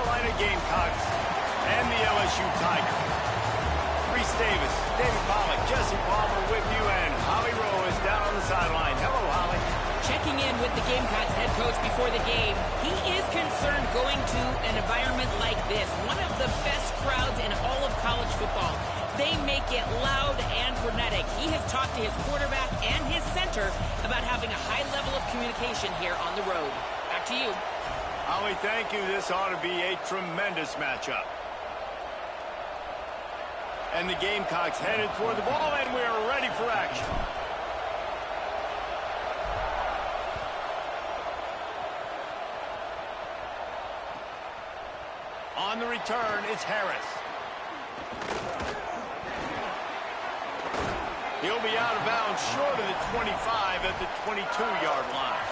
Carolina Gamecocks and the LSU Tigers. Reese Davis, David Pollack, Jesse Palmer with you, and Holly Rowe is down on the sideline. Hello, Holly. Checking in with the Gamecocks head coach before the game. He is concerned going to an environment like this, one of the best crowds in all of college football. They make it loud and frenetic. He has talked to his quarterback and his center about having a high level of communication here on the road. Back to you. Holly, thank you. This ought to be a tremendous matchup. And the Gamecocks headed toward the ball, and we are ready for action. On the return, it's Harris. He'll be out of bounds short of the 25 at the 22-yard line.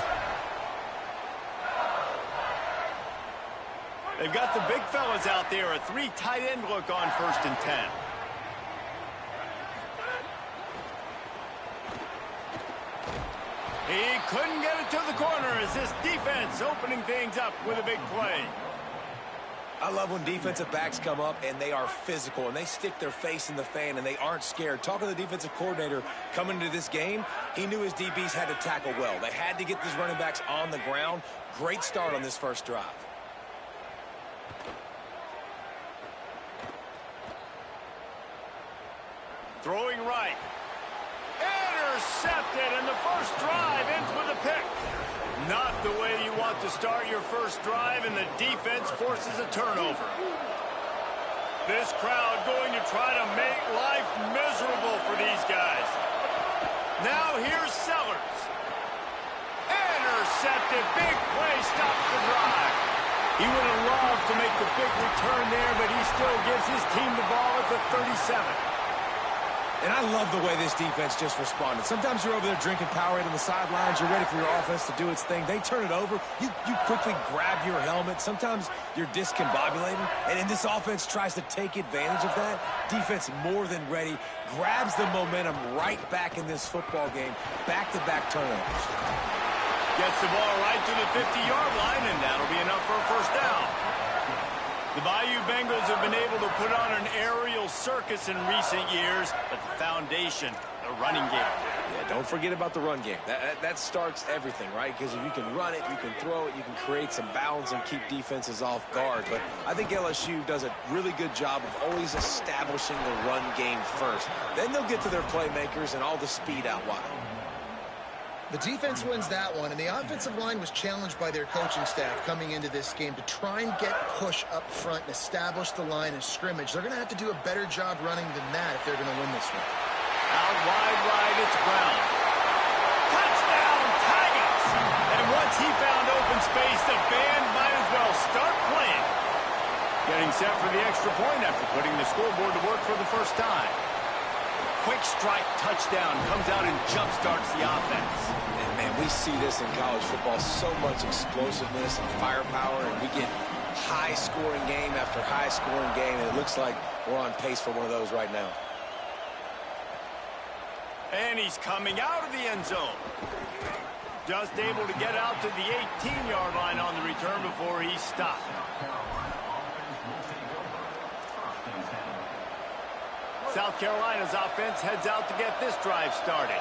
They've got the big fellas out there, a 3 tight end look on 1st and 10. He couldn't get it to the corner as this defense opening things up with a big play. I love when defensive backs come up and they are physical and they stick their face in the fan and they aren't scared. Talking to the defensive coordinator coming into this game, he knew his DBs had to tackle well. They had to get these running backs on the ground. Great start on this first drive. Throwing right. Intercepted, and the first drive ends with a pick. Not the way you want to start your first drive, and the defense forces a turnover. This crowd going to try to make life miserable for these guys. Now here's Sellers. Intercepted. Big play stops the drive. He would have loved to make the big return there, but he still gives his team the ball at the 37. And I love the way this defense just responded. Sometimes you're over there drinking Powerade on the sidelines. You're ready for your offense to do its thing. They turn it over. You quickly grab your helmet. Sometimes you're discombobulated. And this offense tries to take advantage of that. Defense more than ready. Grabs the momentum right back in this football game. Back-to-back turnovers. Gets the ball right to the 50-yard line, and that'll be enough for a first down. The Bayou Bengals have been able to put on an aerial circus in recent years, but the foundation, the running game. Yeah, don't forget about the run game. That starts everything, right? Because if you can run it, you can throw it, you can create some balance and keep defenses off guard. But I think LSU does a really good job of always establishing the run game first. Then they'll get to their playmakers and all the speed out wide. The defense wins that one, and the offensive line was challenged by their coaching staff coming into this game to try and get push up front and establish the line of scrimmage. They're going to have to do a better job running than that if they're going to win this one. Out wide right, it's Brown. Touchdown, Tigers! And once he found open space, the band might as well start playing. Getting set for the extra point after putting the scoreboard to work for the first time. Quick strike touchdown comes out and jump-starts the offense. And, man, we see this in college football, so much explosiveness and firepower, and we get high-scoring game after high-scoring game, and it looks like we're on pace for one of those right now. And he's coming out of the end zone. Just able to get out to the 18-yard line on the return before he's stopped. South Carolina's offense heads out to get this drive started.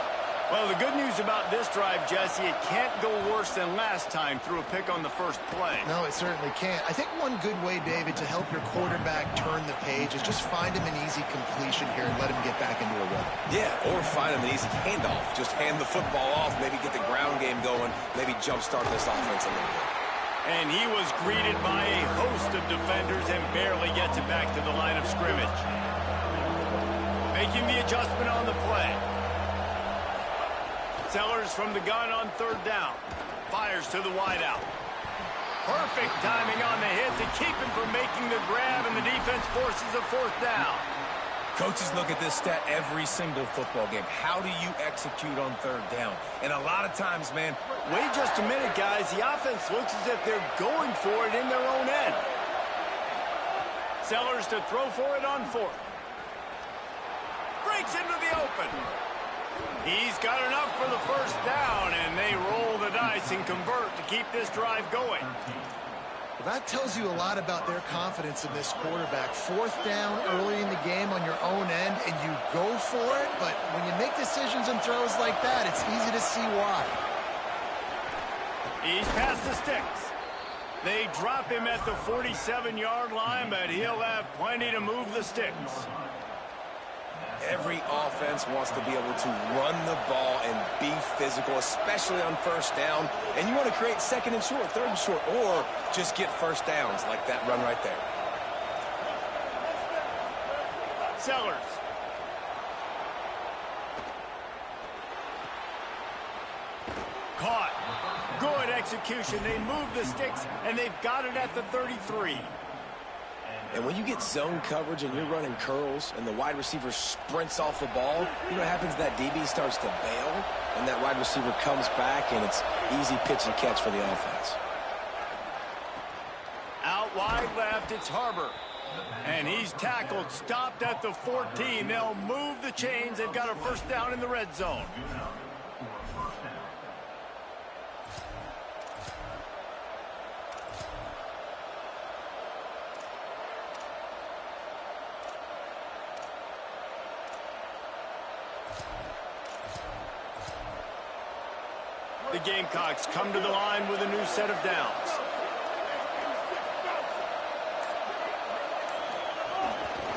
Well, the good news about this drive, Jesse, it can't go worse than last time through a pick on the first play. No, it certainly can't. I think one good way, David, to help your quarterback turn the page is just find him an easy completion here and let him get back into a rhythm. Yeah, or find him an easy handoff. Just hand the football off, maybe get the ground game going, maybe jumpstart this offense a little bit. And he was greeted by a host of defenders and barely gets it back to the line of scrimmage. Making the adjustment on the play. Sellers from the gun on third down. Fires to the wideout. Perfect timing on the hit to keep him from making the grab, and the defense forces a fourth down. Coaches look at this stat every single football game. How do you execute on third down? And a lot of times, man, wait just a minute, guys. The offense looks as if they're going for it in their own end. Sellers to throw for it on fourth. Breaks into the open. He's got enough for the first down, and they roll the dice and convert to keep this drive going. Well, that tells you a lot about their confidence in this quarterback. Fourth down early in the game on your own end, and you go for it, but when you make decisions and throws like that, it's easy to see why. He's past the sticks. They drop him at the 47-yard line, but he'll have plenty to move the sticks. Every offense wants to be able to run the ball and be physical, especially on first down. And you want to create second and short, third and short, or just get first downs like that run right there. Sellers. Caught. Good execution. They move the sticks, and they've got it at the 33. And when you get zone coverage and you're running curls and the wide receiver sprints off the ball, you know what happens? That DB starts to bail, and that wide receiver comes back, and it's easy pitch and catch for the offense. Out wide left, it's Harbor. And he's tackled, stopped at the 14. They'll move the chains. They've got a first down in the red zone. The Gamecocks come to the line with a new set of downs.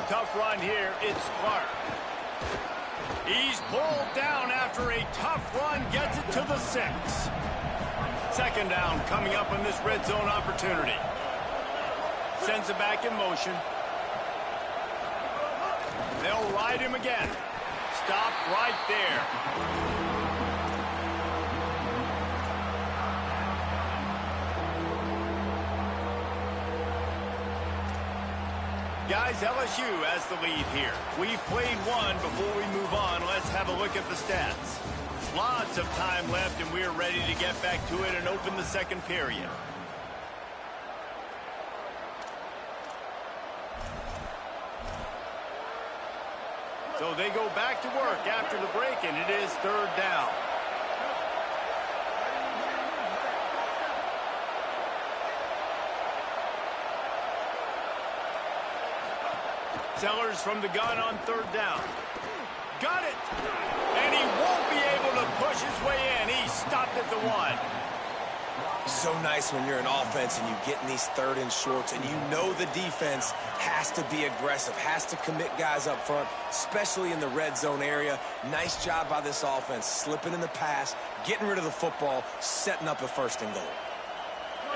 Tough run here, it's Clark. He's pulled down after a tough run, gets it to the 6. Second down coming up on this red zone opportunity. Sends it back in motion. They'll ride him again. Stop right there. Guys, LSU has the lead here. We've played one. Before we move on, let's have a look at the stats. Lots of time left, and we're ready to get back to it and open the second period. So they go back to work after the break, and it is third down. Sellers from the gun on third down. Got it! And he won't be able to push his way in. He stopped at the 1. So nice when you're an offense and you get in these third and shorts and you know the defense has to be aggressive, has to commit guys up front, especially in the red zone area. Nice job by this offense, slipping in the pass, getting rid of the football, setting up a first and goal.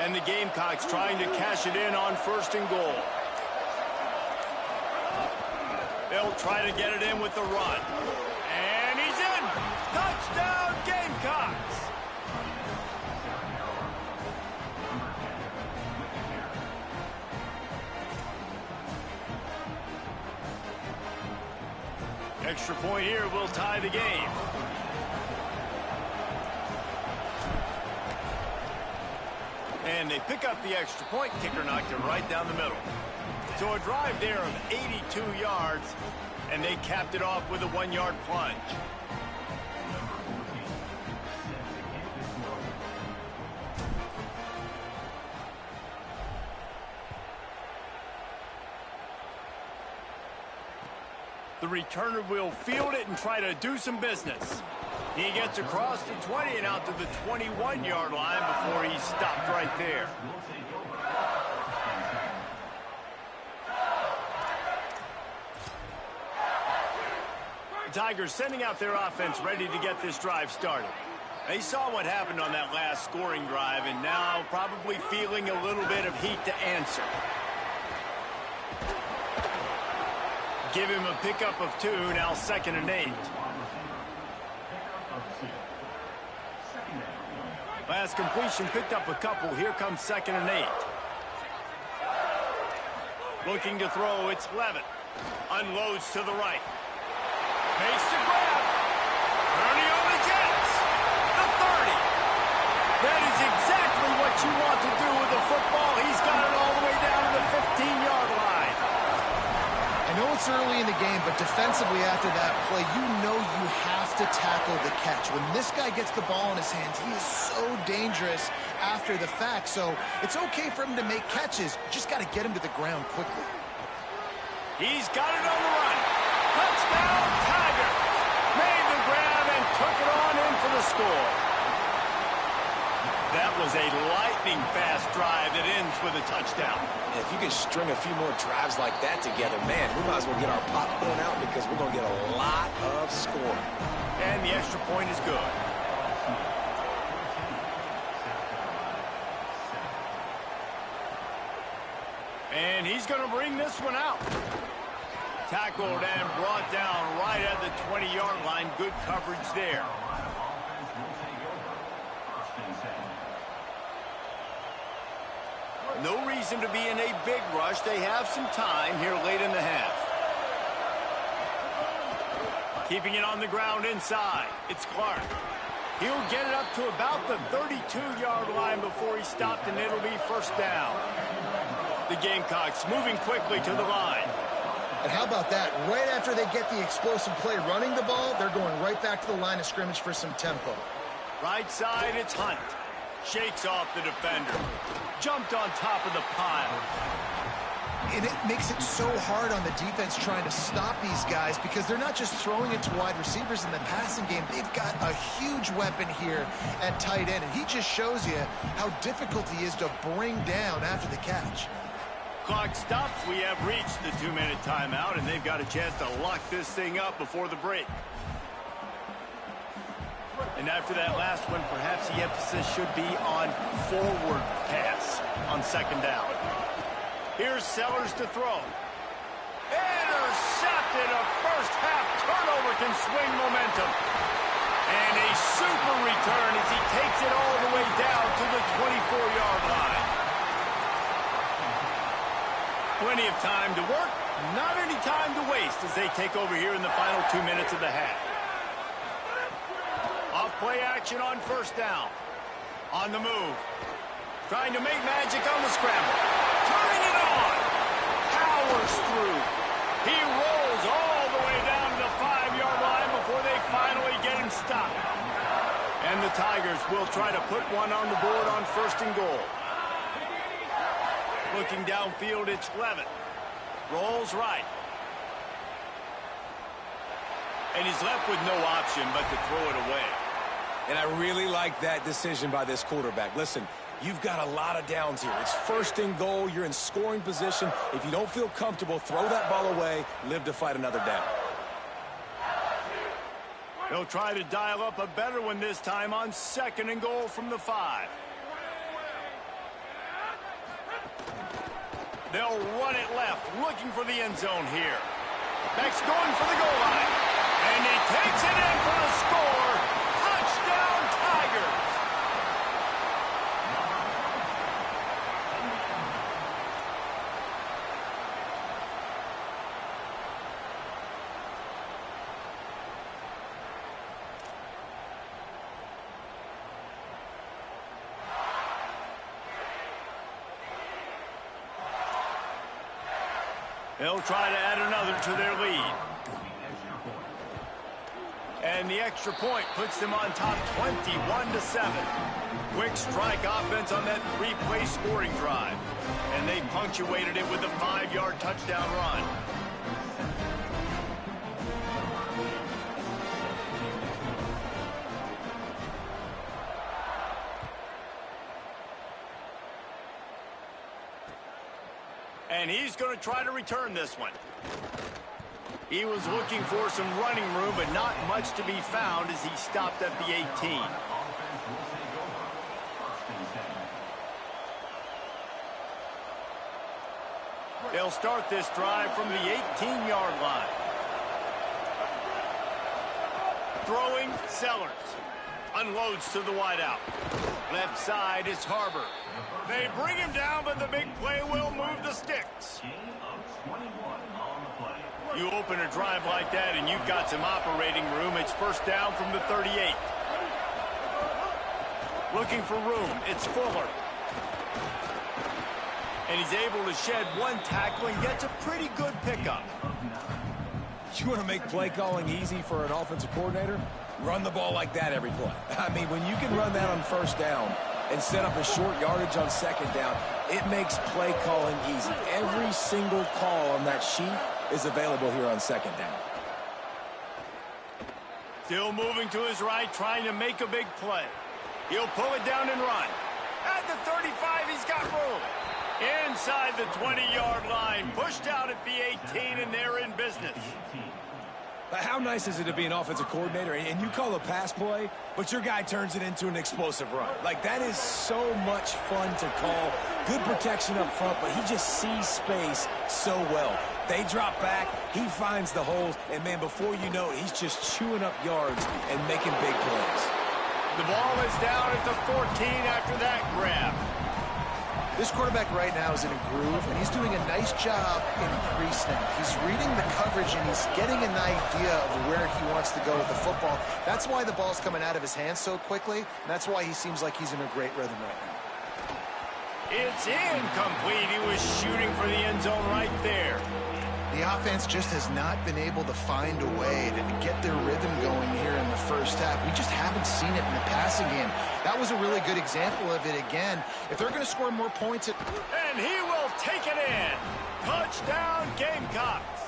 And the Gamecocks trying to cash it in on first and goal. They'll try to get it in with the run. And he's in! Touchdown, Gamecocks! Extra point here will tie the game. And they pick up the extra point. Kicker knocked it right down the middle. So a drive there of 82 yards, and they capped it off with a 1-yard plunge. The returner will field it and try to do some business. He gets across the 20 and out to the 21-yard line before he's stopped right there. The Tigers sending out their offense ready to get this drive started. They saw what happened on that last scoring drive and now probably feeling a little bit of heat to answer. Give him a pickup of 2, now 2nd and 8. Last completion picked up a couple. Here comes 2nd and 8. Looking to throw, it's Levitt. Unloads to the right. Makes the grab. Turning on the Jets. The 30. That is exactly what you want to do with the football. He's got it all the way down to the 15-yard line. I know it's early in the game, but defensively after that play, you know you have to tackle the catch. When this guy gets the ball in his hands, he is so dangerous, after the fact, so it's okay for him to make catches. You just got to get him to the ground quickly. He's got it on the run. Touchdown, Tigers. Made the grab and took it on in for the score. That was a lightning-fast drive that ends with a touchdown. If you can string a few more drives like that together, man, we might as well get our popcorn out because we're going to get a lot of scoring. And the extra point is good. And he's going to bring this one out. Tackled and brought down right at the 20-yard line. Good coverage there. No reason to be in a big rush. They have some time here late in the half. Keeping it on the ground inside. It's Clark. He'll get it up to about the 32-yard line before he stopped, and it'll be first down. The Gamecocks moving quickly to the line. And how about that? Right after they get the explosive play running the ball, they're going right back to the line of scrimmage for some tempo. Right side, it's Hunt. Shakes off the defender. Jumped on top of the pile. And it makes it so hard on the defense trying to stop these guys because they're not just throwing it to wide receivers in the passing game. They've got a huge weapon here at tight end, and he just shows you how difficult he is to bring down after the catch. Clock stops. We have reached the 2-minute timeout, and they've got a chance to lock this thing up before the break. And after that last one, perhaps the emphasis should be on forward pass on second down. Here's Sellers to throw. Intercepted. A first-half turnover can swing momentum. And a super return as he takes it all the way down to the 24-yard line. Plenty of time to work, not any time to waste as they take over here in the final 2 minutes of the half. Off play action on first down. On the move. Trying to make magic on the scramble. Turning it on. Powers through. He rolls all the way down to the 5-yard line before they finally get him stopped. And the Tigers will try to put one on the board on first and goal. Looking downfield, it's Levitt. Rolls right. And he's left with no option but to throw it away. And I really like that decision by this quarterback. Listen, you've got a lot of downs here. It's first and goal. You're in scoring position. If you don't feel comfortable, throw that ball away. Live to fight another down. They'll try to dial up a better one this time on second and goal from the 5. They'll run it left, looking for the end zone here. Next, going for the goal line. And he takes it in for the score. Touchdown, Tigers. They'll try to add another to their lead. And the extra point puts them on top 21-7. Quick strike offense on that 3-play scoring drive. And they punctuated it with a 5-yard touchdown run. And he's going to try to return this one. He was looking for some running room, but not much to be found as he stopped at the 18. They'll start this drive from the 18-yard line. Throwing, Sellers. Unloads to the wideout. Left side is Harbor. They bring him down, but the big play will move the sticks. You open a drive like that, and you've got some operating room. It's first down from the 38. Looking for room. It's Fuller. And he's able to shed one tackle and gets a pretty good pickup. You want to make play calling easy for an offensive coordinator? Run the ball like that every play. I mean, when you can run that on first down, and set up a short yardage on second down, it makes play calling easy. Every single call on that sheet is available here on second down. Still moving to his right, trying to make a big play. He'll pull it down and run. At the 35, he's got room. Inside the 20-yard line, pushed out at the 18, and they're in business. How nice is it to be an offensive coordinator and you call a pass play, but your guy turns it into an explosive run? Like, that is so much fun to call. Good protection up front, but he just sees space so well. They drop back, he finds the holes, and, man, before you know it, he's just chewing up yards and making big plays. The ball is down at the 14 after that grab. This quarterback right now is in a groove, and he's doing a nice job in pre-snap. He's reading the coverage, and he's getting an idea of where he wants to go with the football. That's why the ball's coming out of his hands so quickly, and that's why he seems like he's in a great rhythm right now. It's incomplete. He was shooting for the end zone right there. The offense just has not been able to find a way to get their rhythm going here in the first half. We just haven't seen it in the passing game. That was a really good example of it again. If they're going to score more points... And he will take it in. Touchdown, Gamecocks.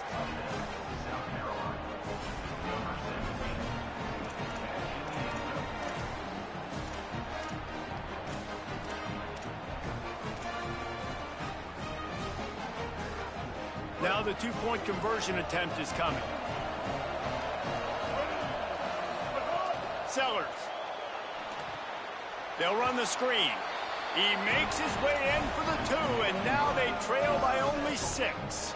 Now the two-point conversion attempt is coming. Sellers. They'll run the screen. He makes his way in for the 2, and now they trail by only 6.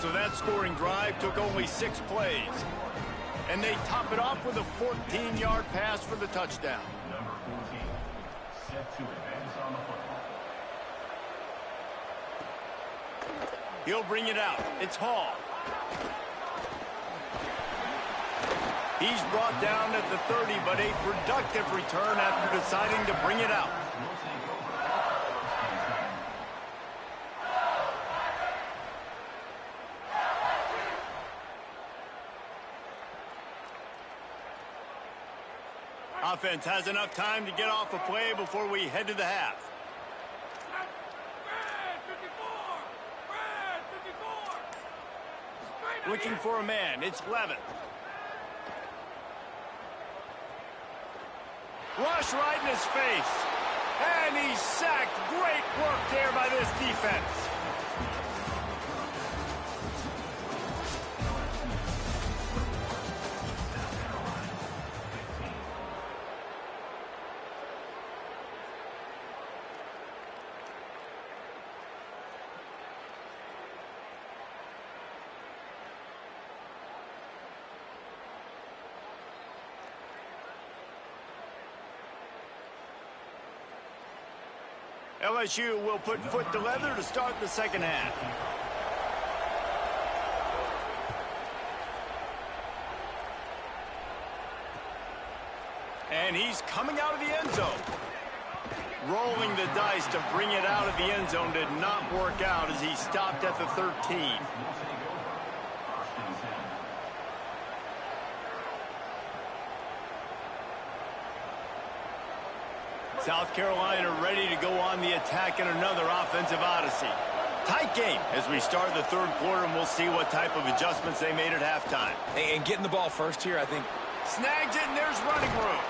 So that scoring drive took only 6 plays. And they top it off with a 14-yard pass for the touchdown. Number 14, set to advance on the football. He'll bring it out. It's Hall. He's brought down at the 30, but a productive return after deciding to bring it out. Offense has enough time to get off a play before we head to the half. Looking for a man. It's Levitt. Rush right in his face. And he's sacked. Great work there by this defense. LSU will put foot to leather to start the second half. And he's coming out of the end zone. Rolling the dice to bring it out of the end zone did not work out as he stopped at the 13. South Carolina ready to go on the attack in another offensive odyssey. Tight game as we start the third quarter, and we'll see what type of adjustments they made at halftime. And getting the ball first here, I think. Snags it, and there's running room.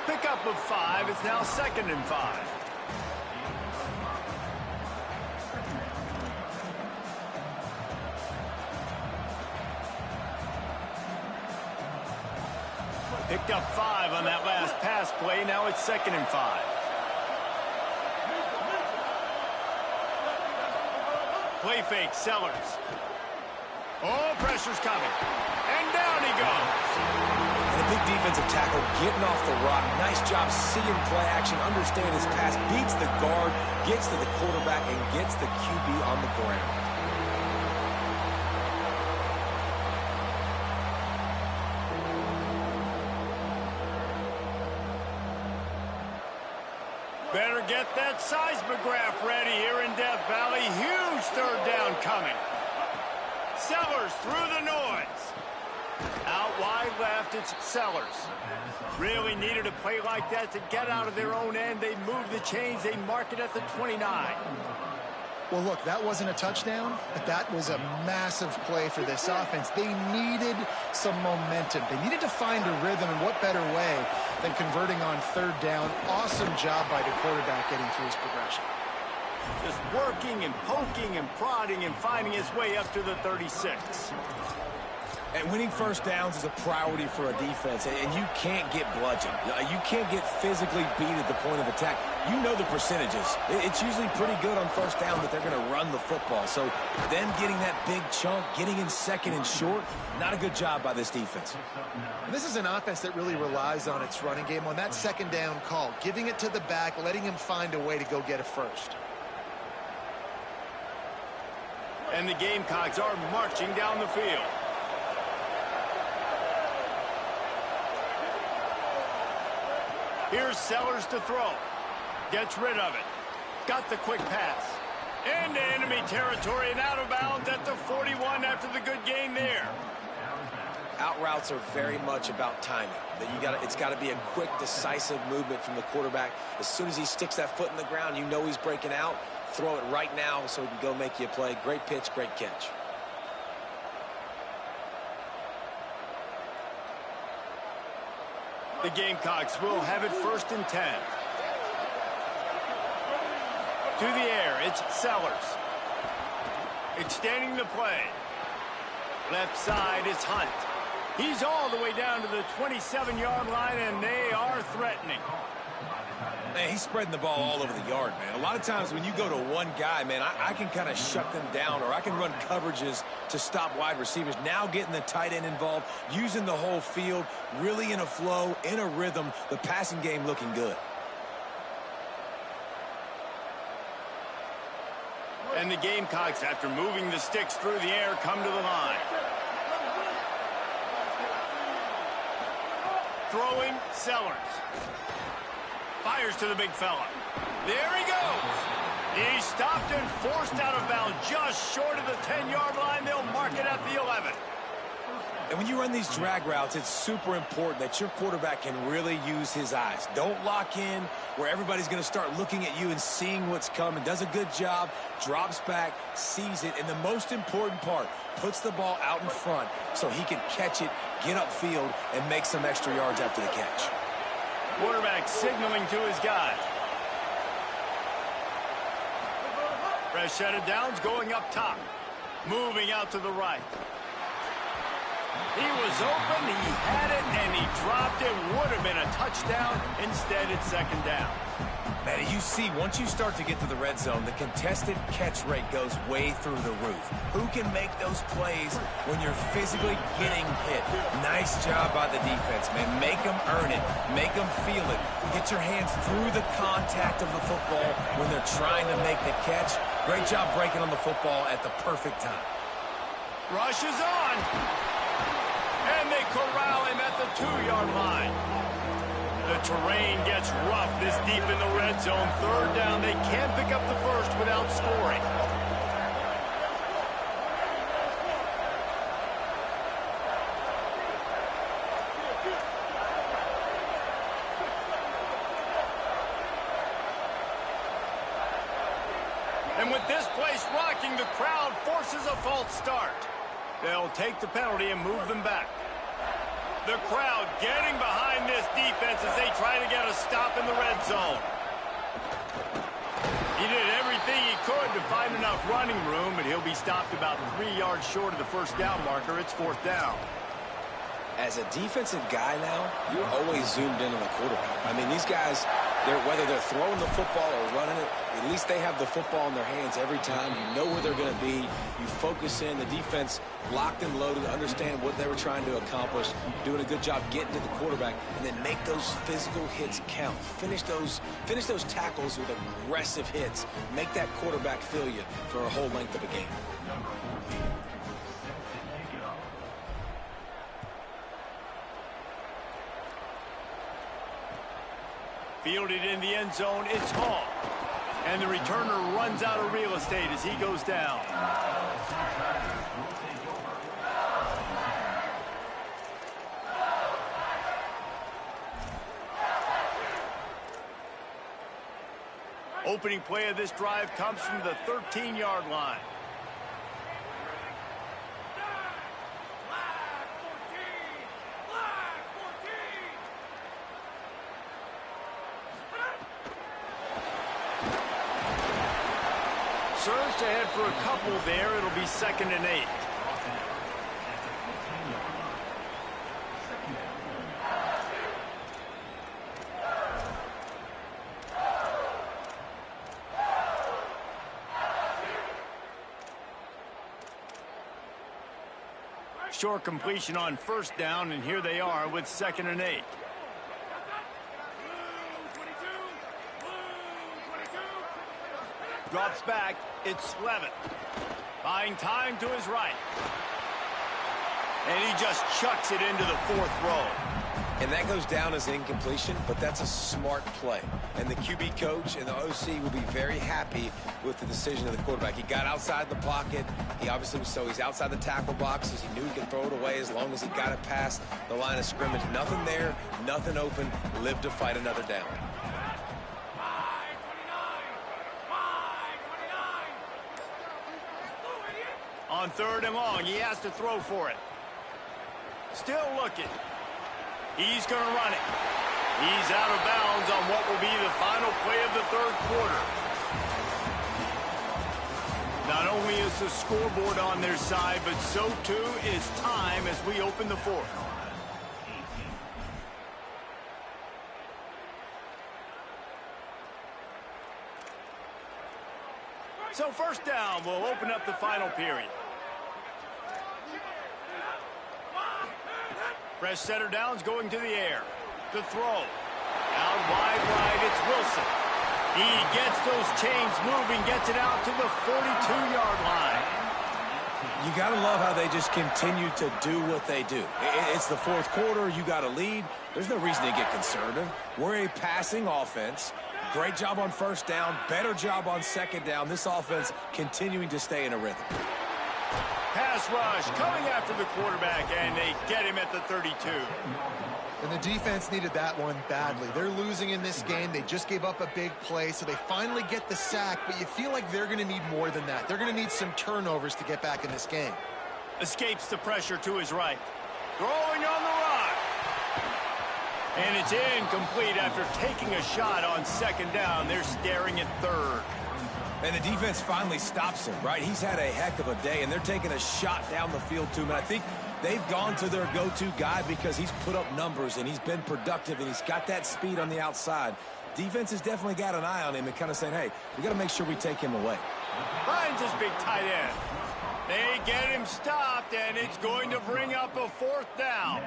Pickup of 5. It's now 2nd and 5. Picked up 5 on that last pass play. Now it's 2nd and 5. Play fake, Sellers. Oh, pressure's coming. And down he goes. And a big defensive tackle getting off the rock. Nice job seeing play action, understanding his pass, beats the guard, gets to the quarterback, and gets the QB on the ground. Better get that seismograph ready here in Death Valley. Huge third down coming. Sellers through the noise. Out wide left, it's Sellers. Really needed a play like that to get out of their own end. They move the chains. They mark it at the 29. Well, look, that wasn't a touchdown, but that was a massive play for this offense. They needed some momentum. They needed to find a rhythm, and what better way than converting on third down. Awesome job by the quarterback getting through his progression. Just working and poking and prodding and finding his way up to the 36. And winning first downs is a priority for a defense, and you can't get bludgeoned. You can't get physically beat at the point of attack. You know the percentages. It's usually pretty good on first down that they're going to run the football. So them getting that big chunk, getting in second and short, not a good job by this defense. And this is an offense that really relies on its running game, on that second down call, giving it to the back, letting him find a way to go get a first. And the Gamecocks are marching down the field. Here's Sellers to throw. Gets rid of it. Got the quick pass. Into enemy territory and out of bounds at the 41 after the good gain there. Out routes are very much about timing. It's got to be a quick, decisive movement from the quarterback. As soon as he sticks that foot in the ground, you know he's breaking out. Throw it right now so he can go make you a play. Great pitch, great catch. The Gamecocks will have it 1st and 10. To the air, it's Sellers. Extending the play. Left side is Hunt. He's all the way down to the 27-yard line, and they are threatening. Man, he's spreading the ball all over the yard, man. A lot of times when you go to one guy, man, I can kind of shut them down, or I can run coverages to stop wide receivers. Now getting the tight end involved, using the whole field, really in a flow, in a rhythm, the passing game looking good. And the Gamecocks, after moving the sticks through the air, come to the line. Throwing, Sellers. Fires to the big fella. There he goes. He's stopped and forced out of bounds just short of the 10-yard line. They'll mark it at the 11. And when you run these drag routes, it's super important that your quarterback can really use his eyes. Don't lock in where everybody's going to start looking at you and seeing what's coming. Does a good job, drops back, sees it, and the most important part, puts the ball out in front so he can catch it, get upfield, and make some extra yards after the catch. Quarterback signaling to his guys. Fresh set of downs going up top. Moving out to the right. He was open, he had it, and he dropped it. Would have been a touchdown. Instead, it's 2nd down. Man, you see, once you start to get to the red zone, the contested catch rate goes way through the roof. Who can make those plays when you're physically getting hit? Nice job by the defense, man. Make them earn it. Make them feel it. Get your hands through the contact of the football when they're trying to make the catch. Great job breaking on the football at the perfect time. Rush is on. And they corral him at the 2-yard line. The terrain gets rough this deep in the red zone. 3rd down. They can't pick up the first without scoring. And with this place rocking, the crowd forces a false start. They'll take the penalty and move them back. The crowd getting behind this defense as they try to get a stop in the red zone. He did everything he could to find enough running room, but he'll be stopped about 3 yards short of the 1st down marker. It's 4th down. As a defensive guy now, you're always zoomed in on the quarterback. I mean, these guys, whether they're throwing the football or running it, at least they have the football in their hands every time. You know where they're going to be. You focus in. The defense locked and loaded, understand what they were trying to accomplish, doing a good job getting to the quarterback, and then make those physical hits count. Finish those tackles with aggressive hits. Make that quarterback feel you for a whole length of a game. Fielded in the end zone, it's Hall. And the returner runs out of real estate as he goes down. Opening play of this drive comes from the 13-yard line. Surged ahead for a couple there. It'll be 2nd and 8. Short completion on 1st down, and here they are with 2nd and 8. Drops back. It's Slevin. Buying time to his right. And he just chucks it into the 4th row. And that goes down as incompletion, but that's a smart play. And the QB coach and the OC will be very happy with the decision of the quarterback. He got outside the pocket. He obviously was so he's outside the tackle boxes. He knew he could throw it away as long as he got it past the line of scrimmage. Nothing there, nothing open. Live to fight another down. On 3rd and long, he has to throw for it. Still looking. He's going to run it. He's out of bounds on what will be the final play of the 3rd quarter. Not only is the scoreboard on their side, but so too is time as we open the 4th. So 1st down will open up the final period. Fresh setter downs going to the air. The throw. Out wide right, it's Wilson. He gets those chains moving, gets it out to the 42-yard line. You got to love how they just continue to do what they do. It's the 4th quarter. You got a lead. There's no reason to get conservative. We're a passing offense. Great job on 1st down. Better job on 2nd down. This offense continuing to stay in a rhythm. Pass rush coming after the quarterback, and they get him at the 32. And the defense needed that one badly. They're losing in this game. They just gave up a big play, so they finally get the sack, but you feel like they're going to need more than that. They're going to need some turnovers to get back in this game. Escapes the pressure to his right. Throwing on the run. And it's incomplete after taking a shot on 2nd down. They're staring at 3rd. And the defense finally stops him, right? He's had a heck of a day, and they're taking a shot down the field to him. And I think they've gone to their go-to guy because he's put up numbers, and he's been productive, and he's got that speed on the outside. Defense has definitely got an eye on him and kind of saying, hey, we got to make sure we take him away. Finds his big tight end. They get him stopped, and it's going to bring up a 4th down.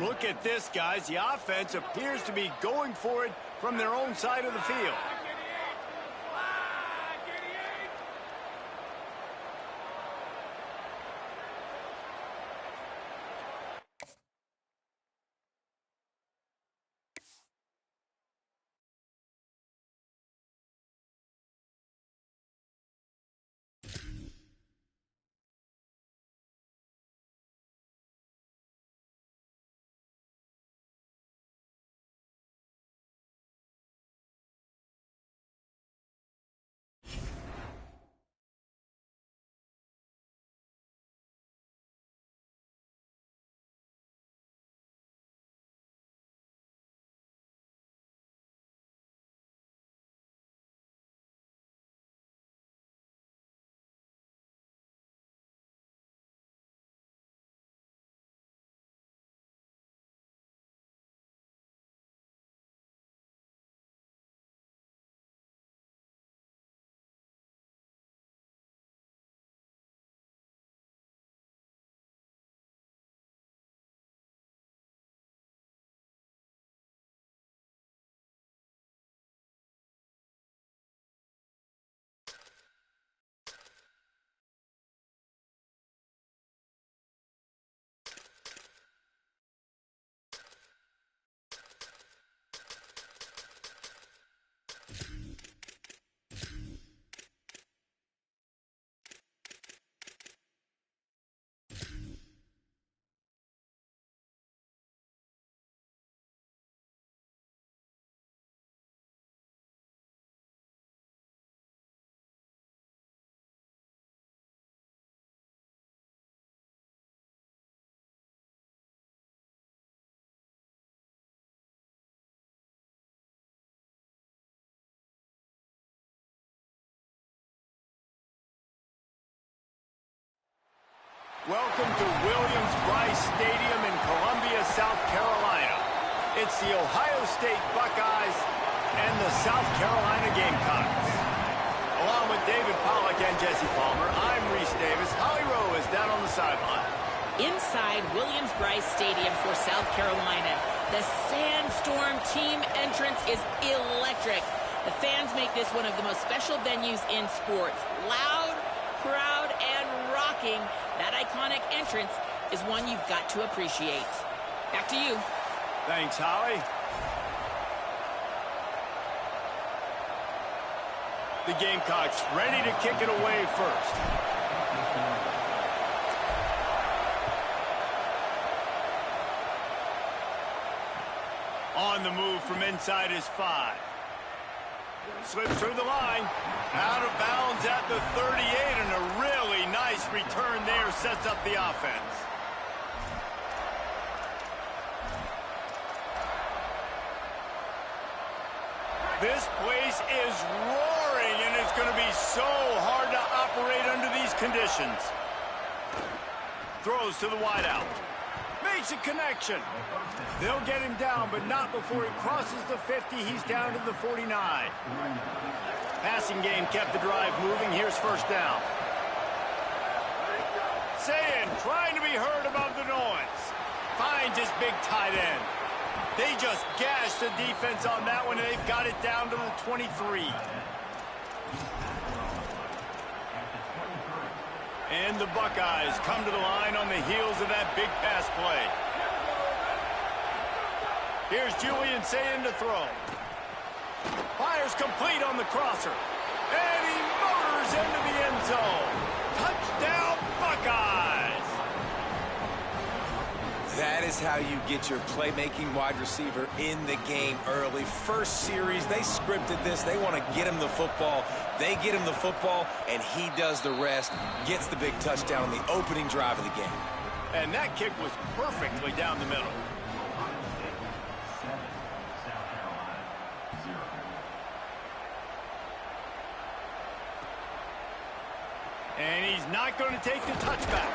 Look at this, guys. The offense appears to be going for it from their own side of the field. Welcome to Williams-Brice Stadium in Columbia, South Carolina. It's the Ohio State Buckeyes and the South Carolina Gamecocks. Along with David Pollack and Jesse Palmer, I'm Reese Davis. Holly Rowe is down on the sideline. Inside Williams-Brice Stadium for South Carolina, the Sandstorm team entrance is electric. The fans make this one of the most special venues in sports. Loud, proud, and rocking. That iconic entrance is one you've got to appreciate. Back to you. Thanks, Holly. The Gamecocks ready to kick it away first. On the move from inside his 5. Slips through the line. Out of bounds at the 38, and a really nice return there sets up the offense. This place is roaring, and it's going to be so hard to operate under these conditions. Throws to the wideout. Makes a connection. They'll get him down, but not before he crosses the 50. He's down to the 49. Passing game kept the drive moving. Here's first down. Sayin trying to be heard above the noise. Finds his big tight end. They just gashed the defense on that one, and they've got it down to the 23. And the Buckeyes come to the line on the heels of that big pass play. Here's Julian Sayin to throw. Fires complete on the crosser. And he motors into the end zone. Touchdown, Buckeyes! That is how you get your playmaking wide receiver in the game early. First series, they scripted this. They want to get him the football. They get him the football, and he does the rest. Gets the big touchdown on the opening drive of the game. And that kick was perfectly down the middle. And he's not going to take the touchback.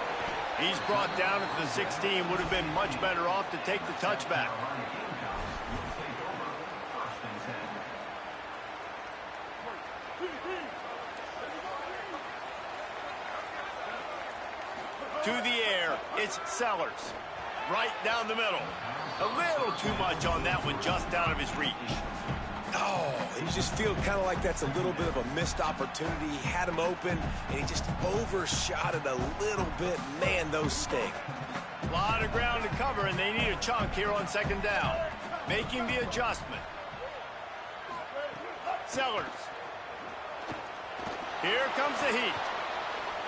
He's brought down at the 16. Would have been much better off to take the touchback. To the air, it's Sellers. Right down the middle. A little too much on that one, just out of his reach. Oh, you just feel kind of like that's a little bit of a missed opportunity. He had him open, and he just overshot it a little bit. Man, those sting. A lot of ground to cover, and they need a chunk here on second down. Making the adjustment. Sellers. Here comes the heat.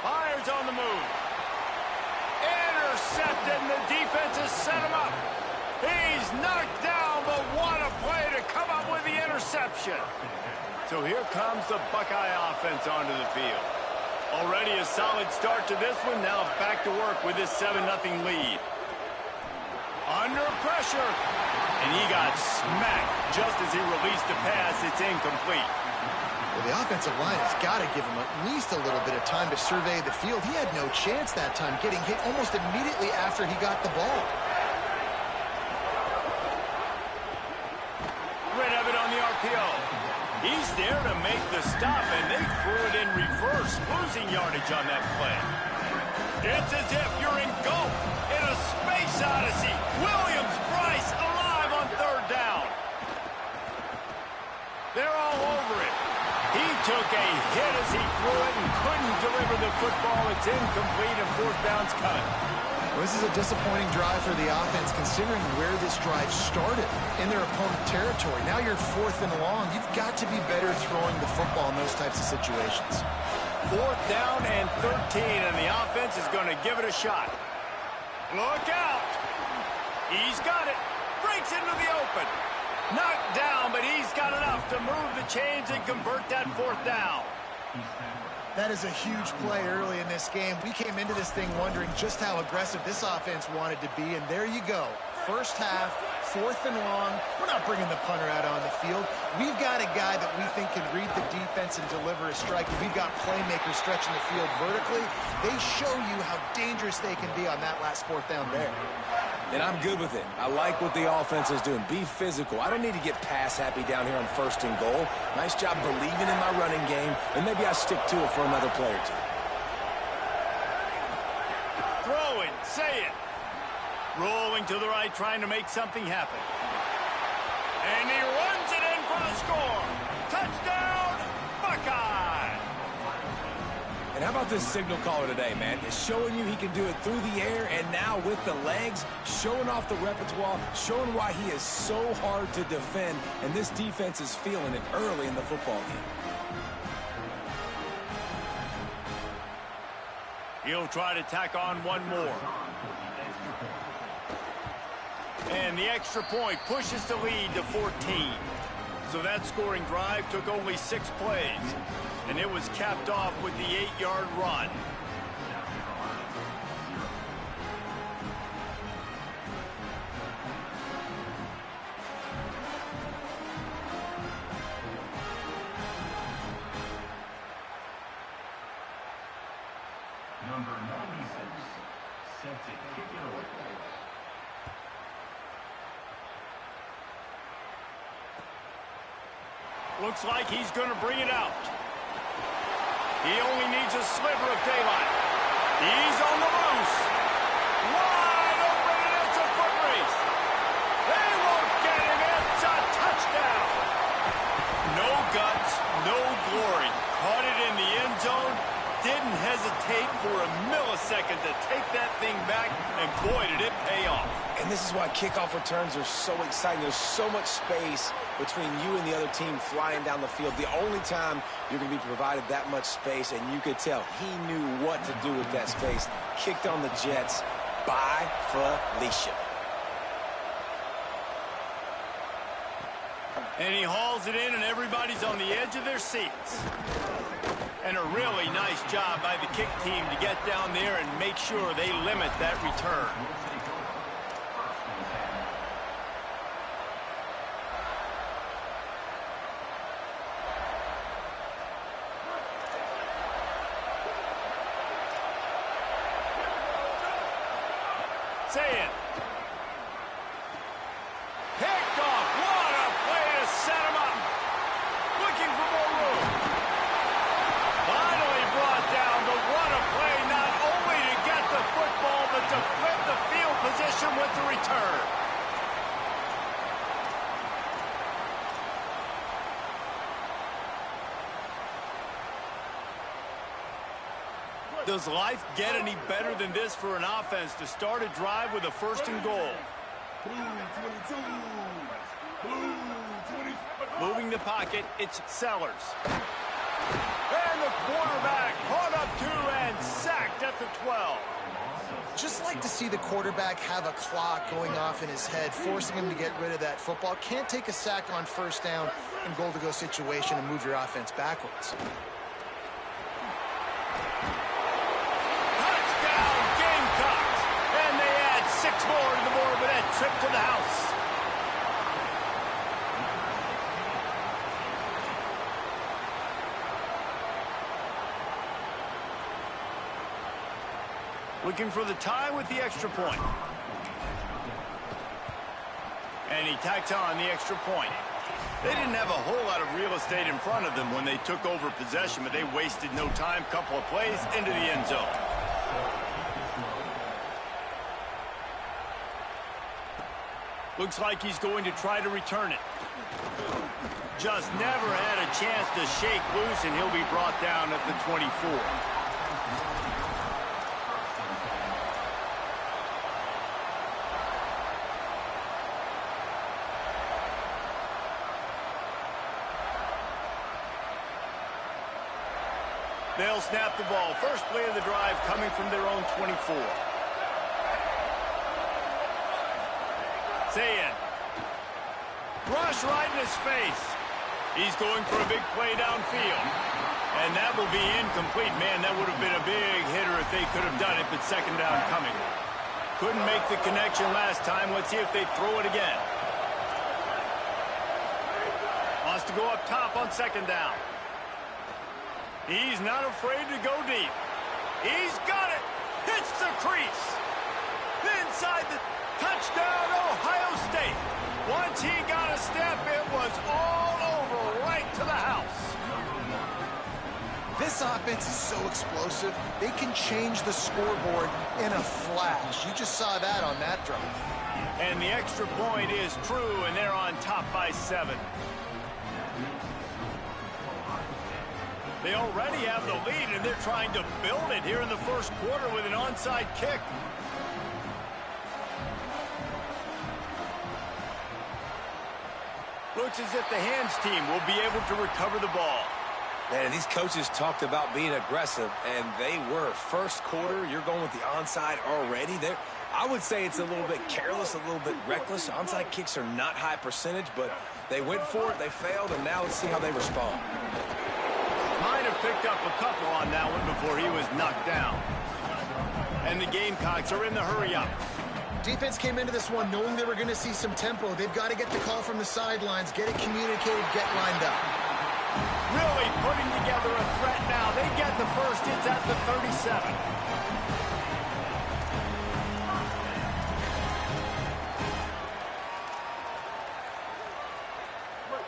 Fires on the move. Intercepted, and the defense has set him up. He's knocked down, but what a play to come up with the interception. So here comes the Buckeye offense onto the field. Already a solid start to this one. Now back to work with this 7-0 lead. Under pressure. And he got smacked just as he released the pass. It's incomplete. Well, the offensive line has got to give him at least a little bit of time to survey the field. He had no chance that time, getting hit almost immediately after he got the ball. He's there to make the stop, and they threw it in reverse, losing yardage on that play. It's as if you're engulfed in a space odyssey. Williams-Brice alive on third down. They're all over it. He took a hit as he threw it and couldn't deliver the football. It's incomplete, and fourth down's coming. Well, this is a disappointing drive for the offense, considering where this drive started, in their opponent territory. Now you're 4th and long. You've got to be better throwing the football in those types of situations. Fourth down and 13, and the offense is going to give it a shot. Look out. He's got it. Breaks into the open. Knocked down, but he's got enough to move the chains and convert that fourth down. That is a huge play early in this game. We came into this thing wondering just how aggressive this offense wanted to be, and there you go. First half, 4th and long. We're not bringing the punter out on the field. We've got a guy that we think can read the defense and deliver a strike. We've got playmakers stretching the field vertically. They show you how dangerous they can be on that last 4th down there. And I'm good with it. I like what the offense is doing. Be physical. I don't need to get pass happy down here on 1st and goal. Nice job believing in my running game, and maybe I stick to it for another play or two. Throwing, say it. Rolling to the right, trying to make something happen. And he runs it in for the score. Touchdown, Buckeye! And how about this signal caller today, man? It's showing you he can do it through the air and now with the legs, showing off the repertoire, showing why he is so hard to defend, and this defense is feeling it early in the football game. He'll try to tack on one more. And the extra point pushes the lead to 14. So that scoring drive took only 6 plays. And it was capped off with the 8-yard run. Number 96, set to kick it away. Looks like he's going to bring it out. He only needs a sliver of daylight. He's on the loose. Wide open, and it's a foot race. They won't get him. It's a touchdown. No guts, no glory. Caught it in the end zone. Didn't hesitate for a millisecond to take that thing back, and boy, did it pay off. And this is why kickoff returns are so exciting. There's so much space between you and the other team flying down the field. The only time you're going to be provided that much space, and you could tell he knew what to do with that space. Kicked on the Jets by Felicia. And he hauls it in, and everybody's on the edge of their seats. And a really nice job by the kick team to get down there and make sure they limit that return. Say it. Picked off. What a play to set him up. Looking for more room. Finally brought down, but what a play, not only to get the football, but to flip the field position with the return. Does life get any better than this for an offense to start a drive with a 1st and goal? Moving the pocket, it's Sellers. And the quarterback caught up to and sacked at the 12. Just like to see the quarterback have a clock going off in his head, forcing him to get rid of that football. Can't take a sack on 1st down and goal-to-go situation and move your offense backwards. Touchdown, Gamecocks! And they add 6 more to the board with that trip to the house. Looking for the tie with the extra point. And he tacks on the extra point. They didn't have a whole lot of real estate in front of them when they took over possession, but they wasted no time. Couple of plays into the end zone. Looks like he's going to try to return it. Just never had a chance to shake loose, and he'll be brought down at the 24. They'll snap the ball. First play of the drive coming from their own 24. Zayn. Rush right in his face. He's going for a big play downfield. And that will be incomplete. Man, that would have been a big hitter if they could have done it, but 2nd down coming. Couldn't make the connection last time. Let's see if they throw it again. to go up top on second down. He's not afraid to go deep. He's got it. Hits the crease. Inside the touchdown, Ohio State. Once he got a step, it was all over right to the house. This offense is so explosive, they can change the scoreboard in a flash. You just saw that on that drive. And the extra point is true, and they're on top by 7. They already have the lead, and they're trying to build it here in the first quarter with an onside kick. Looks as if the hands team will be able to recover the ball. Man, these coaches talked about being aggressive, and they were. First quarter, you're going with the onside already. I would say it's a little bit careless, a little bit reckless. Onside kicks are not high percentage, but they went for it, they failed, and now let's see how they respond. Might have picked up a couple on that one before he was knocked down. And the Gamecocks are in the hurry-up. Defense came into this one knowing they were going to see some tempo. They've got to get the call from the sidelines, get it communicated, get lined up. Really putting together a threat now. They get the first. It's at the 37.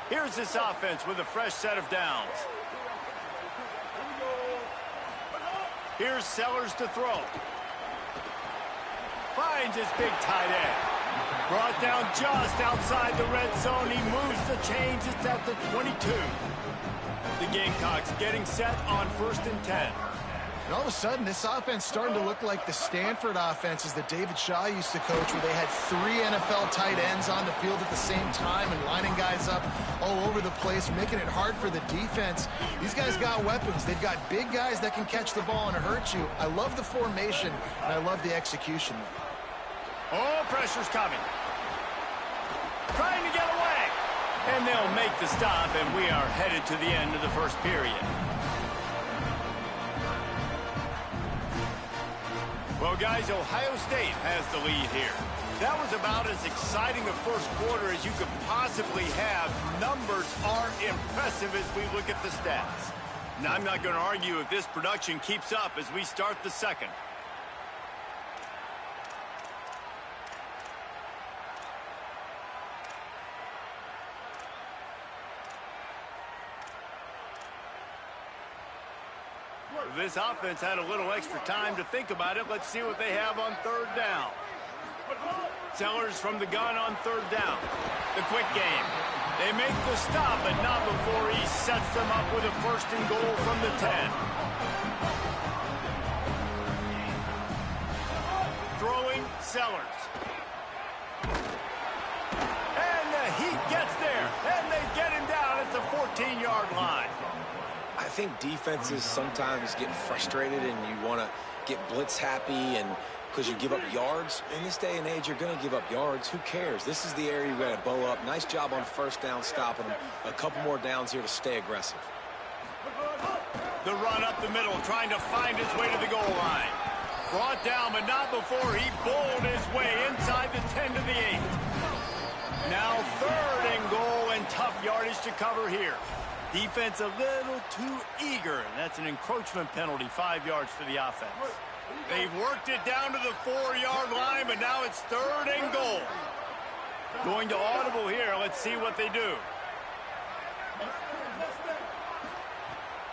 Here's this offense with a fresh set of downs. Here's Sellers to throw. Finds his big tight end. Brought down just outside the red zone. He moves the chains. It's at the 22. The Gamecocks getting set on 1st and 10. And all of a sudden, this offense starting to look like the Stanford offenses that David Shaw used to coach, where they had 3 NFL tight ends on the field at the same time and lining guys up all over the place, making it hard for the defense. These guys got weapons. They've got big guys that can catch the ball and hurt you. I love the formation, and I love the execution. Oh, pressure's coming. Trying to get away. And they'll make the stop, and we are headed to the end of the first period. Well, guys, Ohio State has the lead here. That was about as exciting a first quarter as you could possibly have. Numbers are impressive as we look at the stats. Now, I'm not going to argue if this production keeps up as we start the second. This offense had a little extra time to think about it. Let's see what they have on 3rd down. Sellers from the gun on 3rd down. The quick game. They make the stop, but not before he sets them up with a 1st and goal from the 10. Throwing Sellers. And the Heat gets there, and they get him down at the 14-yard line. I think defenses sometimes get frustrated and you want to get blitz happy and because you give up yards. In this day and age, you're going to give up yards. Who cares? This is the area you got to bow up. Nice job on 1st down stopping them. A couple more downs here to stay aggressive. The run up the middle, trying to find his way to the goal line. Brought down, but not before he bowled his way inside the 10 to the 8. Now 3rd and goal and tough yardage to cover here. Defense a little too eager. That's an encroachment penalty, 5 yards for the offense. They've worked it down to the 4-yard line, but now it's 3rd and goal. Going to audible here. Let's see what they do.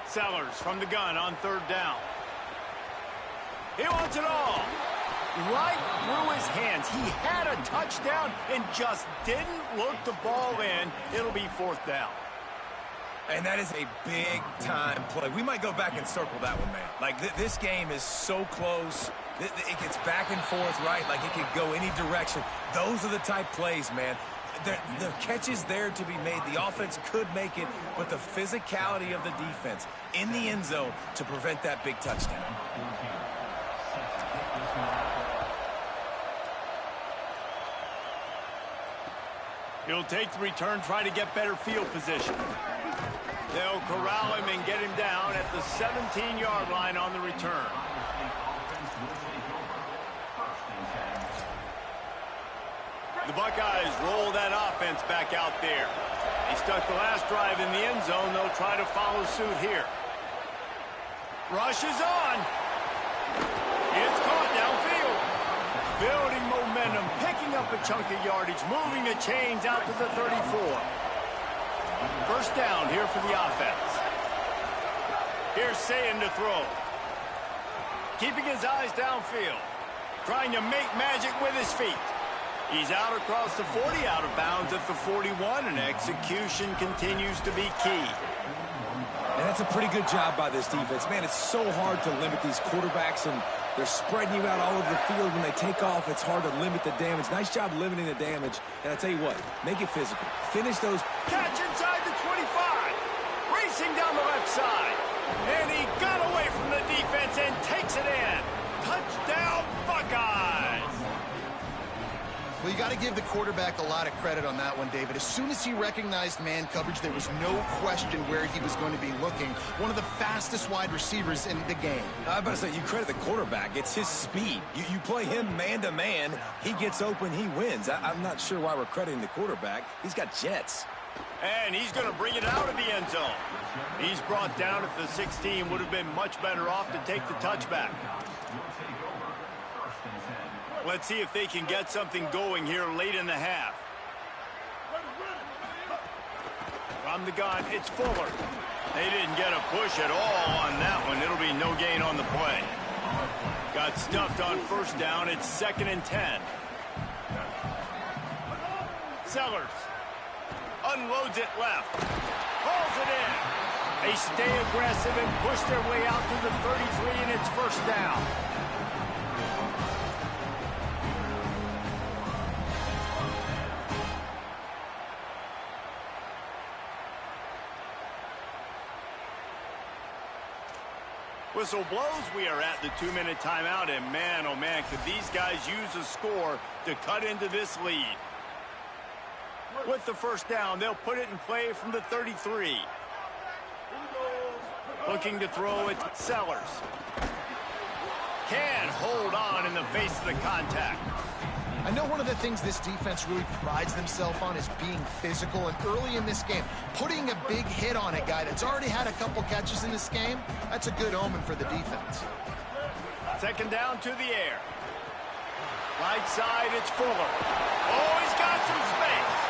Sellers from the gun on 3rd down. He wants it all. Right through his hands. He had a touchdown and just didn't look the ball in. It'll be 4th down. And that is a big-time play. We might go back and circle that one, man. Like, this game is so close. It gets back and forth, right? Like, it could go any direction. Those are the type plays, man. The catch is there to be made. The offense could make it, but the physicality of the defense in the end zone to prevent that big touchdown. He'll take the return, try to get better field position. They'll corral him and get him down at the 17-yard line on the return. The Buckeyes roll that offense back out there. They stuck the last drive in the end zone. They'll try to follow suit here. Rush is on. It's caught downfield. Building momentum, picking up a chunk of yardage, moving the chains out to the 34. First down here for the offense. Here's Sayin to throw. Keeping his eyes downfield. Trying to make magic with his feet. He's out across the 40, out of bounds at the 41, and execution continues to be key. And that's a pretty good job by this defense. Man, it's so hard to limit these quarterbacks, and they're spreading you out all over the field. When they take off, it's hard to limit the damage. Nice job limiting the damage. And I tell you what, make it physical. Finish those. Catch inside the 25. Racing down the left side. And he got away from the defense and takes it in. Touchdown, Buckeyes. Well, you got to give the quarterback a lot of credit on that one, David. As soon as he recognized man coverage, there was no question where he was going to be looking. One of the fastest wide receivers in the game. I was about to say, you credit the quarterback. It's his speed. You play him man-to-man, he gets open, he wins. I'm not sure why we're crediting the quarterback. He's got jets. And he's going to bring it out of the end zone. He's brought down at the 16. Would have been much better off to take the touchback. Let's see if they can get something going here late in the half. From the gun, it's Fuller. They didn't get a push at all on that one. It'll be no gain on the play. Got stuffed on first down. It's 2nd and 10. Sellers unloads it left. Hauls it in. They stay aggressive and push their way out to the 33, and it's first down. Whistle blows. We are at the 2-minute timeout, and man, oh man, could these guys use a score to cut into this lead. With the first down, they'll put it in play from the 33. Looking to throw it, Sellers. Can't hold on in the face of the contact. I know one of the things this defense really prides themselves on is being physical, and early in this game, putting a big hit on a guy that's already had a couple catches in this game, that's a good omen for the defense. 2nd down to the air. Right side, it's Fuller. Oh, he's got some space.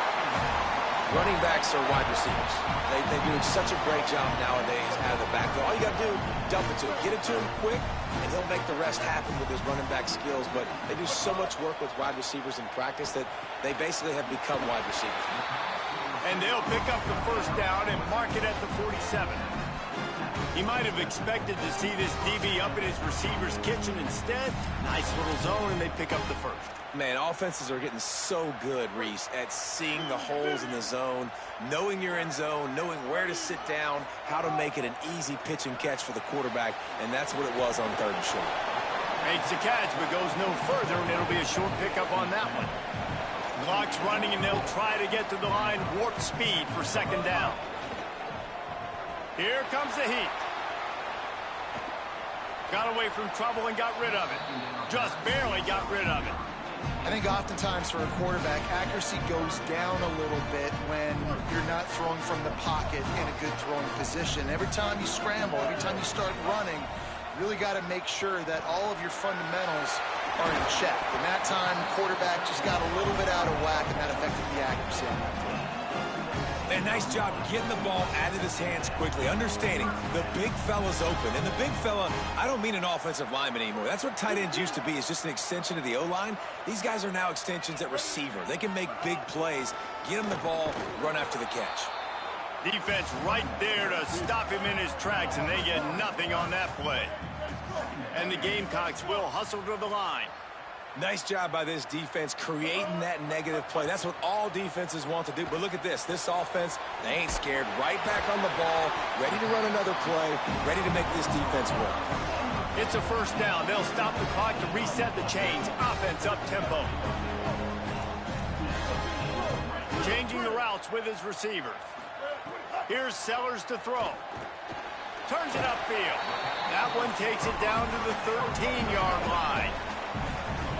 Running backs are wide receivers. They do such a great job nowadays out of the backfield. All you got to do, dump it to him. Get it to him quick, and he'll make the rest happen with his running back skills. But they do so much work with wide receivers in practice that they basically have become wide receivers. And they'll pick up the first down and mark it at the 47. He might have expected to see this DB up in his receiver's kitchen. Instead, nice little zone, and they pick up the first. Man, offenses are getting so good, Reese, at seeing the holes in the zone, knowing you're in zone, knowing where to sit down, how to make it an easy pitch and catch for the quarterback, and that's what it was on 3rd and short. Makes the catch, but goes no further, and it'll be a short pickup on that one. Clock's running, and they'll try to get to the line, warp speed for 2nd down. Here comes the heat. Got away from trouble and got rid of it. Just barely got rid of it. I think oftentimes for a quarterback, accuracy goes down a little bit when you're not throwing from the pocket in a good throwing position. Every time you scramble, every time you start running, you really got to make sure that all of your fundamentals are in check. And that time, quarterback just got a little bit out of whack, and that affected the accuracy on that play. And nice job getting the ball out of his hands quickly, understanding the big fella's open. And the big fella, I don't mean an offensive lineman anymore. That's what tight ends used to be, is just an extension of the O-line. These guys are now extensions at receiver. They can make big plays, get him the ball, run after the catch. Defense right there to stop him in his tracks, and they get nothing on that play. And the Gamecocks will hustle to the line. Nice job by this defense creating that negative play. That's what all defenses want to do. But look at this. This offense, they ain't scared. Right back on the ball, ready to run another play, ready to make this defense work. It's a first down. They'll stop the clock to reset the chains. Offense up tempo. Changing the routes with his receivers. Here's Sellers to throw. Turns it upfield. That one takes it down to the 13-yard line.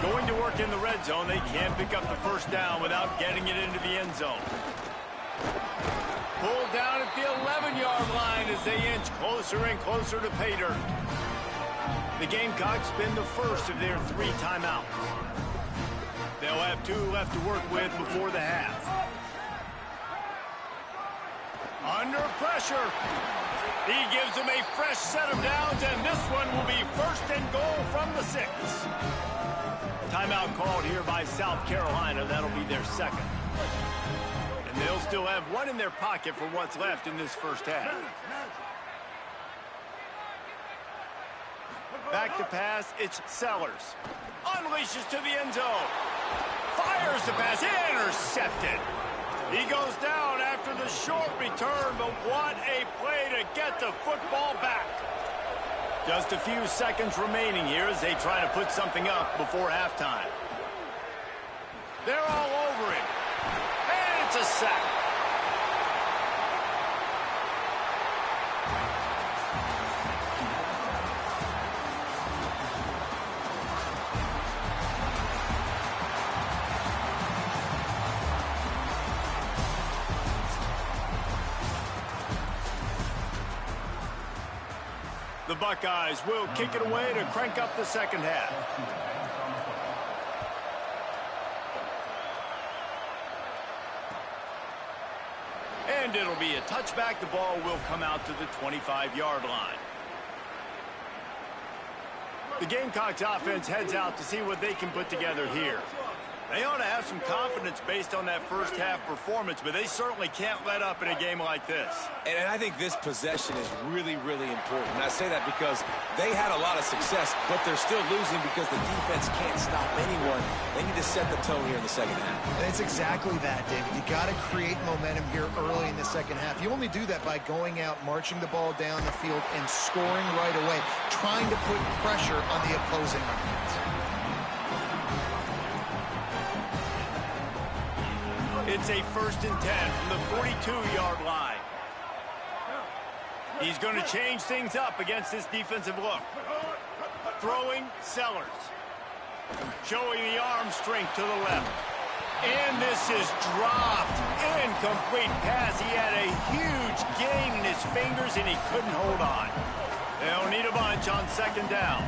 Going to work in the red zone. They can't pick up the first down without getting it into the end zone. pulled down at the 11-yard line as they inch closer and closer to pay dirt. The Gamecocks spend the first of their 3 timeouts. They'll have 2 left to work with before the half. Under pressure. He gives them a fresh set of downs, and this one will be first and goal from the 6. Timeout called here by South Carolina. That'll be their second. And they'll still have 1 in their pocket for what's left in this first half. Back to pass, it's Sellers. Unleashes to the end zone. Fires the pass, intercepted. He goes down after the short return, but what a play to get the football back. Just a few seconds remaining here as they try to put something up before halftime. They're all over him. And it's a sack. The Buckeyes will kick it away to crank up the second half. And it'll be a touchback. The ball will come out to the 25-yard line. The Gamecocks offense heads out to see what they can put together here. They ought to have some confidence based on that first half performance, but they certainly can't let up in a game like this. And I think this possession is really, really important. And I say that because they had a lot of success, but they're still losing because the defense can't stop anyone. They need to set the tone here in the second half. And it's exactly that, David. You got to create momentum here early in the second half. You only do that by going out, marching the ball down the field, and scoring right away, trying to put pressure on the opposing offense. It's a 1st and 10 from the 42-yard line. He's going to change things up against this defensive look. Throwing Sellers. Showing the arm strength to the left. And this is dropped. Incomplete pass. He had a huge gain in his fingers, and he couldn't hold on. They'll need a bunch on 2nd down.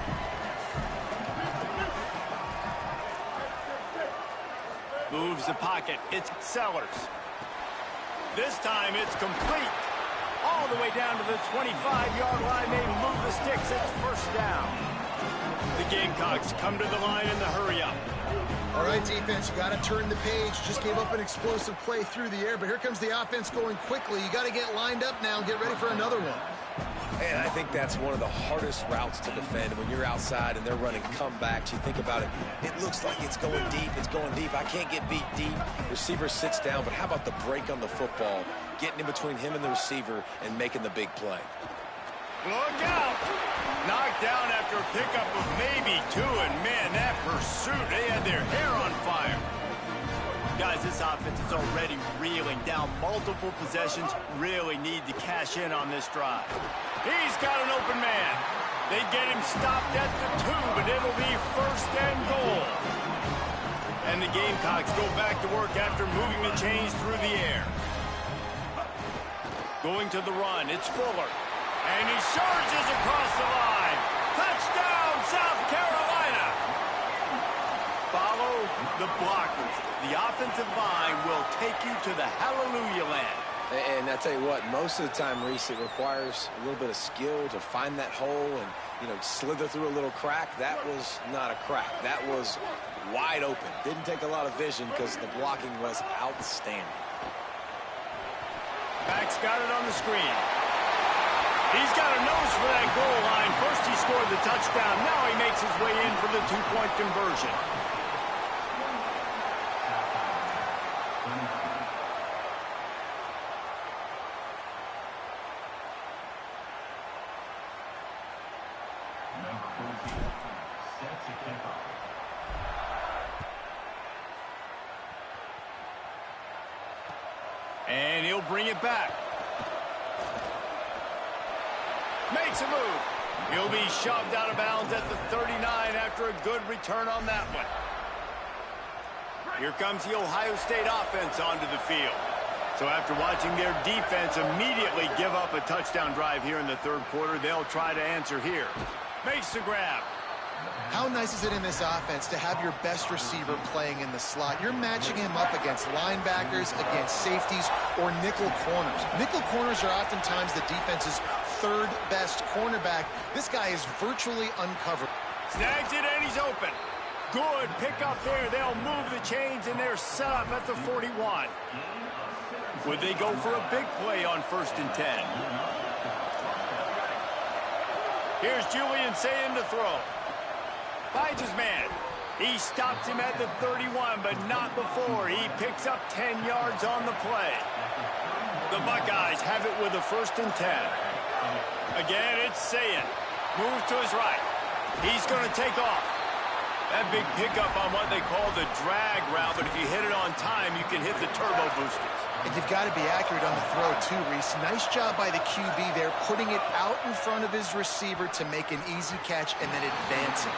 Moves the pocket. It's Sellers. This time it's complete. All the way down to the 25-yard line. They move the sticks. It's 1st down. The Gamecocks come to the line in the hurry-up. All right, defense, you got to turn the page. Just gave up an explosive play through the air, but here comes the offense going quickly. You got to get lined up now and get ready for another one. And I think that's one of the hardest routes to defend. When you're outside and they're running comebacks, you think about it, it looks like it's going deep, I can't get beat deep. Receiver sits down, but how about the break on the football, getting in between him and the receiver and making the big play? Look out! Knocked down after a pickup of maybe 2, and man, that pursuit, they had their hair on fire. Guys, this offense is already reeling down multiple possessions, really need to cash in on this drive. He's got an open man. They get him stopped at the 2, but it'll be 1st and goal. And the Gamecocks go back to work after moving the chains through the air. Going to the run, it's Fuller. And he charges across the line. Touchdown, South Carolina! Follow the blockers. The offensive line will take you to the hallelujah land. And I tell you what, most of the time, Reese, it requires a little bit of skill to find that hole and, slither through a little crack. That was not a crack. That was wide open. Didn't take a lot of vision because the blocking was outstanding. Back's got it on the screen. He's got a nose for that goal line. First he scored the touchdown. Now he makes his way in for the 2-point conversion. Number 14, set to kick off. And he'll bring it back. Makes a move. He'll be shoved out of bounds at the 39 after a good return on that one. Here comes the Ohio State offense onto the field. So after watching their defense immediately give up a touchdown drive here in the third quarter, they'll try to answer here. Makes the grab. How nice is it in this offense to have your best receiver playing in the slot? You're matching him up against linebackers, against safeties, or nickel corners. Nickel corners are oftentimes the defense's third best cornerback. This guy is virtually uncovered. Snags it and he's open. Good pick up there. They'll move the chains and they're set up at the 41. Would they go for a big play on 1st and 10? Here's Julian Sayin to throw. Finds his man. He stops him at the 31, but not before. He picks up 10 yards on the play. The Buckeyes have it with a 1st and 10. Again, it's Sayin. Moves to his right. He's going to take off. That big pickup on what they call the drag route, but if you hit it on time, you can hit the turbo boosters. And you've got to be accurate on the throw, too, Reese. Nice job by the QB there, putting it out in front of his receiver to make an easy catch and then advance it.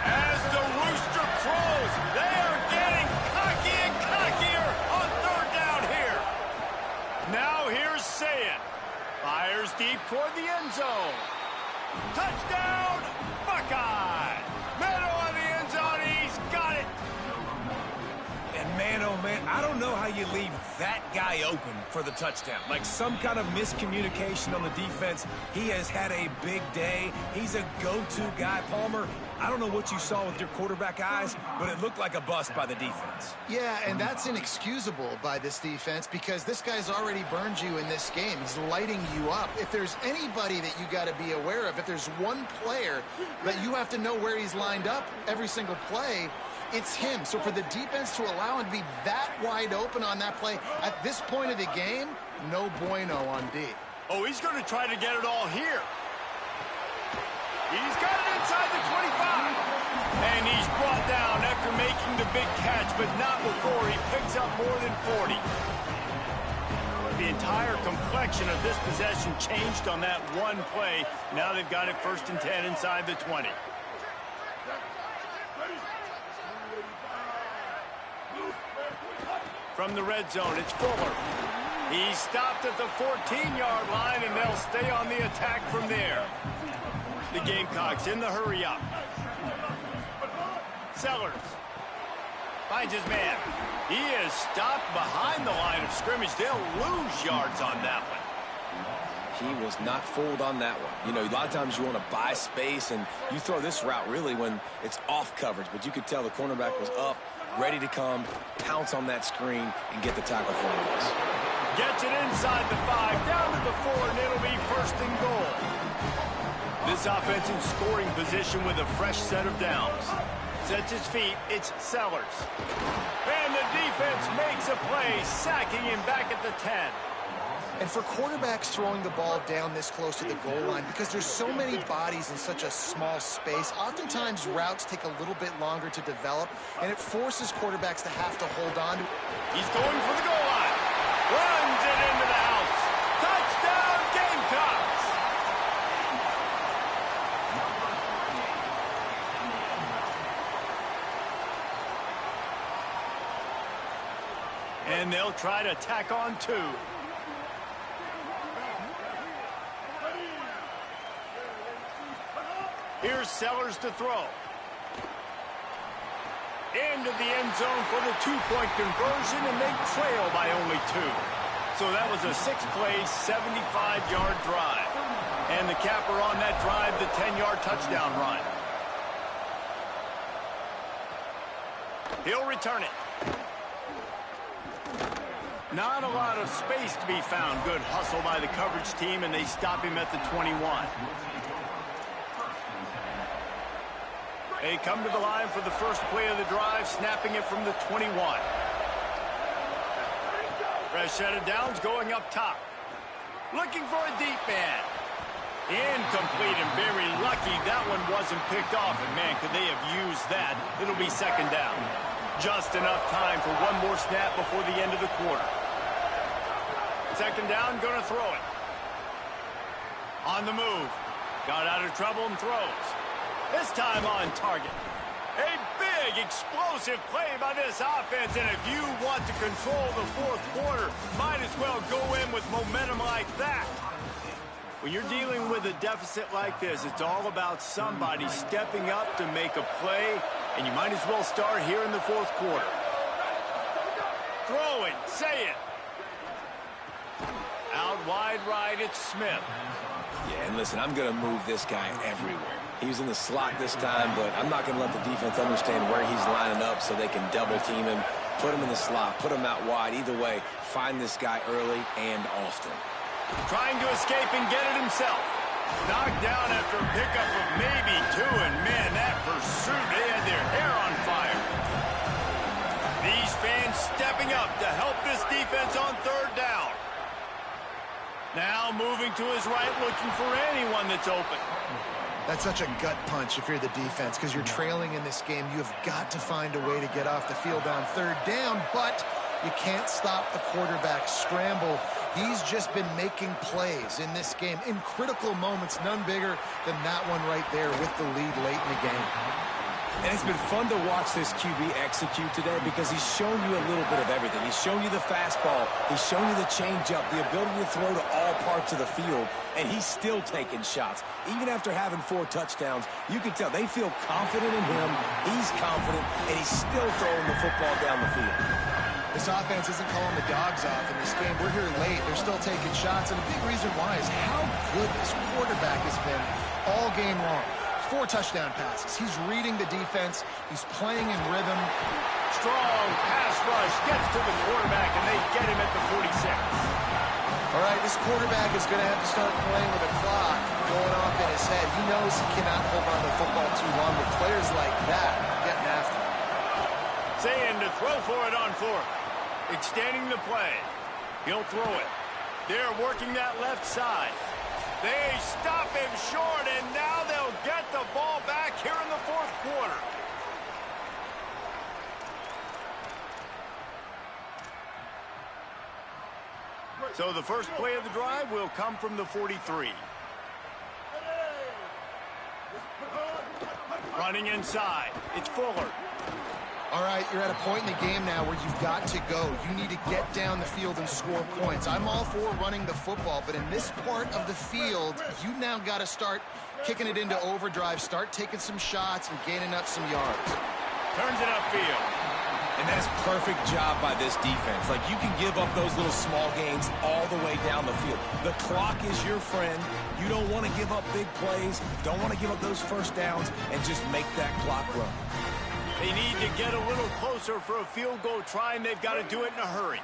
As the rooster crows, they are getting cocky and cockier on 3rd down here. Now here's Sayin. Fires deep toward the end zone. Touchdown, Buckeye! Mano on the end zone, he's got it! And man, oh man, I don't know how you leave that guy open for the touchdown. Like some kind of miscommunication on the defense. He has had a big day. He's a go-to guy. Palmer, I don't know what you saw with your quarterback eyes, but it looked like a bust by the defense. Yeah, and that's inexcusable by this defense because this guy's already burned you in this game. He's lighting you up. If there's anybody that you got to be aware of, if there's one player that you have to know where he's lined up every single play, it's him. So for the defense to allow him to be that wide open on that play at this point of the game, no bueno on D. Oh, he's going to try to get it all here. He's got it inside the 25. And he's brought down after making the big catch, but not before he picks up more than 40. The entire complexion of this possession changed on that one play. Now they've got it 1st and 10 inside the 20. From the red zone, it's Fuller. He's stopped at the 14-yard line, and they'll stay on the attack from there. The Gamecocks in the hurry-up. Sellers finds his man. He is stopped behind the line of scrimmage. They'll lose yards on that one. He was not fooled on that one. You know, a lot of times you want to buy space, and you throw this route really when it's off coverage, but you could tell the cornerback was up, ready to come, pounce on that screen, and get the tackle for him. Gets it inside the 5, down to the 4, and it'll be 1st and goal. This offense in scoring position with a fresh set of downs. Sets his feet, it's Sellers. And the defense makes a play, sacking him back at the 10. And for quarterbacks throwing the ball down this close to the goal line, because there's so many bodies in such a small space, oftentimes routes take a little bit longer to develop, and it forces quarterbacks to have to hold on to. He's going for the goal line. Runs it into the house. Touchdown, Gamecocks! And they'll try to tack on 2. Here's Sellers to throw. Into the end zone for the 2-point conversion, and they trail by only 2. So that was a 6-play, 75-yard drive. And the capper on that drive, the 10-yard touchdown run. He'll return it. Not a lot of space to be found. Good hustle by the coverage team, and they stop him at the 21. They come to the line for the first play of the drive, snapping it from the 21. Fresh set of downs going up top. Looking for a deep man. Incomplete and very lucky that one wasn't picked off. And man, could they have used that. It'll be 2nd down. Just enough time for one more snap before the end of the quarter. 2nd down, gonna throw it. On the move. Got out of trouble and throws. This time on target. A big Big, explosive play by this offense, and if you want to control the fourth quarter, might as well go in with momentum like that. When you're dealing with a deficit like this, it's all about somebody stepping up to make a play, and you might as well start here in the fourth quarter. Throwing, say it. Out wide right, it's Smith. Yeah, and listen, I'm going to move this guy everywhere. He was in the slot this time, but I'm not going to let the defense understand where he's lining up so they can double team him, put him in the slot, put him out wide. Either way, find this guy early and often. Trying to escape and get it himself. Knocked down after a pickup of maybe two, and man, that pursuit, they had their hair on fire. These fans stepping up to help this defense on third down. Now moving to his right, looking for anyone that's open. That's such a gut punch if you're the defense, because you're trailing in this game. You've got to find a way to get off the field on third down, but you can't stop the quarterback scramble. He's just been making plays in this game in critical moments, none bigger than that one right there with the lead late in the game. And it's been fun to watch this QB execute today because he's shown you a little bit of everything. He's shown you the fastball. He's shown you the changeup, the ability to throw to all parts of the field, and he's still taking shots. Even after having 4 touchdowns, you can tell they feel confident in him. He's confident, and he's still throwing the football down the field. This offense isn't calling the dogs off in this game. We're here late. They're still taking shots, and a big reason why is how good this quarterback has been all game long. 4 touchdown passes. He's reading the defense. He's playing in rhythm. Strong pass rush gets to the quarterback, and they get him at the 46. All right, this quarterback is going to have to start playing with a clock going off in his head. He knows he cannot hold on to the football too long with players like that getting after him. Saying to throw for it on 4th. Extending the play. He'll throw it. They're working that left side. They stop him short, and now they'll get the ball back here in the fourth quarter. So the first play of the drive will come from the 43. Running inside. It's Fuller. All right, you're at a point in the game now where you've got to go. You need to get down the field and score points. I'm all for running the football, but in this part of the field, you now got to start kicking it into overdrive, start taking some shots and gaining up some yards. Turns it upfield. And that's perfect job by this defense. Like, you can give up those little small gains all the way down the field. The clock is your friend. You don't want to give up big plays, don't want to give up those first downs, and just make that clock run. They need to get a little closer for a field goal try, and they've got to do it in a hurry.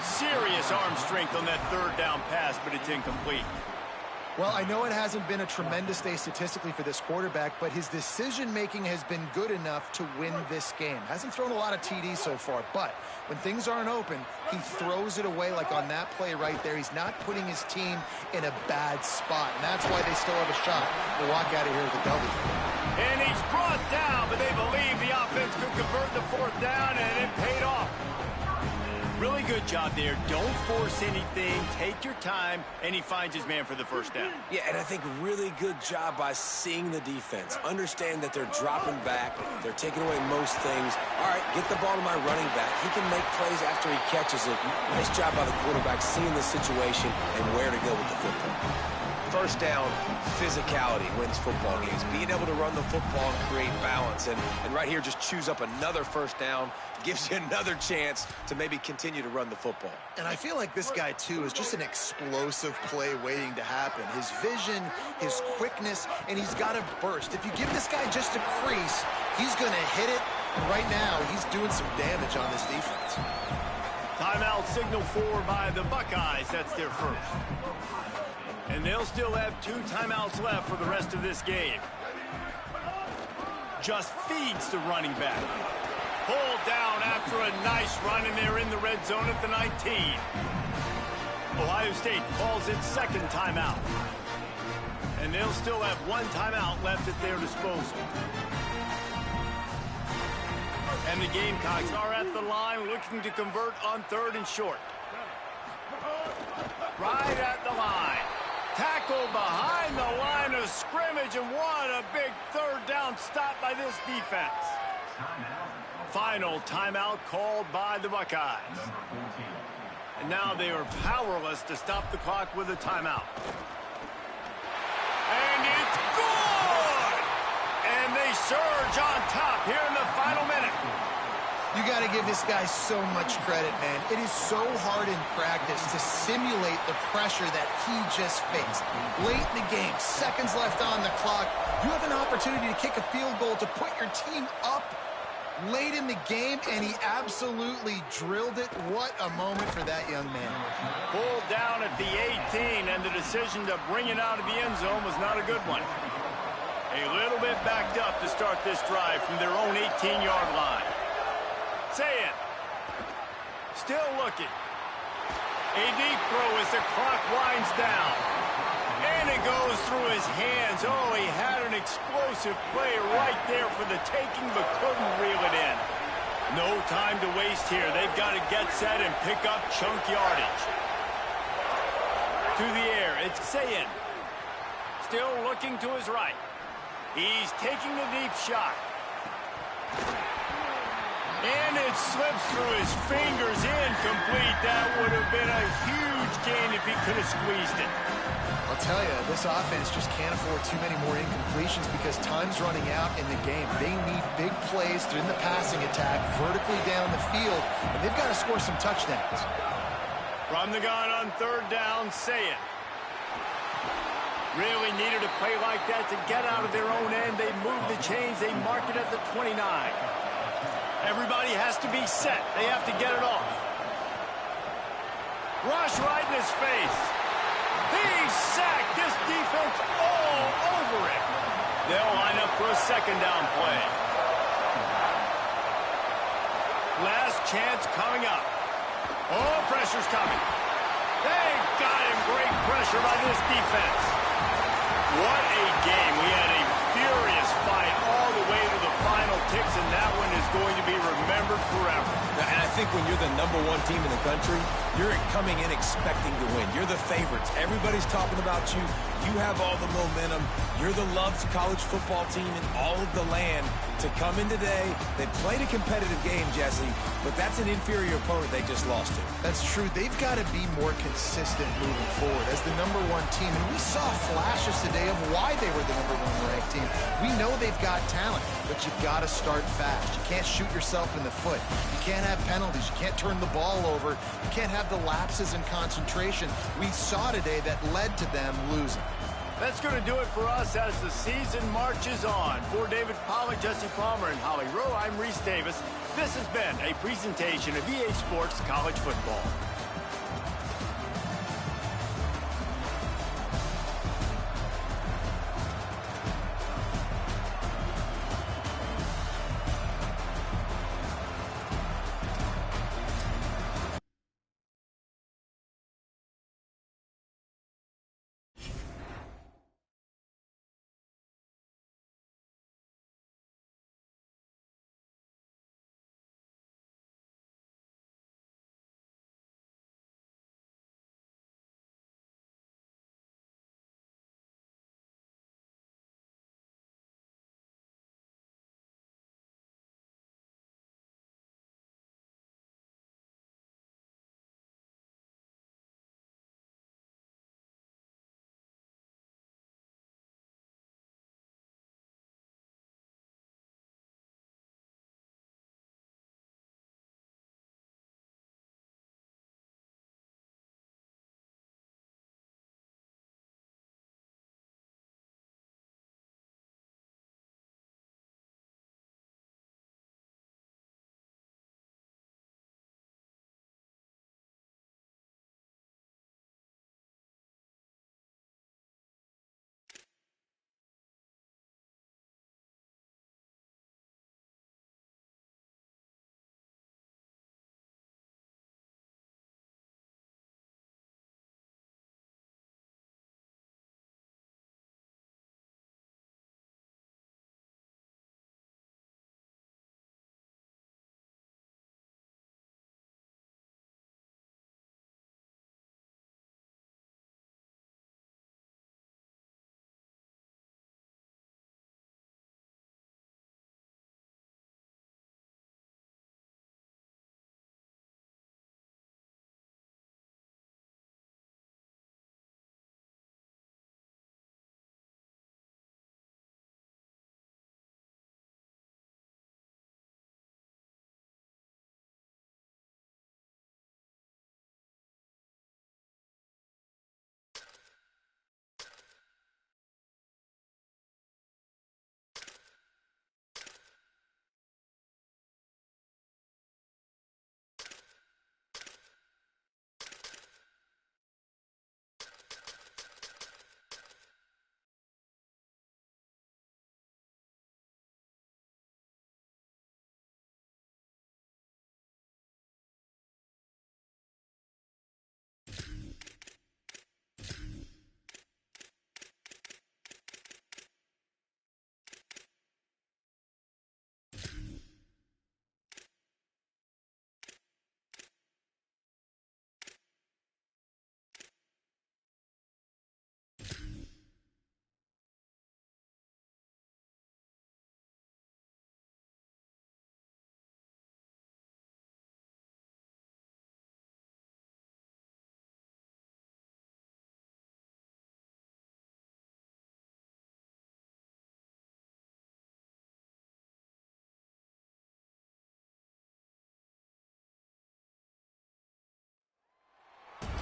Serious arm strength on that third down pass, but it's incomplete. Well, I know it hasn't been a tremendous day statistically for this quarterback, but his decision-making has been good enough to win this game. Hasn't thrown a lot of TDs so far, but when things aren't open, he throws it away like on that play right there. He's not putting his team in a bad spot, and that's why they still have a shot to walk out of here with a W. And he's brought down, but they believe the offense could convert the fourth down, and it paid off. Really good job there. Don't force anything. Take your time, and he finds his man for the first down. Yeah, and I think really good job by seeing the defense. Understand that they're dropping back. They're taking away most things. All right, get the ball to my running back. He can make plays after he catches it. Nice job by the quarterback seeing the situation and where to go with the football. First down, physicality wins football games. Being able to run the football and create balance. And right here, just choose up another first down. Gives you another chance to maybe continue to run the football. And I feel like this guy, too, is just an explosive play waiting to happen. His vision, his quickness, and he's got a burst. If you give this guy just a crease, he's going to hit it. And right now, he's doing some damage on this defense. Timeout signal for by the Buckeyes. That's their first. And they'll still have 2 timeouts left for the rest of this game. Just feeds the running back. Pulled down after a nice run, and they're in the red zone at the 19. Ohio State calls its second timeout. And they'll still have 1 timeout left at their disposal. And the Gamecocks are at the line looking to convert on 3rd and short. Right at the line. Tackle behind the line of scrimmage, and what a big third down down stop by this defense. Final timeout called by the Buckeyes. And now they are powerless to stop the clock with a timeout. And it's good! And they surge on top here in the final minute. You got to give this guy so much credit, man. It is so hard in practice to simulate the pressure that he just faced. Late in the game, seconds left on the clock, you have an opportunity to kick a field goal to put your team up late in the game, and he absolutely drilled it. What a moment for that young man. Pulled down at the 18, and the decision to bring it out of the end zone was not a good one. A little bit backed up to start this drive from their own 18-yard line. Say it. Still looking. A deep throw as the clock winds down. And it goes through his hands. Oh, he had an explosive play right there for the taking, but couldn't reel it in. No time to waste here. They've got to get set and pick up chunk yardage. To the air, it's Sayin. Still looking to his right. He's taking the deep shot. And it slips through his fingers, incomplete. That would have been a huge gain if he could have squeezed it. I'll tell you, this offense just can't afford too many more incompletions because time's running out in the game. They need big plays in the passing attack, vertically down the field, and they've got to score some touchdowns. From the gun on third down, Sayin. Really needed a play like that to get out of their own end. They move the chains. They mark it at the 29. Everybody has to be set. They have to get it off. Rush right in his face. He's sacked. This defense all over it. They'll line up for a second down play. Last chance coming up. Oh, pressure's coming. They got him. Great pressure by this defense. What a game. We had a furious fight all the way to the final ticks, and that one is going to be remembered forever. And I think when you're the #1 team in the country, you're coming in expecting to win. You're the favorites. Everybody's talking about you. You have all the momentum. You're the loved college football team in all of the land. To come in today, they played a competitive game, Jesse, but that's an inferior opponent they just lost to. That's true. They've got to be more consistent moving forward as the #1 team. And we saw flashes today of why they were the #1 ranked team. We know they've got talent, but you've got to start fast. You can't shoot yourself in the foot. You can't have penalties. You can't turn the ball over. You can't have the lapses in concentration we saw today that led to them losing. That's going to do it for us as the season marches on. For David Pollack, Jesse Palmer, and Holly Rowe, I'm Reese Davis. This has been a presentation of EA Sports College Football.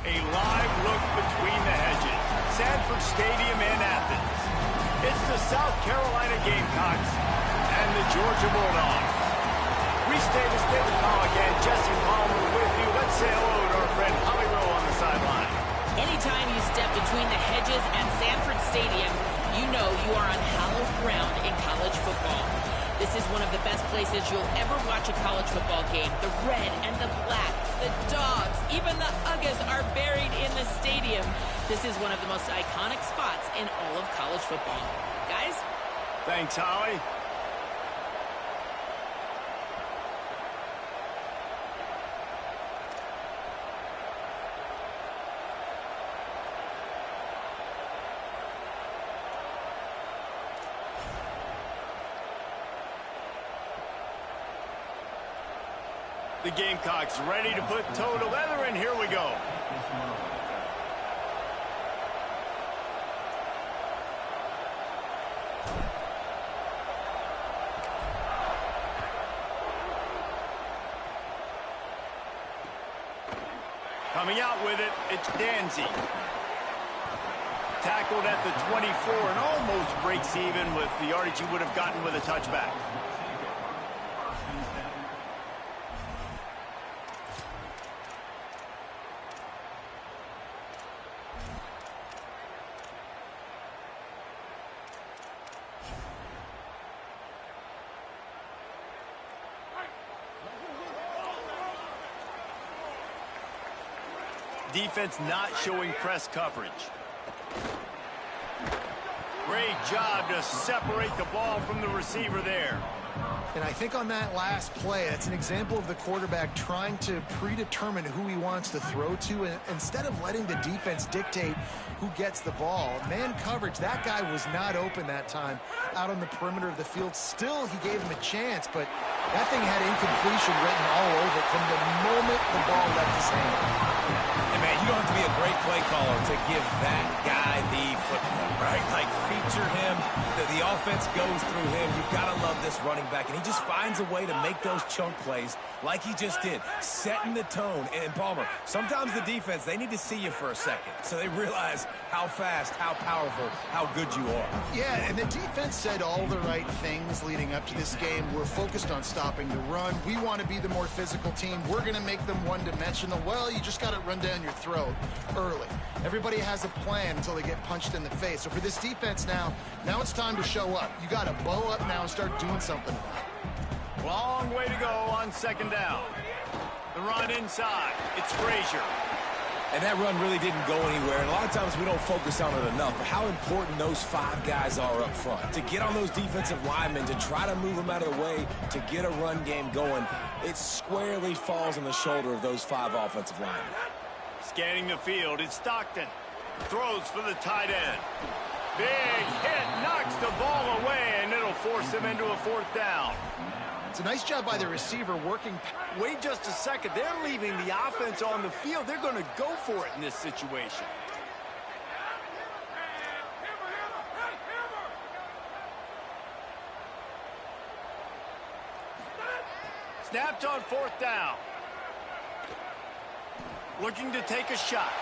A live look between the hedges. Sanford Stadium in Athens. It's the South Carolina Gamecocks and the Georgia Bulldogs. We stay with David Pollack and Jesse Palmer with you. Let's say hello to our friend Holly Rowe on the sideline. Anytime you step between the hedges and Sanford Stadium, you know you are on hallowed ground in college football. This is one of the best places you'll ever watch a college football game. The red and the black, the dogs, even the Uggas are buried in the stadium. This is one of the most iconic spots in all of college football. Guys? Thanks, Holly. The Gamecocks ready to put toe to leather, and here we go. Coming out with it, it's Danzy. Tackled at the 24 and almost breaks even with the yardage he would have gotten with a touchback. Defense not showing press coverage. Great job to separate the ball from the receiver there. And I think on that last play, that's an example of the quarterback trying to predetermine who he wants to throw to, and instead of letting the defense dictate who gets the ball. Man coverage, that guy was not open that time out on the perimeter of the field. Still, he gave him a chance, but that thing had incompletion written all over it from the moment the ball left his hand. And man, you don't have to be a great play caller to give that guy the football, right? Like, feature him. The offense goes through him. You've got to love this running back. And he just finds a way to make those chunk plays like he just did, setting the tone. And Palmer, sometimes the defense, they need to see you for a second so they realize how fast, how powerful, how good you are. Yeah, and the defense said all the right things leading up to this game. We're focused on stopping the run. We want to be the more physical team. We're going to make them one-dimensional. Well, you just got to run down your throat early. Everybody has a plan until they get punched in the face. So for this defense now it's time to show up. You got to bow up now and start doing something about it. Long way to go on second down. The run inside. It's Frazier. And that run really didn't go anywhere. And a lot of times we don't focus on it enough. But how important those five guys are up front. To get on those defensive linemen, to try to move them out of the way, to get a run game going, it squarely falls on the shoulder of those five offensive linemen. Scanning the field, it's Stockton. Throws for the tight end. Big hit, knocks the ball away, and it'll force him into a fourth down. It's a nice job by the receiver working. Wait just a second. They're leaving the offense on the field. They're going to go for it in this situation. Snapped on fourth down. Looking to take a shot.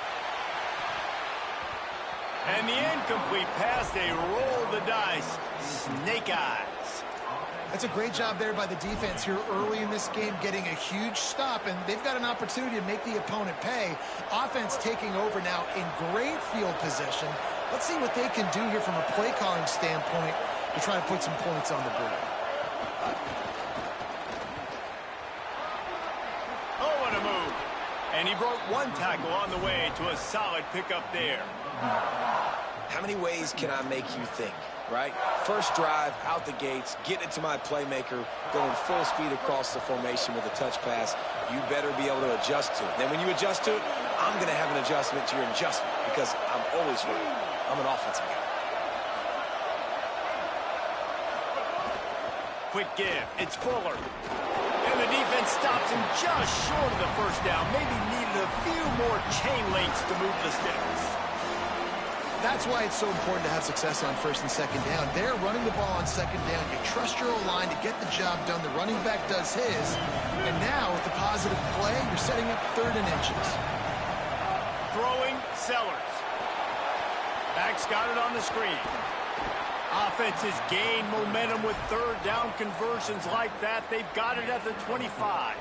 And the incomplete pass, they roll the dice. Snake eyes. That's a great job there by the defense here early in this game, getting a huge stop, and they've got an opportunity to make the opponent pay. Offense taking over now in great field position. Let's see what they can do here from a play calling standpoint to try to put some points on the board. Oh, what a move. And he broke one tackle on the way to a solid pickup there. How many ways can I make you think, right? First drive, out the gates, get it to my playmaker, going full speed across the formation with a touch pass. You better be able to adjust to it. Then when you adjust to it, I'm going to have an adjustment to your adjustment because I'm always right. I'm an offensive guy. Quick give. It's Fuller. And the defense stops him just short of the first down. Maybe needed a few more chain links to move the sticks. That's why it's so important to have success on first and second down. They're running the ball on second down. You trust your O-line to get the job done. The running back does his. And now with the positive play, you're setting up 3rd and inches. Throwing, Sellers. Back's got it on the screen. Offense has gained momentum with third down conversions like that. They've got it at the 25.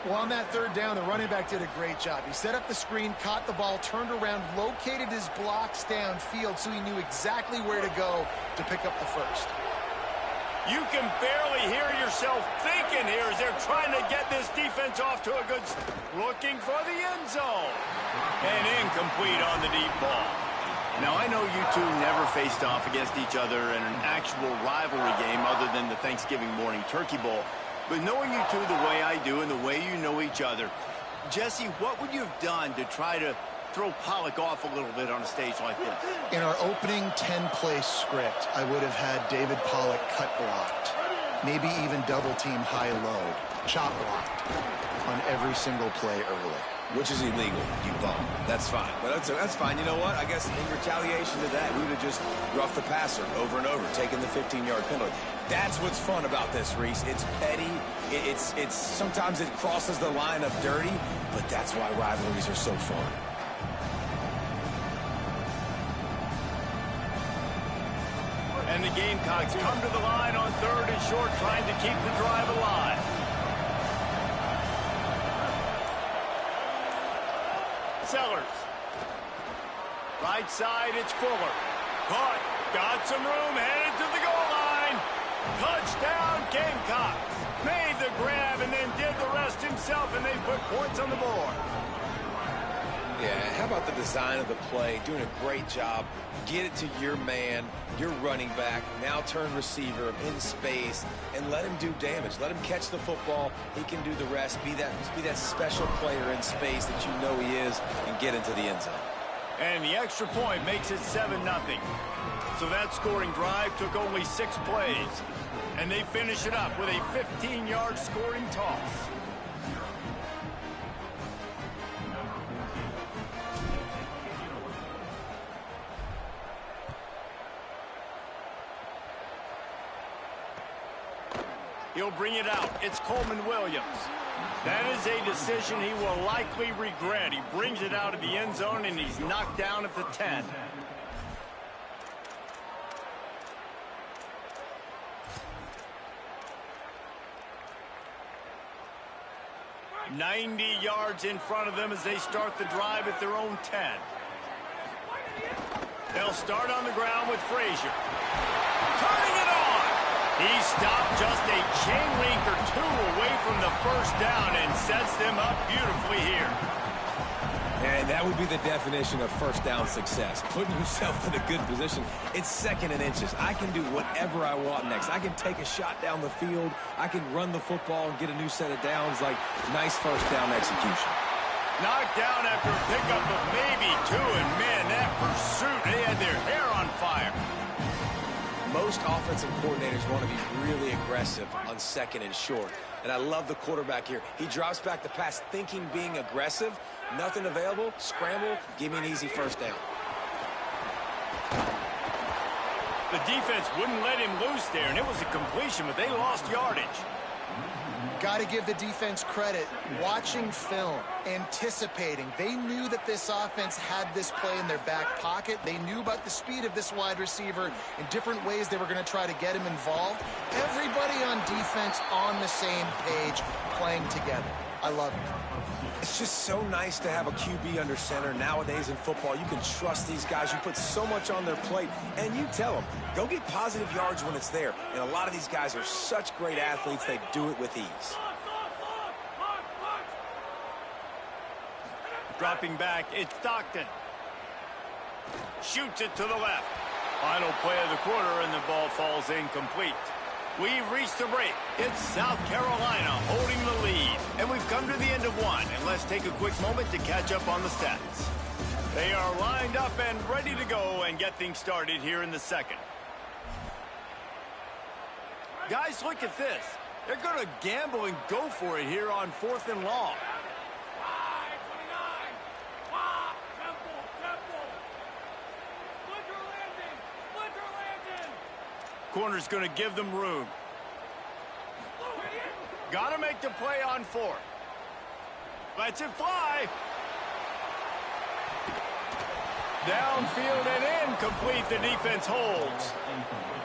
Well, on that third down, the running back did a great job. He set up the screen, caught the ball, turned around, located his blocks downfield so he knew exactly where to go to pick up the first. You can barely hear yourself thinking here as they're trying to get this defense off to a good looking for the end zone. And incomplete on the deep ball. Now, I know you two never faced off against each other in an actual rivalry game other than the Thanksgiving morning Turkey Bowl. But knowing you two the way I do and the way you know each other, Jesse, what would you have done to try to throw Pollock off a little bit on a stage like this? In our opening 10-play script, I would have had David Pollock cut blocked, maybe even double-team high-low, chop blocked on every single play early. Which is illegal, you bum. That's fine. But that's fine. You know what? I guess in retaliation to that, we would have just roughed the passer over and over, taking the 15-yard penalty. That's what's fun about this, Reese. It's petty. It's sometimes it crosses the line of dirty, but that's why rivalries are so fun. And the Gamecocks come to the line on third and short, trying to keep the drive alive. Sellers. Right side, it's Fuller. Caught. Got some room, headed to the goal line. Touchdown, Gamecocks. Made the grab and then did the rest himself, and they put points on the board. Yeah, how about the design of the play? Doing a great job. Get it to your man, your running back, now turn receiver in space, and let him do damage. Let him catch the football. He can do the rest. Be that special player in space that you know he is, and get into the end zone. And the extra point makes it 7-0. So that scoring drive took only 6 plays. And they finish it up with a 15-yard scoring toss. He'll bring it out. It's Coleman Williams. That is a decision he will likely regret. He brings it out of the end zone, and he's knocked down at the 10. "90 yards in front of them as they start the drive at their own 10. They'll start on the ground with Frazier. Turning it on! He stopped just a chain link or two away from the first down and sets them up beautifully here. And that would be the definition of first down success. Putting yourself in a good position. It's 2nd and inches. I can do whatever I want next. I can take a shot down the field. I can run the football and get a new set of downs. Like, nice first down execution. Knocked down after a pickup of maybe 2, and man, that pursuit, they had their hair on fire. Most offensive coordinators want to be really aggressive on 2nd and short. And I love the quarterback here. He drops back the pass thinking being aggressive. Nothing available. Scramble. Give me an easy first down. The defense wouldn't let him loose there, and it was a completion, but they lost yardage. Got to give the defense credit. Watching film, anticipating. They knew that this offense had this play in their back pocket. They knew about the speed of this wide receiver in different ways they were going to try to get him involved. Everybody on defense on the same page, playing together. I love it. It's just so nice to have a QB under center. Nowadays in football, you can trust these guys. You put so much on their plate, and you tell them, go get positive yards when it's there. And a lot of these guys are such great athletes, they do it with ease. Dropping back, it's Stockton. Shoots it to the left. Final play of the quarter, and the ball falls incomplete. We've reached the break. It's South Carolina holding the lead. And we've come to the end of one. And let's take a quick moment to catch up on the stats. They are lined up and ready to go and get things started here in the second. Guys, look at this. They're going to gamble and go for it here on 4th and long. Corner's going to give them room. Got to make the play on 4th. Lets it fly. Downfield and incomplete. The defense holds.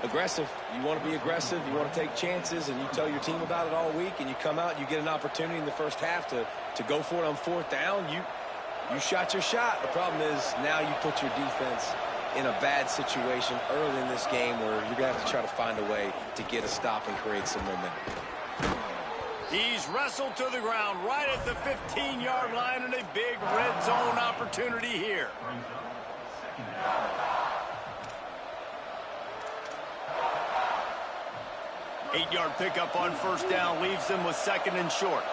Aggressive. You want to be aggressive. You want to take chances, and you tell your team about it all week, and you come out and you get an opportunity in the first half to go for it on fourth down. You shot your shot. The problem is now you put your defense in a bad situation early in this game where you're going to have to try to find a way to get a stop and create some momentum. He's wrestled to the ground right at the 15-yard line, and a big red zone opportunity here. 8-yard pickup on first down leaves them with second and short.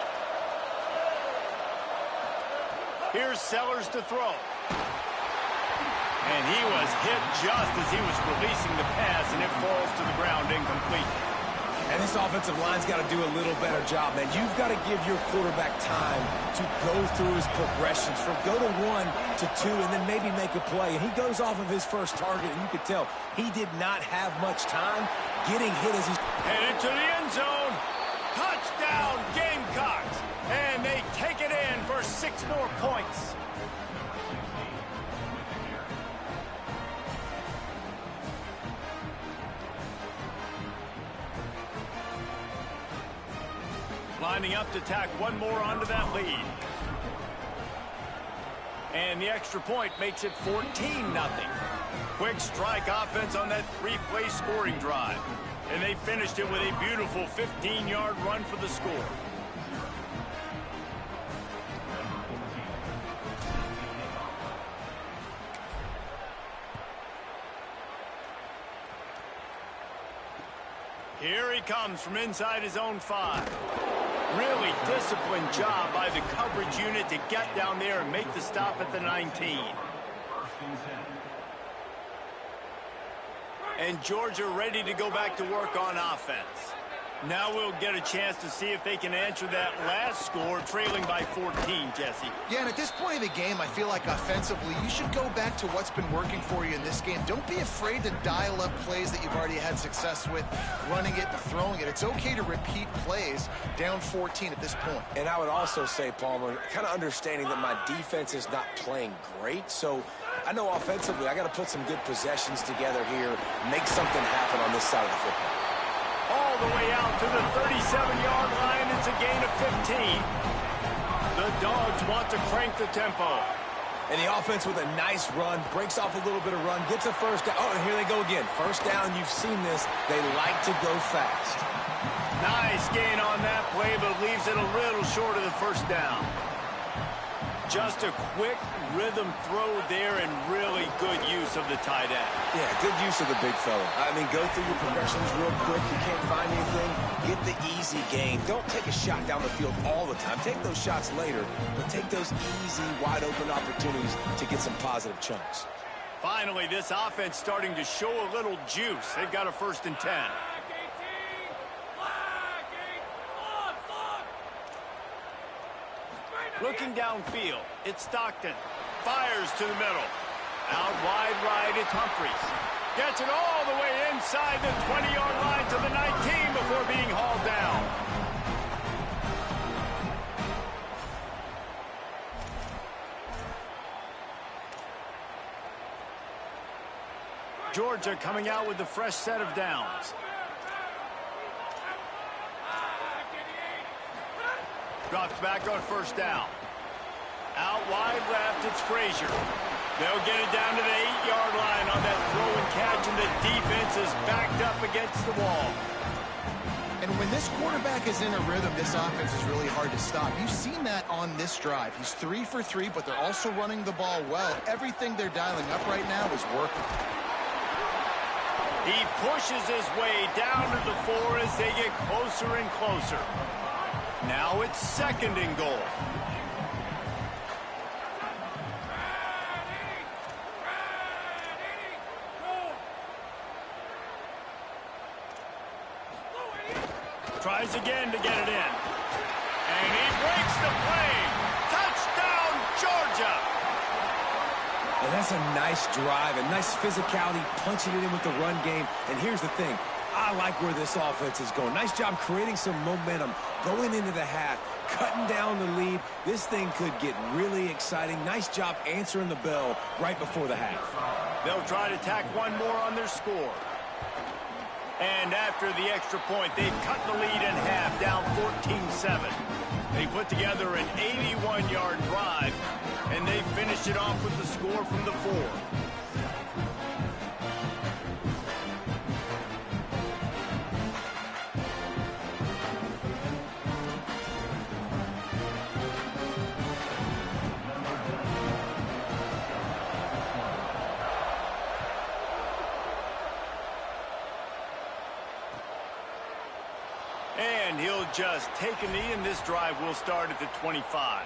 Here's Sellers to throw. And he was hit just as he was releasing the pass, and it falls to the ground incomplete. And this offensive line's got to do a little better job, man. You've got to give your quarterback time to go through his progressions from go to 1 to 2 and then maybe make a play. And he goes off of his first target, and you could tell he did not have much time getting hit as he's headed to the end zone. Touchdown, Gamecocks. And they take it in for 6 more points. Lining up to tack one more onto that lead. And the extra point makes it 14-0. Quick strike offense on that 3-play scoring drive. And they finished it with a beautiful 15-yard run for the score. Here he comes from inside his own 5. Really disciplined job by the coverage unit to get down there and make the stop at the 19. And Georgia ready to go back to work on offense. Now we'll get a chance to see if they can answer that last score, trailing by 14, Jesse. Yeah, and at this point in the game, I feel like offensively, you should go back to what's been working for you in this game. Don't be afraid to dial up plays that you've already had success with, running it and throwing it. It's okay to repeat plays down 14 at this point. And I would also say, Palmer, kind of understanding that my defense is not playing great, so I know offensively I got to put some good possessions together here, make something happen on this side of the football. All the way out to the 37-yard line. It's a gain of 15. The Dogs want to crank the tempo. And the offense with a nice run, breaks off a little bit of run, gets a first down. Oh, and here they go again. First down, you've seen this. They like to go fast. Nice gain on that play, but leaves it a little short of the first down. Just a quick rhythm throw there and really good use of the tight end. Yeah, good use of the big fella. I mean, go through your progressions real quick. You can't find anything, get the easy gain. Don't take a shot down the field all the time. Take those shots later, but take those easy, wide-open opportunities to get some positive chunks. Finally, this offense starting to show a little juice. They've got a 1st and 10. Looking downfield, it's Stockton. Fires to the middle. Out wide right, it's Humphries. Gets it all the way inside the 20-yard line to the 19 before being hauled down. Georgia coming out with a fresh set of downs. Drops back on first down. Out wide left, it's Frazier. They'll get it down to the 8-yard line on that throw and catch, and the defense is backed up against the wall. And when this quarterback is in a rhythm, this offense is really hard to stop. You've seen that on this drive. He's 3 for 3, but they're also running the ball well. Everything they're dialing up right now is working. He pushes his way down to the 4 as they get closer and closer. Now it's 2nd and goal. Tries again to get it in. And he breaks the play. Touchdown, Georgia. And that's a nice drive, a nice physicality, punching it in with the run game. And here's the thing. I like where this offense is going. Nice job creating some momentum going into the half, cutting down the lead. This thing could get really exciting. Nice job answering the bell right before the half. They'll try to tack one more on their score. And after the extra point, they've cut the lead in half, down 14-7. They put together an 81-yard drive, and they finished it off with the score from the 4. And he'll just take a knee, and this drive will start at the 25.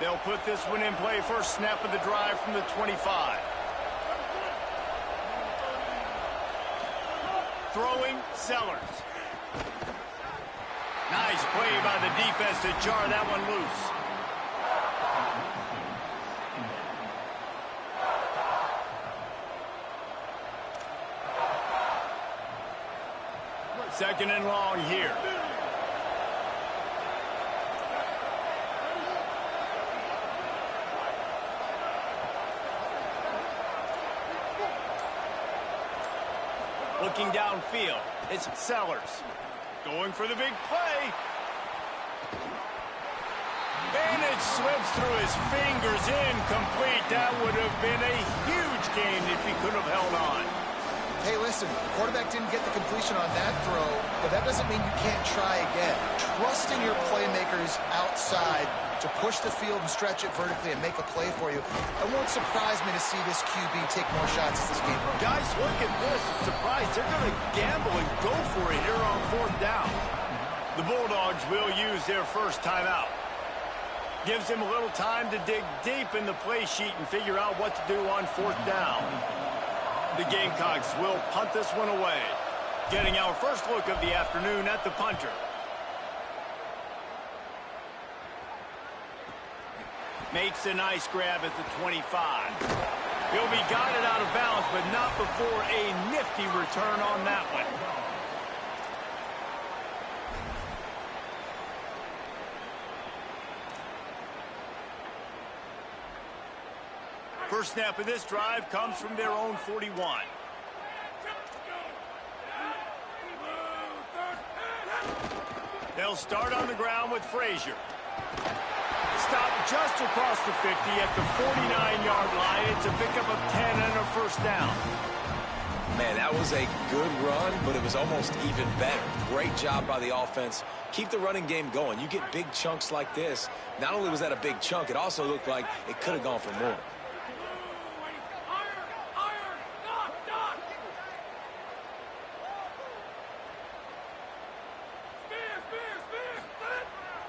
They'll put this one in play. First snap of the drive from the 25. Throwing, Sellers. Nice play by the defense to jar that one loose. Second and long here. Looking downfield, it's Sellers. Going for the big play. And it slips through his fingers, incomplete. That would have been a huge gain if he could have held on. Hey, listen, the quarterback didn't get the completion on that throw, but that doesn't mean you can't try again. Trusting your playmakers outside to push the field and stretch it vertically and make a play for you. It won't surprise me to see this QB take more shots as this game goes. Guys, look at this. It's surprised. They're going to gamble and go for it here on 4th down. The Bulldogs will use their first timeout. Gives them a little time to dig deep in the play sheet and figure out what to do on 4th down. The Gamecocks will punt this one away. Getting our first look of the afternoon at the punter. Makes a nice grab at the 25. He'll be guided out of bounds, but not before a nifty return on that one. First snap of this drive comes from their own 41. They'll start on the ground with Frazier. Stop just across the 50 at the 49-yard line. It's a pickup of 10 and a first down. Man, that was a good run, but it was almost even better. Great job by the offense. Keep the running game going. You get big chunks like this. Not only was that a big chunk, it also looked like it could have gone for more.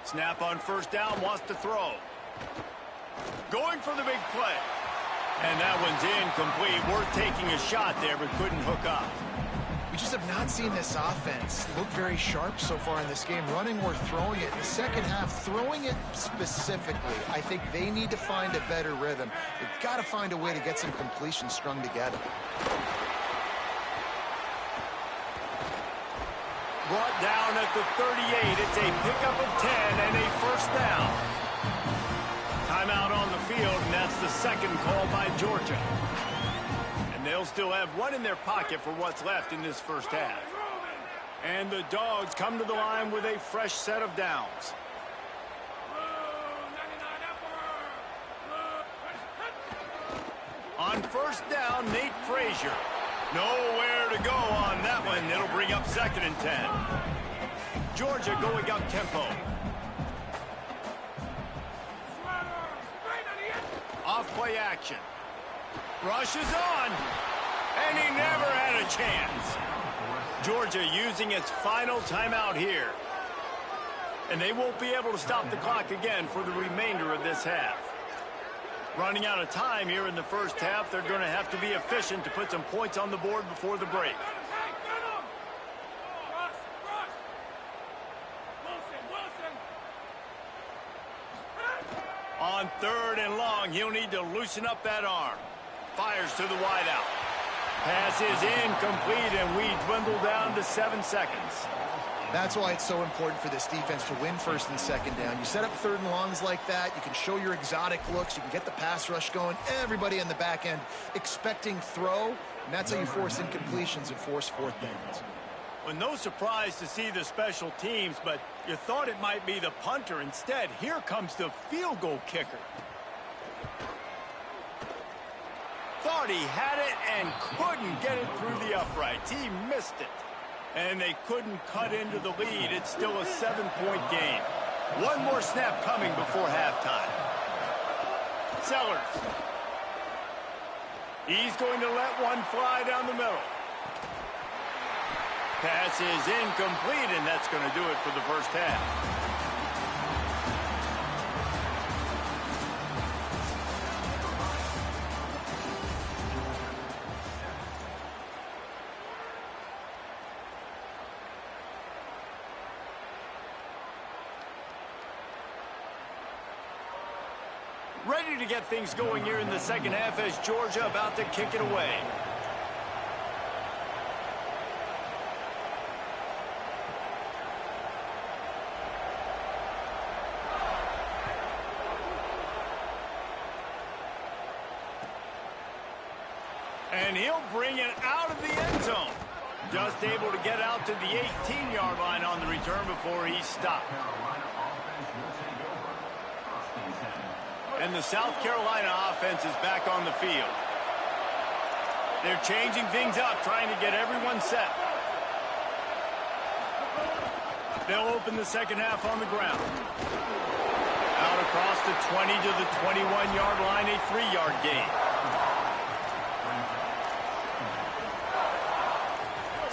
Snap on first down, wants to throw. Going for the big play. And that one's incomplete. Worth taking a shot there, but couldn't hook up. We just have not seen this offense look very sharp so far in this game, running or throwing it. In the second half, throwing it specifically, I think they need to find a better rhythm. They've got to find a way to get some completions strung together. Brought down at the 38. It's a pickup of 10 and a first down. Timeout on the field, and that's the second call by Georgia. And they'll still have one in their pocket for what's left in this first half. And the Dogs come to the line with a fresh set of downs. On first down, Nate Frazier. Nowhere to go on that one. It'll bring up 2nd and 10. Georgia going up tempo. Off play action. Rushes on. And he never had a chance. Georgia using its final timeout here. And they won't be able to stop the clock again for the remainder of this half. Running out of time here in the first half. They're going to have to be efficient to put some points on the board before the break. On 3rd and long, he'll need to loosen up that arm. Fires to the wideout. Pass is incomplete, and we dwindle down to 7 seconds. That's why it's so important for this defense to win 1st and 2nd down. You set up 3rd and longs like that, you can show your exotic looks, you can get the pass rush going, everybody on the back end expecting throw, and that's how you force incompletions and force 4th downs. Well, no surprise to see the special teams, but you thought it might be the punter. Instead, here comes the field goal kicker. Thought he had it and couldn't get it through the uprights. He missed it. And they couldn't cut into the lead. It's still a 7-point game. One more snap coming before halftime. Sellers. He's going to let one fly down the middle. Pass is incomplete, and that's going to do it for the first half. Ready to get things going here in the second half as Georgia about to kick it away. And he'll bring it out of the end zone. Just able to get out to the 18-yard line on the return before he's stopped. And the South Carolina offense is back on the field. They're changing things up, trying to get everyone set. They'll open the second half on the ground. Out across the 20 to the 21-yard line, a 3-yard gain.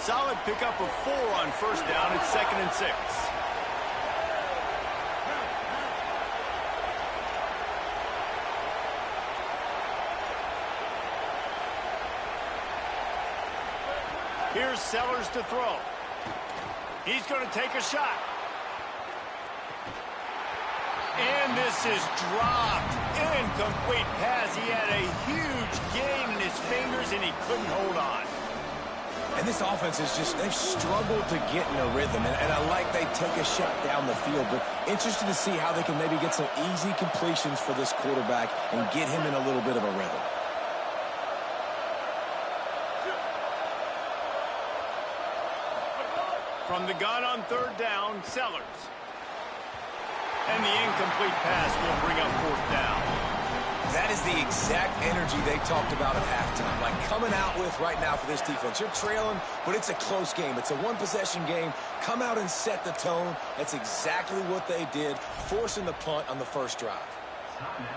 Solid pickup of 4 on 1st down. It's 2nd and 6. Here's Sellers to throw. He's going to take a shot. And this is dropped. Incomplete pass. He had a huge gain in his fingers, and he couldn't hold on. And this offense is just, they've struggled to get in a rhythm. And I like they take a shot down the field, but interested to see how they can maybe get some easy completions for this quarterback and get him in a little bit of a rhythm. From the gun on 3rd down, Sellers. And the incomplete pass will bring up 4th down. That is the exact energy they talked about at halftime. Like coming out with right now for this defense. You're trailing, but it's a close game. It's a one-possession game. Come out and set the tone. That's exactly what they did, forcing the punt on the first drive.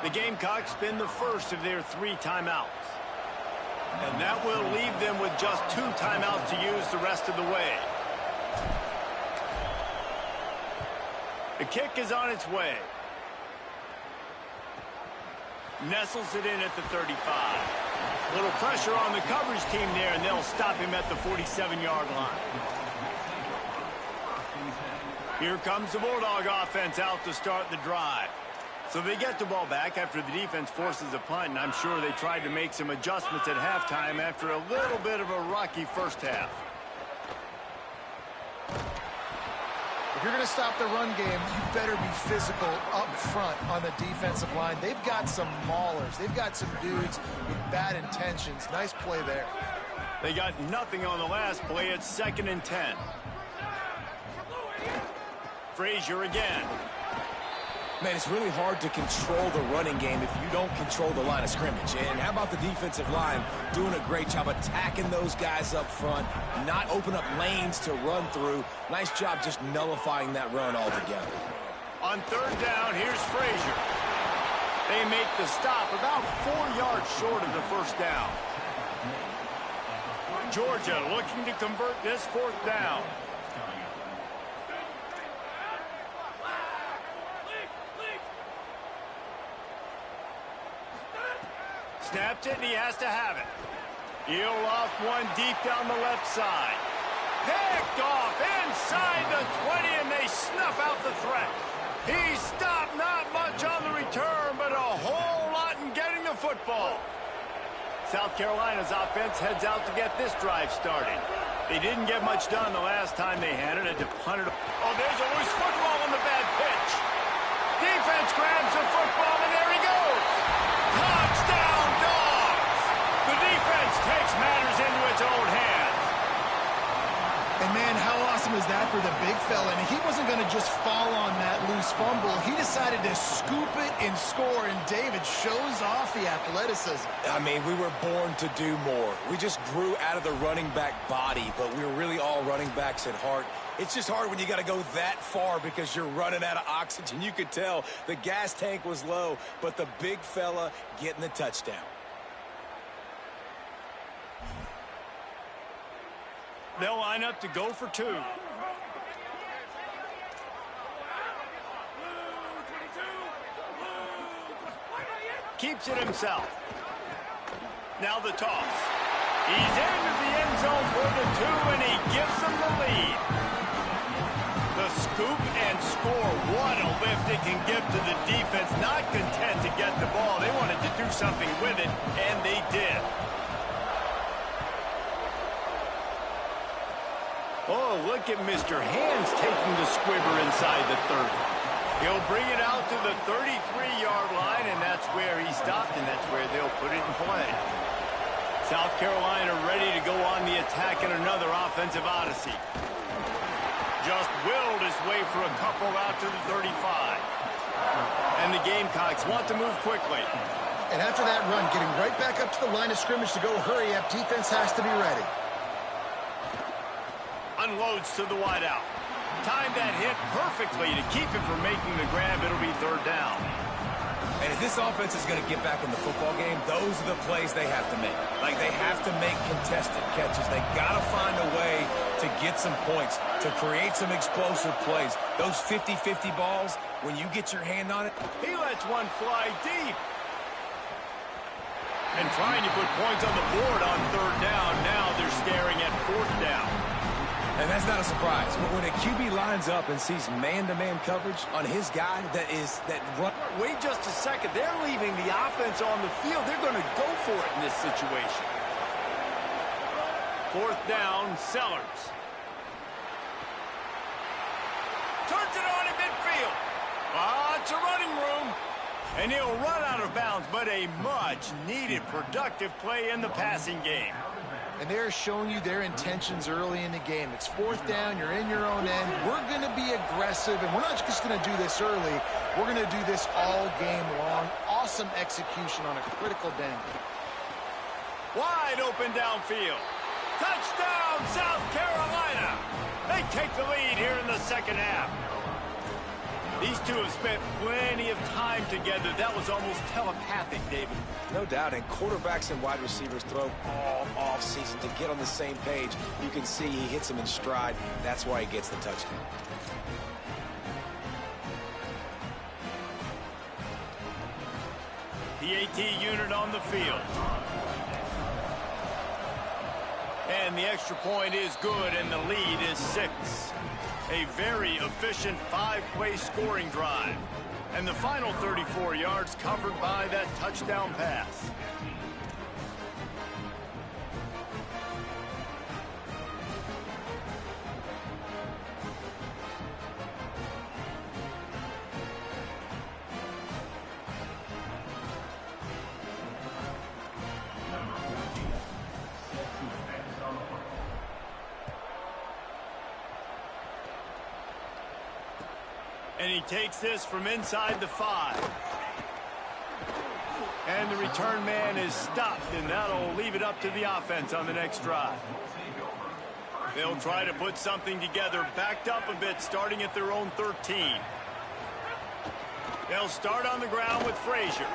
The Gamecocks spend the first of their 3 timeouts. And that will leave them with just 2 timeouts to use the rest of the way. The kick is on its way. Nestles it in at the 35. Little pressure on the coverage team there, and they'll stop him at the 47-yard line. Here comes the Bulldog offense out to start the drive. So they get the ball back after the defense forces a punt, and I'm sure they tried to make some adjustments at halftime after a little bit of a rocky first half. If you're going to stop the run game, you better be physical up front on the defensive line. They've got some maulers. They've got some dudes with bad intentions. Nice play there. They got nothing on the last play. It's 2nd and 10. Frazier again. Man, it's really hard to control the running game if you don't control the line of scrimmage. And how about the defensive line doing a great job attacking those guys up front, not open up lanes to run through. Nice job just nullifying that run altogether. On 3rd down, here's Frazier. They make the stop about 4 yards short of the first down. Georgia looking to convert this 4th down. Snaps it, and he has to have it. He'll loft one deep down the left side. Picked off inside the 20, and they snuff out the threat. He stopped, not much on the return, but a football. South Carolina's offense heads out to get this drive started. They didn't get much done the last time they handed it to punt it. Oh, there's a loose football on the bad pitch. Defense grabs the football, and there he goes. Touchdown, Dogs! The defense takes matters into its own hands. And, man, how awesome is that for the big fella? And he wasn't going to just fall on that loose fumble. He decided to scoop it and score, and David shows off the athleticism. I mean, we were born to do more. We just grew out of the running back body, but we were really all running backs at heart. It's just hard when you got to go that far because you're running out of oxygen. You could tell the gas tank was low, but the big fella getting the touchdown. They'll line up to go for 2. Keeps it himself. Now the toss. He's into the end zone for the 2, and he gives them the lead. The scoop and score. What a lift it can give to the defense. Not content to get the ball. They wanted to do something with it, and they did. Oh, look at Mr. Hands taking the squibber inside the 30. He'll bring it out to the 33-yard line, and that's where he stopped, and that's where they'll put it in play. South Carolina ready to go on the attack in another offensive odyssey. Just willed his way for a couple out to the 35. And the Gamecocks want to move quickly. And after that run, getting right back up to the line of scrimmage to go hurry up, defense has to be ready. Unloads to the wideout. Timed that hit perfectly to keep him from making the grab. It'll be 3rd down. And if this offense is going to get back in the football game, those are the plays they have to make. Like, they have to make contested catches. They got to find a way to get some points, to create some explosive plays. Those 50-50 balls, when you get your hand on it. He lets one fly deep. And trying to put points on the board on 3rd down. Now they're staring at 4th down. And that's not a surprise. But when a QB lines up and sees man-to-man coverage on his guy that run. Wait just a second. They're leaving the offense on the field. They're going to go for it in this situation. 4th down, Sellers. Turns it on in midfield. Lots of running room. And he'll run out of bounds, but a much-needed productive play in the passing game. And they're showing you their intentions early in the game. It's 4th down. You're in your own end. We're going to be aggressive, and we're not just going to do this early. We're going to do this all game long. Awesome execution on a critical down. Wide open downfield. Touchdown, South Carolina. They take the lead here in the 2nd half. These two have spent plenty of time together. That was almost telepathic, David. No doubt, and quarterbacks and wide receivers throw all off-season to get on the same page. You can see he hits them in stride. That's why he gets the touchdown. The AT unit on the field. And the extra point is good, and the lead is 6. A very efficient 5-play scoring drive. And the final 34 yards covered by that touchdown pass. And he takes this from inside the 5. And the return man is stopped, and that'll leave it up to the offense on the next drive. They'll try to put something together, backed up a bit, starting at their own 13. They'll start on the ground with Frazier.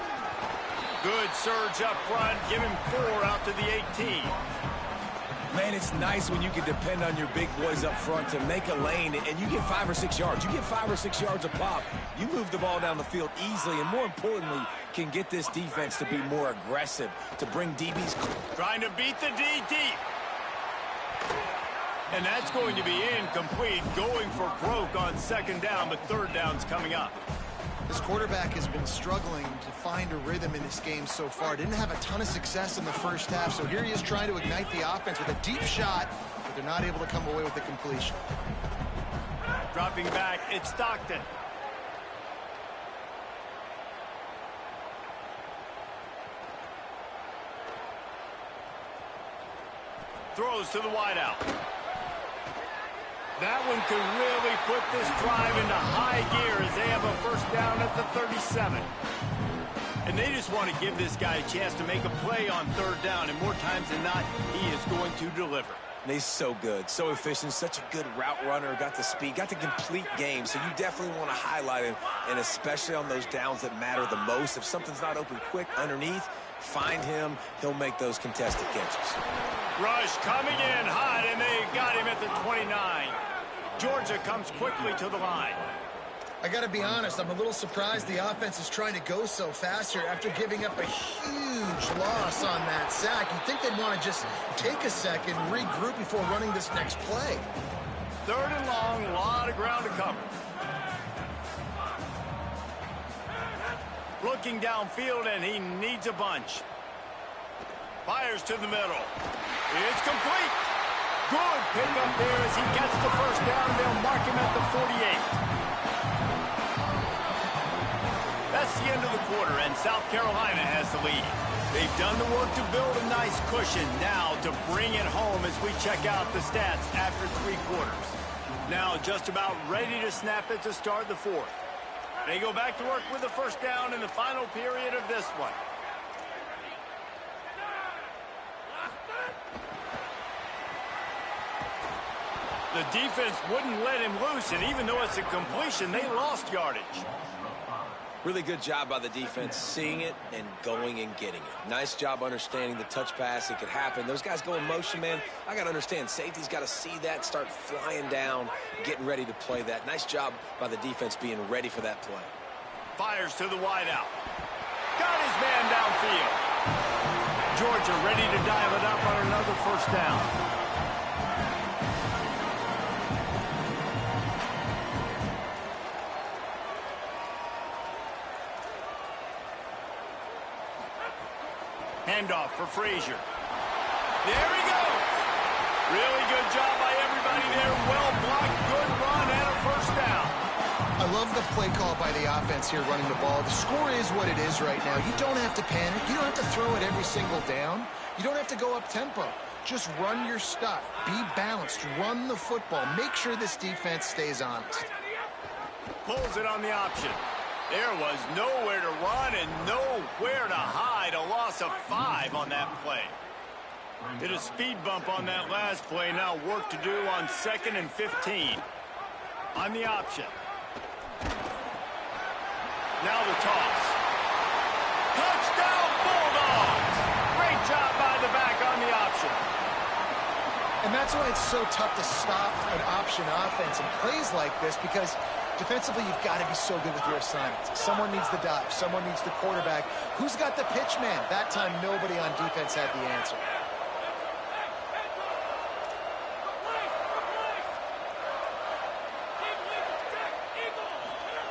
Good surge up front, give him 4 out to the 18. Man, it's nice when you can depend on your big boys up front to make a lane, and you get 5 or 6 yards. You get 5 or 6 yards a pop. You move the ball down the field easily, and more importantly, can get this defense to be more aggressive, to bring DBs. Trying to beat the D deep. And that's going to be incomplete, going for broke on 2nd down, but 3rd down's coming up. This quarterback has been struggling to find a rhythm in this game so far. Didn't have a ton of success in the first half, so here he is trying to ignite the offense with a deep shot, but they're not able to come away with the completion. Dropping back, it's Stockton. Throws to the wideout. That one could really put this drive into high gear as they have a first down at the 37. And they just want to give this guy a chance to make a play on third down, and more times than not, he is going to deliver. And he's so good, so efficient, such a good route runner, got the speed, got the complete game, so you definitely want to highlight him, and especially on those downs that matter the most. If something's not open quick underneath, find him, he'll make those contested catches. Rush coming in hot, and they got him at the 29. Georgia comes quickly to the line. I got to be honest, I'm a little surprised the offense is trying to go so fast here after giving up a huge loss on that sack. You'd think they'd want to just take a second, regroup before running this next play. Third and long, a lot of ground to cover. Looking downfield, and he needs a bunch. Fires to the middle. It's complete. Good pickup there as he gets the first down. They'll mark him at the 48. That's the end of the quarter, and South Carolina has the lead. They've done the work to build a nice cushion. Now to bring it home as we check out the stats after 3 quarters. Now just about ready to snap it to start the fourth. They go back to work with the first down in the final period of this one. The defense wouldn't let him loose, and even though it's a completion, they lost yardage. Really good job by the defense, seeing it and going and getting it. Nice job understanding the touch pass. It could happen. Those guys go in motion, man. I got to understand, safety's got to see that, start flying down, getting ready to play that. Nice job by the defense being ready for that play. Fires to the wideout. Got his man downfield. Georgia ready to dial it up on another first down. Handoff for Frazier. There he goes. Really good job by everybody there. Well blocked, good run, and a first down. I love the play call by the offense here running the ball. The score is what it is right now. You don't have to panic. You don't have to throw it every single down. You don't have to go up tempo. Just run your stuff. Be balanced. Run the football. Make sure this defense stays honest. Pulls it on the option. There was nowhere to run and nowhere to hide. A loss of 5 on that play. Did a speed bump on that last play. Now work to do on 2nd and 15. On the option. Now the toss. Touchdown Bulldogs! Great job by the back on the option. And that's why it's so tough to stop an option offense in plays like this, because defensively, you've got to be so good with your assignments. Someone needs the dive. Someone needs the quarterback. Who's got the pitch man? That time, nobody on defense had the answer.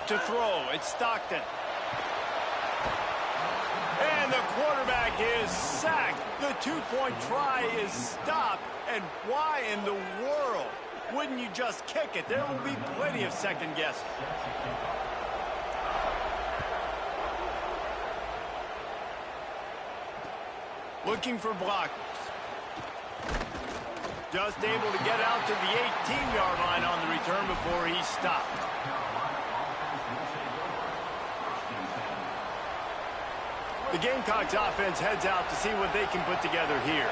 To throw, it's Stockton. And the quarterback is sacked. The 2-point try is stopped. And why in the world wouldn't you just kick it? There will be plenty of second guessing. Looking for blockers. Just able to get out to the 18-yard line on the return before he stopped. The Gamecocks offense heads out to see what they can put together here.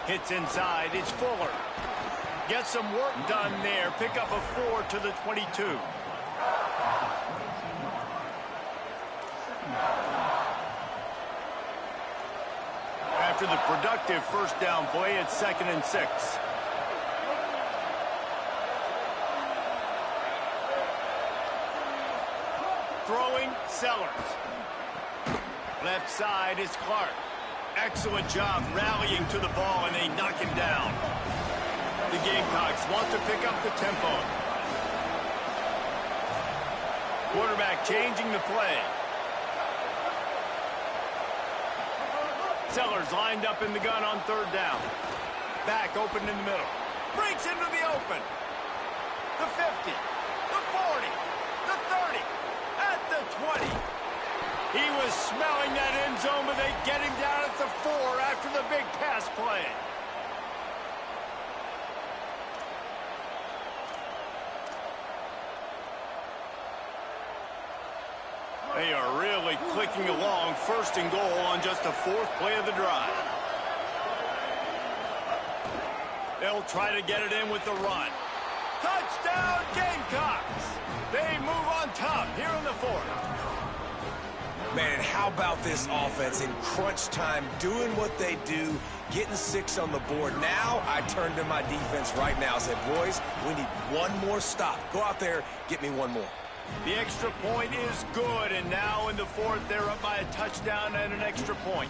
Hits inside, it's Fuller. Gets some work done there. Pick up a 4 to the 22. After the productive first down play, it's 2nd and 6. Throwing, Sellers. Left side is Clark. Excellent job rallying to the ball, and they knock him down. The Gamecocks want to pick up the tempo. Quarterback changing the play. Sellers lined up in the gun on third down. Back open in the middle. Breaks into the open. The 50, the 40, the 30, at the 20. He was smelling that end zone, but they get him down at the 4 after the big pass play. They are really clicking along, first and goal on just the 4th play of the drive. They'll try to get it in with the run. Touchdown, Gamecocks! They move on top here in the 4th. Man, how about this offense in crunch time, doing what they do, getting 6 on the board. Now I turn to my defense right now and said, boys, we need one more stop. Go out there, get me one more. The extra point is good, and now in the 4th, they're up by a touchdown and an extra point.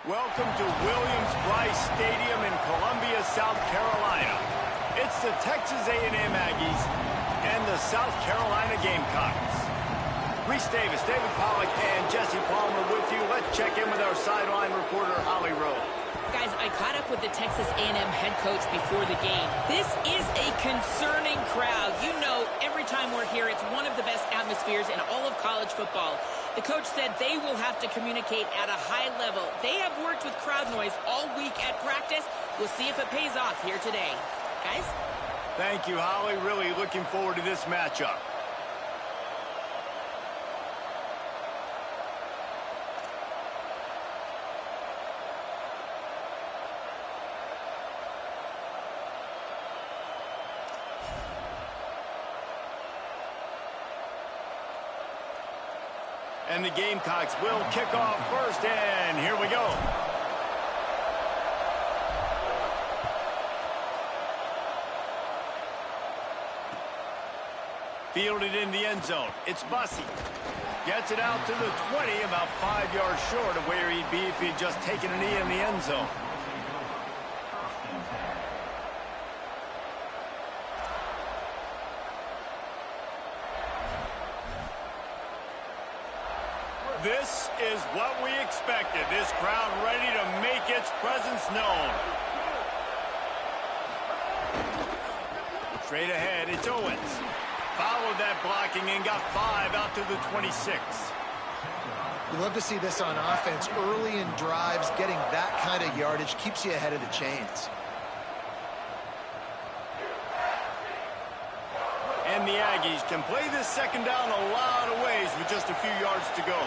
Welcome to Williams-Brice Stadium in Columbia, South Carolina. It's the Texas A&M Aggies and the South Carolina Gamecocks. Reese Davis, David Pollack, and Jesse Palmer with you. Let's check in with our sideline reporter, Holly Rowe. Guys, I caught up with the Texas A&M head coach before the game. This is a concerning crowd. You know, every time we're here, it's one of the best atmospheres in all of college football. The coach said they will have to communicate at a high level. They have worked with crowd noise all week at practice. We'll see if it pays off here today. Guys? Thank you, Holly. Really looking forward to this matchup. And the Gamecocks will kick off first, and here we go. Fielded in the end zone. It's Bussey. Gets it out to the 20, about 5 yards short of where he'd be if he'd just taken a knee in the end zone. This is what we expected. This crowd ready to make its presence known. Straight ahead, it's Owens. Followed that blocking and got 5 out to the 26. You love to see this on offense. Early in drives, getting that kind of yardage keeps you ahead of the chains. And the Aggies can play this second down a lot of ways with just a few yards to go.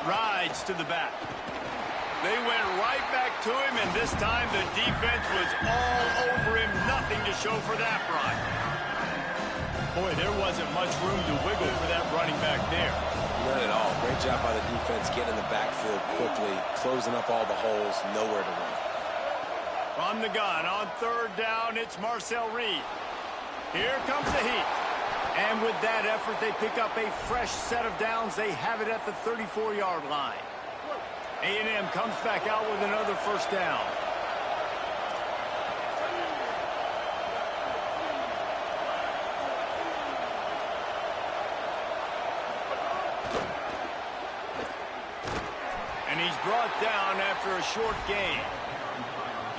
Rides to the back. They went right back to him, and this time the defense was all over him. Nothing to show for that run. Boy, there wasn't much room to wiggle for that running back there. None at all. Great job by the defense getting in the backfield quickly, closing up all the holes, nowhere to run. From the gun on third down, it's Marcel Reed. Here comes the heat. And with that effort, they pick up a fresh set of downs. They have it at the 34-yard line. A&M comes back out with another first down. And he's brought down after a short gain.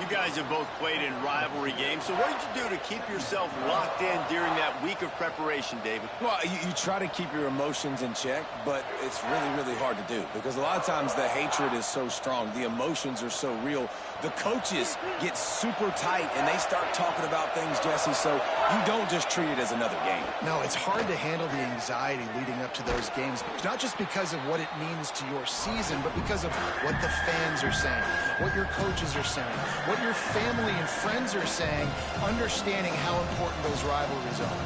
You guys have both played in rivalry games, so what did you do to keep yourself locked in during that week of preparation, David? Well, you try to keep your emotions in check, but it's really, really hard to do because a lot of times the hatred is so strong. The emotions are so real. The coaches get super tight, and they start talking about things, Jesse, so you don't just treat it as another game. No, it's hard to handle the anxiety leading up to those games, not just because of what it means to your season, but because of what the fans are saying, what your coaches are saying, what your family and friends are saying, understanding how important those rivalries are.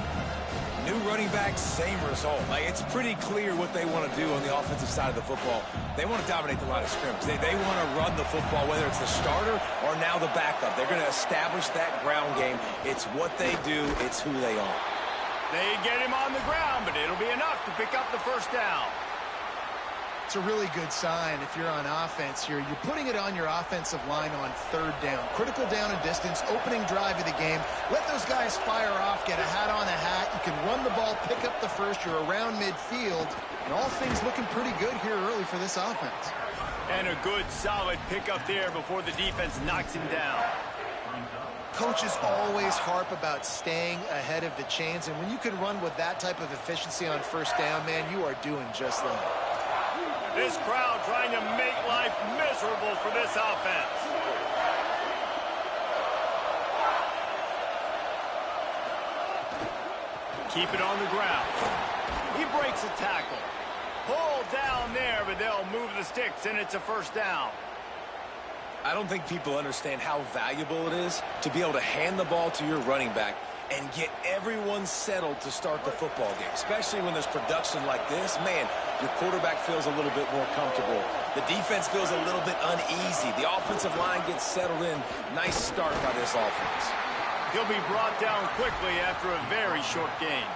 New running back, same result. Like, it's pretty clear what they want to do on the offensive side of the football. They want to dominate the line of scrimmage. They want to run the football, whether it's the starter or now the backup. They're going to establish that ground game. It's what they do. It's who they are. They get him on the ground, but it'll be enough to pick up the first down. It's a really good sign if you're on offense here. You're putting it on your offensive line on third down. Critical down and distance, opening drive of the game. Let those guys fire off, get a hat on a hat. You can run the ball, pick up the first. You're around midfield. And all things looking pretty good here early for this offense. And a good, solid pickup there before the defense knocks him down. Coaches always harp about staying ahead of the chains. And when you can run with that type of efficiency on first down, man, you are doing just that. This crowd trying to make life miserable for this offense. Keep it on the ground. He breaks a tackle. Pulled down there, but they'll move the sticks, and it's a first down. I don't think people understand how valuable it is to be able to hand the ball to your running back and get everyone settled to start the football game, especially when there's production like this. Man, your quarterback feels a little bit more comfortable. The defense feels a little bit uneasy. The offensive line gets settled in. Nice start by this offense. He'll be brought down quickly after a very short gain.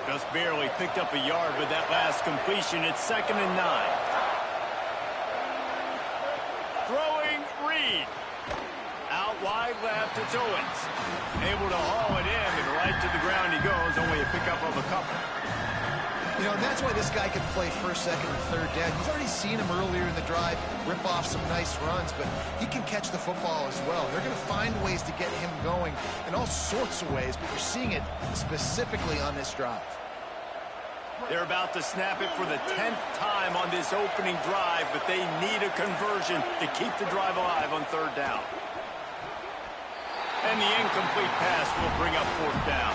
Just barely picked up a yard with that last completion. It's 2nd and 9. Throwing Reed. Out wide left, it's Owens. Able to haul it in, and right to the ground he goes. Only a pickup of a couple. You know, and that's why this guy can play first, second, and third down. You've already seen him earlier in the drive rip off some nice runs, but he can catch the football as well. They're going to find ways to get him going in all sorts of ways, but you're seeing it specifically on this drive. They're about to snap it for the 10th time on this opening drive, but they need a conversion to keep the drive alive on 3rd down. And the incomplete pass will bring up 4th down.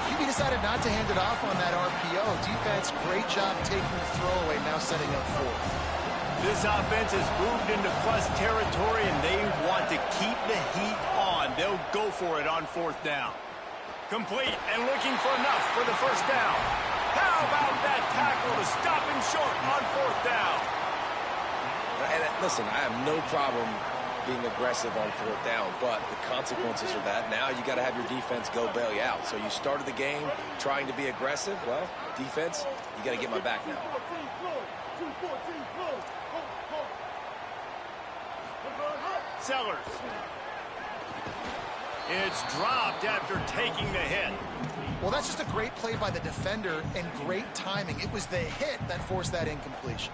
He decided not to hand it off on that RPO. Defense, great job taking the throwaway, now setting up 4th. This offense has moved into plus territory, and they want to keep the heat on. They'll go for it on 4th down. Complete and looking for enough for the 1st down. How about that tackle to stop him short on 4th down? And listen, I have no problem being aggressive on 4th down, but the consequences of that, now you got to have your defense go bail you out. So you started the game trying to be aggressive. Well, defense, you got to get my back now. Sellers. It's dropped after taking the hit. Well, that's just a great play by the defender and great timing. It was the hit that forced that incompletion.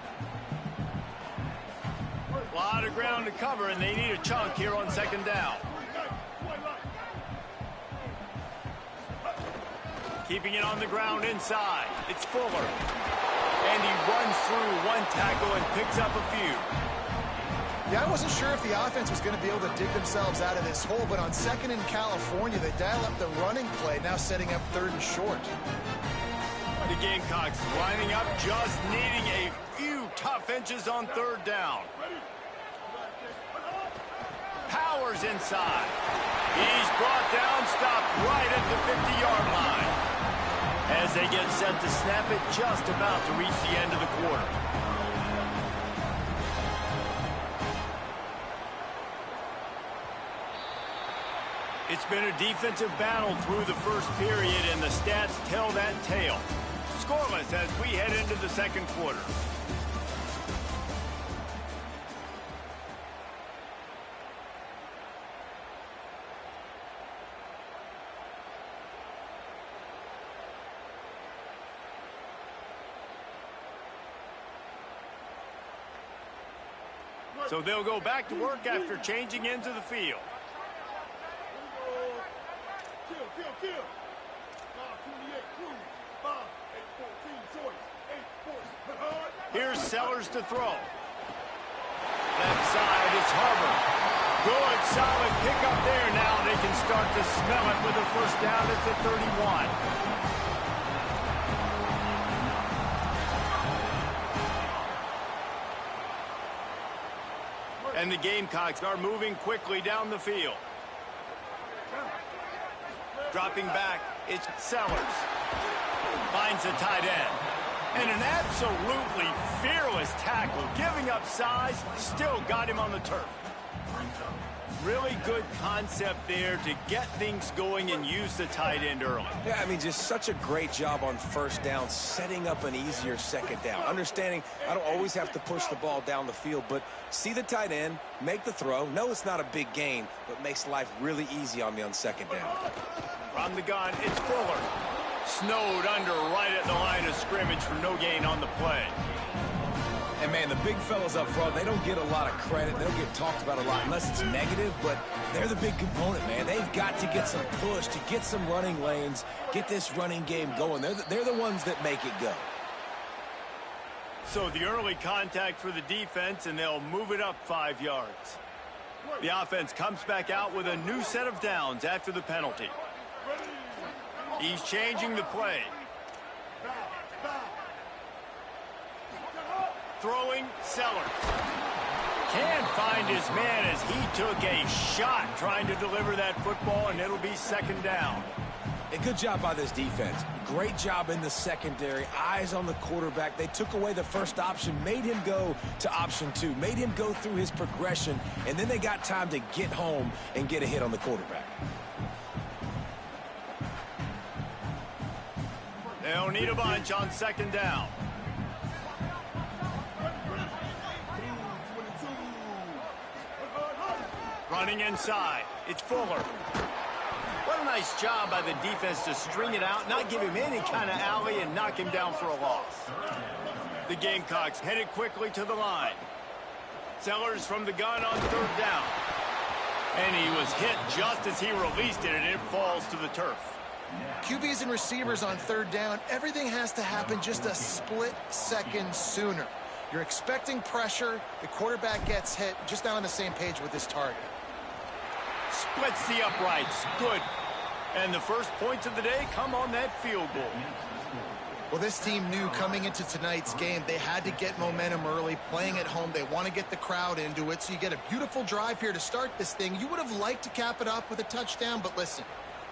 A lot of ground to cover, and they need a chunk here on 2nd down. Keeping it on the ground inside. It's Fuller. And he runs through one tackle and picks up a few. Yeah, I wasn't sure if the offense was going to be able to dig themselves out of this hole, but on 2nd in California, they dial up the running play, now setting up 3rd and short. The Gamecocks lining up, just needing a few tough inches on 3rd down. Powers inside. He's brought down, stopped right at the 50-yard line. As they get set to snap it, just about to reach the end of the quarter. It's been a defensive battle through the 1st period, and the stats tell that tale. Scoreless as we head into the 2nd quarter. So they'll go back to work after changing into the field. Here's Sellers to throw. Left side, it's Harvard. Good, solid pickup there now. They can start to smell it with a 1st down at the 31. And the Gamecocks are moving quickly down the field. Dropping back, it's Sellers. Finds a tight end. And an absolutely fearless tackle. Giving up size, still got him on the turf. Really good concept there to get things going and use the tight end early. Yeah, I mean, just such a great job on 1st down, setting up an easier 2nd down. Understanding I don't always have to push the ball down the field, but see the tight end, make the throw. No, it's not a big gain, but makes life really easy on me on 2nd down. From the gun, it's Fuller. Snowed under right at the line of scrimmage for no gain on the play. And, man, the big fellas up front, they don't get a lot of credit. They don't get talked about a lot unless it's negative, but they're the big component, man. They've got to get some push, to get some running lanes, get this running game going. They're the ones that make it go. So the early contact for the defense, and they'll move it up 5 yards. The offense comes back out with a new set of downs after the penalty. He's changing the play. Throwing, Sellers. Can't find his man as he took a shot trying to deliver that football, and it'll be 2nd down. A good job by this defense. Great job in the secondary. Eyes on the quarterback. They took away the first option, made him go to option 2, made him go through his progression, and then they got time to get home and get a hit on the quarterback. They'll need a bunch on second down. Running inside. It's Fuller. What a nice job by the defense to string it out, not give him any kind of alley, and knock him down for a loss. The Gamecocks headed quickly to the line. Sellers from the gun on third down. And he was hit just as he released it, and it falls to the turf. QBs and receivers on third down, everything has to happen just a split second sooner. You're expecting pressure, the quarterback gets hit, just not on the same page with this target. Splits the uprights. Good. And the first points of the day come on that field goal. Well, this team knew coming into tonight's game they had to get momentum early, playing at home. They want to get the crowd into it, so you get a beautiful drive here to start this thing. You would have liked to cap it off with a touchdown, but listen,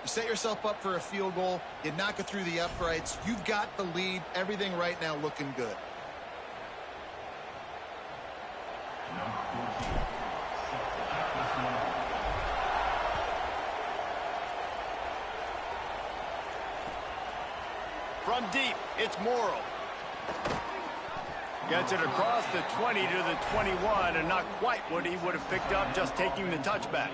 you set yourself up for a field goal, you knock it through the uprights, you've got the lead, everything right now looking good. From deep, it's Morrow. Gets it across the 20 to the 21, and not quite what he would have picked up just taking the touchback.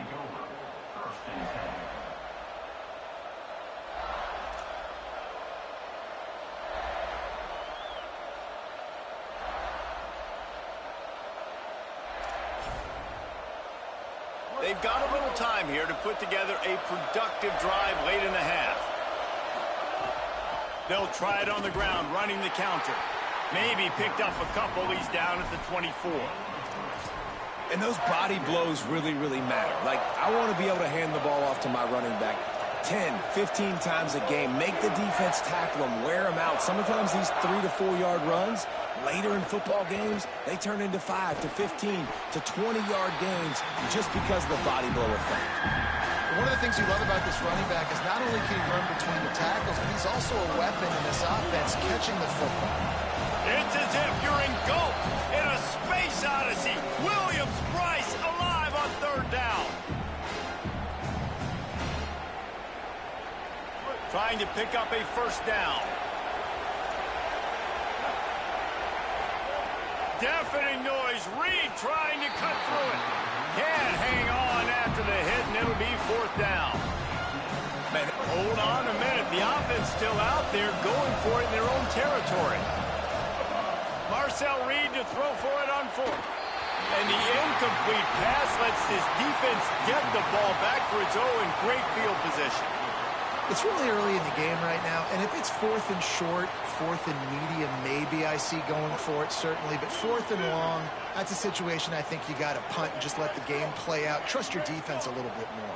They've got a little time here to put together a productive drive late in the half. They'll try it on the ground, running the counter. Maybe picked up a couple. He's down at the 24. And those body blows really, really matter. Like, I want to be able to hand the ball off to my running back 10, 15 times a game. Make the defense tackle him, wear him out. Sometimes these 3 to 4 yard runs, later in football games, they turn into 5 to 15 to 20 yard gains just because of the body blow effect. One of the things you love about this running back is not only can he run between the tackles, but he's also a weapon in this offense, catching the football. It's as if you're engulfed in a space odyssey. Williams-Brice alive on third down. Trying to pick up a first down. Deafening noise. Reed trying to cut through it. Can't hang on after the hit, and it'll be fourth down. Man, hold on a minute. The offense still out there going for it in their own territory. Marcel Reed to throw for it on fourth. And the incomplete pass lets this defense get the ball back for its own great field position. It's really early in the game right now, and if it's fourth and short, fourth and medium, maybe I see going for it, certainly. But fourth and long, that's a situation I think you got to punt and just let the game play out. Trust your defense a little bit more.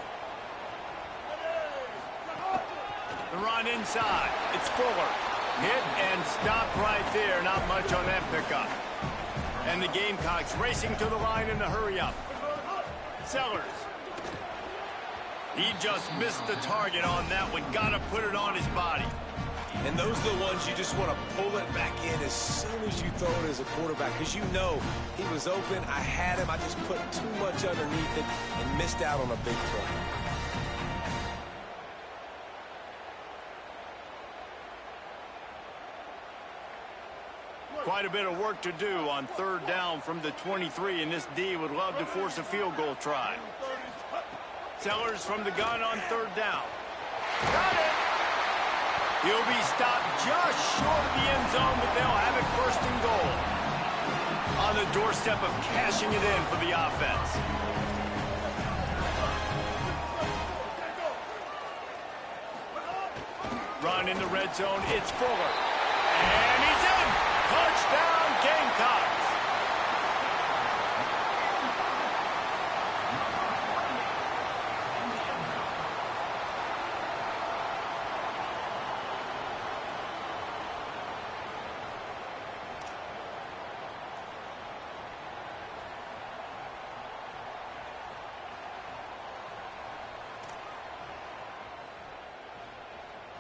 The run inside. It's Fuller. Hit and stopped right there. Not much on that pickup. And the Gamecocks racing to the line in the hurry-up. Sellers. He just missed the target on that one. Got to put it on his body. And those are the ones you just want to pull it back in as soon as you throw it as a quarterback, because you know he was open, I had him, I just put too much underneath it and missed out on a big play. Quite a bit of work to do on third down from the 23, and this D would love to force a field goal try. Sellers from the gun on third down. Got it! He'll be stopped just short of the end zone, but they'll have it first and goal. On the doorstep of cashing it in for the offense. Run in the red zone, it's Fuller. And he's in! Touchdown, Gamecocks!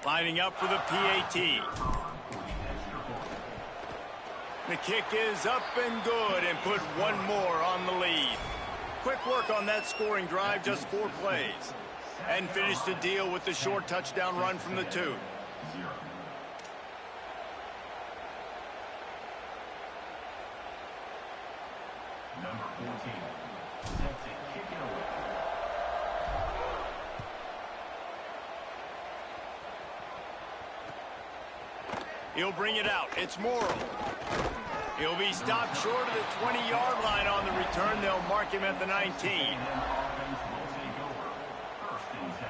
Lining up for the PAT. The kick is up and good, and put one more on the lead. Quick work on that scoring drive, just 4 plays. And finished the deal with the short touchdown run from the 2. Number 14, set to kick it away. He'll bring it out. It's Morrow. He'll be stopped short of the 20-yard line on the return. They'll mark him at the 19. Offense will take over. First and 10.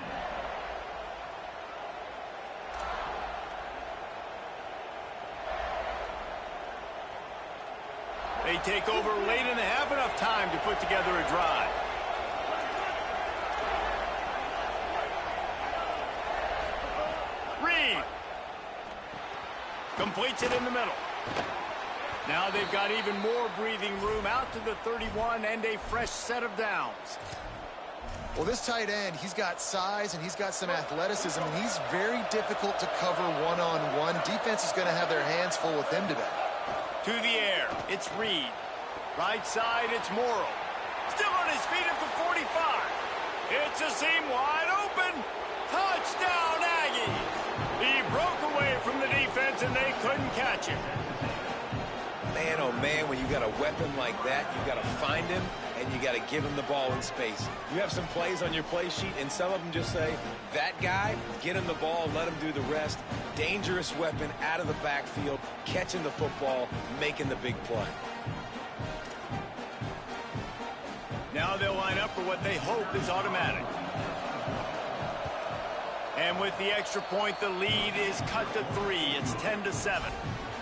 They take over late in the half, enough time to put together a drive. Reed completes it in the middle. Now they've got even more breathing room out to the 31 and a fresh set of downs. Well, this tight end, he's got size and he's got some athleticism, and he's very difficult to cover one-on-one. Defense is going to have their hands full with him today. To the air, it's Reed. Right side, it's Morrow. Still on his feet at the 45. It's a seam wide open. Touchdown, Aggies. He broke away from the defense and they couldn't catch him. Man, oh man, when you got a weapon like that, you got to find him and you got to give him the ball in space. You have some plays on your play sheet, and some of them just say, that guy, get him the ball, let him do the rest. Dangerous weapon out of the backfield, catching the football, making the big play. Now they'll line up for what they hope is automatic. And with the extra point, the lead is cut to 3. It's 10-7.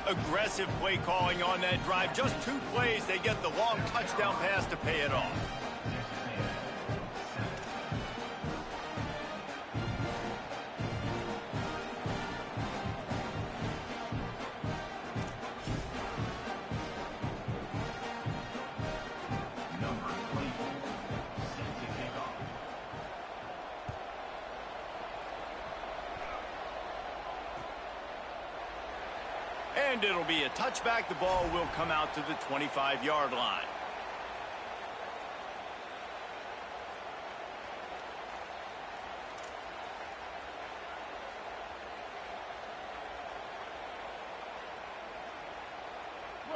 Aggressive play calling on that drive. Just 2 plays, they get the long touchdown pass to pay it off. Number 24, set to kick off. And it'll be a touchback. The ball will come out to the 25-yard line.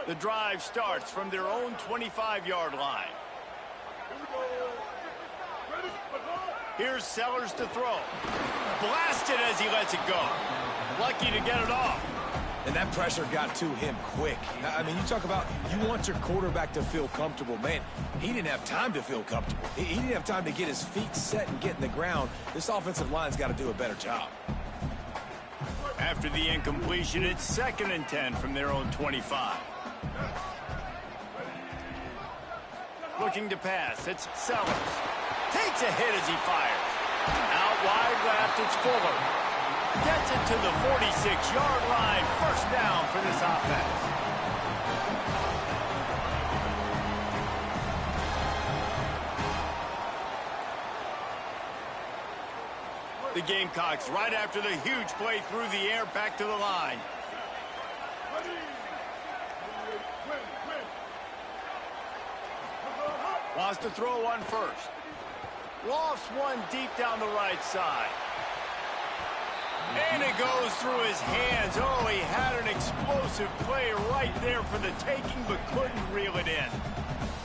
The drive starts from their own 25-yard line. Here's Sellers to throw. Blasted as he lets it go. Lucky to get it off. And that pressure got to him quick. I mean, you talk about you want your quarterback to feel comfortable. Man, he didn't have time to feel comfortable. He didn't have time to get his feet set and get in the ground. This offensive line's got to do a better job. After the incompletion, it's 2nd and 10 from their own 25. Looking to pass, it's Sellers. Takes a hit as he fires. Out wide left, it's Fuller. Gets it to the 46-yard line. First down for this offense. The Gamecocks right after the huge play through the air back to the line. Wants to throw one first. Lofts one deep down the right side. And it goes through his hands. Oh, he had an explosive play right there for the taking, but couldn't reel it in.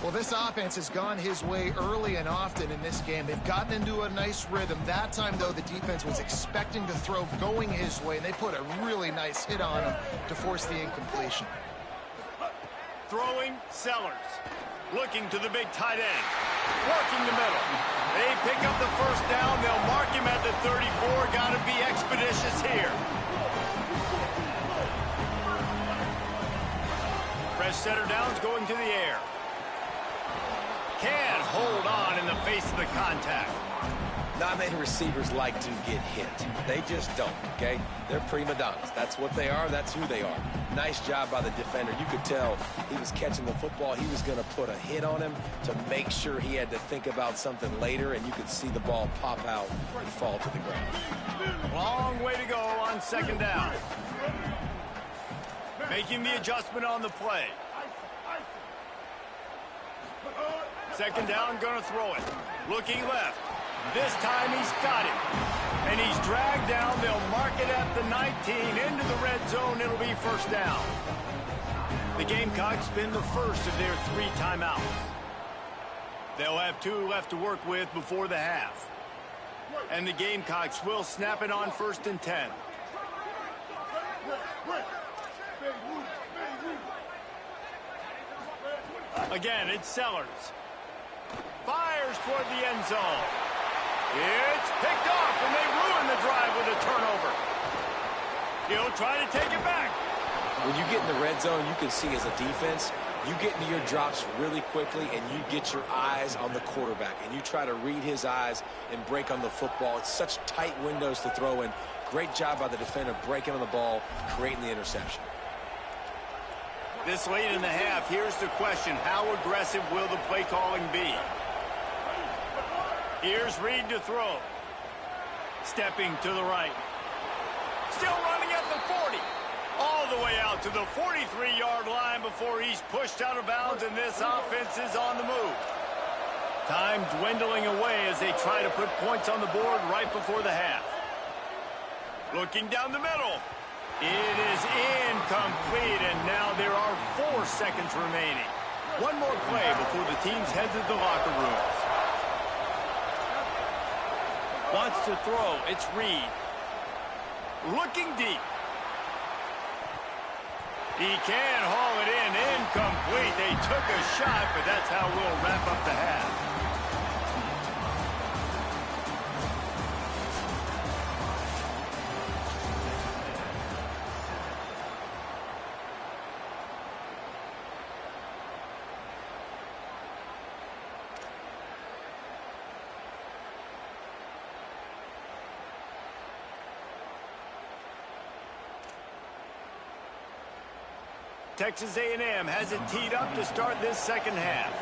Well, this offense has gone his way early and often in this game. They've gotten into a nice rhythm. That time, though, the defense was expecting to throw going his way, and they put a really nice hit on him to force the incompletion. Throwing, Sellers. Looking to the big tight end. Working the middle. They pick up the first down. They'll mark him at the 34. Got to be expeditious here. Fresh setter downs going to the air. Can't hold on in the face of the contact. Not many receivers like to get hit. They just don't, okay? They're prima donnas. That's what they are. That's who they are. Nice job by the defender. You could tell he was catching the football. He was going to put a hit on him to make sure he had to think about something later, and you could see the ball pop out and fall to the ground. Long way to go on 2nd down. Making the adjustment on the play. 2nd down, going to throw it. Looking left. This time he's got it. And he's dragged down. They'll mark it at the 19. Into the red zone. It'll be first down. The Gamecocks spin the first of their 3 timeouts. They'll have 2 left to work with before the half. And the Gamecocks will snap it on 1st and 10. Again, it's Sellers. Fires toward the end zone. It's picked off, and they ruin the drive with a turnover. He'll try to take it back. When you get in the red zone, you can see as a defense, you get into your drops really quickly, and you get your eyes on the quarterback, and you try to read his eyes and break on the football. It's such tight windows to throw in. Great job by the defender breaking on the ball, creating the interception. This late in the half, here's the question. How aggressive will the play calling be? Here's Reed to throw. Stepping to the right. Still running at the 40. All the way out to the 43-yard line before he's pushed out of bounds, and this offense is on the move. Time dwindling away as they try to put points on the board right before the half. Looking down the middle. It is incomplete, and now there are 4 seconds remaining. One more play before the teams head to the locker rooms. Wants to throw. It's Reed. Looking deep. He can haul it in. Incomplete. They took a shot, but that's how we'll wrap up the half. Texas A&M has it teed up to start this second half.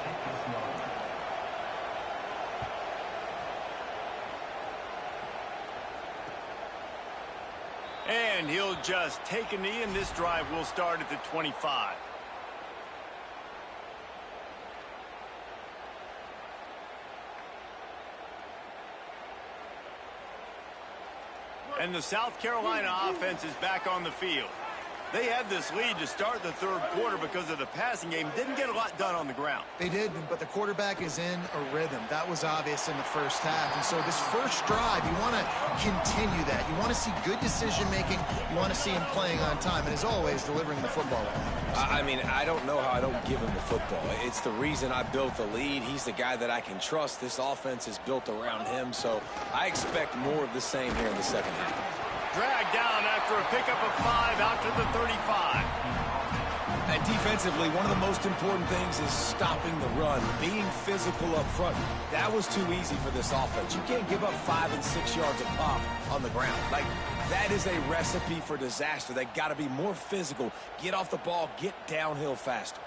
And he'll just take a knee, and this drive will start at the 25. And the South Carolina offense is back on the field. They had this lead to start the third quarter because of the passing game. Didn't get a lot done on the ground. They did, but the quarterback is in a rhythm. That was obvious in the first half. And so this first drive, you want to continue that. You want to see good decision-making. You want to see him playing on time. And as always, delivering the football. I mean, I don't know how I don't give him the football. It's the reason I built the lead. He's the guy that I can trust. This offense is built around him. So I expect more of the same here in the second half. Dragged down after a pickup of 5 out to the 35. And defensively, one of the most important things is stopping the run, being physical up front. That was too easy for this offense. You can't give up 5 and 6 yards of pop on the ground. Like, that is a recipe for disaster. They got to be more physical, get off the ball, get downhill faster.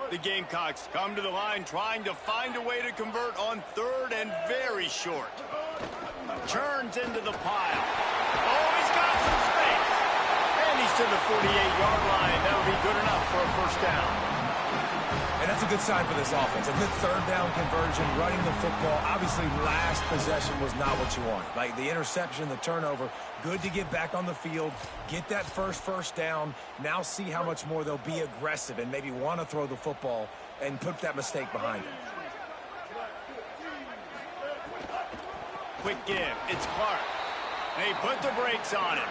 The Gamecocks come to the line trying to find a way to convert on 3rd and very short. Churns into the pile. Oh, he's got some space. And he's to the 48-yard line. That'll be good enough for a first down. And that's a good sign for this offense. A good third down conversion, running the football. Obviously, last possession was not what you wanted. Like the interception, the turnover, good to get back on the field, get that first down. Now see how much more they'll be aggressive and maybe want to throw the football and put that mistake behind them. Quick give. It's Clark. They put the brakes on him.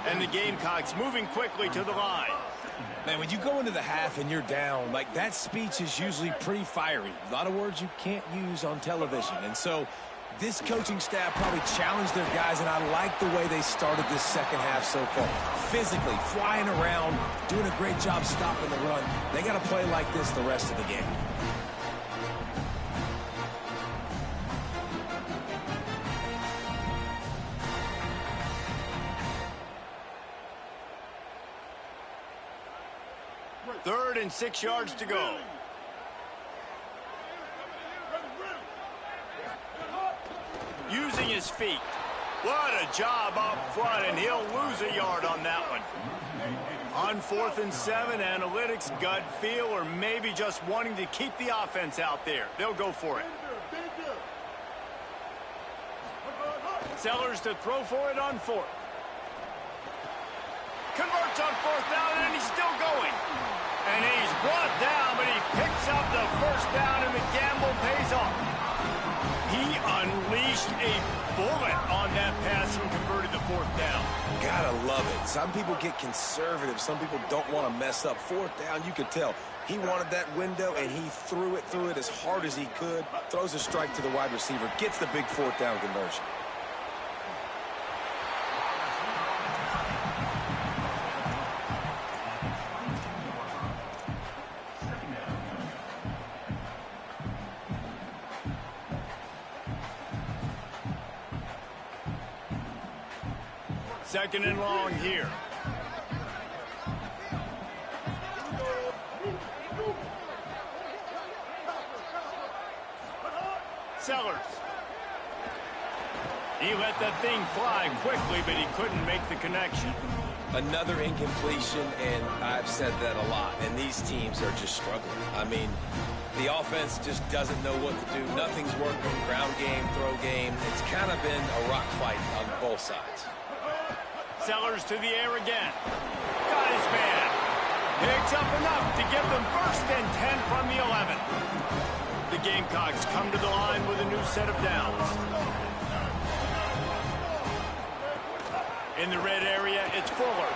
And the Gamecocks moving quickly to the line. Man, when you go into the half and you're down, like that speech is usually pretty fiery. A lot of words you can't use on television. And so this coaching staff probably challenged their guys, and I like the way they started this second half so far. Physically, flying around, doing a great job stopping the run. They got to play like this the rest of the game. Third and 6 yards to go. Using his feet. What a job up front, and he'll lose a yard on that one. On 4th and 7, analytics, gut feel, or maybe just wanting to keep the offense out there. They'll go for it. Sellers to throw for it on fourth. Converts on fourth down, and he's still going. And he's brought down, but he picks up the first down, and the gamble pays off. He unleashed a bullet on that pass and converted the fourth down. Gotta love it. Some people get conservative. Some people don't want to mess up. Fourth down, you could tell. He wanted that window, and he threw it as hard as he could. Throws a strike to the wide receiver. Gets the big fourth down conversion. Second and long here. Sellers. He let that thing fly quickly, but he couldn't make the connection. Another incompletion, and I've said that a lot, and these teams are just struggling. I mean, the offense just doesn't know what to do. Nothing's working. Ground game, throw game. It's kind of been a rock fight on both sides. Sellers to the air again. Got his man. Picks up enough to give them first and 10 from the 11. The Gamecocks come to the line with a new set of downs. In the red area, it's Fuller.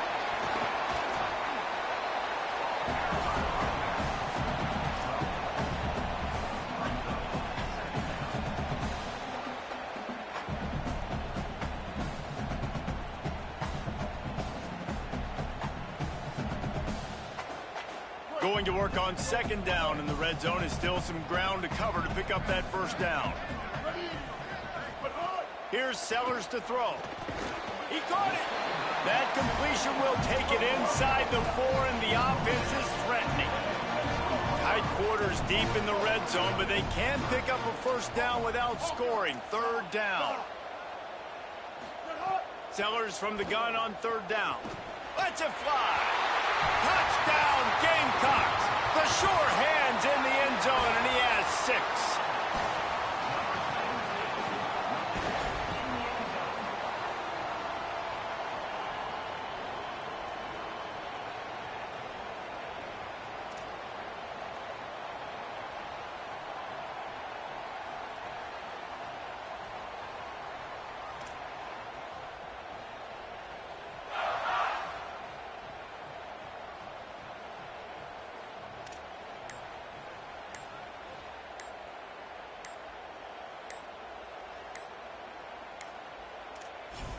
Going to work on second down, and the red zone is still some ground to cover to pick up that first down. Here's Sellers to throw. He caught it. That completion will take it inside the 4, and the offense is threatening. Tight quarters deep in the red zone, but they can pick up a first down without scoring. Third down. Sellers from the gun on third down. Lets it fly. Touchdown, Gamecocks. The sure hands in the end zone, and he has 6.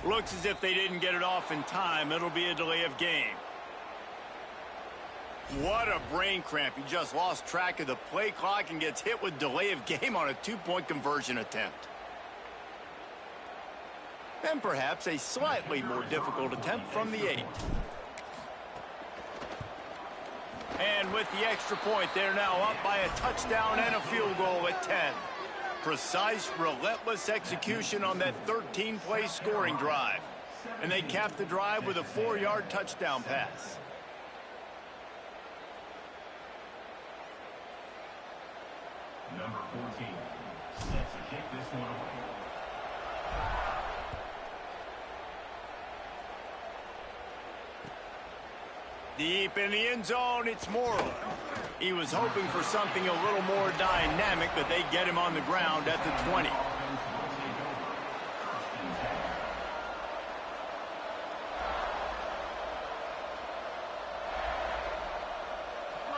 Looks as if they didn't get it off in time. It'll be a delay of game. What a brain cramp. He just lost track of the play clock and gets hit with delay of game on a 2-point conversion attempt. And perhaps a slightly more difficult attempt from the 8. And with the extra point, they're now up by a touchdown and a field goal at 10. Precise, relentless execution on that 13-play scoring drive. And they cap the drive with a 4-yard touchdown pass. Number 14 set to kick this one away. Deep in the end zone, it's Morrill. He was hoping for something a little more dynamic, but they get him on the ground at the 20.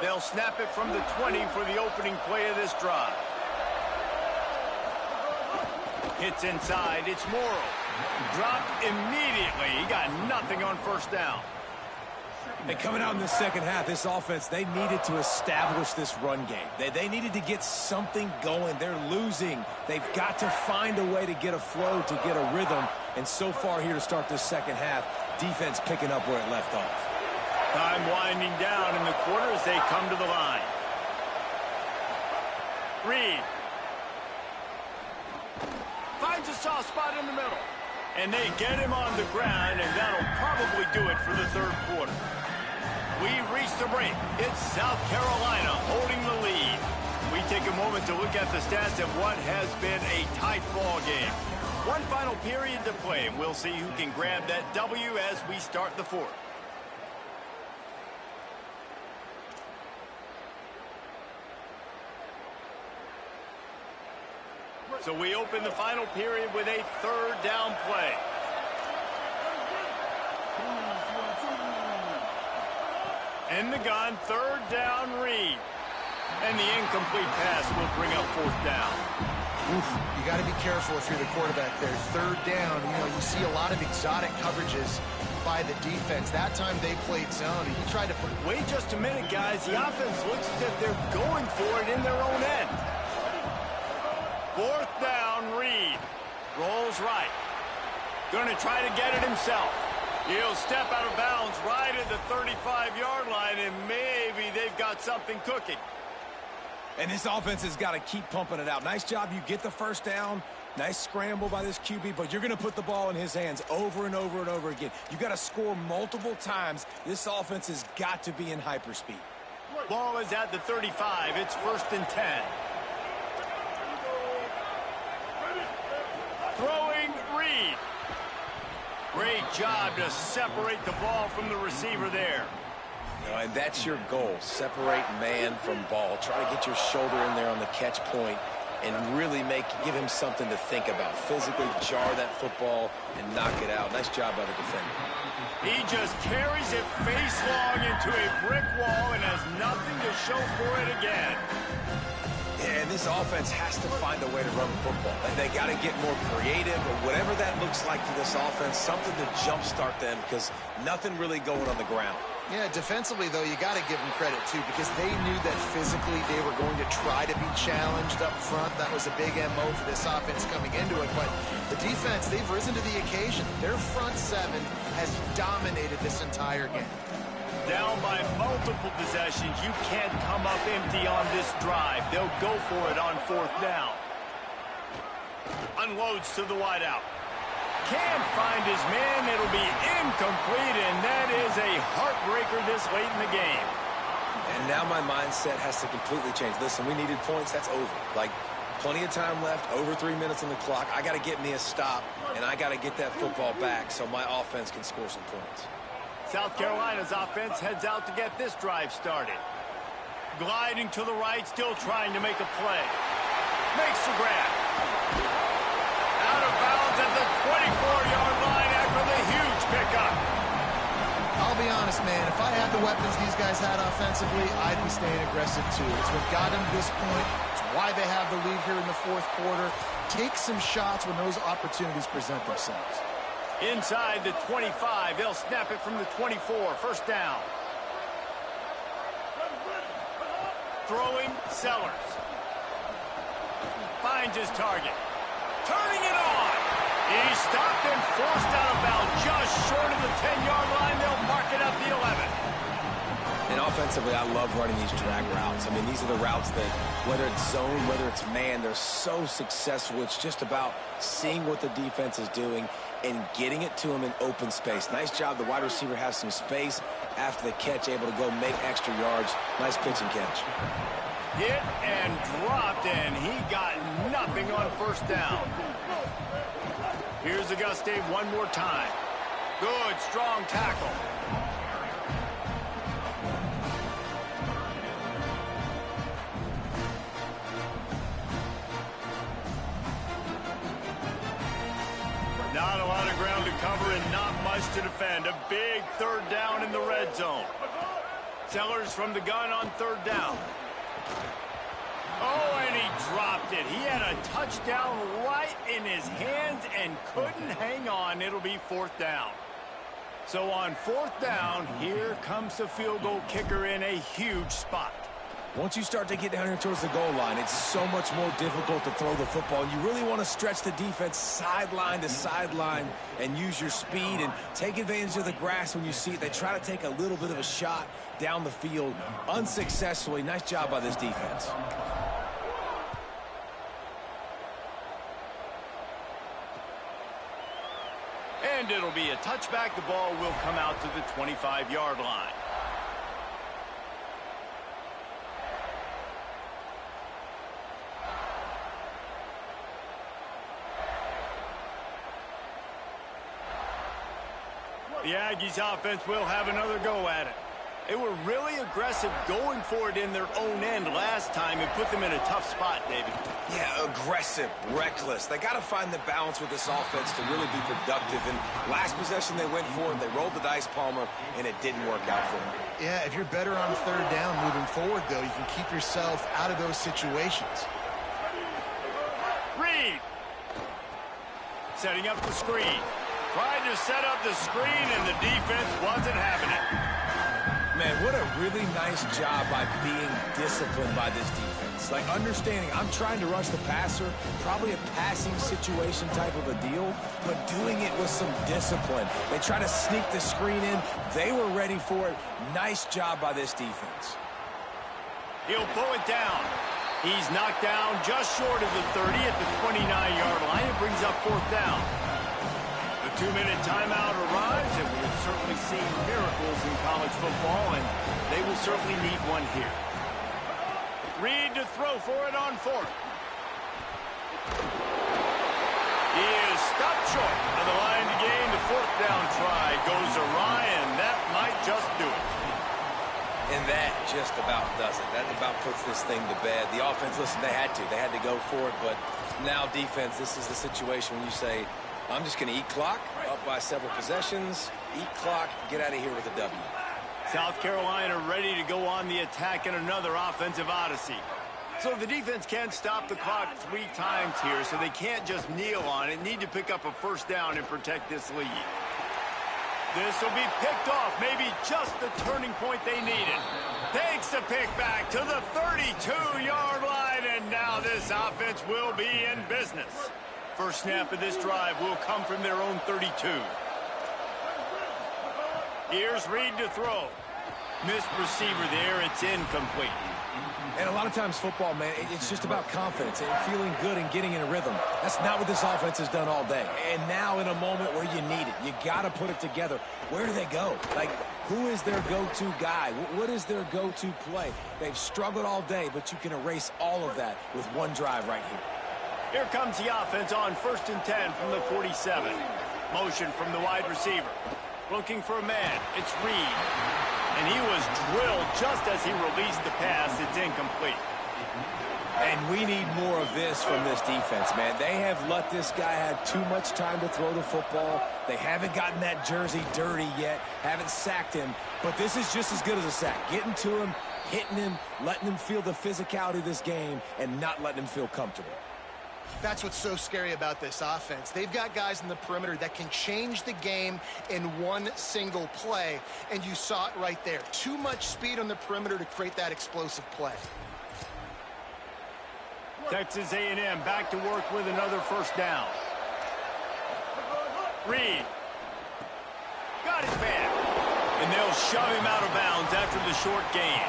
They'll snap it from the 20 for the opening play of this drive. Hits inside, it's Morrill. Dropped immediately. He got nothing on first down. And coming out in the second half, this offense, they needed to establish this run game. They needed to get something going. They're losing. They've got to find a way to get a flow, to get a rhythm. And so far here to start this second half, defense picking up where it left off. Time winding down in the quarter as they come to the line. Reed finds a soft spot in the middle. And they get him on the ground, and that'll probably do it for the third quarter. We've reached the break. It's South Carolina holding the lead. We take a moment to look at the stats of what has been a tight ball game. One final period to play, and we'll see who can grab that W as we start the fourth. So we open the final period with a third down play. In the gun, third down, Reed. And the incomplete pass will bring up fourth down. Oof, you got to be careful if you're the quarterback there. Third down, you see a lot of exotic coverages by the defense. That time they played zone, and he tried to put... Wait just a minute, guys. The offense looks as if they're going for it in their own end. Fourth down, Reed. Rolls right. Going to try to get it himself. He'll step out of bounds right at the 35-yard line, and maybe they've got something cooking. And this offense has got to keep pumping it out. Nice job. You get the first down. Nice scramble by this QB, but you're going to put the ball in his hands over and over and over again. You got to score multiple times. This offense has got to be in hyperspeed. Ball is at the 35. It's 1st and 10. Throwing Reed. Great job to separate the ball from the receiver there. And that's your goal. Separate man from ball. Try to get your shoulder in there on the catch point and really give him something to think about. Physically jar that football and knock it out. Nice job by the defender. He just carries it face long into a brick wall and has nothing to show for it again. Yeah, and this offense has to find a way to run the football. And they got to get more creative or whatever that looks like for this offense, something to jumpstart them because nothing really going on the ground. Yeah, defensively, though, you got to give them credit, too, because they knew that physically they were going to try to be challenged up front. That was a big MO for this offense coming into it. But the defense, they've risen to the occasion. Their front seven has dominated this entire game. Down by multiple possessions, you can't come up empty on this drive. They'll go for it on fourth down. Unloads to the wideout. Can't find his man. It'll be incomplete, and that is a heartbreaker this late in the game. And now my mindset has to completely change. Listen, we needed points. That's over. Like, plenty of time left, over 3 minutes on the clock. I got to get me a stop, and I got to get that football back so my offense can score some points. South Carolina's offense heads out to get this drive started. Gliding to the right, still trying to make a play. Makes the grab. Out of bounds at the 24-yard line after the huge pickup. I'll be honest, man. If I had the weapons these guys had offensively, I'd be staying aggressive, too. It's what got them to this point. It's why they have the lead here in the fourth quarter. Take some shots when those opportunities present themselves. Inside the 25, they'll snap it from the 24. First down. Throwing Sellers. Finds his target. Turning it on. He stopped and forced out of bounds just short of the 10-yard line. They'll mark it at the 11. And offensively, I love running these drag routes. I mean, these are the routes that, whether it's zone, whether it's man, they're so successful. It's just about seeing what the defense is doing and getting it to him in open space. Nice job. The wide receiver has some space after the catch, able to go make extra yards. Nice pitch and catch. Hit and dropped, and he got nothing on first down. Here's Auguste one more time. Good, strong tackle. Not a lot of ground to cover and not much to defend. A big third down in the red zone. Sellers from the gun on third down. Oh, and he dropped it. He had a touchdown right in his hands and couldn't hang on. It'll be fourth down. So on fourth down, here comes the field goal kicker in a huge spot. Once you start to get down here towards the goal line, it's so much more difficult to throw the football. You really want to stretch the defense sideline to sideline and use your speed and take advantage of the grass when you see it. They try to take a little bit of a shot down the field unsuccessfully. Nice job by this defense. And it'll be a touchback. The ball will come out to the 25-yard line. The Aggies offense will have another go at it. They were really aggressive going for it in their own end last time and put them in a tough spot, David. Yeah, aggressive, reckless. They got to find the balance with this offense to really be productive. And last possession they went for it, they rolled the dice, Palmer, and it didn't work out for them. Yeah, if you're better on third down moving forward, though, you can keep yourself out of those situations. Reed. Setting up the screen. Tried to set up the screen, and the defense wasn't having it. Man, what a really nice job by being disciplined by this defense. Like, understanding I'm trying to rush the passer, probably a passing situation type of a deal, but doing it with some discipline. They try to sneak the screen in. They were ready for it. Nice job by this defense. He'll pull it down. He's knocked down just short of the 30 at the 29-yard line. It brings up fourth down. The 2-minute timeout arrives, and we've certainly seen miracles in college football, and they will certainly need one here. Reed to throw for it on fourth. He is stopped short on the line to gain. The fourth down try goes awry, and that might just do it. And that just about does it. That about puts this thing to bed. The offense, listen, they had to go for it, but now defense, this is the situation when you say, I'm just going to eat clock, up by several possessions, eat clock, get out of here with a W. South Carolina ready to go on the attack in another offensive odyssey. So the defense can't stop the clock 3 times here, so they can't just kneel on it. Need to pick up a first down and protect this lead. This will be picked off, maybe just the turning point they needed. Takes the pick back to the 32-yard line, and now this offense will be in business. First snap of this drive will come from their own 32. Here's Reed to throw. Missed receiver there. It's incomplete. And a lot of times football, man, it's just about confidence and feeling good and getting in a rhythm. That's not what this offense has done all day. And now in a moment where you need it, you got to put it together. Where do they go? Like, who is their go-to guy? What is their go-to play? They've struggled all day, but you can erase all of that with one drive right here. Here comes the offense on 1st and 10 from the 47. Motion from the wide receiver. Looking for a man. It's Reed. And he was drilled just as he released the pass. It's incomplete. And we need more of this from this defense, man. They have let this guy have too much time to throw the football. They haven't gotten that jersey dirty yet, haven't sacked him. But this is just as good as a sack. Getting to him, hitting him, letting him feel the physicality of this game, and not letting him feel comfortable. That's what's so scary about this offense. They've got guys in the perimeter that can change the game in one single play, and you saw it right there. Too much speed on the perimeter to create that explosive play. Texas A&M back to work with another first down. Reed. Got his man. And they'll shove him out of bounds after the short gain.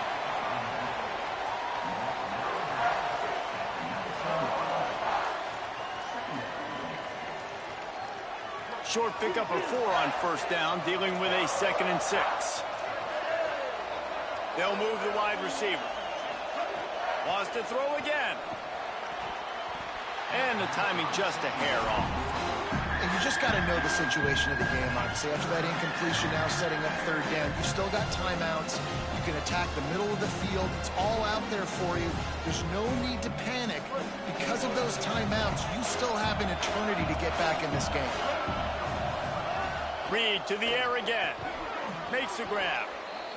Short pickup of 4 on first down, dealing with a 2nd and 6. They'll move the wide receiver. Wants to throw again. And the timing just a hair off. And you just got to know the situation of the game, obviously. After that incompletion, now setting up third down. You still got timeouts. You can attack the middle of the field. It's all out there for you. There's no need to panic. Because of those timeouts, you still have an eternity to get back in this game. Reed to the air again. Makes the grab.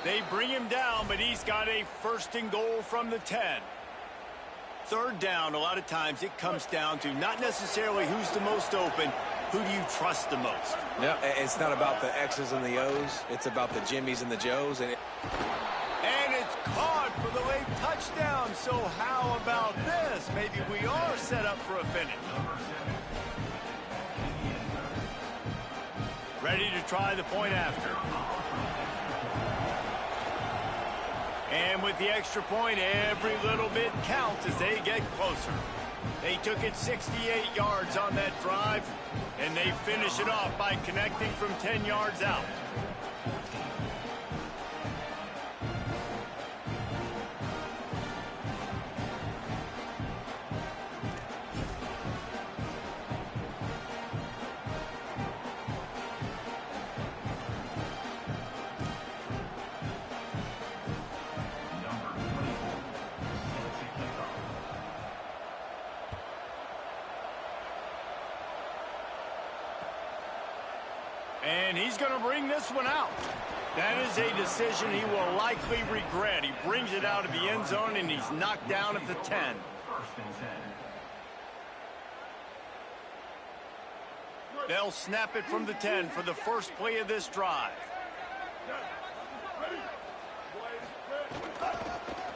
They bring him down, but he's got a 1st and goal from the 10. Third down, a lot of times it comes down to not necessarily who's the most open, who do you trust the most? Yeah, it's not about the X's and the O's. It's about the Jimmys and the Joes. And it's caught for the late touchdown. So how about this? Maybe we are set up for a finish. Ready to try the point after. And with the extra point, every little bit counts as they get closer. They took it 68 yards on that drive, and they finish it off by connecting from 10 yards out. And he's going to bring this one out. That is a decision he will likely regret. He brings it out of the end zone, and he's knocked down at the 10. First and 10. They'll snap it from the 10 for the first play of this drive.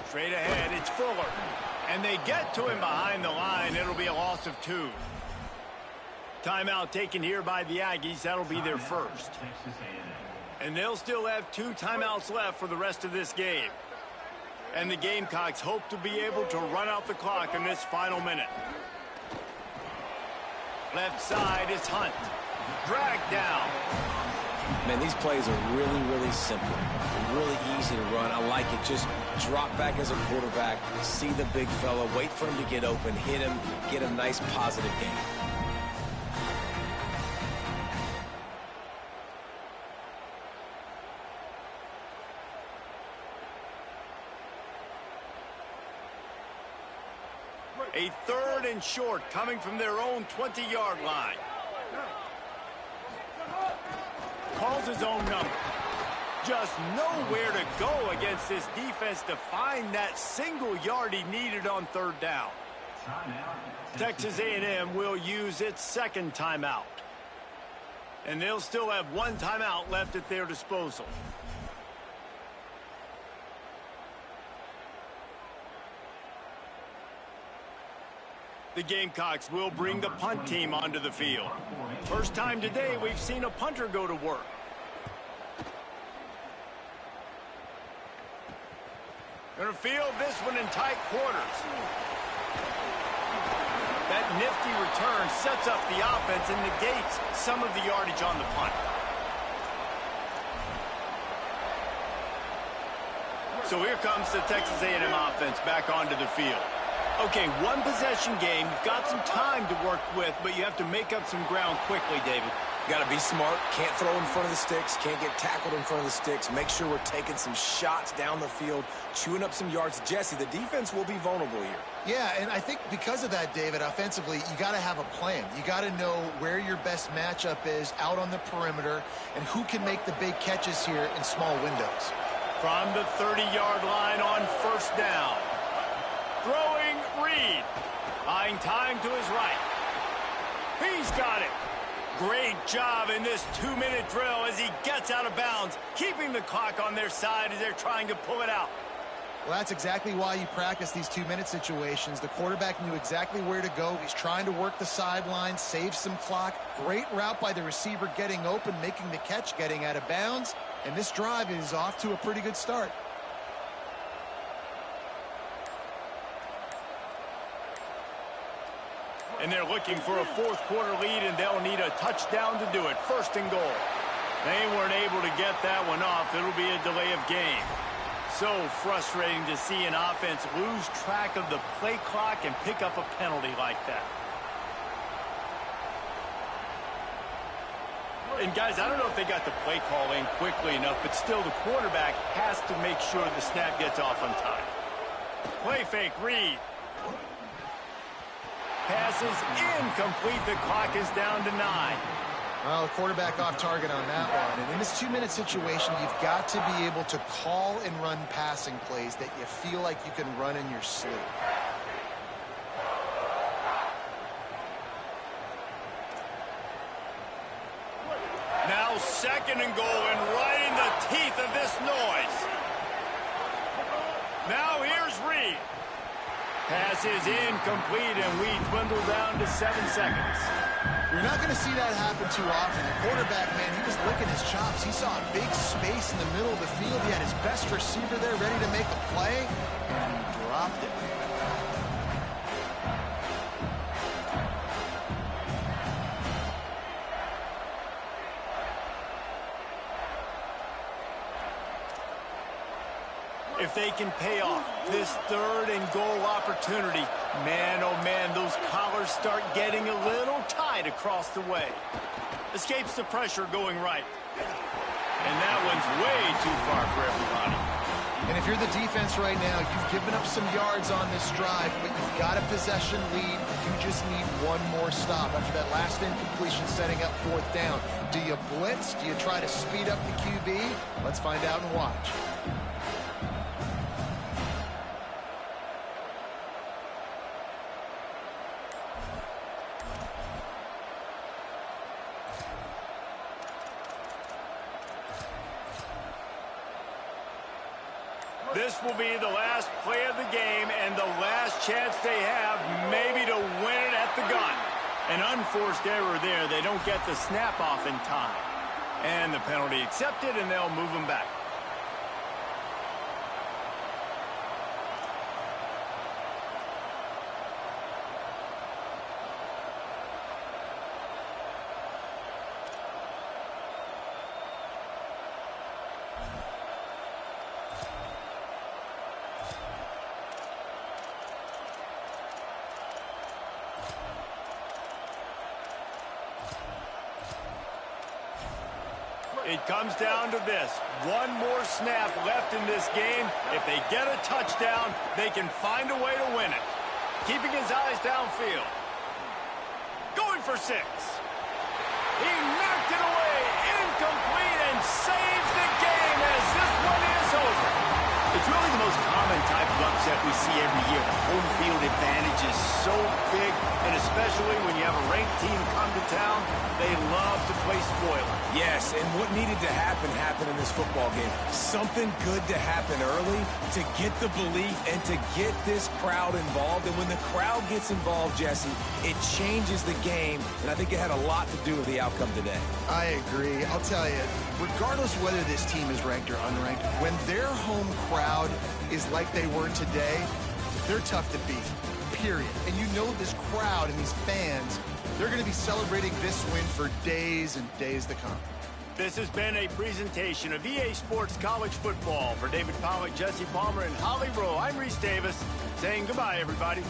Straight ahead, it's Fuller. And they get to him behind the line. It'll be a loss of 2. Timeout taken here by the Aggies. That'll be their first. Texas A&M. And they'll still have 2 timeouts left for the rest of this game. And the Gamecocks hope to be able to run out the clock in this final minute. Left side is Hunt. Dragged down. Man, these plays are really, really simple. They're really easy to run. I like it. Just drop back as a quarterback, see the big fella, wait for him to get open, hit him, get a nice positive gain. A 3rd and short coming from their own 20-yard line. Calls his own number. Just nowhere to go against this defense to find that single yard he needed on 3rd down. Timeout. Texas A&M will use its 2nd timeout. And they'll still have 1 timeout left at their disposal. The Gamecocks will bring the punt team onto the field. First time today we've seen a punter go to work. Gonna field this one in tight quarters. That nifty return sets up the offense and negates some of the yardage on the punt. So here comes the Texas A&M offense back onto the field. Okay, 1 possession game. You've got some time to work with, but you have to make up some ground quickly, David. Got to be smart. Can't throw in front of the sticks. Can't get tackled in front of the sticks. Make sure we're taking some shots down the field, chewing up some yards. Jesse, the defense will be vulnerable here. Yeah, and I think because of that, David, offensively, you got to have a plan. You got to know where your best matchup is out on the perimeter and who can make the big catches here in small windows. From the 30-yard line on 1st down. Throwing Reed. Buying time to his right. He's got it. Great job in this 2-minute drill as he gets out of bounds, keeping the clock on their side as they're trying to pull it out. Well, that's exactly why you practice these 2-minute situations. The quarterback knew exactly where to go. He's trying to work the sideline, save some clock. Great route by the receiver getting open, making the catch, getting out of bounds. And this drive is off to a pretty good start. And they're looking for a 4th quarter lead, and they'll need a touchdown to do it. 1st and goal. They weren't able to get that one off. It'll be a delay of game. So frustrating to see an offense lose track of the play clock and pick up a penalty like that. And guys, I don't know if they got the play call in quickly enough, but still the quarterback has to make sure the snap gets off on time. Play fake, Reed. Pass is incomplete. The clock is down to 9. Well, the quarterback off target on that one. And in this 2-minute situation, you've got to be able to call and run passing plays that you feel like you can run in your sleep. Now 2nd and goal, and right in the teeth of this noise. Now here's Reed. Pass is incomplete, and we dwindle down to 7 seconds. You're not going to see that happen too often. The quarterback, man, he was licking his chops. He saw a big space in the middle of the field. He had his best receiver there ready to make a play, and he dropped it. If they can pay off this 3rd and goal opportunity, man, oh man, those collars start getting a little tight across the way. Escapes the pressure going right. And that one's way too far for everybody. And if you're the defense right now, you've given up some yards on this drive, but you've got a possession lead. You just need one more stop after that last incompletion setting up fourth down. Do you blitz? Do you try to speed up the QB? Let's find out and watch. This will be the last play of the game and the last chance they have maybe to win it at the gun. An unforced error there. They don't get the snap off in time. And the penalty accepted, and they'll move them back. It comes down to this. One more snap left in this game. If they get a touchdown, they can find a way to win it. Keeping his eyes downfield. Going for 6. He knocked it away. Incomplete and saves the game as this one is over. It's really the most common type of upset we see every year. The home field advantage is so big, and especially when you have a ranked team come to town, they love to play spoiler. Yes, and what needed to happen happened in this football game. Something good to happen early to get the belief and to get this crowd involved. And when the crowd gets involved, Jesse, it changes the game, and I think it had a lot to do with the outcome today. I agree. I'll tell you, regardless whether this team is ranked or unranked, when their home crowd is like they were today, they're tough to beat, period. And you know this crowd and these fans, they're going to be celebrating this win for days and days to come. This has been a presentation of EA Sports College Football. For David Pollack, Jesse Palmer, and Holly Rowe, I'm Reese Davis, saying goodbye, everybody.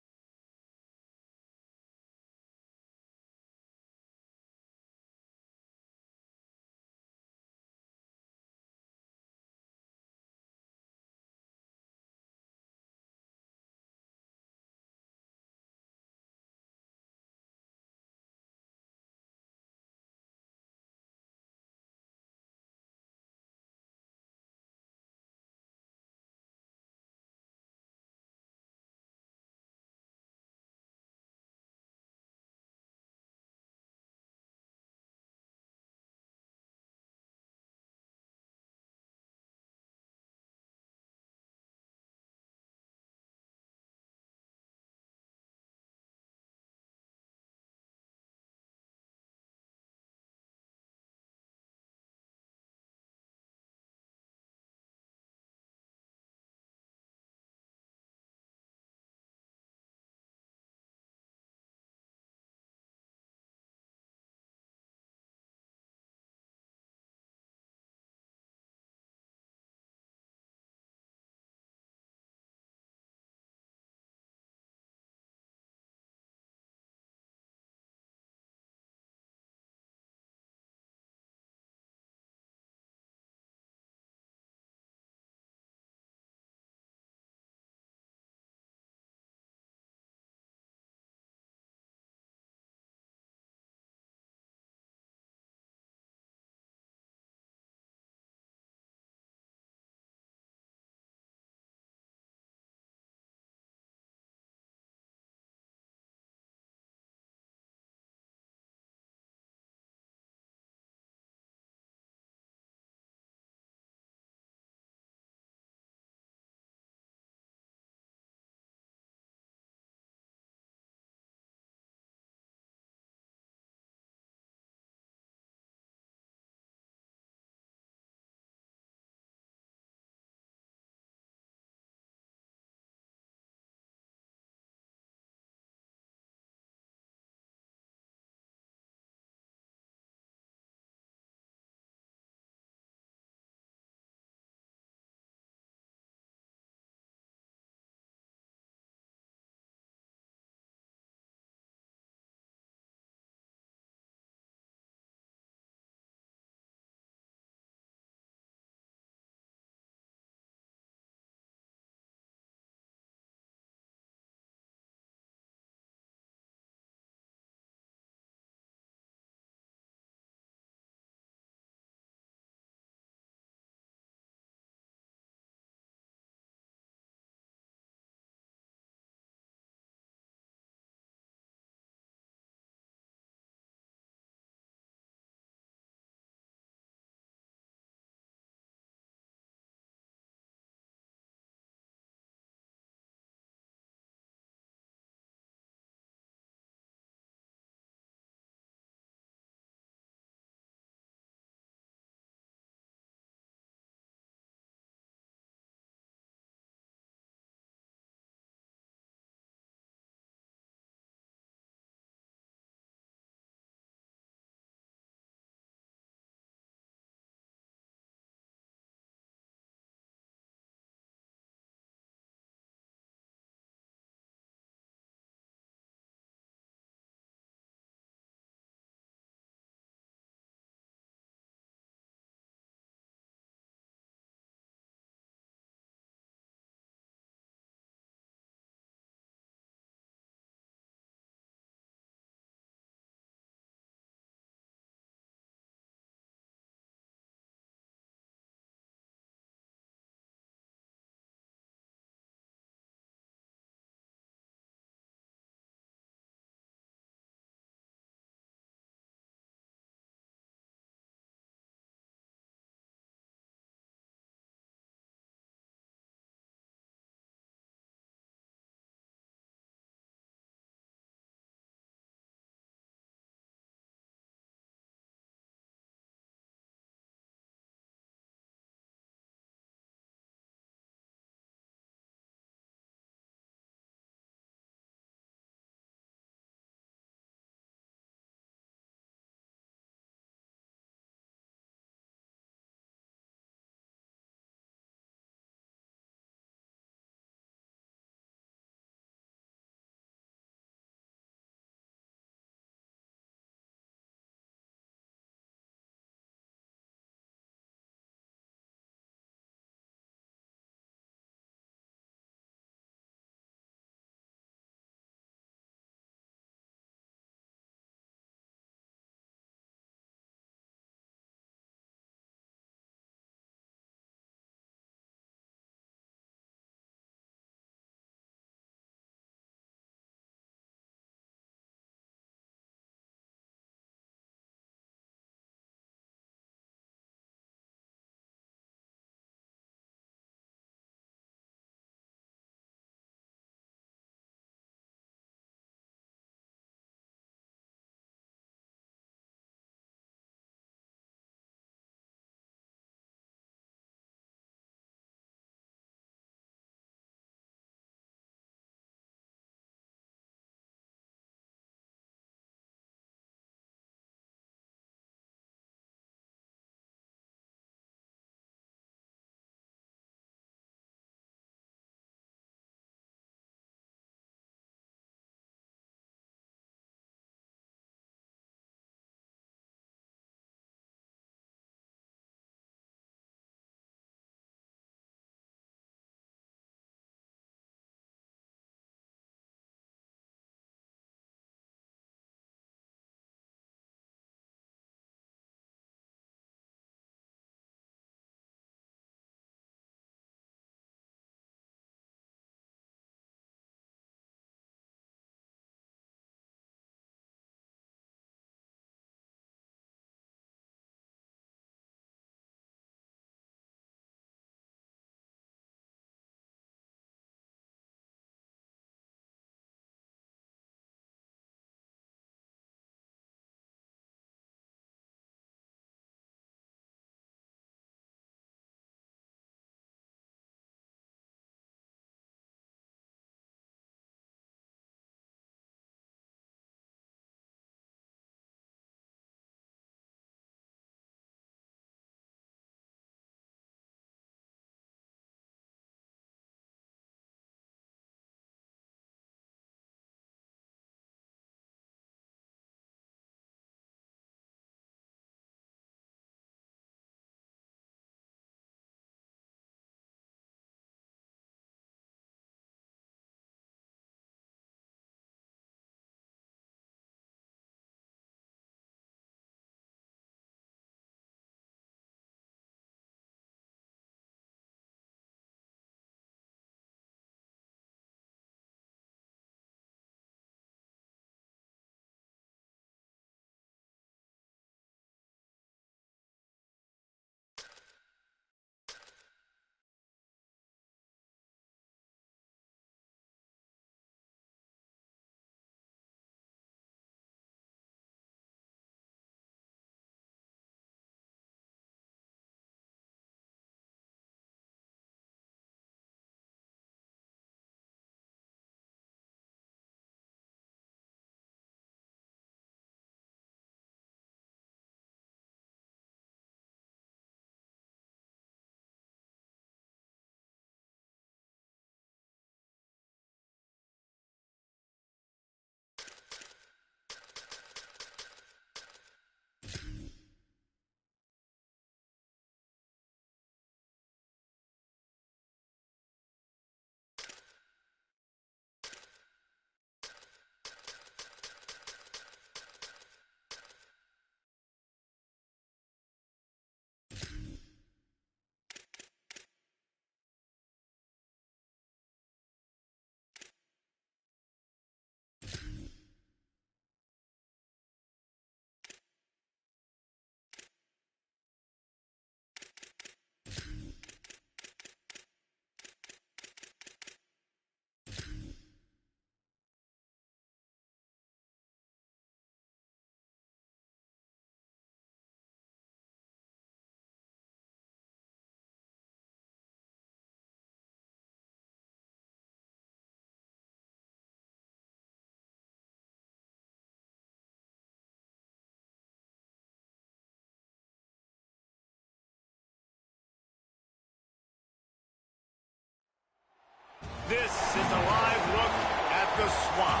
This is a live look at the Swamp,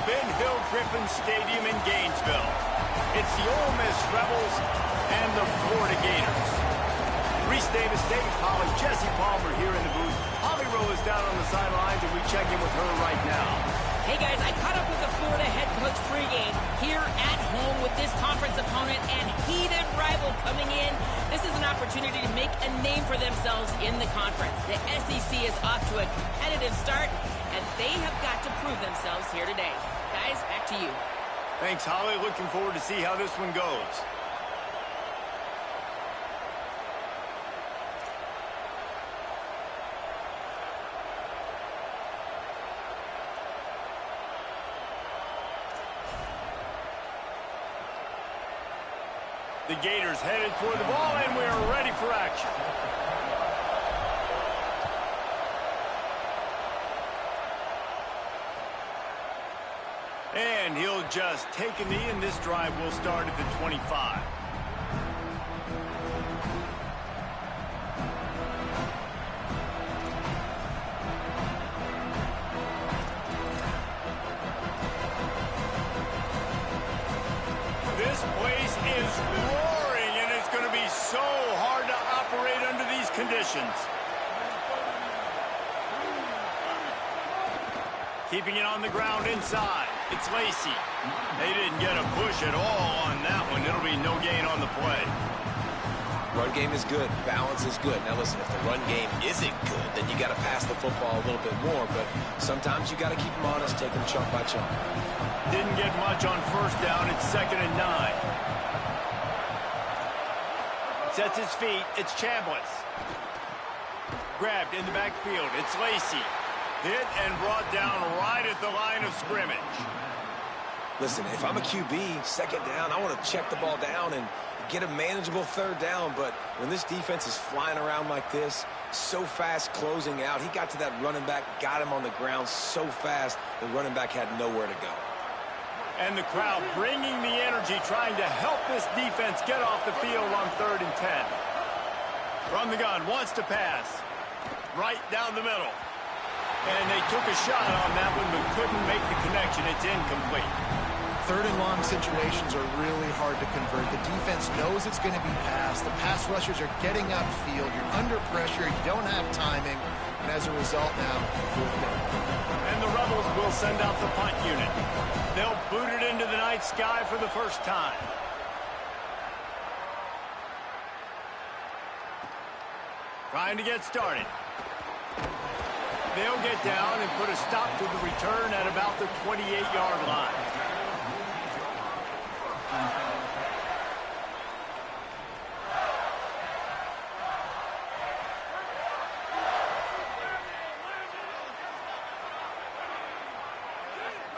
Ben Hill Griffin Stadium in Gainesville. It's the Ole Miss Rebels and the Florida Gators. Reese Davis, Dave Pollock, Jesse Palmer here in the booth. Holly Rowe is down on the sidelines, and we check in with her right now. Hey guys, I caught up with the Florida head coach pregame here at home with this conference opponent and heated rival coming in. This is an opportunity to make a name for themselves in the conference. The SEC is off to a competitive start, and they have got to prove themselves here today. Guys, back to you. Thanks, Holly. Looking forward to see how this one goes. The Gators headed toward the ball, and we are ready for action. And he'll just take a knee, and this drive will start at the 25. This place is roaring, and it's going to be so hard to operate under these conditions. Keeping it on the ground inside. It's Lacey. They didn't get a push at all on that one. It'll be no gain on the play. Run game is good. Balance is good. Now, listen, if the run game isn't good, then you got to pass the football a little bit more. But sometimes you got to keep them honest, take them chunk by chunk. Didn't get much on first down. It's 2nd and 9. Sets his feet. It's Chambliss. Grabbed in the backfield. It's Lacey. Hit and brought down right at the line of scrimmage. Listen, if I'm a QB, 2nd down, I want to check the ball down and get a manageable 3rd down. But when this defense is flying around like this, so fast closing out, he got to that running back, got him on the ground so fast, the running back had nowhere to go. And the crowd bringing the energy, trying to help this defense get off the field on 3rd and 10. From the gun, wants to pass. Right down the middle. And they took a shot on that one, but couldn't make the connection. It's incomplete. 3rd and long situations are really hard to convert. The defense knows it's going to be passed. The pass rushers are getting upfield. You're under pressure. You don't have timing. And as a result now, and the Rebels will send out the punt unit. They'll boot it into the night sky for the first time. Trying to get started. They'll get down and put a stop to the return at about the 28-yard line.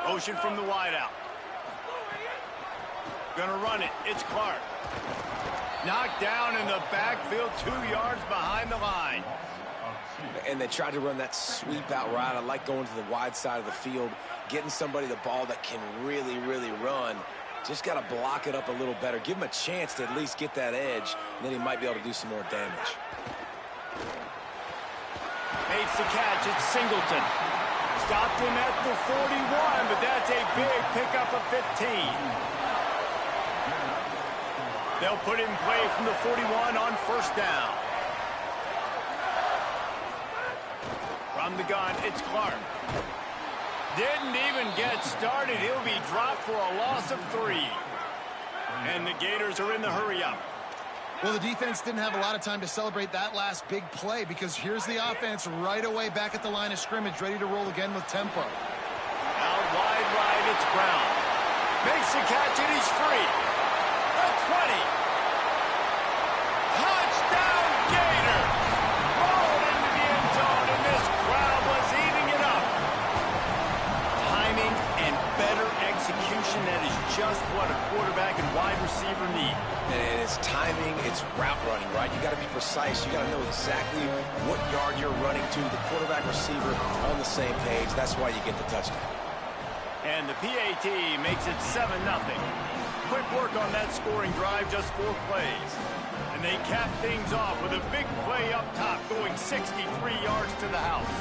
Motion from the wideout. Gonna run it. It's Clark. Knocked down in the backfield, 2 yards behind the line. And they tried to run that sweep out right. I like going to the wide side of the field, getting somebody the ball that can really, really run. Just got to block it up a little better. Give him a chance to at least get that edge, and then he might be able to do some more damage. Makes the catch. It's Singleton. Stopped him at the 41, but that's a big pickup of 15. They'll put it in play from the 41 on 1st down. From the gun, it's Clark. Didn't even get started. He'll be dropped for a loss of 3. And the Gators are in the hurry-up. Well, the defense didn't have a lot of time to celebrate that last big play because here's the offense right away back at the line of scrimmage, ready to roll again with tempo. Out wide right, it's Brown. Makes the catch, and he's free. The 20. Touchdown, Gators! Rolled into the end zone, and this crowd was eating it up. Timing and better execution, that is just what a quarterback and wide receiver need. And it's timing, it's route running, right? You got to be precise. You got to know exactly what yard you're running to. The quarterback receiver on the same page. That's why you get the touchdown. And the PAT makes it 7-0. Quick work on that scoring drive, just 4 plays. And they cap things off with a big play up top, going 63 yards to the house.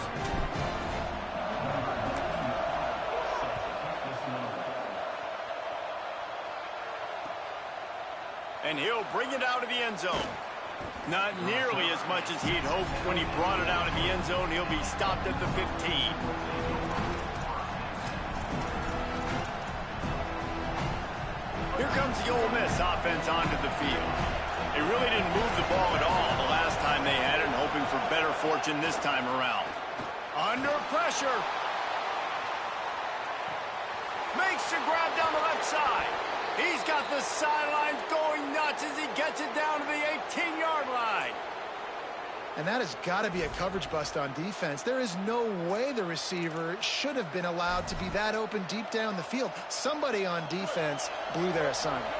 And he'll bring it out of the end zone. Not nearly as much as he'd hoped when he brought it out of the end zone. He'll be stopped at the 15. Here comes the Ole Miss offense onto the field. They really didn't move the ball at all the last time they had it, and hoping for better fortune this time around. Under pressure. Makes the grab down the left side. He's got the sidelines going nuts as he gets it down to the 18-yard line. And that has got to be a coverage bust on defense. There is no way the receiver should have been allowed to be that open deep down the field. Somebody on defense blew their assignment.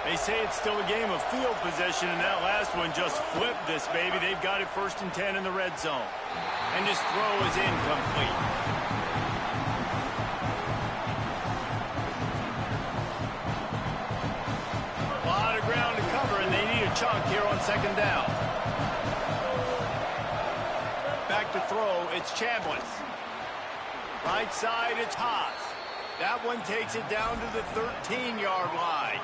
They say it's still a game of field possession, and that last one just flipped this baby. They've got it 1st and 10 in the red zone. And this throw is incomplete. A lot of ground to cover, and they need a chunk here on 2nd down. Back to throw, it's Chambliss. Right side, it's Haas. That one takes it down to the 13-yard line.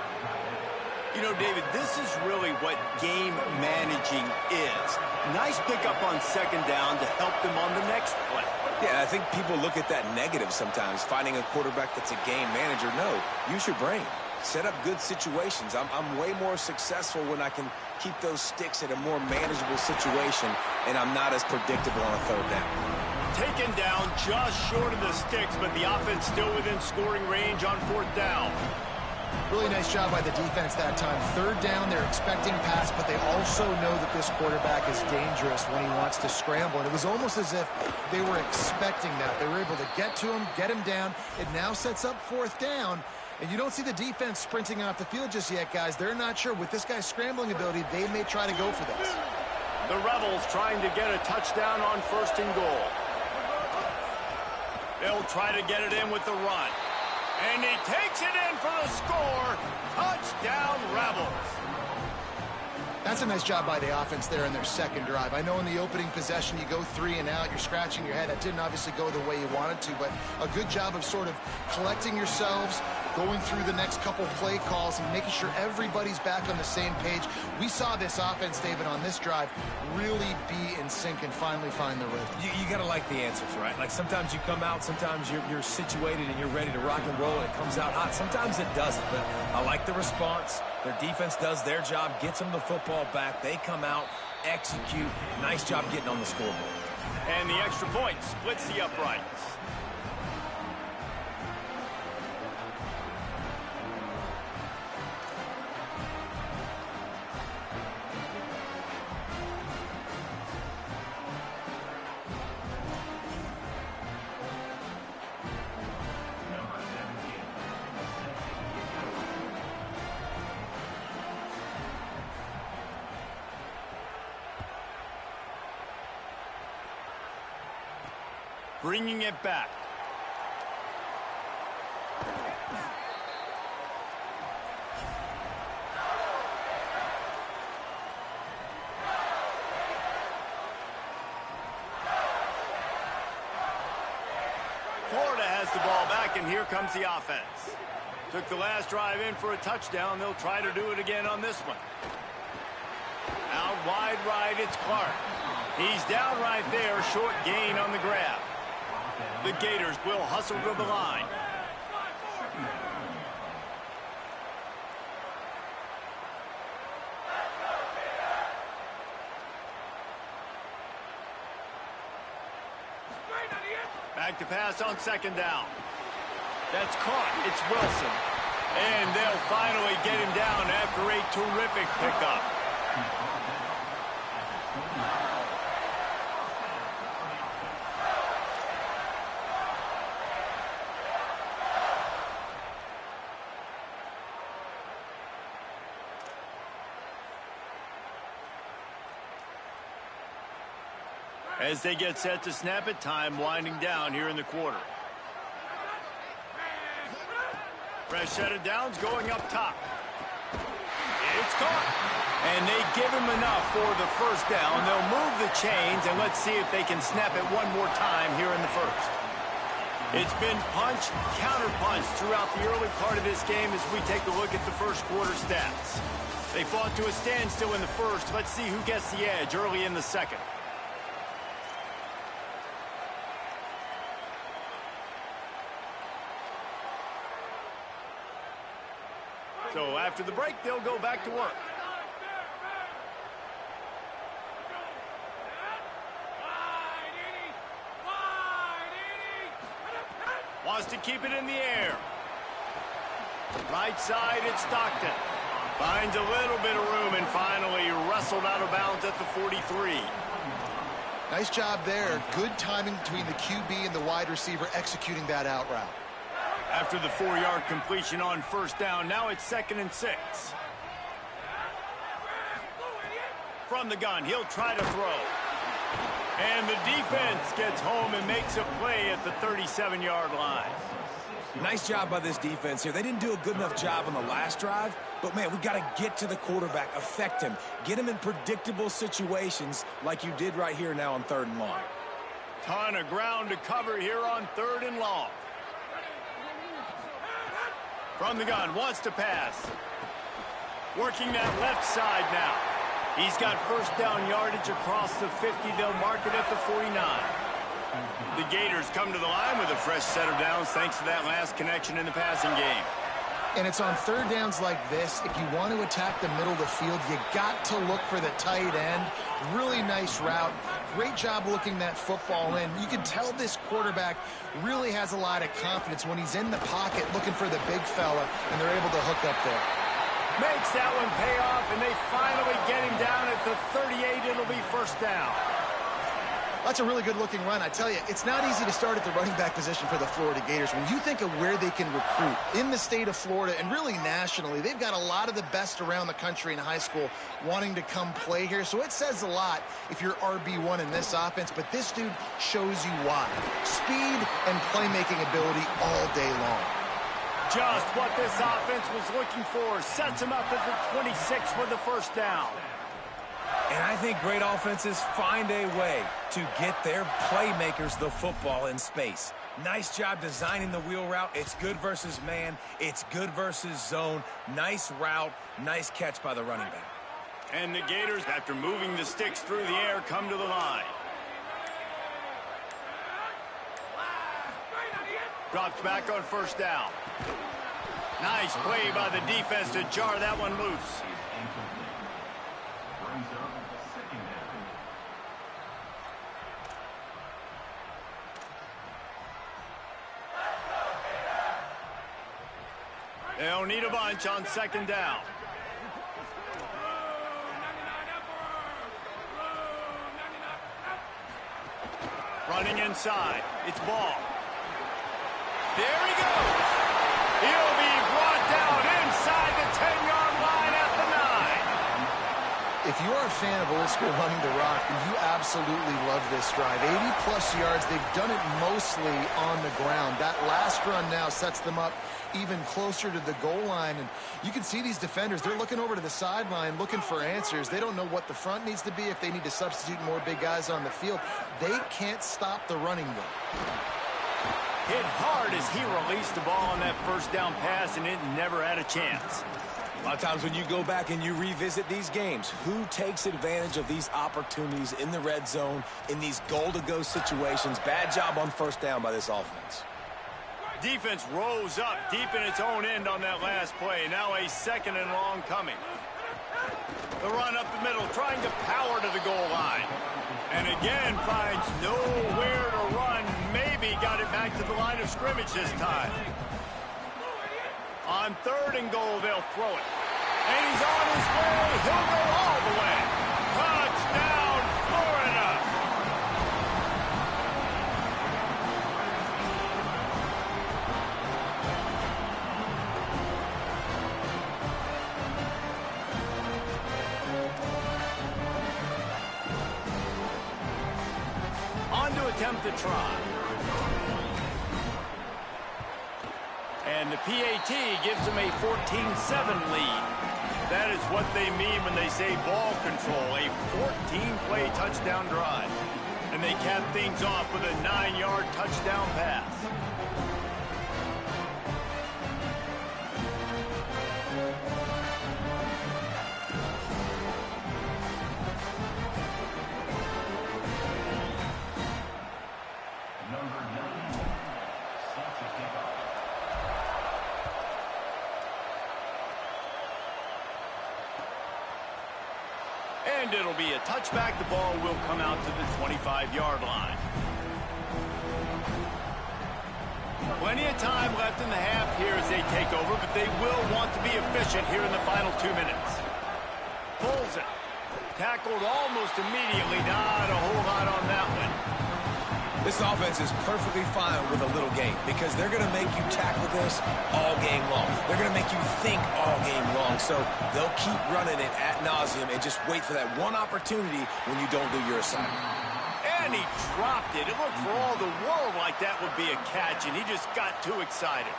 You know, David, this is really what game managing is. Nice pickup on 2nd down to help them on the next play. Yeah, I think people look at that negative sometimes, finding a quarterback that's a game manager. No, use your brain. Set up good situations. I'm way more successful when I can keep those sticks in a more manageable situation, and I'm not as predictable on a 3rd down. Taken down just short of the sticks, but the offense still within scoring range on 4th down. Really nice job by the defense that time. 3rd down, they're expecting pass, but they also know that this quarterback is dangerous when he wants to scramble. And it was almost as if they were expecting that. They were able to get to him, get him down. It now sets up 4th down. And you don't see the defense sprinting off the field just yet, guys. They're not sure. With this guy's scrambling ability, they may try to go for this. The Rebels trying to get a touchdown on 1st and goal. They'll try to get it in with the run. And he takes it in for the score. Touchdown, Rebels. That's a nice job by the offense there in their 2nd drive. I know in the opening possession you go 3 and out, you're scratching your head. That didn't obviously go the way you wanted to, but a good job of sort of collecting yourselves, going through the next couple play calls and making sure everybody's back on the same page. We saw this offense, David, on this drive really be in sync and finally find the rhythm. You got to like the answers, right? Like sometimes you come out, sometimes you're situated and you're ready to rock and roll and it comes out hot. Sometimes it doesn't, but I like the response. Their defense does their job, gets them the football back. They come out, execute. Nice job getting on the scoreboard. And the extra point splits the uprights. Bringing it back. Florida has the ball back, and here comes the offense. Took the last drive in for a touchdown. They'll try to do it again on this one. Out wide right, it's Clark. He's down right there, short gain on the grab. The Gators will hustle to the line. Back to pass on 2nd down. That's caught. It's Wilson. And they'll finally get him down after a terrific pickup. As they get set to snap it, time winding down here in the quarter. Fresh set of downs going up top. It's caught. And they give him enough for the 1st down. They'll move the chains, and let's see if they can snap it one more time here in the 1st. It's been punch, counter-punch throughout the early part of this game as we take a look at the first quarter stats. They fought to a standstill in the first. Let's see who gets the edge early in the second. So after the break, they'll go back to work. Wants to keep it in the air. Right side, it's Stockton. Finds a little bit of room and finally wrestled out of bounds at the 43. Nice job there. Good timing between the QB and the wide receiver executing that out route. After the 4-yard completion on first down, now it's 2nd and 6. From the gun, he'll try to throw. And the defense gets home and makes a play at the 37-yard line. Nice job by this defense here. They didn't do a good enough job on the last drive, but, man, we got to get to the quarterback, affect him, get him in predictable situations like you did right here now on 3rd and long. Ton of ground to cover here on 3rd and long. From the gun, wants to pass. Working that left side now. He's got first down yardage across the 50. They'll mark it at the 49. The Gators come to the line with a fresh set of downs thanks to that last connection in the passing game. And it's on 3rd downs like this. If you want to attack the middle of the field, you got to look for the tight end. Really nice route. Great job looking that football in. You can tell this quarterback really has a lot of confidence when he's in the pocket looking for the big fella, and they're able to hook up there. Makes that one pay off, and they finally get him down at the 38. It'll be first down. That's a really good-looking run. I tell you, it's not easy to start at the running back position for the Florida Gators. When you think of where they can recruit in the state of Florida and really nationally, they've got a lot of the best around the country in high school wanting to come play here. So it says a lot if you're RB1 in this offense, but this dude shows you why. Speed and playmaking ability all day long. Just what this offense was looking for. Sets him up at the 26 for the first down. And I think great offenses find a way to get their playmakers the football in space. Nice job designing the wheel route. It's good versus man. It's good versus zone. Nice route. Nice catch by the running back. And the Gators, after moving the sticks through the air, come to the line. Drops back on first down. Nice play by the defense to jar that one loose. They'll need a bunch on 2nd down. Running inside. It's Ball. There he goes. He'll be brought down inside the 10-yard line at the 9. If you are a fan of old school running the rock, then you absolutely love this drive. 80-plus yards. They've done it mostly on the ground. That last run now sets them up even closer to the goal line. And you can see these defenders, they're looking over to the sideline looking for answers. They don't know what the front needs to be, if they need to substitute more big guys on the field. They can't stop the running game. Hit hard as he released the ball on that first down pass, and it never had a chance. A lot of times when you go back and you revisit these games, who takes advantage of these opportunities in the red zone, in these goal-to-go situations? Bad job on first down by this offense. Defense rose up deep in its own end on that last play. Now a 2nd and long coming. The run up the middle, trying to power to the goal line. And again finds nowhere to run. Maybe got it back to the line of scrimmage this time. On 3rd and goal, they'll throw it. And he's on his way. He'll go all the way. Touchdown, Florida. On to attempt to try. And the PAT gives them a 14-7 lead. That is what they mean when they say ball control, a 14-play touchdown drive. And they cap things off with a 9-yard touchdown pass. Number 9, set to kick off. And it'll be a touchback. The ball will come out to the 25-yard line. Plenty of time left in the half here as they take over, but they will want to be efficient here in the final 2 minutes. Pulls it. Tackled almost immediately. Not a whole lot on that one. This offense is perfectly fine with a little game because they're going to make you tackle this all game long. They're going to make you think all game long. So they'll keep running it ad nauseum and just wait for that one opportunity when you don't do your assignment. And he dropped it. It looked for all the world like that would be a catch, and he just got too excited.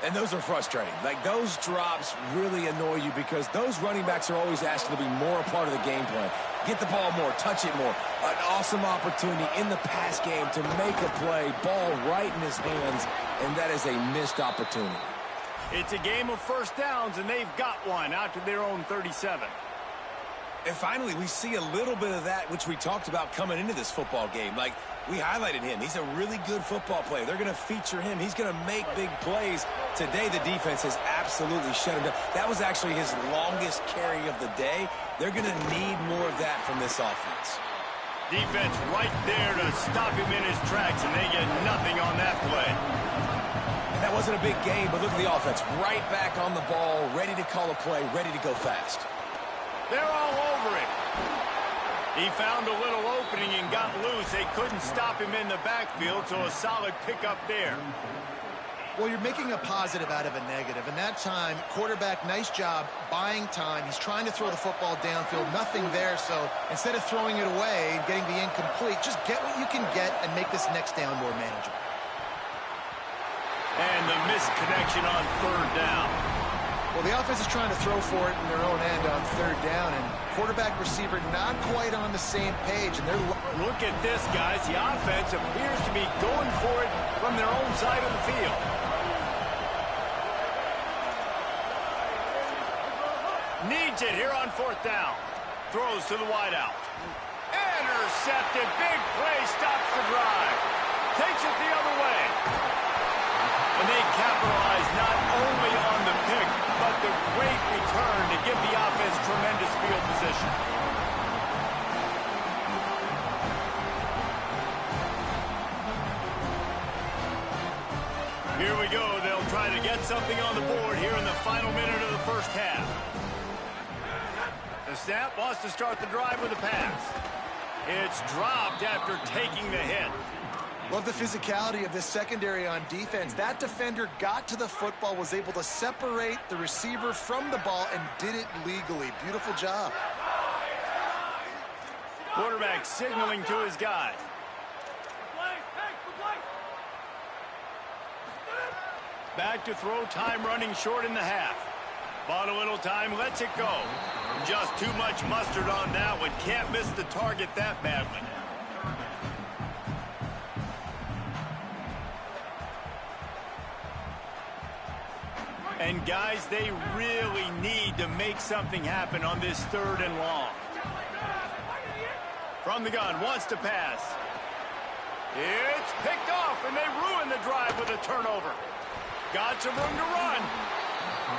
And those are frustrating. Like, those drops really annoy you because those running backs are always asked to be more a part of the game plan. Get the ball more, touch it more. An awesome opportunity in the pass game to make a play, ball right in his hands, and that is a missed opportunity. It's a game of first downs, and they've got one out to their own 37. And finally, we see a little bit of that, which we talked about coming into this football game. Like, we highlighted him. He's a really good football player. They're going to feature him. He's going to make big plays. Today, the defense has absolutely shut him down. That was actually his longest carry of the day. They're going to need more of that from this offense. Defense right there to stop him in his tracks, and they get nothing on that play. And that wasn't a big game, but look at the offense. Right back on the ball, ready to call a play, ready to go fast. They're all over it. He found a little opening and got loose. They couldn't stop him in the backfield, so a solid pickup there. Well, you're making a positive out of a negative. And that time, quarterback, nice job buying time. He's trying to throw the football downfield. Nothing there, so instead of throwing it away and getting the incomplete, just get what you can get and make this next down more manageable. And the missed connection on third down. Well, the offense is trying to throw for it in their own end on third down, and quarterback receiver not quite on the same page. And they're Look at this, guys. The offense appears to be going for it from their own side of the field. Needs it here on fourth down. Throws to the wideout. Intercepted. Big play. Stops the drive. Takes it the other way. And they capitalize not only on the pick, but the great return to give the offense tremendous field position. Here we go. They'll try to get something on the board here in the final minute of the first half. The snap wants to start the drive with a pass. It's dropped after taking the hit. Love the physicality of this secondary on defense. That defender got to the football, was able to separate the receiver from the ball, and did it legally. Beautiful job. Quarterback signaling to his guys. Back to throw, time running short in the half. Bought a little time, lets it go. Just too much mustard on that one. Can't miss the target that badly. And guys, they really need to make something happen on this third and long. From the gun, wants to pass. It's picked off, and they ruin the drive with a turnover. Got some room to run.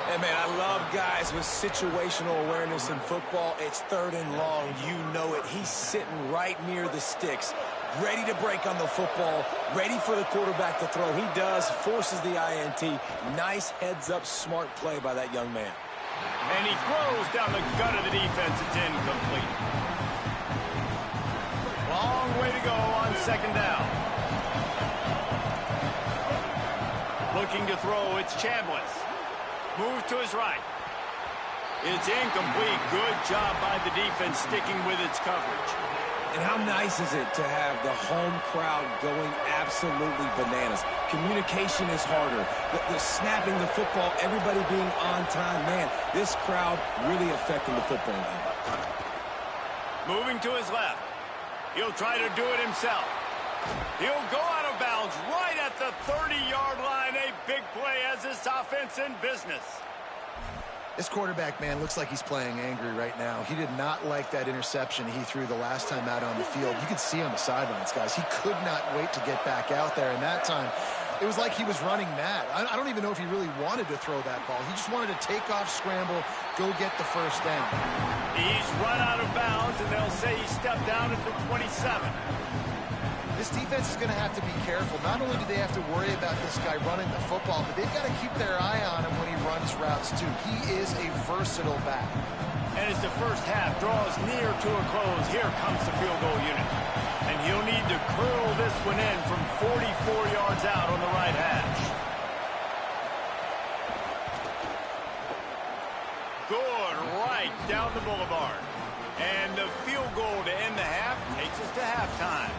Hey, man, I love guys with situational awareness in football. It's third and long. You know it. He's sitting right near the sticks, ready to break on the football, ready for the quarterback to throw. He does, forces the INT. Nice heads-up, smart play by that young man. And he throws down the gut of the defense. It's incomplete. Long way to go on second down. Looking to throw, it's Chambliss. Moves to his right. It's incomplete. Good job by the defense sticking with its coverage. And how nice is it to have the home crowd going absolutely bananas? Communication is harder. The snapping the football, everybody being on time. Man, this crowd really affecting the football game. Moving to his left. He'll try to do it himself. He'll go out of bounds right at the 30-yard line. A big play as this offense in business. This quarterback, man, looks like he's playing angry right now. He did not like that interception he threw the last time out on the field. You could see on the sidelines, guys. He could not wait to get back out there. And that time, it was like he was running mad. I don't even know if he really wanted to throw that ball. He just wanted to take off, scramble, go get the first down. He's run out of bounds, and they'll say he stepped down at the 27. This defense is going to have to be careful. Not only do they have to worry about this guy running the football, but they've got to keep their eye on him when he runs routes, too. He is a versatile back. And as the first half draws near to a close, here comes the field goal unit. And he'll need to curl this one in from 44 yards out on the right hash. Good, right down the boulevard. And the field goal to end the half takes us to halftime.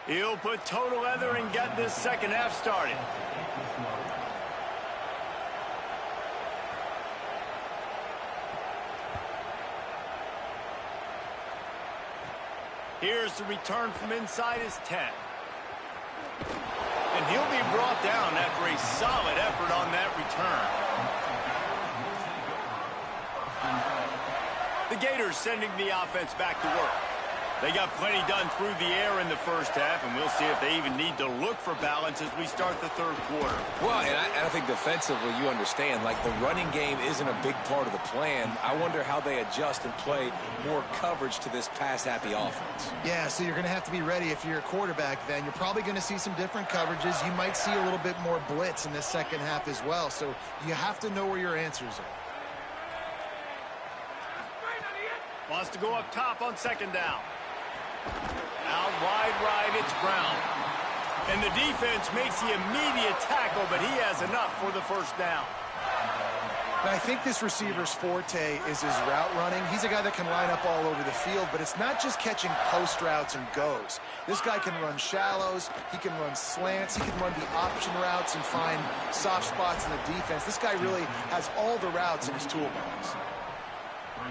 He'll put total leather and get this second half started. Here's the return from inside his 10. And he'll be brought down after a solid effort on that return. The Gators sending the offense back to work. They got plenty done through the air in the first half, and we'll see if they even need to look for balance as we start the third quarter. Well, and I think defensively, you understand, like the running game isn't a big part of the plan. I wonder how they adjust and play more coverage to this pass-happy offense. Yeah, so you're going to have to be ready if you're a quarterback then. You're probably going to see some different coverages. You might see a little bit more blitz in the second half as well, so you have to know where your answers are. Wants to go up top on second down. Out wide right, it's Brown. And the defense makes the immediate tackle, but he has enough for the first down. But I think this receiver's forte is his route running. He's a guy that can line up all over the field, but it's not just catching post routes and goes. This guy can run shallows, he can run slants, he can run the option routes and find soft spots in the defense. This guy really has all the routes in his toolbox.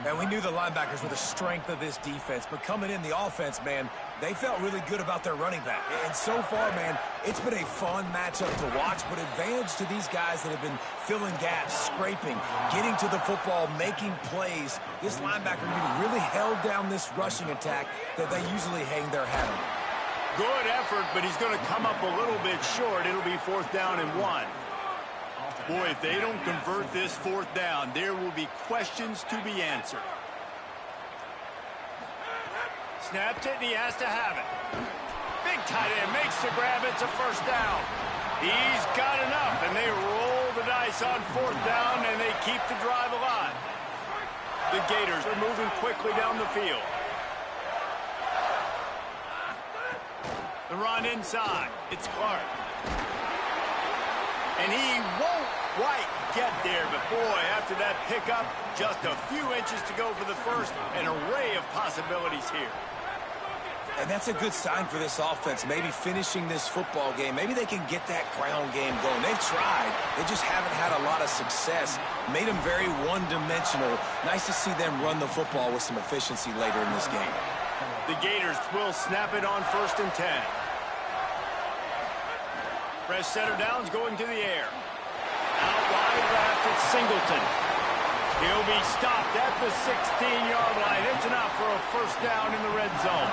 And we knew the linebackers were the strength of this defense, but coming in the offense, man, they felt really good about their running back. And so far, man, it's been a fun matchup to watch, but advantage to these guys that have been filling gaps, scraping, getting to the football, making plays. This linebacker really held down this rushing attack that they usually hang their hat on. Good effort, but he's going to come up a little bit short. It'll be 4th down and 1. Boy, if they don't convert this 4th down, there will be questions to be answered. Snapped it, and he has to have it. Big tight end makes the grab. It's a first down. He's got enough, and they roll the dice on 4th down, and they keep the drive alive. The Gators are moving quickly down the field. The run inside. It's Clark. And he won't quite get there, but boy, after that pickup, just a few inches to go for the first, an array of possibilities here. And that's a good sign for this offense, maybe finishing this football game. Maybe they can get that ground game going. They've tried. They just haven't had a lot of success. Made them very one-dimensional. Nice to see them run the football with some efficiency later in this game. The Gators will snap it on 1st and 10. Fresh center downs going to the air. Out wide left, it's Singleton. He'll be stopped at the 16-yard line. It's enough for a first down in the red zone.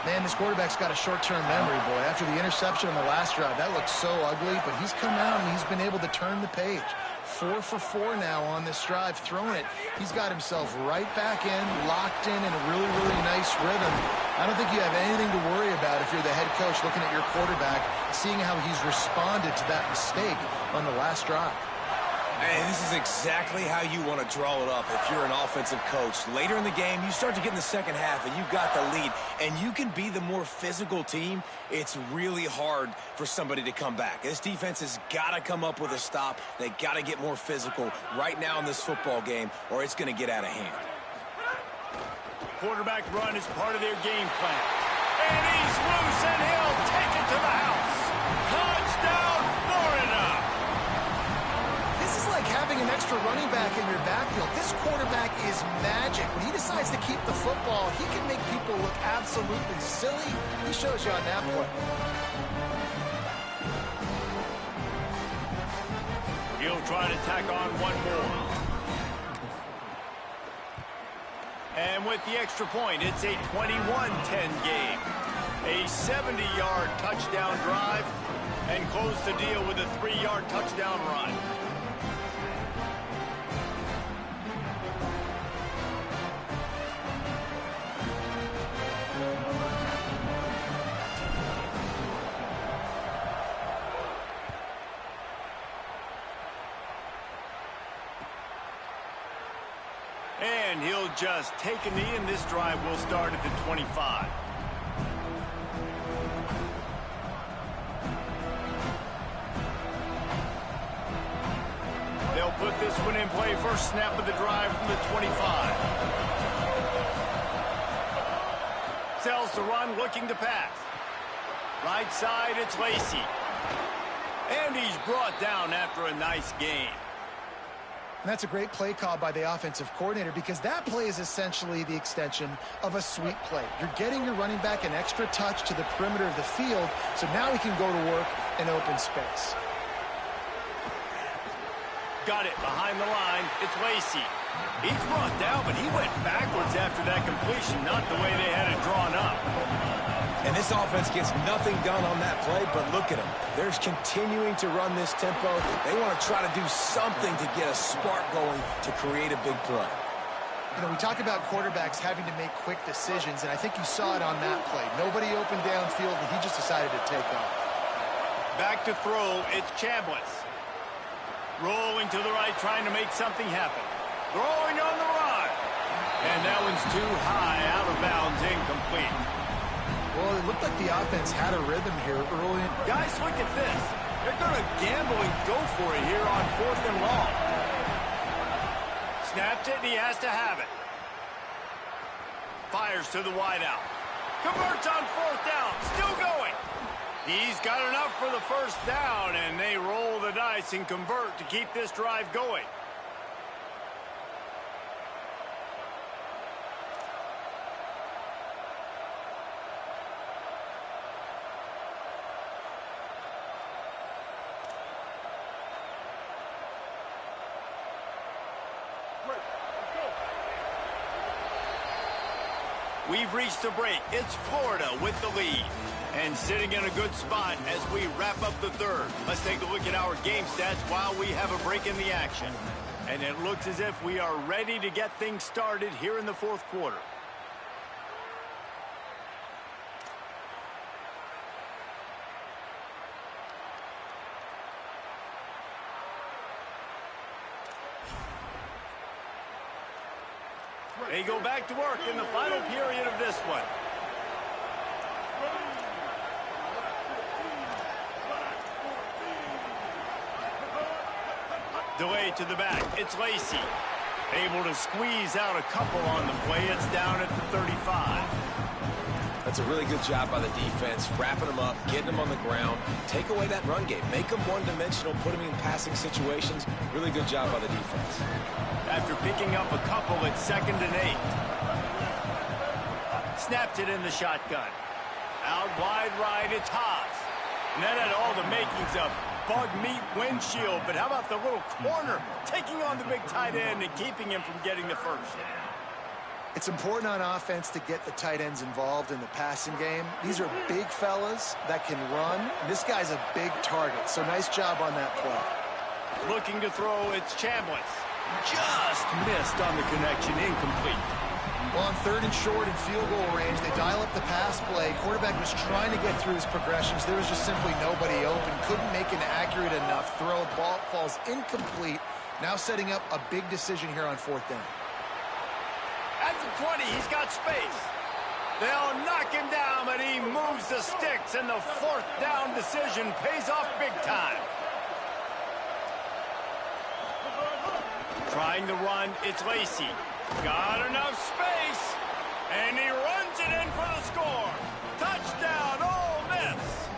Man, this quarterback's got a short-term memory, boy. After the interception on the last drive, that looked so ugly, but he's come out and he's been able to turn the page. 4 for 4 now on this drive, throwing it. He's got himself right back in, locked in a really, really nice rhythm. I don't think you have anything to worry about if you're the head coach looking at your quarterback, seeing how he's responded to that mistake on the last drive. And this is exactly how you want to draw it up if you're an offensive coach. Later in the game, you start to get in the second half, and you've got the lead, and you can be the more physical team. It's really hard for somebody to come back. This defense has got to come up with a stop. They got to get more physical right now in this football game, or it's going to get out of hand. quarterback run is part of their game plan. And he's loose, and he'll take it to the house. Touchdown, Florida! This is like having an extra running back in your backfield. This quarterback is magic. When he decides to keep the football, he can make people look absolutely silly. He shows you on that play. He'll try to tack on one more. And with the extra point, it's a 21-10 game. A 70-yard touchdown drive, and close the deal with a 3-yard touchdown run. And he'll just take a knee, and this drive will start at the 25. They'll put this one in play. First snap of the drive from the 25. Sells the run, looking to pass. Right side, it's Lacy. And he's brought down after a nice gain. And that's a great play call by the offensive coordinator, because that play is essentially the extension of a sweep play. You're getting your running back an extra touch to the perimeter of the field, so now he can go to work in open space. Got it behind the line. It's Lacy. He's brought down, but he went backwards after that completion, not the way they had it drawn up. And this offense gets nothing done on that play, but look at them. They're continuing to run this tempo. They want to try to do something to get a spark going to create a big play. You know, we talk about quarterbacks having to make quick decisions, and I think you saw it on that play. Nobody opened downfield, and he just decided to take off. Back to throw, it's Chambliss. Rolling to the right, trying to make something happen. Throwing on the run. And that one's too high, out of bounds, incomplete. Well, it looked like the offense had a rhythm here early. Guys, look at this. They're going to gamble and go for it here on 4th and long. Snaps it, and he has to have it. Fires to the wideout. Converts on 4th down. Still going. He's got enough for the first down, and they roll the dice and convert to keep this drive going. We've reached the break. It's Florida with the lead. And sitting in a good spot as we wrap up the third. Let's take a look at our game stats while we have a break in the action. And it looks as if we are ready to get things started here in the fourth quarter. They go back to work in the final period of this one. Delay to the back. It's Lacy. Able to squeeze out a couple on the play. It's down at the 35. That's a really good job by the defense, wrapping them up, getting them on the ground. Take away that run game. Make them one-dimensional, put them in passing situations. Really good job by the defense. After picking up a couple, it's 2nd and 8. Snapped it in the shotgun. Out wide right, it's Haas. And that had all the makings of bug meat windshield, but how about the little corner taking on the big tight end and keeping him from getting the first? It's important on offense to get the tight ends involved in the passing game. These are big fellas that can run. This guy's a big target, so nice job on that play. Looking to throw, it's Chambliss. Just missed on the connection, incomplete. Well, on 3rd and short and field goal range, they dial up the pass play. Quarterback was trying to get through his progressions. There was just simply nobody open. Couldn't make an accurate enough throw. Ball falls incomplete. Now setting up a big decision here on 4th down. At the 20, he's got space. They'll knock him down, but he moves the sticks, and the 4th down decision pays off big time. Trying to run, it's Lacy. Got enough space. And he runs it in for the score. Touchdown, Ole Miss.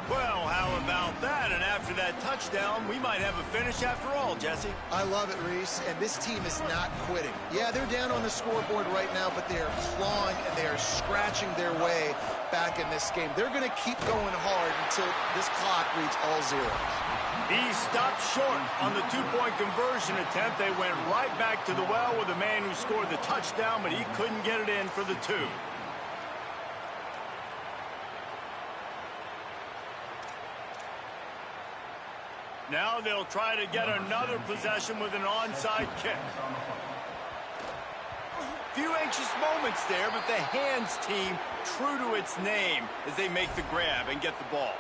Well, how about that? And after that touchdown, we might have a finish after all, Jesse. I love it, Reese, and this team is not quitting. Yeah, they're down on the scoreboard right now, but they are clawing and they are scratching their way back in this game. They're going to keep going hard until this clock reads all zeros. He stopped short on the two-point conversion attempt. They went right back to the well with the man who scored the touchdown, but he couldn't get it in for the two. Now they'll try to get another possession with an onside kick. Few anxious moments there, but the hands team true to its name as they make the grab and get the ball.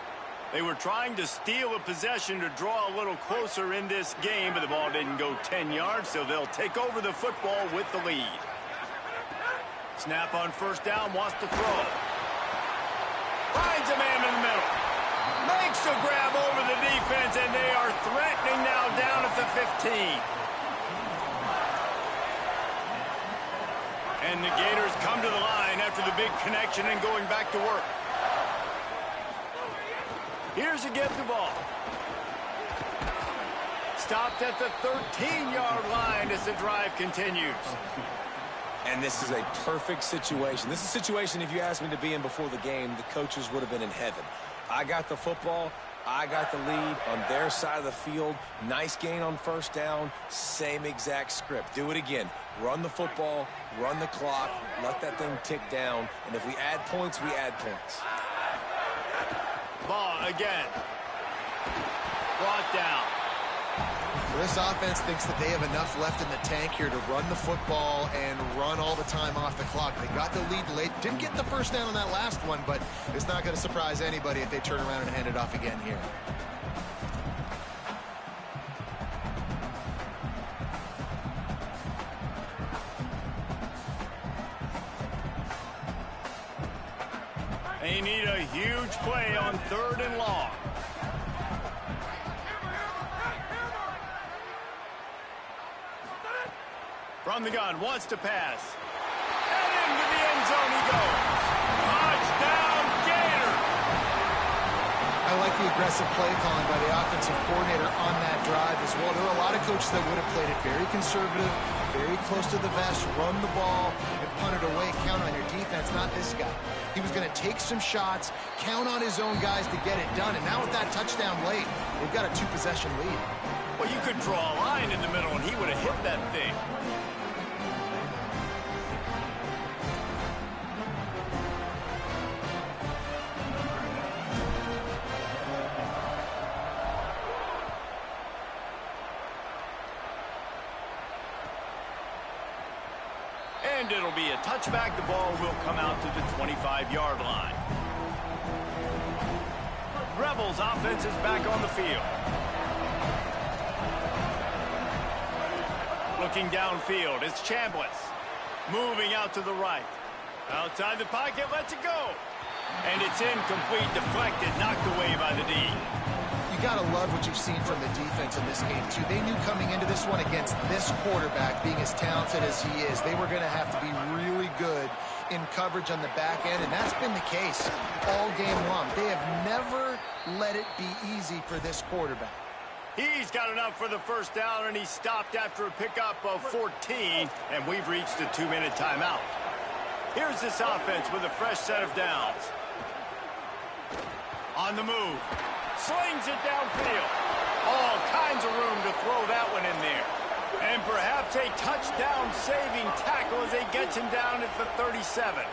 They were trying to steal a possession to draw a little closer in this game, but the ball didn't go 10 yards, so they'll take over the football with the lead. Snap on first down, wants to throw. Finds a man in the middle. Makes a grab over the defense, and they are threatening now down at the 15. And the Gators come to the line after the big connection and going back to work. Here's a get the ball. Stopped at the 13-yard line as the drive continues. And this is a perfect situation. This is a situation, if you asked me to be in before the game, the coaches would have been in heaven. I got the football. I got the lead on their side of the field. Nice gain on first down. Same exact script. Do it again. Run the football, run the clock, let that thing tick down. And if we add points, we add points. Ball again. Brought down. This offense thinks that they have enough left in the tank here to run the football and run all the time off the clock. They got the lead late. Didn't get the first down on that last one, but it's not going to surprise anybody if they turn around and hand it off again here. They need a huge play on 3rd and long. From the gun, wants to pass. And into the end zone he goes. Touchdown, Gator! I like the aggressive play calling by the offensive coordinator on that drive as well. There were a lot of coaches that would have played it very conservative, very close to the vest, run the ball, and punt it away, count on your defense, not this guy. He was going to take some shots, count on his own guys to get it done, and now with that touchdown late, they've got a 2-possession lead. Well, you could draw a line in the middle, and he would have hit that thing. And it'll be a touchback. The ball will come out to the 25-yard line. Rebels offense is back on the field. Looking downfield, it's Chambliss. Moving out to the right. Outside the pocket, lets it go. And it's incomplete, deflected, knocked away by the D. You got to love what you've seen from the defense in this game, too. They knew coming into this one against this quarterback, being as talented as he is, they were going to have to be really good in coverage on the back end, and that's been the case all game long. They have never let it be easy for this quarterback. He's got enough for the first down, and he stopped after a pickup of 14, and we've reached a 2-minute timeout. Here's this offense with a fresh set of downs. On the move. Slings it downfield. All kinds of room to throw that one in there. And perhaps a touchdown-saving tackle as he gets him down at the 37.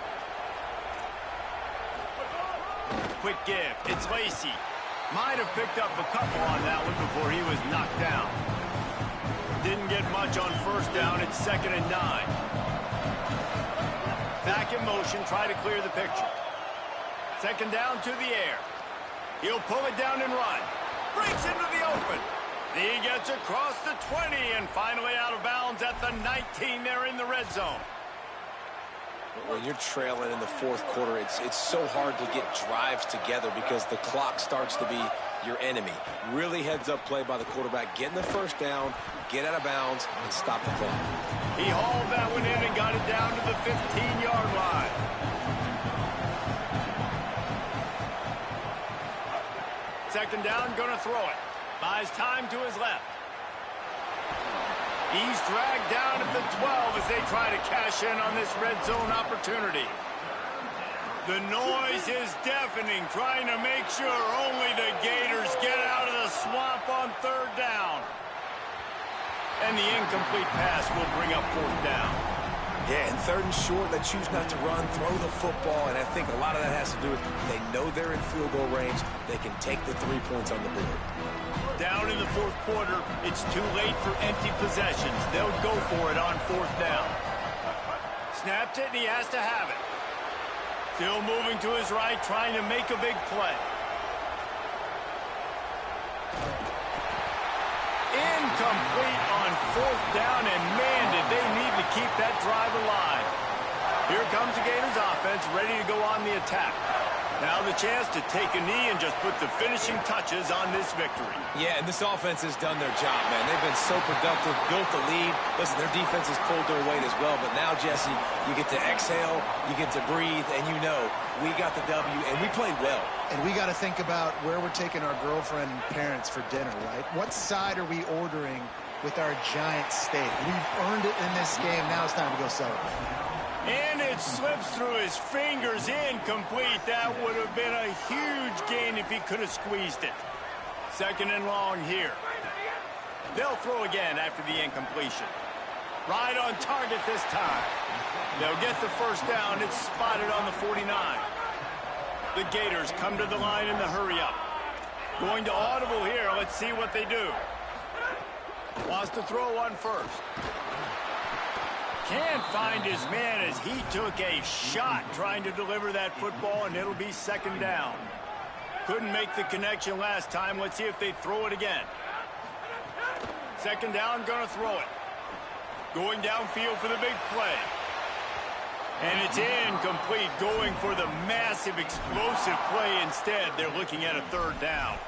Quick give. It's Lacey. Might have picked up a couple on that one before he was knocked down. Didn't get much on first down. It's 2nd and 9. Back in motion, try to clear the picture. 2nd down to the air. He'll pull it down and run. Breaks into the open. He gets across the 20 and finally out of bounds at the 19 there in the red zone. When you're trailing in the 4th quarter, it's so hard to get drives together because the clock starts to be your enemy. Really heads-up play by the quarterback. Getting the first down, get out of bounds, and stop the clock. He hauled that one in and got it down to the 15-yard line. Second down, going to throw it. Buys time to his left. He's dragged down at the 12 as they try to cash in on this red zone opportunity. The noise is deafening, trying to make sure only the Gators get out of the swamp on third down. And the incomplete pass will bring up fourth down. Yeah, and third and short, they choose not to run, throw the football, and I think a lot of that has to do with they know they're in field goal range. They can take the 3 points on the board. Down in the fourth quarter, it's too late for empty possessions. They'll go for it on fourth down. Snaps it, and he has to have it. Still moving to his right, trying to make a big play. Incomplete on fourth down, and man, did they need to keep that drive alive. Here comes the Gators offense, ready to go on the attack. Now the chance to take a knee and just put the finishing touches on this victory. Yeah, and this offense has done their job, man. They've been so productive, built the lead. Listen, their defense has pulled their weight as well, but now, Jesse, you get to exhale, you get to breathe, and you know we got the W, and we played well. And we got to think about where we're taking our girlfriend and parents for dinner, right? What side are we ordering with our giant steak? We've earned it in this game. Now it's time to go celebrate. And it slips through his fingers, incomplete. That would have been a huge gain if he could have squeezed it. Second and long here. They'll throw again after the incompletion. Right on target this time. They'll get the first down. It's spotted on the 49. The Gators come to the line in the hurry-up. Going to audible here. Let's see what they do. Wants to throw one first. Can't find his man as he took a shot trying to deliver that football, and it'll be second down. Couldn't make the connection last time. Let's see if they throw it again. Second down, gonna throw it. Going downfield for the big play. And it's incomplete, going for the massive explosive play instead. They're looking at a third down.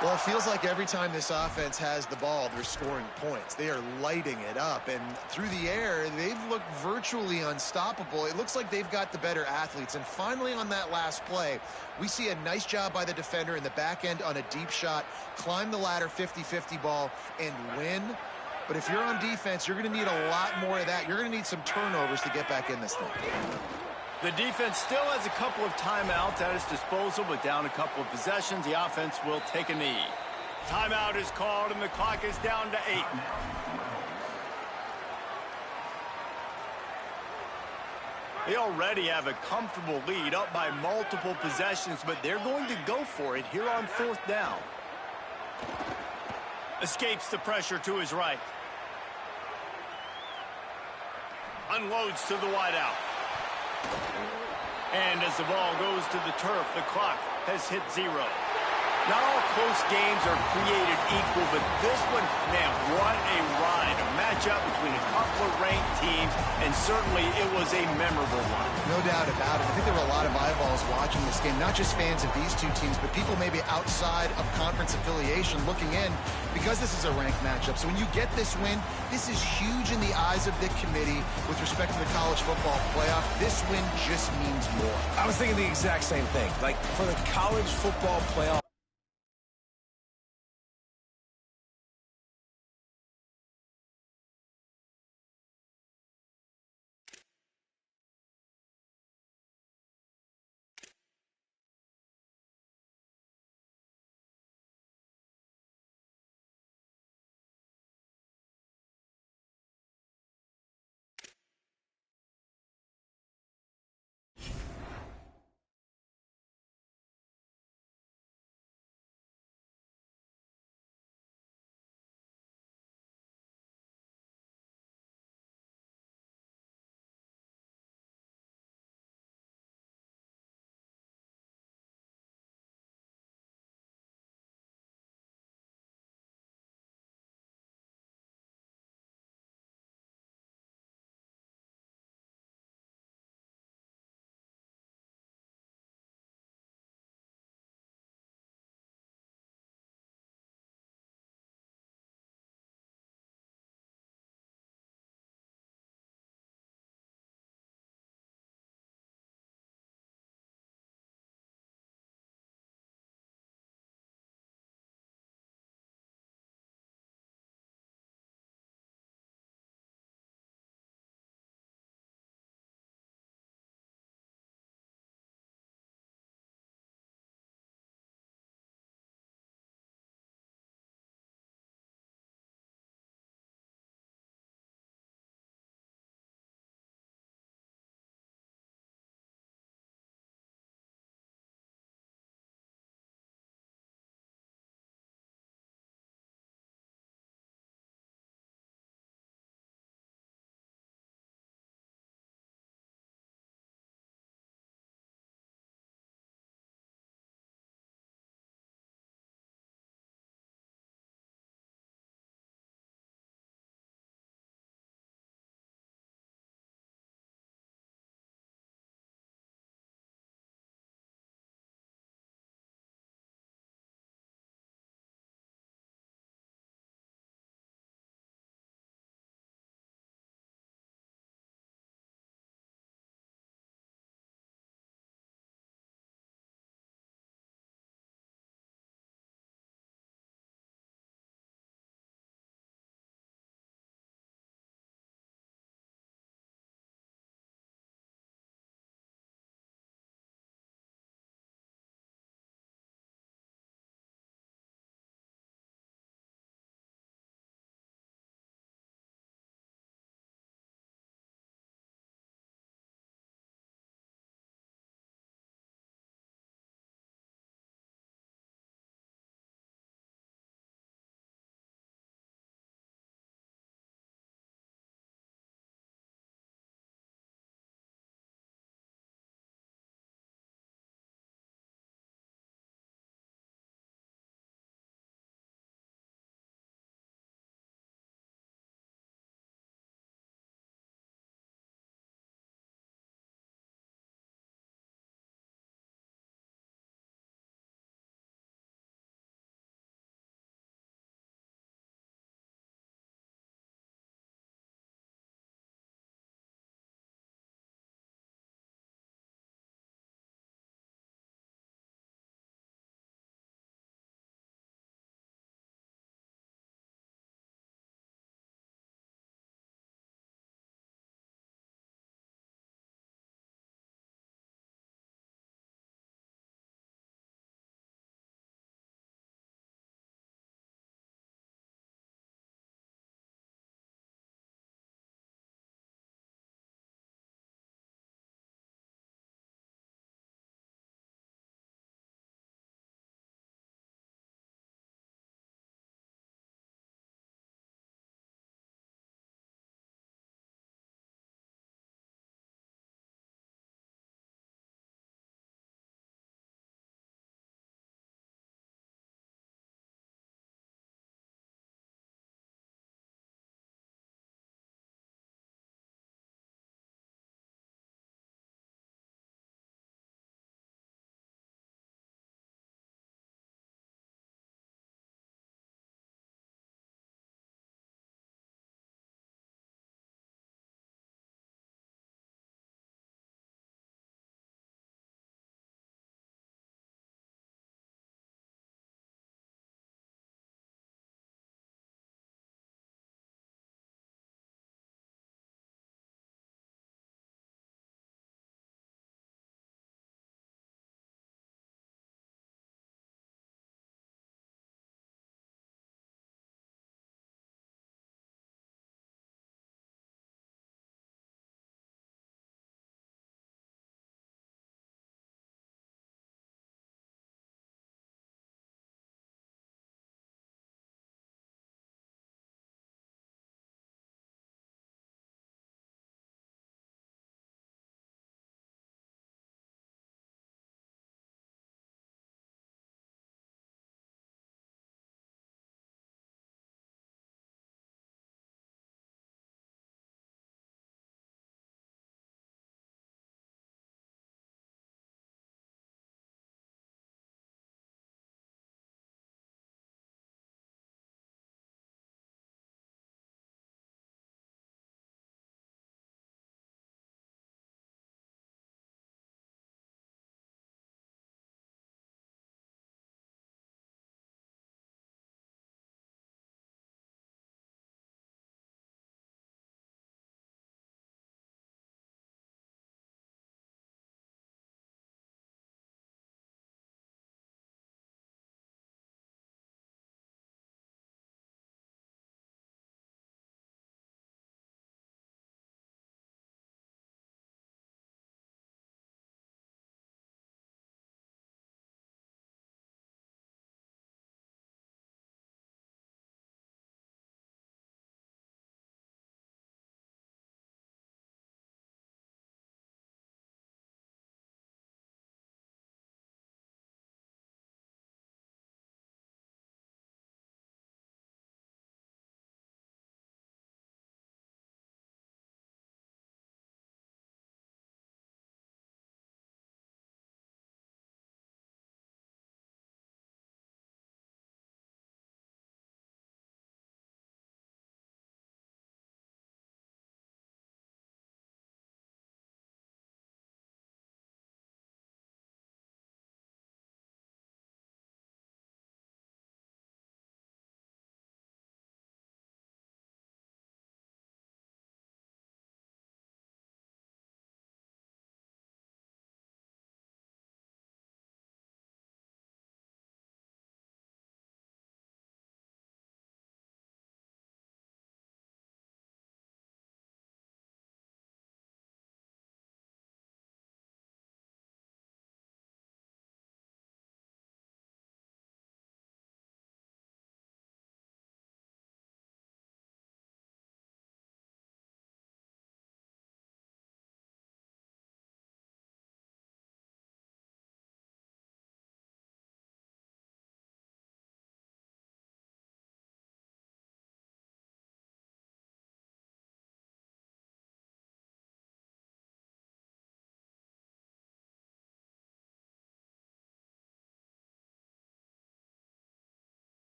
Well, it feels like every time this offense has the ball, they're scoring points. They are lighting it up. And through the air, they've looked virtually unstoppable. It looks like they've got the better athletes. And finally, on that last play, we see a nice job by the defender in the back end on a deep shot, climb the ladder 50-50 ball, and win. But if you're on defense, you're going to need a lot more of that. You're going to need some turnovers to get back in this thing. The defense still has a couple of timeouts at its disposal, but down a couple of possessions, the offense will take a knee. Timeout is called, and the clock is down to 8. They already have a comfortable lead, up by multiple possessions, but they're going to go for it here on fourth down. Escapes the pressure to his right. Unloads to the wideout. And as the ball goes to the turf, the clock has hit 0. Not all close games are created equal, but this one, man, what a ride. A matchup between a couple of ranked teams, and certainly it was a memorable one. No doubt about it. I think there were a lot of eyeballs watching this game, not just fans of these two teams, but people maybe outside of conference affiliation looking in, because this is a ranked matchup. So when you get this win, this is huge in the eyes of the committee with respect to the college football playoff. This win just means more. I was thinking the exact same thing. Like, for the college football playoff,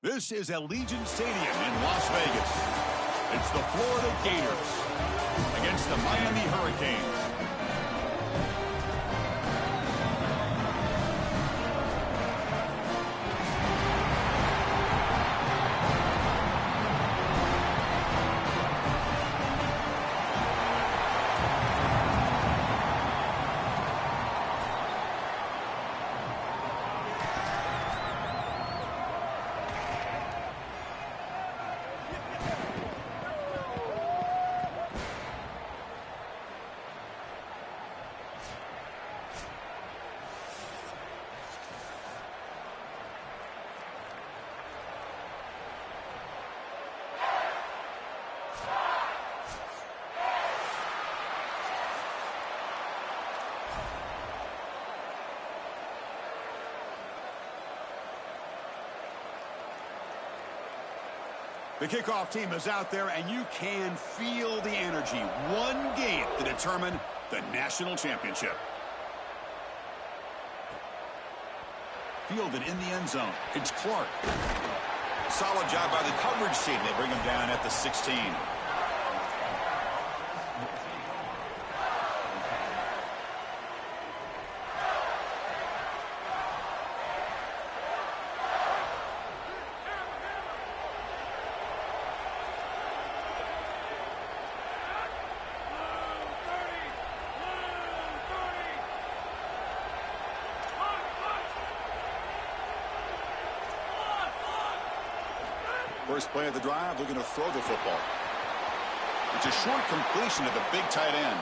This is Allegiant Stadium in Las Vegas. It's the Florida Gators against the Miami Hurricanes. The kickoff team is out there, and you can feel the energy. One game to determine the national championship. Fielded in the end zone. It's Clark. Solid job by the coverage team. They bring him down at the 16. First play of the drive, looking to throw the football. It's a short completion of the big tight end.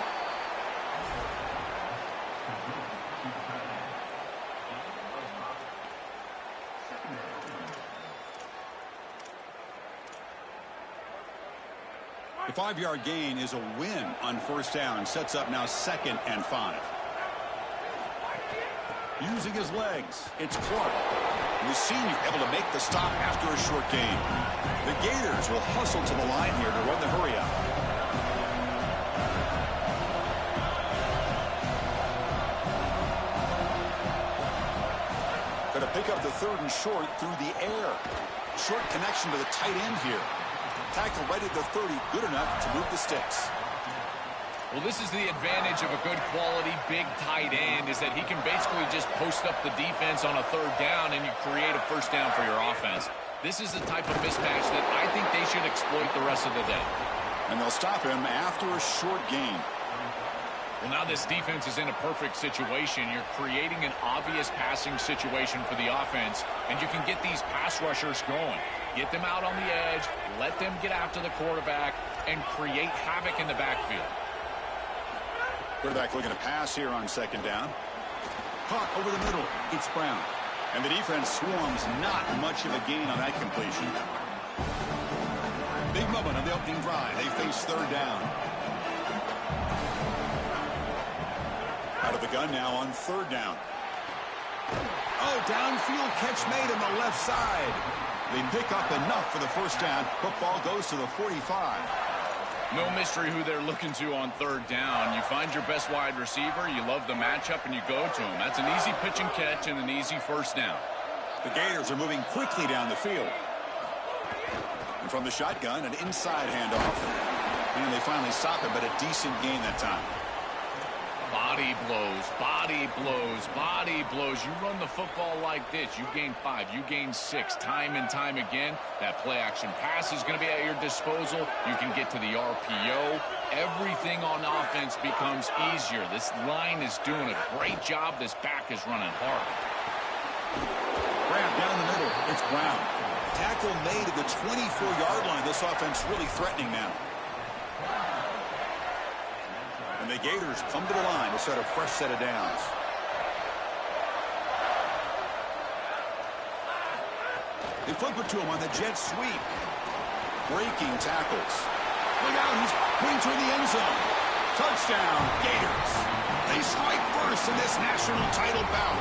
The 5-yard gain is a win on first down. Sets up now 2nd and 5. Using his legs, it's Clark. The senior able to make the stop after a short gain. The Gators will hustle to the line here to run the hurry up. Going to pick up the 3rd and short through the air. Short connection to the tight end here. Tackle right at the 30, good enough to move the sticks. Well, this is the advantage of a good quality big tight end, is that he can basically just post up the defense on a 3rd down and you create a first down for your offense. This is the type of mismatch that I think they should exploit the rest of the day. And they'll stop him after a short gain. Well, now this defense is in a perfect situation. You're creating an obvious passing situation for the offense, and you can get these pass rushers going. Get them out on the edge, let them get after the quarterback, and create havoc in the backfield. Quarterback looking to pass here on 2nd down. Caught over the middle. It's Brown. And the defense swarms, not much of a gain on that completion. Big moment on the opening drive. They face 3rd down. Out of the gun now on 3rd down. Oh, downfield catch made on the left side. They pick up enough for the first down. Football goes to the 45. No mystery who they're looking to on 3rd down. You find your best wide receiver, you love the matchup, and you go to him. That's an easy pitch and catch and an easy first down. The Gators are moving quickly down the field. And from the shotgun, an inside handoff. And they finally stop him, but a decent gain that time. Body blows, body blows, body blows. You run the football like this, you gain 5, you gain 6, time and time again. That play-action pass is going to be at your disposal. You can get to the RPO. Everything on offense becomes easier. This line is doing a great job. This back is running hard. Grab down the middle. It's Brown. Tackle made at the 24-yard line. This offense really threatening now. And the Gators come to the line to set a fresh set of downs. They flip it to him on the jet sweep. Breaking tackles. Look out, he's going toward the end zone. Touchdown, Gators. They strike first in this national title bout.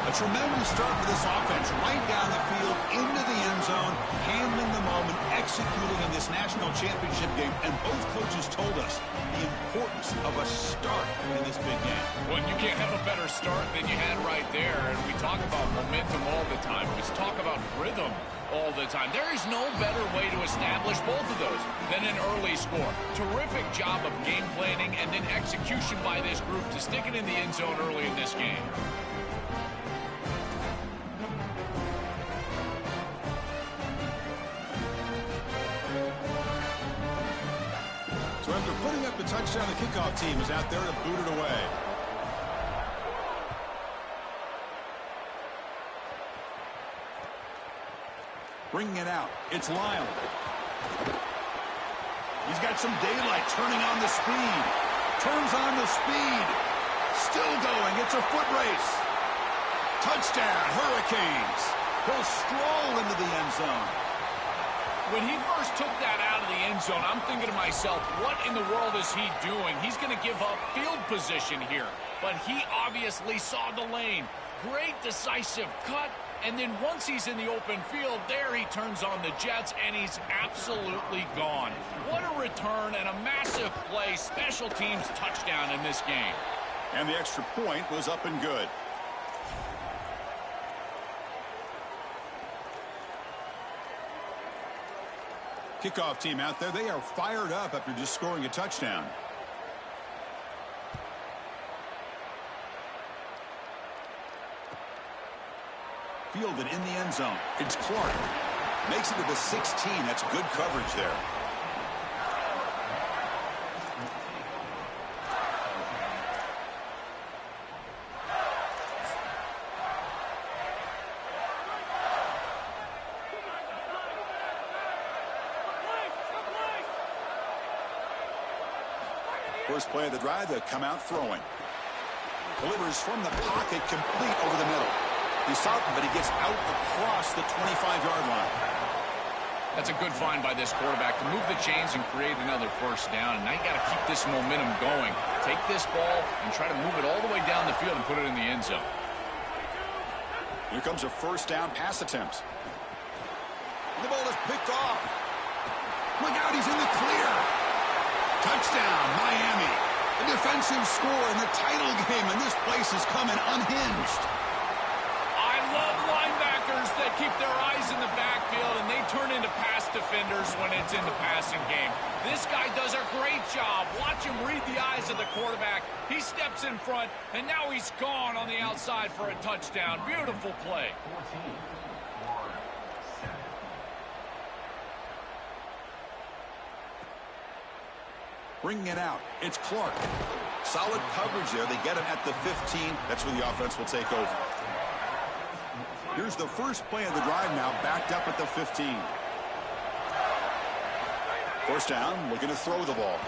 A tremendous start for this offense, right down the field, into the end zone, handling the moment, executing in this national championship game. And both coaches told us the importance of a start in this big game. Well, you can't have a better start than you had right there. And we talk about momentum all the time. We talk about rhythm all the time. There is no better way to establish both of those than an early score. Terrific job of game planning and then execution by this group to stick it in the end zone early in this game. So after putting up the touchdown, the kickoff team is out there to boot it away. Bringing it out, it's Lyle. He's got some daylight, turning on the speed. Turns on the speed. Still going, it's a foot race. Touchdown, Hurricanes. He'll stroll into the end zone. When he first took that out of the end zone, I'm thinking to myself, what in the world is he doing? He's going to give up field position here. But he obviously saw the lane. Great decisive cut. And then once he's in the open field, there he turns on the jets, and he's absolutely gone. What a return and a massive play. Special teams touchdown in this game. And the extra point was up and good. Kickoff team out there, they are fired up after just scoring a touchdown. Fielded in the end zone. It's Clark. Makes it to the 16. That's good coverage there. First play of the drive, they come out throwing. Delivers from the pocket, complete over the middle. He's stopped, but he gets out across the 25-yard line. That's a good find by this quarterback to move the chains and create another first down. And now you got to keep this momentum going. Take this ball and try to move it all the way down the field and put it in the end zone. Here comes a first down pass attempt. The ball is picked off. Look out, he's in the clear. Touchdown, Miami. A defensive score in the title game, and this place is coming unhinged. I love linebackers that keep their eyes in the backfield, and they turn into pass defenders when it's in the passing game. This guy does a great job. Watch him read the eyes of the quarterback. He steps in front, and now he's gone on the outside for a touchdown. Beautiful play. Bringing it out, it's Clark. Solid coverage there. They get him at the 15. That's where the offense will take over. Here's the first play of the drive now, backed up at the 15. First down, looking to throw the ball.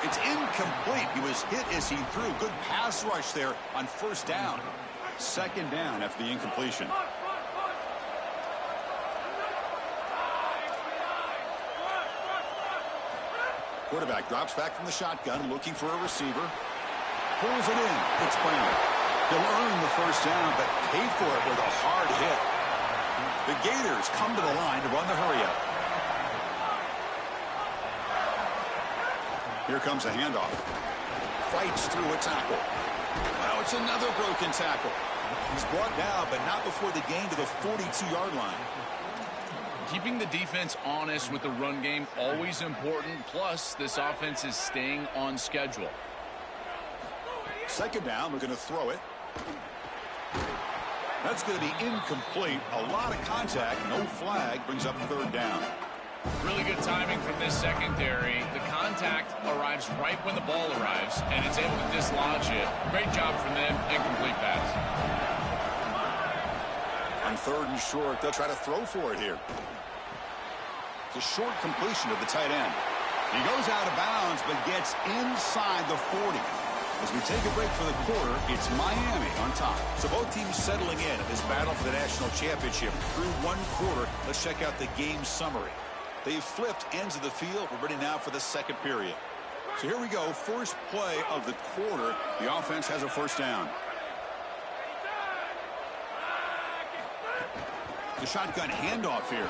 It's incomplete. He was hit as he threw. Good pass rush there on first down. Second down after the incompletion. Quarterback drops back from the shotgun, looking for a receiver. Pulls it in. It's Brown. He'll earn the first down, but pay for it with a hard hit. The Gators come to the line to run the hurry-up. Here comes a handoff. Fights through a tackle. Now it's another broken tackle. He's brought down, but not before the gain to the 42-yard line. Keeping the defense honest with the run game, always important. Plus, this offense is staying on schedule. Second down, we're going to throw it. That's going to be incomplete. A lot of contact, no flag, brings up third down. Really good timing from this secondary. The contact arrives right when the ball arrives, and it's able to dislodge it. Great job from them. Incomplete pass. On third and short, they'll try to throw for it here. It's a short completion of the tight end. He goes out of bounds, but gets inside the 40. As we take a break for the quarter, it's Miami on top. So both teams settling in this battle for the national championship. Through one quarter, let's check out the game summary. They've flipped ends of the field. We're ready now for the second period. So here we go. First play of the quarter. The offense has a first down. The shotgun handoff here.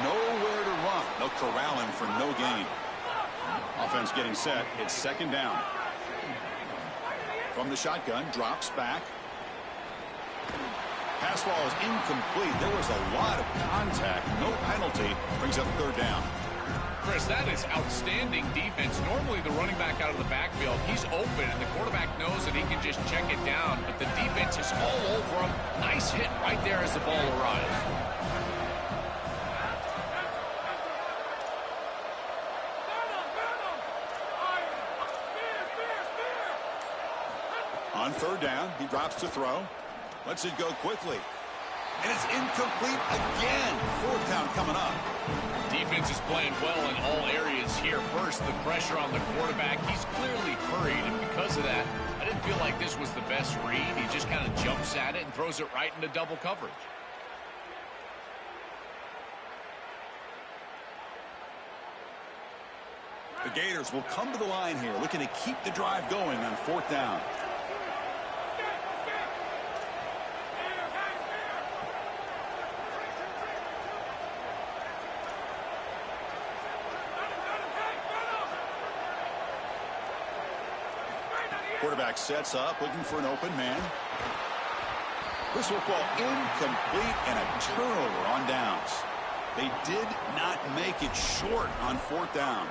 Nowhere to run. They'll corral him for no gain. Offense getting set. It's second down. From the shotgun, drops back. Pass ball is incomplete. There was a lot of contact. No penalty. Brings up third down. Chris, that is outstanding defense. Normally the running back out of the backfield, he's open, and the quarterback knows that he can just check it down, but the defense is all over him. Nice hit right there as the ball arrives. On third down, he drops to throw. Lets it go quickly. And it's incomplete again. Fourth down coming up. Defense is playing well in all areas here. First, the pressure on the quarterback. He's clearly hurried, and because of that, I didn't feel like this was the best read. He just kind of jumps at it and throws it right into double coverage. The Gators will come to the line here, looking to keep the drive going on fourth down. Quarterback sets up, looking for an open man. This football incomplete and a turnover on downs. They did not make it short on fourth down.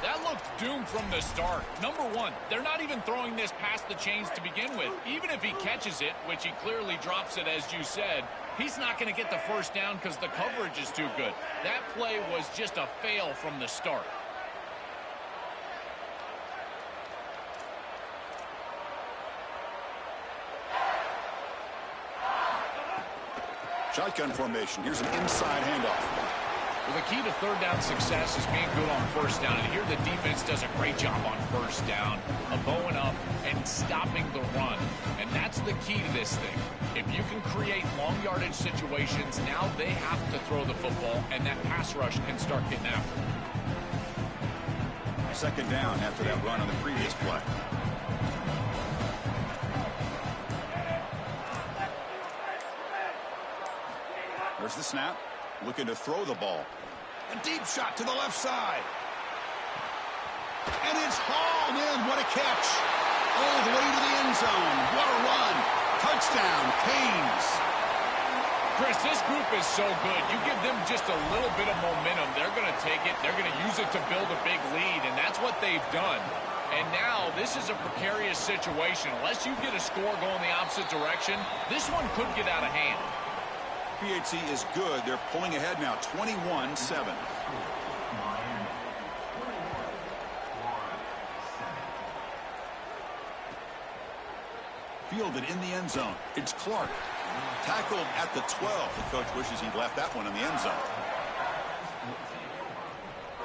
That looked doomed from the start. Number one, they're not even throwing this past the chains to begin with. Even if he catches it, which he clearly drops it, as you said, he's not going to get the first down because the coverage is too good. That play was just a fail from the start. Shotgun formation. Here's an inside handoff. Well, the key to third down success is being good on first down. And here the defense does a great job on first down of bowing up and stopping the run. And that's the key to this thing. If you can create long yardage situations, now they have to throw the football, and that pass rush can start getting after it. Second down after that run on the previous play. There's the snap. Looking to throw the ball. A deep shot to the left side. And it's hauled in. What a catch. All the way to the end zone. What a run. Touchdown, Canes. Chris, this group is so good. You give them just a little bit of momentum, they're going to take it. They're going to use it to build a big lead, and that's what they've done. And now this is a precarious situation. Unless you get a score going the opposite direction, this one could get out of hand. PHC is good. They're pulling ahead now, 21-7. Fielded in the end zone. It's Clark. Tackled at the 12. The coach wishes he'd left that one in the end zone.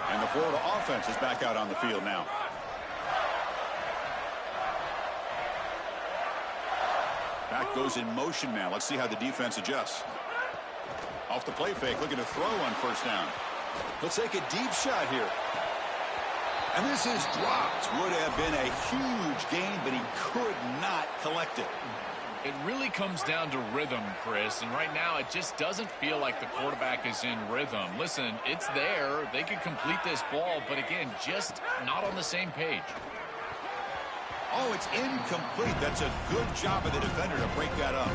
And the Florida offense is back out on the field now. Back goes in motion now. Let's see how the defense adjusts. Off the play fake, looking to throw on first down. Let's take a deep shot here. And this is dropped. Would have been a huge gain, but he could not collect it. It really comes down to rhythm, Chris, and right now it just doesn't feel like the quarterback is in rhythm. Listen, it's there. They could complete this ball, but again, just not on the same page. Oh, it's incomplete. That's a good job of the defender to break that up.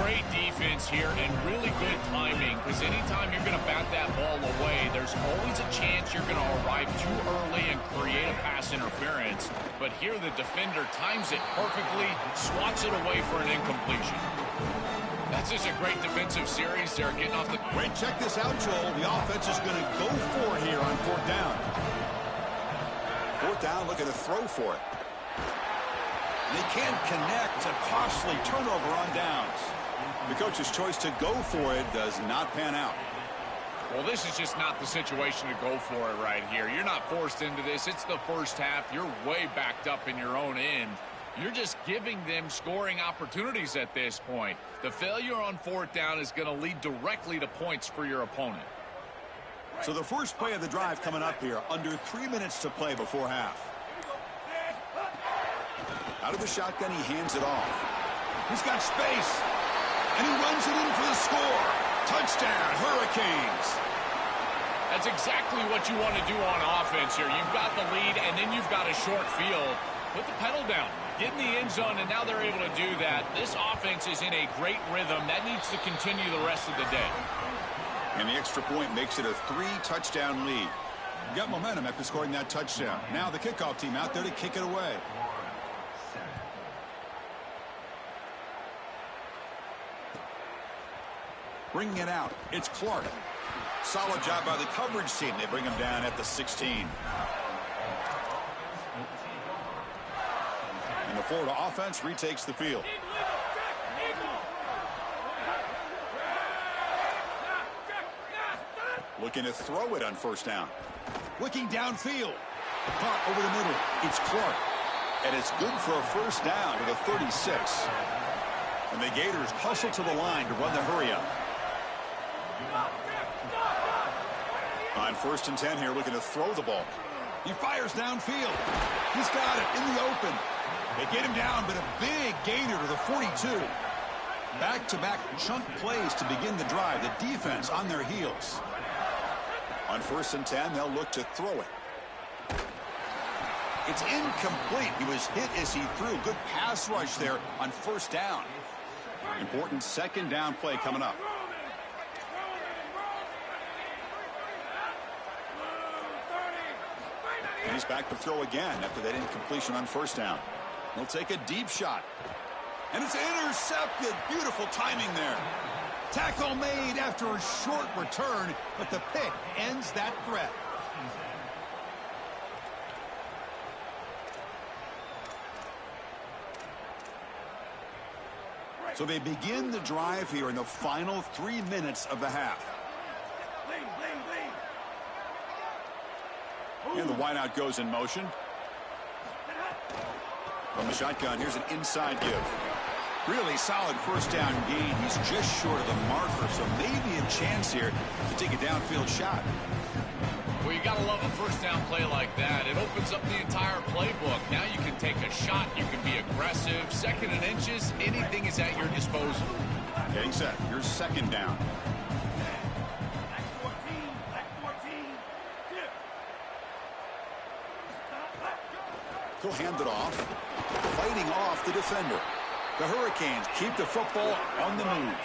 Great defense here and really good timing, because anytime you're going to bat that ball away, there's always a chance you're going to arrive too early and create a pass interference. But here the defender times it perfectly, swats it away for an incompletion. That's just a great defensive series. They're getting off the... Wait, check this out, Joel. The offense is going to go for it here on fourth down. Fourth down, looking to throw for it. They can't connect. A costly turnover on downs. The coach's choice to go for it does not pan out. Well, this is just not the situation to go for it right here. You're not forced into this. It's the first half. You're way backed up in your own end. You're just giving them scoring opportunities at this point. The failure on fourth down is going to lead directly to points for your opponent. So the first play of the drive coming up here. Under 3 minutes to play before half. Out of the shotgun, he hands it off. He's got space. And he runs it in for the score. Touchdown, Hurricanes. That's exactly what you want to do on offense here. You've got the lead, and then you've got a short field. Put the pedal down. Get in the end zone, and now they're able to do that. This offense is in a great rhythm. That needs to continue the rest of the day. And the extra point makes it a 3-touchdown lead. You got momentum after scoring that touchdown. Now the kickoff team out there to kick it away. Bringing it out, it's Clark. Solid job by the coverage team. They bring him down at the 16. And the Florida offense retakes the field. Looking to throw it on first down. Looking downfield. Caught over the middle. It's Clark. And it's good for a first down to the 36. And the Gators hustle to the line to run the hurry up. On 1st and 10 here, looking to throw the ball. He fires downfield. He's got it in the open. They get him down, but a big gainer to the 42. Back-to-back chunk plays to begin the drive. The defense on their heels. On 1st and 10, they'll look to throw it. It's incomplete. He was hit as he threw. Good pass rush there on first down. Important second down play coming up. And he's back to throw again after that incompletion on first down. He'll take a deep shot. And it's intercepted. Beautiful timing there. Tackle made after a short return, but the pick ends that threat. So they begin the drive here in the final 3 minutes of the half. And the wideout goes in motion. From the shotgun, here's an inside give. Really solid first down gain. He's just short of the marker, so maybe a chance here to take a downfield shot. Well, you got to love a first down play like that. It opens up the entire playbook. Now you can take a shot. You can be aggressive. 2nd and inches, anything is at your disposal. Getting set. Here's 2nd down. He'll hand it off. Fighting off the defender. The Hurricanes keep the football on the move.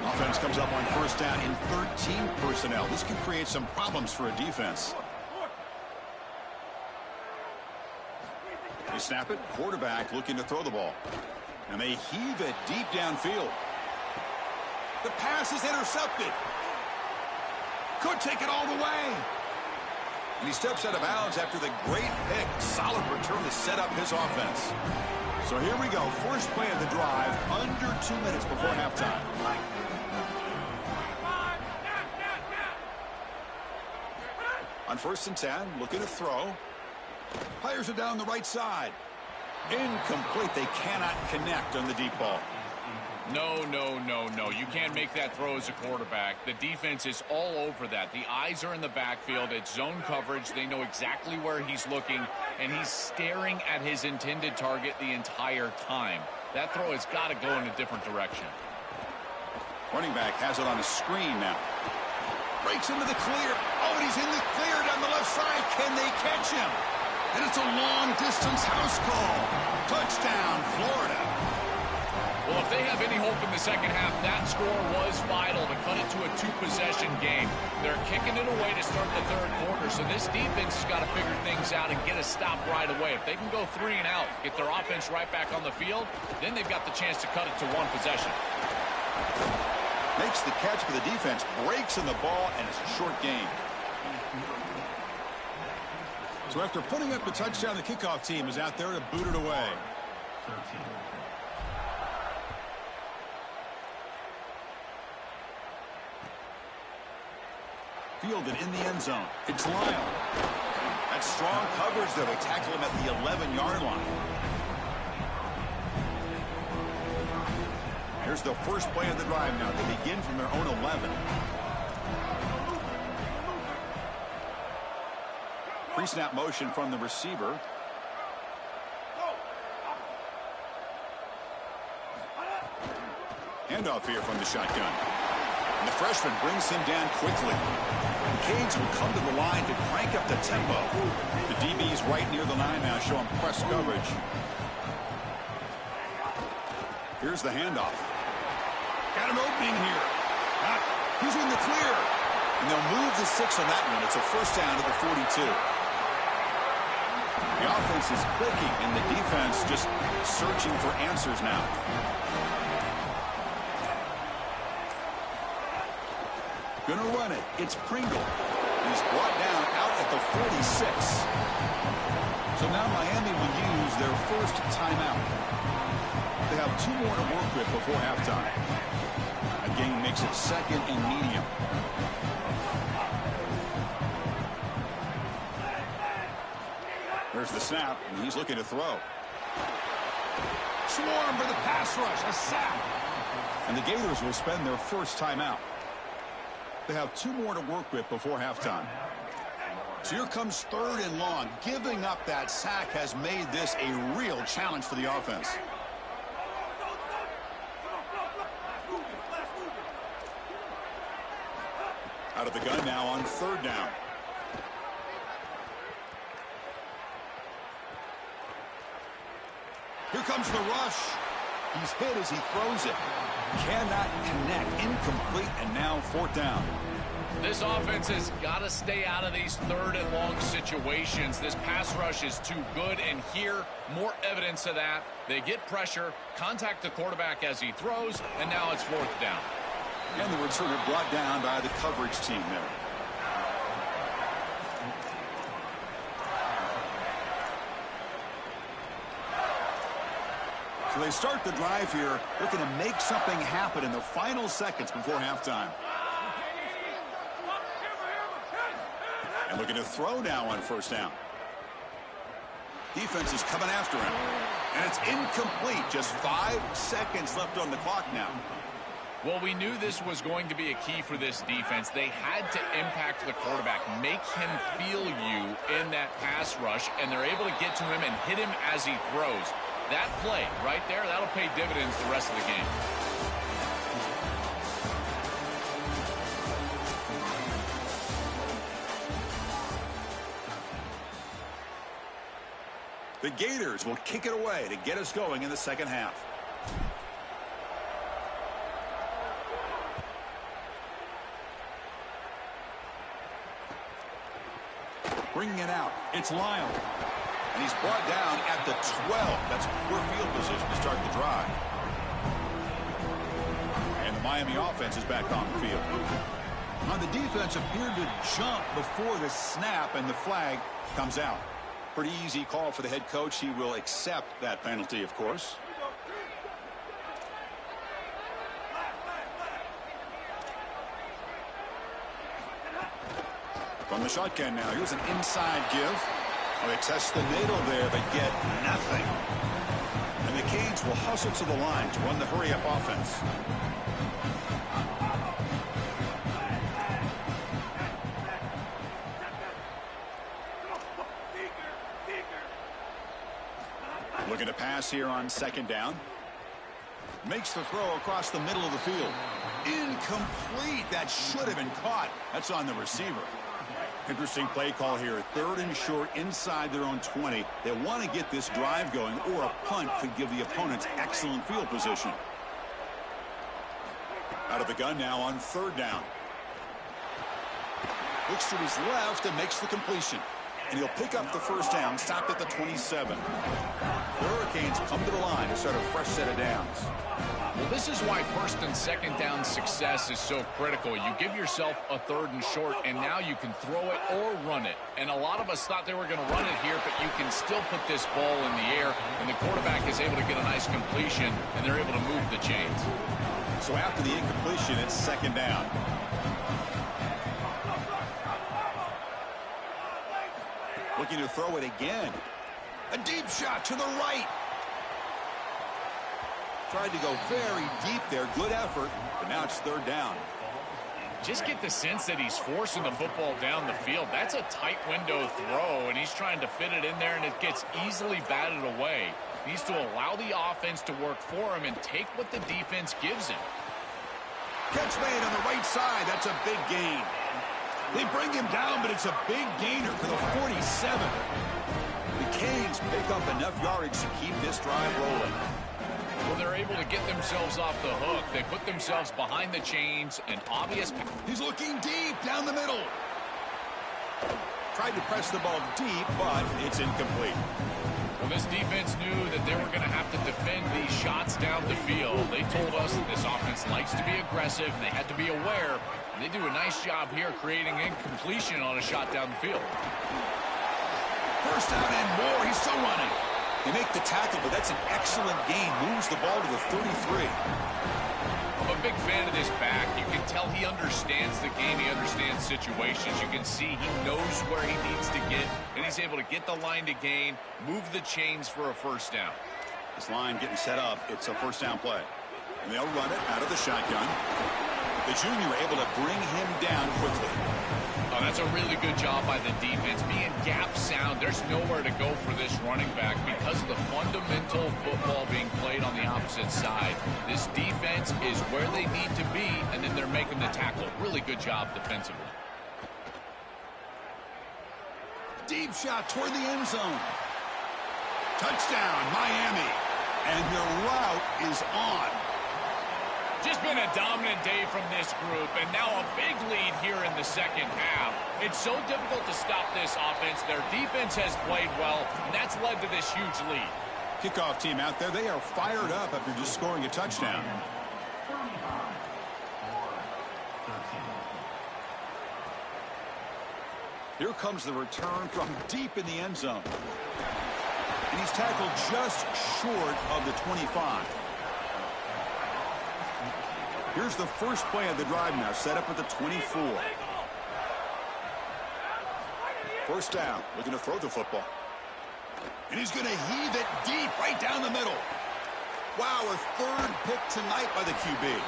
Offense comes up on first down in 13 personnel. This could create some problems for a defense. They snap it. Quarterback looking to throw the ball. And they heave it deep downfield. The pass is intercepted. Could take it all the way. And he steps out of bounds after the great pick. Solid return to set up his offense. So here we go. First play of the drive, under 2 minutes before halftime. On 1st and 10, looking to throw. Fires it down the right side. Incomplete. They cannot connect on the deep ball. No. You can't make that throw as a quarterback. The defense is all over that. The eyes are in the backfield. It's zone coverage. They know exactly where he's looking, and he's staring at his intended target the entire time. That throw has got to go in a different direction. Running back has it on a screen now. Breaks into the clear. Oh, and he's in the clear down the left side. Can they catch him? And it's a long-distance house call. Touchdown, Florida. Well, if they have any hope in the second half, that score was vital to cut it to a 2-possession game. They're kicking it away to start the 3rd quarter, so this defense has got to figure things out and get a stop right away. If they can go 3 and out, get their offense right back on the field, then they've got the chance to cut it to 1 possession. Makes the catch for the defense, breaks in the ball, and it's a short game. So after putting up the touchdown, the kickoff team is out there to boot it away. Fielded in the end zone. It's Lyle. That's strong coverage there. They tackle him at the 11-yard line. Here's the first play of the drive now. They begin from their own 11. Pre-snap motion from the receiver. Handoff here from the shotgun. And the freshman brings him down quickly. The Canes will come to the line to crank up the tempo. The DB's right near the line now, showing press coverage. Here's the handoff. Got an opening here. He's in the clear. And they'll move the 6 on that one. It's a first down to the 42. The offense is clicking, and the defense just searching for answers now. Gonna run it. It's Pringle. He's brought down out at the 46. So now Miami will use their first timeout. They have 2 more to work with before halftime. A game makes it second and medium. There's the snap, and he's looking to throw. Swarm for the pass rush, a sack. And the Gators will spend their first timeout. They have 2 more to work with before halftime. So here comes 3rd and long. Giving up that sack has made this a real challenge for the offense. Out of the gun now on 3rd down. Here comes the rush. He's hit as he throws it. Cannot connect. Incomplete, and now 4th down. This offense has got to stay out of these 3rd and long situations. This pass rush is too good, and here, more evidence of that. They get pressure, contact the quarterback as he throws, and now it's 4th down. And the returner brought down by the coverage team there. So they start the drive here, looking to make something happen in the final seconds before halftime. And looking to throw now on 1st down. Defense is coming after him. And it's incomplete. Just 5 seconds left on the clock now. Well, we knew this was going to be a key for this defense. They had to impact the quarterback, make him feel you in that pass rush, and they're able to get to him and hit him as he throws. That play right there, that'll pay dividends the rest of the game. The Gators will kick it away to get us going in the second half. Bringing it out, it's Lyle. And he's brought down at the 12. That's poor field position to start the drive. And the Miami offense is back on the field. Now the defense appeared to jump before the snap, and the flag comes out. Pretty easy call for the head coach. He will accept that penalty, of course. From the shotgun now, here's an inside give. Oh, they test the middle there, but get nothing. And the Canes will hustle to the line to run the hurry-up offense. Looking to pass here on 2nd down. Makes the throw across the middle of the field. Incomplete. That should have been caught. That's on the receiver. Interesting play call here. 3rd and short inside their own 20. They want to get this drive going, or a punt could give the opponents excellent field position. Out of the gun now on 3rd down. Looks to his left and makes the completion. And he'll pick up the first down, stopped at the 27. The Hurricanes come to the line to start a fresh set of downs. Well, this is why 1st and 2nd down success is so critical. You give yourself a 3rd and short, and now you can throw it or run it. And a lot of us thought they were going to run it here, but you can still put this ball in the air, and the quarterback is able to get a nice completion, and they're able to move the chains. So after the incompletion, it's 2nd down. Looking to throw it again. A deep shot to the right. Tried to go very deep there. Good effort, but now it's 3rd down. Just get the sense that he's forcing the football down the field. That's a tight window throw, and he's trying to fit it in there, and it gets easily batted away. He needs to allow the offense to work for him and take what the defense gives him. Catch made on the right side. That's a big gain. They bring him down, but it's a big gainer to the 47. The Canes pick up enough yardage to keep this drive rolling. Well, they're able to get themselves off the hook. They put themselves behind the chains. An obvious... He's looking deep down the middle. Tried to press the ball deep, but it's incomplete. Well, this defense knew that they were going to have to defend these shots down the field. They told us that this offense likes to be aggressive, and they had to be aware. And they do a nice job here creating incompletion on a shot down the field. First down and more. He's still running. They make the tackle, but that's an excellent gain. Moves the ball to the 33. I'm a big fan of this back. You can tell he understands the game. He understands situations. You can see he knows where he needs to get, and he's able to get the line to gain, move the chains for a first down. This line getting set up. It's a first down play. And they'll run it out of the shotgun. The junior able to bring him down quickly. Oh, that's a really good job by the defense. Being gap sound, there's nowhere to go for this running back because of the fundamental football being played on the opposite side. This defense is where they need to be, and then they're making the tackle. Really good job defensively. Deep shot toward the end zone. Touchdown, Miami. And their route is on. Just been a dominant day from this group, and now a big lead here in the second half. It's so difficult to stop this offense. Their defense has played well, and that's led to this huge lead. Kickoff team out there, they are fired up after just scoring a touchdown. Here comes the return from deep in the end zone. And he's tackled just short of the 25. Here's the first play of the drive now, set up at the 24. First down, looking to throw the football. And he's going to heave it deep right down the middle. Wow, a third pick tonight by the QB.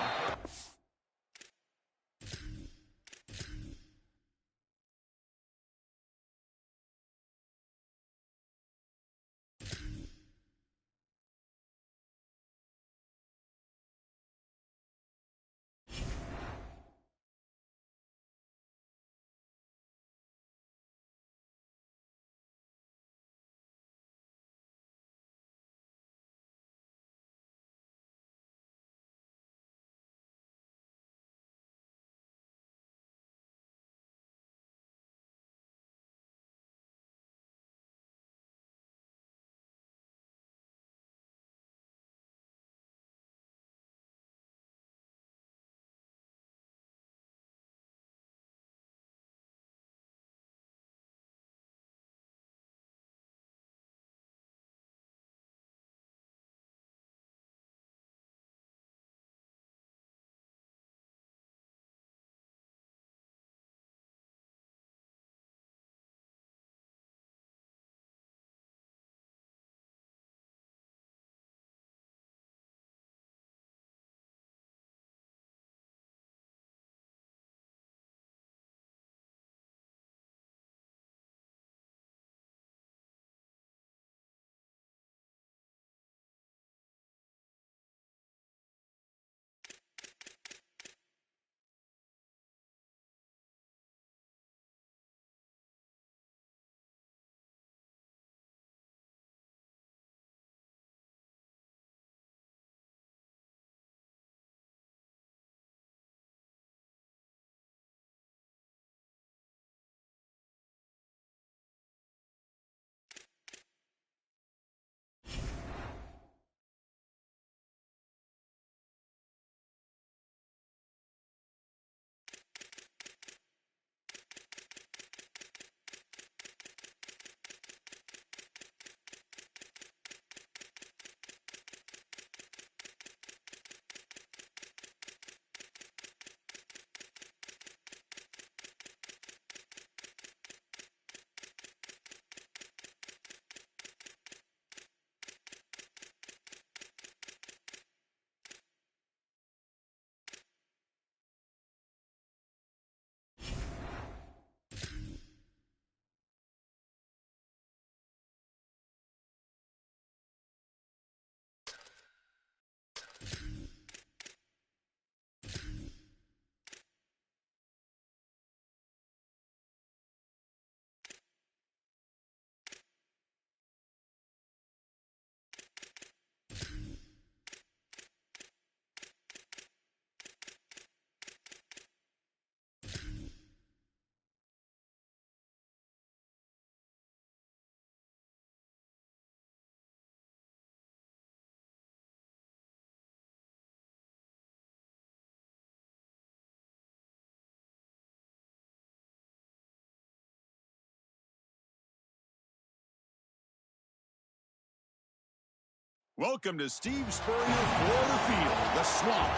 Welcome to Steve Spurrier Florida Field, the Swamp.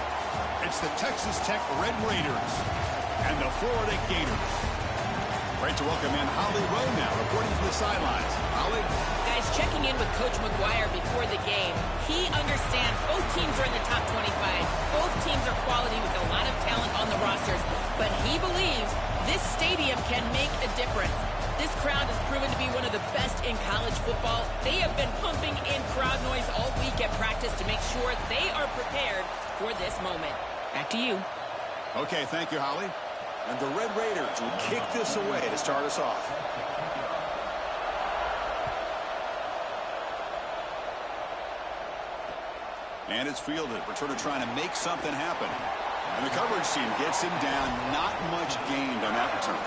It's the Texas Tech Red Raiders and the Florida Gators. Great to welcome in Holly Rowe now, reporting from the sidelines. Holly? Guys, checking in with Coach McGuire before the game. He understands both teams are in the top 25. Both teams are quality with a lot of talent on the rosters. But he believes this stadium can make a difference. This crowd has proven to be one of the best in college football. They have been pumping in crowd noise all week at practice to make sure they are prepared for this moment. Back to you. Okay, thank you, Holly. And the Red Raiders will kick this away to start us off. And it's fielded. Returner trying to make something happen. And the coverage team gets him down. Not much gained on that return.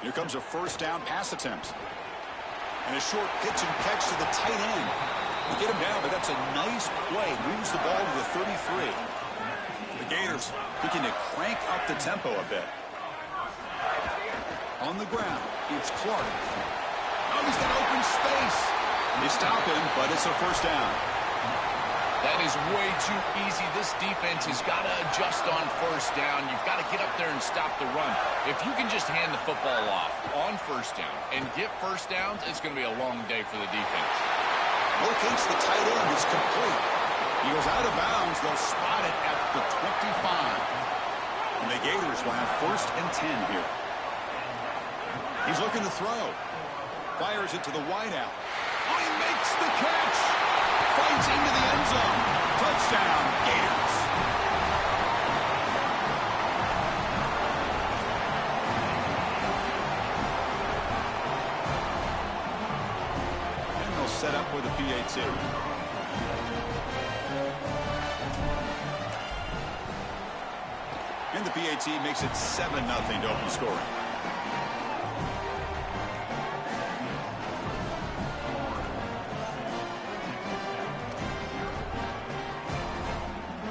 Here comes a first down pass attempt. And a short pitch and catch to the tight end. We get him down, but that's a nice play. Moves the ball to the 33. The Gators looking to crank up the tempo a bit. On the ground, it's Clark. Oh, he's got open space. They stop him, but it's a first down. That is way too easy. This defense has got to adjust on first down. You've got to get up there and stop the run. If you can just hand the football off on first down and get first downs, it's going to be a long day for the defense. Locates the tight end. It's complete. He goes out of bounds. They'll spot it at the 25. And the Gators will have first and 10 here. He's looking to throw. Fires it to the wideout. Oh, he makes the catch. Fights into the end zone. Touchdown, Gators. And they'll set up with a PAT. And the PAT makes it 7-0 to open scoring.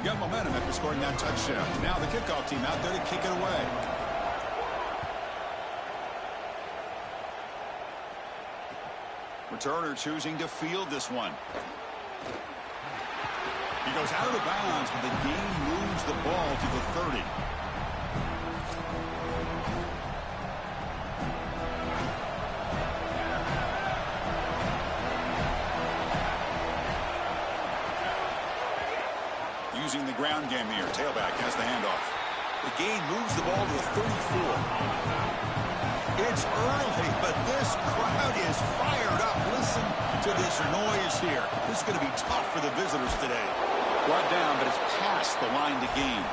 Got momentum after scoring that touchdown. Now the kickoff team out there to kick it away. Returner choosing to field this one. He goes out of bounds, but the game moves the ball to the 30. Using the ground game here. Tailback has the handoff. The gain moves the ball to the 34. It's early, but this crowd is fired up. Listen to this noise here. This is going to be tough for the visitors today. Brought down, but it's past the line to gain.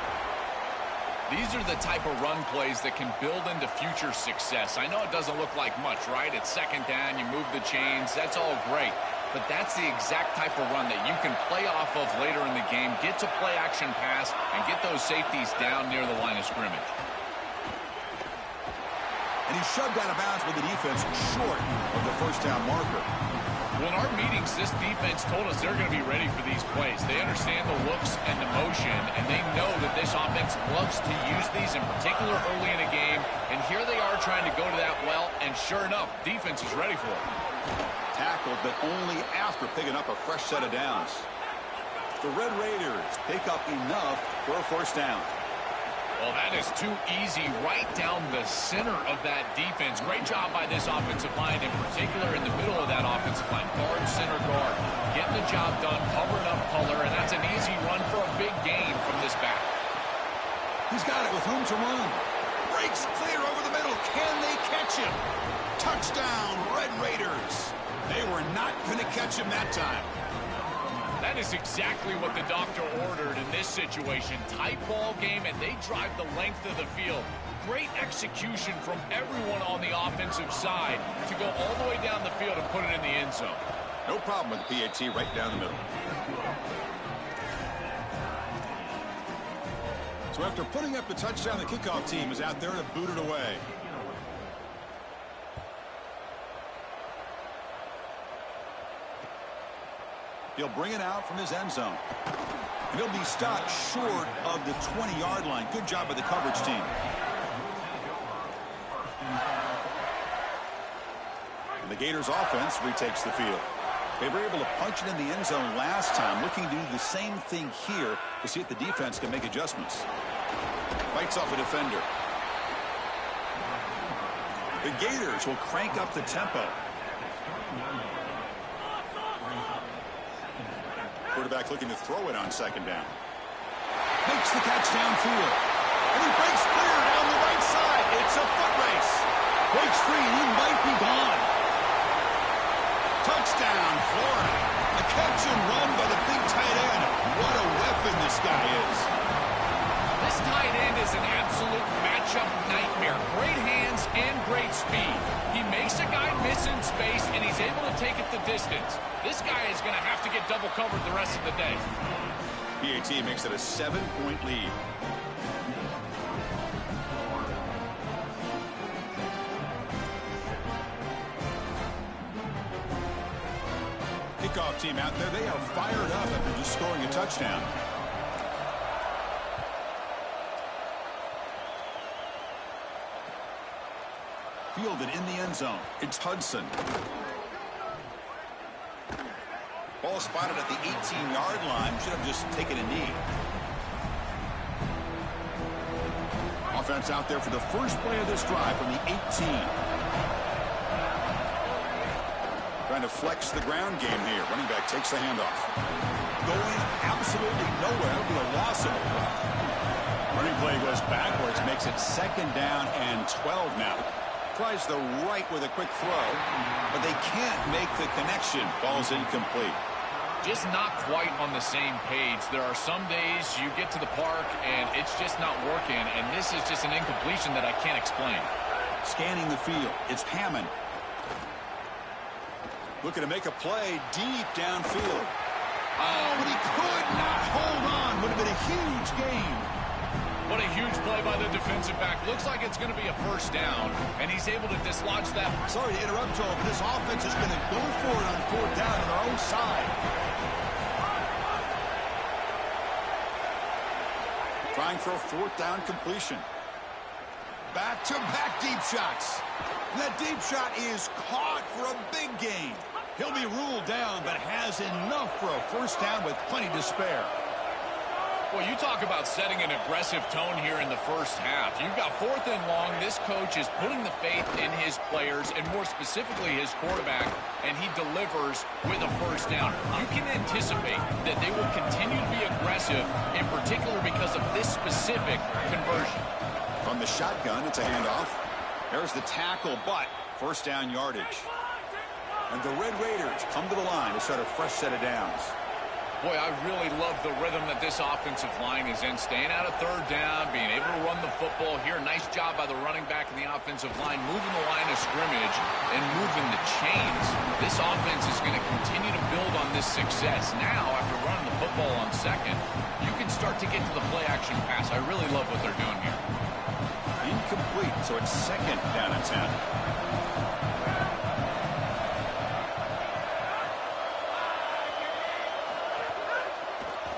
These are the type of run plays that can build into future success. I know it doesn't look like much, right? It's second down, you move the chains, that's all great. But that's the exact type of run that you can play off of later in the game, get to play action pass, and get those safeties down near the line of scrimmage. And he's shoved out of bounds with the defense short of the first down marker. Well, in our meetings, this defense told us they're going to be ready for these plays. They understand the looks and the motion, and they know that this offense loves to use these, in particular early in a game. And here they are trying to go to that well, and sure enough, defense is ready for it. Tackled, but only after picking up a fresh set of downs. The Red Raiders pick up enough for a first down. Well, that is too easy right down the center of that defense. Great job by this offensive line, in particular in the middle of that offensive line. Guard, center guard. Getting the job done, covering up color, and that's an easy run for a big gain from this back. He's got it with room to run. Breaks clear over the middle. Can they catch him? Touchdown, Red Raiders. They were not going to catch him that time. That is exactly what the doctor ordered in this situation. Tight ball game, and they drive the length of the field. Great execution from everyone on the offensive side to go all the way down the field and put it in the end zone. No problem with the PAT right down the middle. So after putting up the touchdown, the kickoff team is out there to boot it away. He'll bring it out from his end zone. And he'll be stopped short of the 20-yard line. Good job by the coverage team. And the Gators offense retakes the field. They were able to punch it in the end zone last time, looking to do the same thing here to see if the defense can make adjustments. Fights off a defender. The Gators will crank up the tempo. Quarterback looking to throw it on second down. Makes the catch downfield. And he breaks clear down the right side. It's a foot race. Breaks free and he might be gone. Touchdown, Florida. A catch and run by the big tight end. What a weapon this guy is. This tight end is an absolute matchup nightmare. Great hands and great speed. He makes a guy miss in space, and he's able to take it the distance. This guy is going to have to get double covered the rest of the day. PAT makes it a 7-point lead. Kickoff team out there, they are fired up after just scoring a touchdown. Fielded in the end zone. It's Hudson. Ball spotted at the 18-yard line. Should have just taken a knee. Offense out there for the first play of this drive from the 18. Trying to flex the ground game here. Running back takes the handoff. Going absolutely nowhere. That'll be a loss of it. Running play goes backwards. Makes it second down and 12 now. Tries the right with a quick throw, but they can't make the connection. Ball's incomplete. Just not quite on the same page. There are some days you get to the park and it's just not working, and this is just an incompletion that I can't explain. Scanning the field, it's Hammond. Looking to make a play deep downfield. Oh, but he could not hold on. Would have been a huge gain. What a huge play by the defensive back. Looks like it's going to be a first down, and he's able to dislodge that. Sorry to interrupt, Joel, but this offense is going to go for it on fourth down on their own side. Trying for a fourth down completion. Back-to-back deep shots. That deep shot is caught for a big gain. He'll be ruled down, but has enough for a first down with plenty to spare. Well, you talk about setting an aggressive tone here in the first half. You've got fourth and long. This coach is putting the faith in his players, and more specifically his quarterback, and he delivers with a first down. You can anticipate that they will continue to be aggressive, in particular because of this specific conversion. From the shotgun, it's a handoff. There's the tackle, but first down yardage. And the Red Raiders come to the line to start a fresh set of downs. Boy, I really love the rhythm that this offensive line is in. Staying out of third down, being able to run the football here. Nice job by the running back and the offensive line, moving the line of scrimmage and moving the chains. This offense is going to continue to build on this success. Now, after running the football on second, you can start to get to the play-action pass. I really love what they're doing here. Incomplete, so it's second down and 10.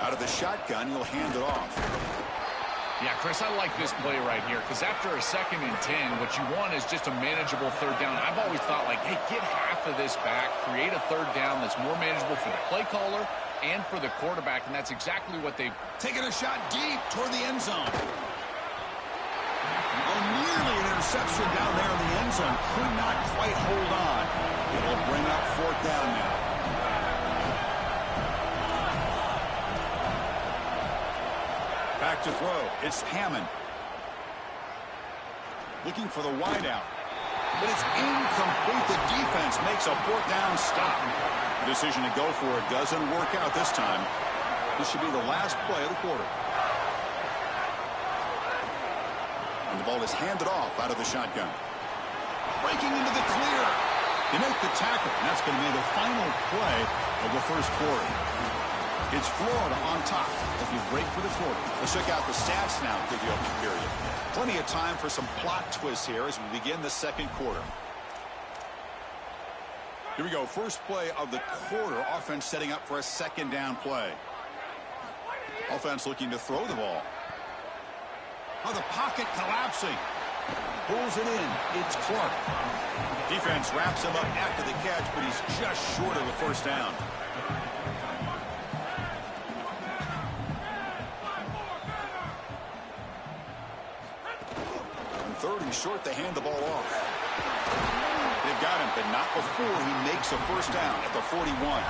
Out of the shotgun, he'll hand it off. Yeah, Chris, I like this play right here because after a second and 10, what you want is just a manageable third down. I've always thought, like, hey, get half of this back, create a third down that's more manageable for the play caller and for the quarterback, and that's exactly what they've... Taking a shot deep toward the end zone. Oh, nearly an interception down there in the end zone. Could not quite hold on. It'll bring up fourth down now. Back to throw. It's Hammond. Looking for the wideout. But it's incomplete. The defense makes a fourth down stop. The decision to go for it doesn't work out this time. This should be the last play of the quarter. And the ball is handed off out of the shotgun. Breaking into the clear. They make the tackle. And that's going to be the final play of the first quarter. It's Florida on top as we break for the quarter. Let's check out the stats now through the opening period. Plenty of time for some plot twists here as we begin the second quarter. Here we go. First play of the quarter. Offense setting up for a second down play. Offense looking to throw the ball. Oh, the pocket collapsing. Pulls it in. It's Clark. Defense wraps him up after the catch, but he's just short of a first down. And third and short, they hand the ball off. They've got him, but not before he makes a first down at the 41.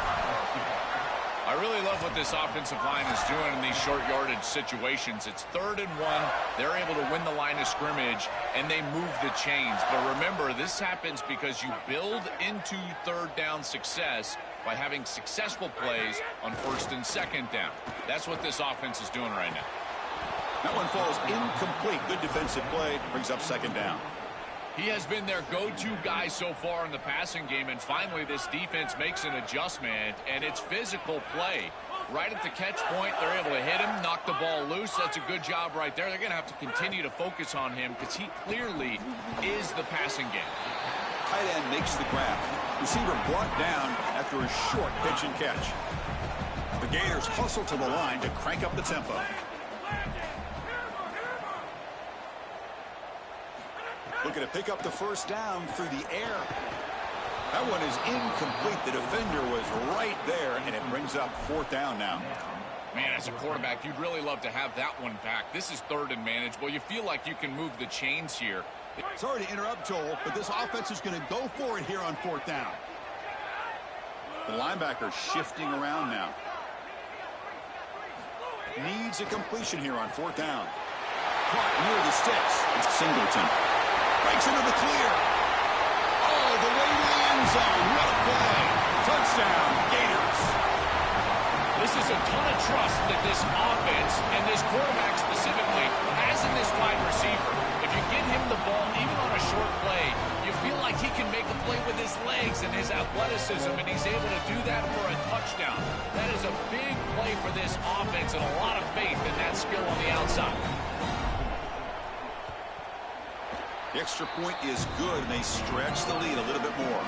I really love what this offensive line is doing in these short yardage situations. It's 3rd and 1. They're able to win the line of scrimmage, and they move the chains. But remember, this happens because you build into 3rd down success by having successful plays on 1st and 2nd down. That's what this offense is doing right now. That one falls incomplete. Good defensive play. Brings up 2nd down. He has been their go-to guy so far in the passing game, and finally this defense makes an adjustment, and it's physical play. Right at the catch point, they're able to hit him, knock the ball loose. That's a good job right there. They're going to have to continue to focus on him because he clearly is the passing game. Tight end makes the grab. Receiver brought down after a short pitch and catch. The Gators hustle to the line to crank up the tempo. Looking to pick up the first down through the air. That one is incomplete. The defender was right there, and it brings up 4th down now. Man, as a quarterback, you'd really love to have that one back. This is 3rd and manageable. You feel like you can move the chains here. Sorry to interrupt, Joel, but this offense is going to go for it here on 4th down. The linebacker shifting around now. Needs a completion here on 4th down. Caught near the sticks. It's Singleton. Breaks into the clear. Oh, the way to the end zone. What a play. Touchdown, Gators. This is a ton of trust that this offense and this quarterback specifically has in this wide receiver. If you get him the ball, even on a short play, you feel like he can make a play with his legs and his athleticism, and he's able to do that for a touchdown. That is a big play for this offense and a lot of faith in that skill on the outside. The extra point is good, and they stretch the lead a little bit more.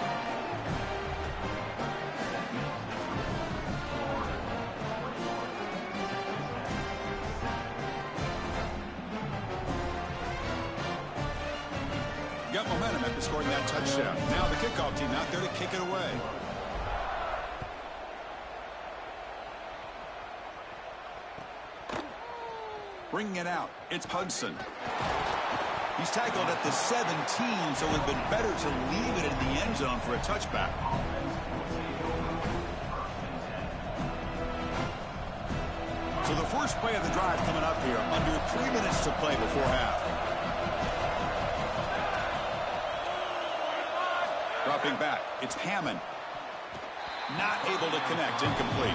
Got momentum after scoring that touchdown. Now the kickoff team out there to kick it away. Bringing it out, it's Hudson. He's tackled at the 17, so it would have been better to leave it in the end zone for a touchback. So the first play of the drive coming up here, under 3 minutes to play before half. Dropping back, it's Hammond. Not able to connect, incomplete.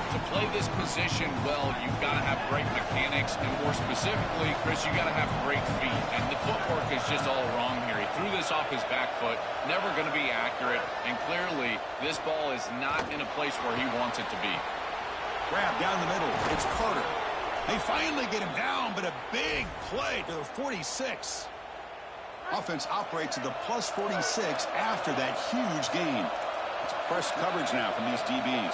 To play this position well, you've got to have great mechanics, and more specifically, Chris, you got to have great feet. And the footwork is just all wrong here. He threw this off his back foot, never going to be accurate, and clearly this ball is not in a place where he wants it to be. Grab down the middle. It's Carter. They finally get him down, but a big play to the 46. Offense operates at the plus 46 after that huge gain. It's press coverage now from these DBs.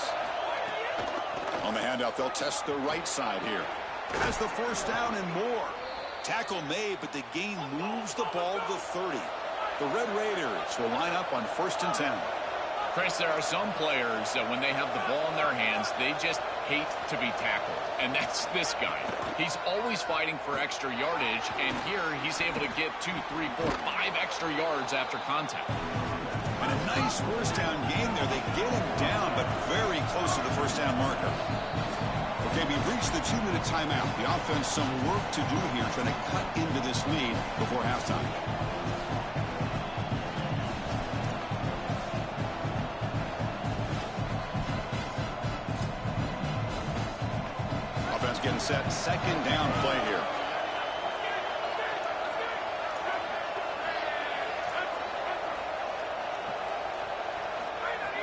On the handout, they'll test the right side here. Has the first down and more. Tackle made, but the gain moves the ball to the 30. The Red Raiders will line up on 1st and 10. Chris, there are some players that when they have the ball in their hands, they just hate to be tackled. And that's this guy. He's always fighting for extra yardage, and here he's able to get 2, 3, 4, 5 extra yards after contact. And a nice first down game there. They get him down, but very close to the first down marker. Okay, we've reached the 2-minute timeout. The offense some work to do here, trying to cut into this lead before halftime. Offense getting set. 2nd down play here.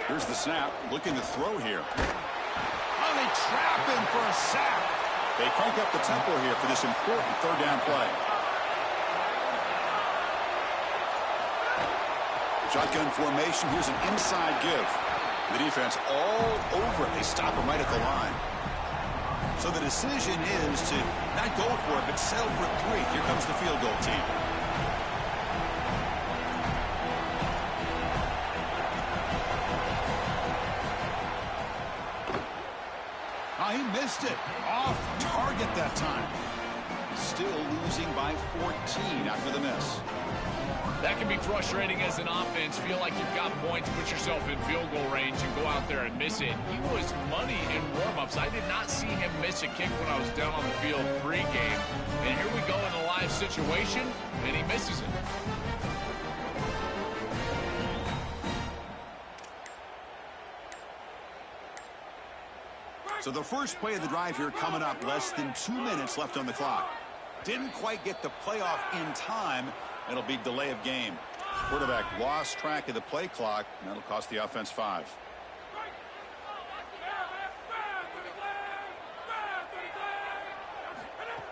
Here's the snap, looking to throw here. Oh, they trap him for a sack. They crank up the tempo here for this important 3rd down play. Shotgun formation, here's an inside give. The defense all over it. They stop him right at the line. So the decision is to not go for it, but settle for 3. Here comes the field goal team. He missed it. Off target that time. Still losing by 14 after the miss. That can be frustrating as an offense. Feel like you've got points, put yourself in field goal range, and go out there and miss it. He was money in warm-ups. I did not see him miss a kick when I was down on the field pre-game. And here we go in a live situation, and he misses it. So the first play of the drive here coming up, less than 2 minutes left on the clock. Didn't quite get the playoff in time. It'll be delay of game. Quarterback lost track of the play clock, and that'll cost the offense 5.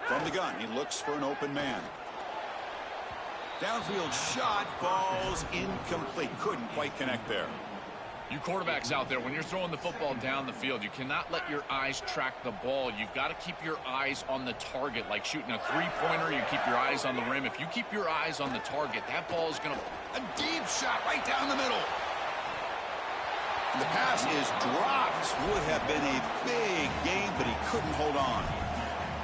From the gun, he looks for an open man. Downfield shot falls incomplete. Couldn't quite connect there. You quarterbacks out there, when you're throwing the football down the field, you cannot let your eyes track the ball. You've got to keep your eyes on the target. Like shooting a three-pointer, you keep your eyes on the rim. If you keep your eyes on the target, that ball is going to... A deep shot right down the middle. And the pass is dropped. Would have been a big game, but he couldn't hold on.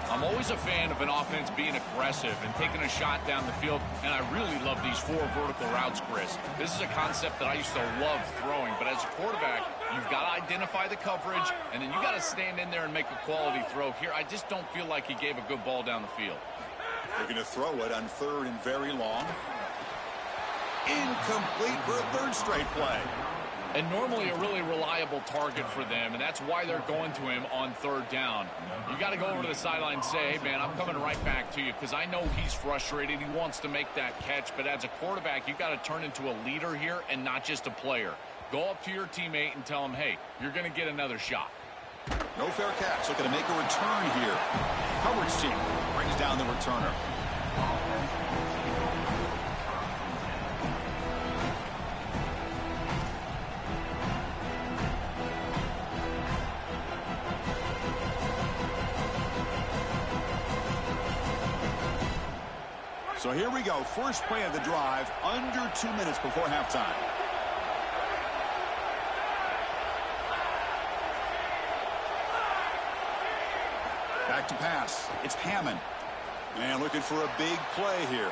I'm always a fan of an offense being aggressive and taking a shot down the field, and I really love these 4 vertical routes, Chris. This is a concept that I used to love throwing, but as a quarterback, you've got to identify the coverage, and then you got to stand in there and make a quality throw. Here, I just don't feel like he gave a good ball down the field. They're going to throw it on 3rd and very long. Incomplete for a 3rd straight play. And normally a really reliable target for them, and that's why they're going to him on 3rd down. You got to go over to the sideline and say, hey, man, I'm coming right back to you because I know he's frustrated. He wants to make that catch, but as a quarterback, you got to turn into a leader here and not just a player. Go up to your teammate and tell him, hey, you're going to get another shot. No fair catch. Looking to make a return here. Coverage team brings down the returner. So here we go. First play of the drive, under 2 minutes before halftime. Back to pass. It's Hammond. And looking for a big play here.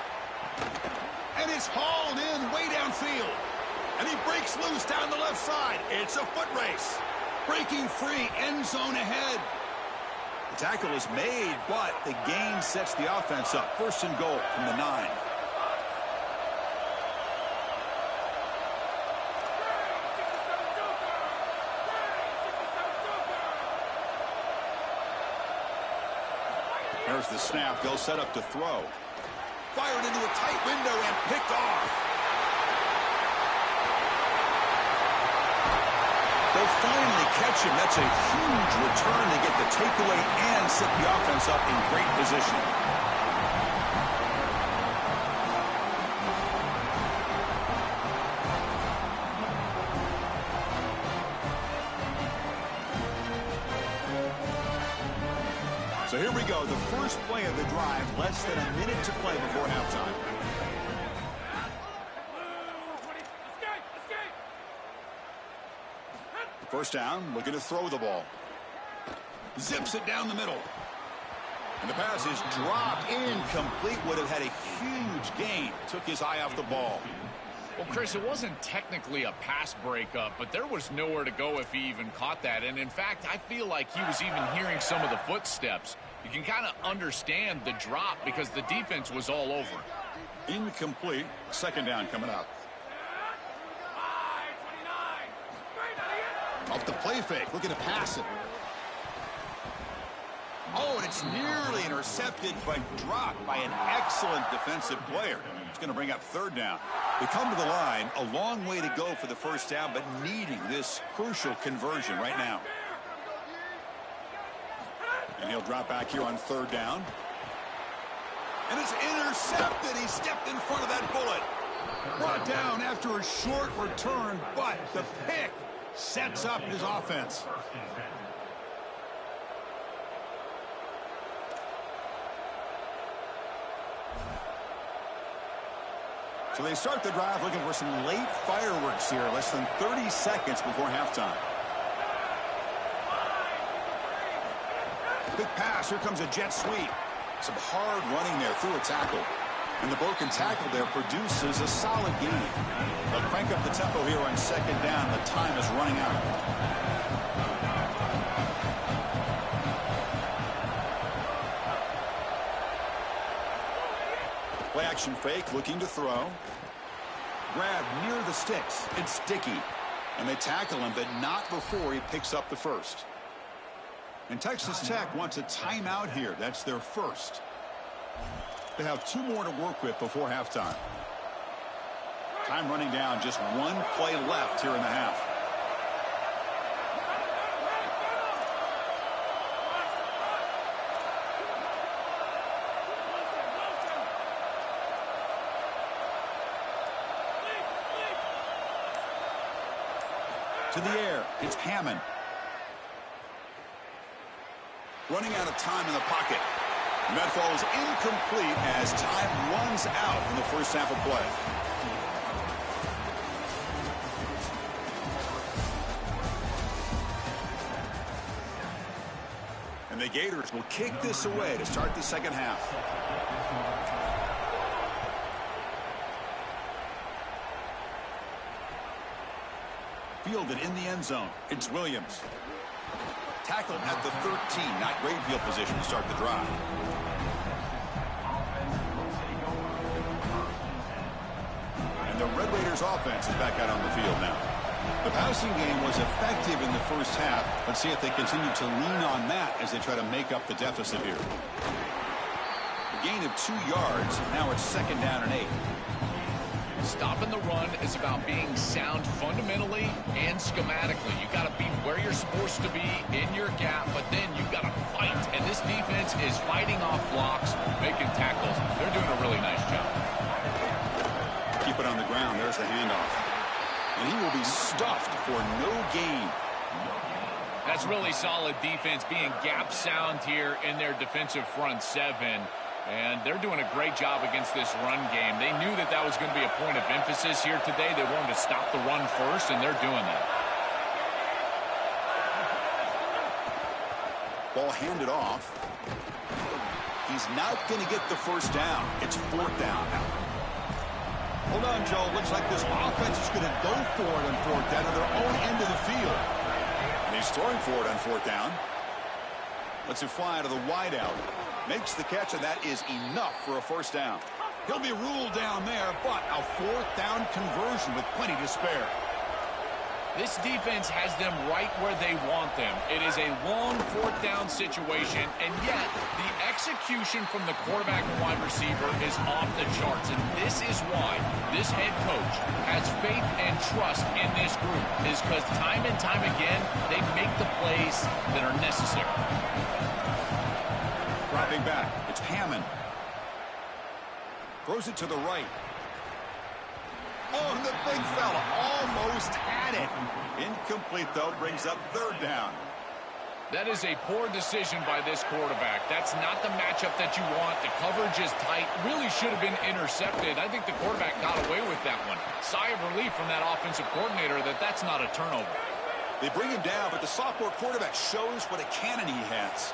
And it's hauled in way downfield. And he breaks loose down the left side. It's a foot race. Breaking free, end zone ahead. The tackle is made, but the gain sets the offense up. 1st and goal from the 9. There's the snap. They'll set up to throw. Fired into a tight window and picked off. They'll finally catch him. That's a huge return to get the takeaway and set the offense up in great position. So here we go. The first play of the drive. Less than a minute to play before halftime. First down, looking to throw the ball. Zips it down the middle. And the pass is dropped incomplete. Would have had a huge gain. Took his eye off the ball. Well, Chris, it wasn't technically a pass breakup, but there was nowhere to go if he even caught that. And in fact, I feel like he was even hearing some of the footsteps. You can kind of understand the drop because the defense was all over. Incomplete. 2nd down coming up. Off the play fake, looking to pass it. Oh, and it's nearly intercepted, but dropped by an excellent defensive player. It's going to bring up 3rd down. We come to the line, a long way to go for the 1st down, but needing this crucial conversion right now. And he'll drop back here on 3rd down. And it's intercepted. He stepped in front of that bullet. Brought down after a short return, but the pick sets up his offense. So they start the drive looking for some late fireworks here, less than 30 seconds before halftime. Quick pass, here comes a jet sweep. Some hard running there through a tackle. And the broken tackle there produces a solid gain. They'll crank up the tempo here on second down. The time is running out. Play action fake, looking to throw. Grab near the sticks. It's Dickey. And they tackle him, but not before he picks up the first. And Texas Tech wants a timeout here. That's their first. They have 2 more to work with before halftime. Time running down, just 1 play left here in the half. To the air, it's Hammond. Running out of time in the pocket. And that falls incomplete as time runs out in the first half of play. And the Gators will kick this away to start the second half. Fielded in the end zone. It's Williams. Tackled at the 13. Not great field position to start the drive. And the Red Raiders offense is back out on the field now. The passing game was effective in the first half. Let's see if they continue to lean on that as they try to make up the deficit here. A gain of 2 yards. Now it's second down and 8. Stopping the run is about being sound fundamentally and schematically. You got to be where you're supposed to be in your gap, but then you got to fight. And this defense is fighting off blocks, making tackles. They're doing a really nice job. Keep it on the ground. There's the handoff. And he will be stuffed for no gain. That's really solid defense, being gap sound here in their defensive front 7. And they're doing a great job against this run game. They knew that that was going to be a point of emphasis here today. They wanted to stop the run first, and they're doing that. Ball handed off. He's not going to get the first down. It's 4th down now. Hold on, Joe. Looks like this offense is going to go for it on 4th down to their own end of the field. And he's throwing for it on 4th down. Lets it fly out of the wideout. Makes the catch, and that is enough for a first down. He'll be ruled down there, but a 4th down conversion with plenty to spare. This defense has them right where they want them. It is a long 4th down situation, and yet the execution from the quarterback and wide receiver is off the charts. And this is why this head coach has faith and trust in this group, is because time and time again, they make the plays that are necessary. Dropping back, it's Hammond. Throws it to the right. Oh, the big fella almost had it. Incomplete, though, brings up 3rd down. That is a poor decision by this quarterback. That's not the matchup that you want. The coverage is tight. Really should have been intercepted. I think the quarterback got away with that one. Sigh of relief from that offensive coordinator that that's not a turnover. They bring him down, but the sophomore quarterback shows what a cannon he has.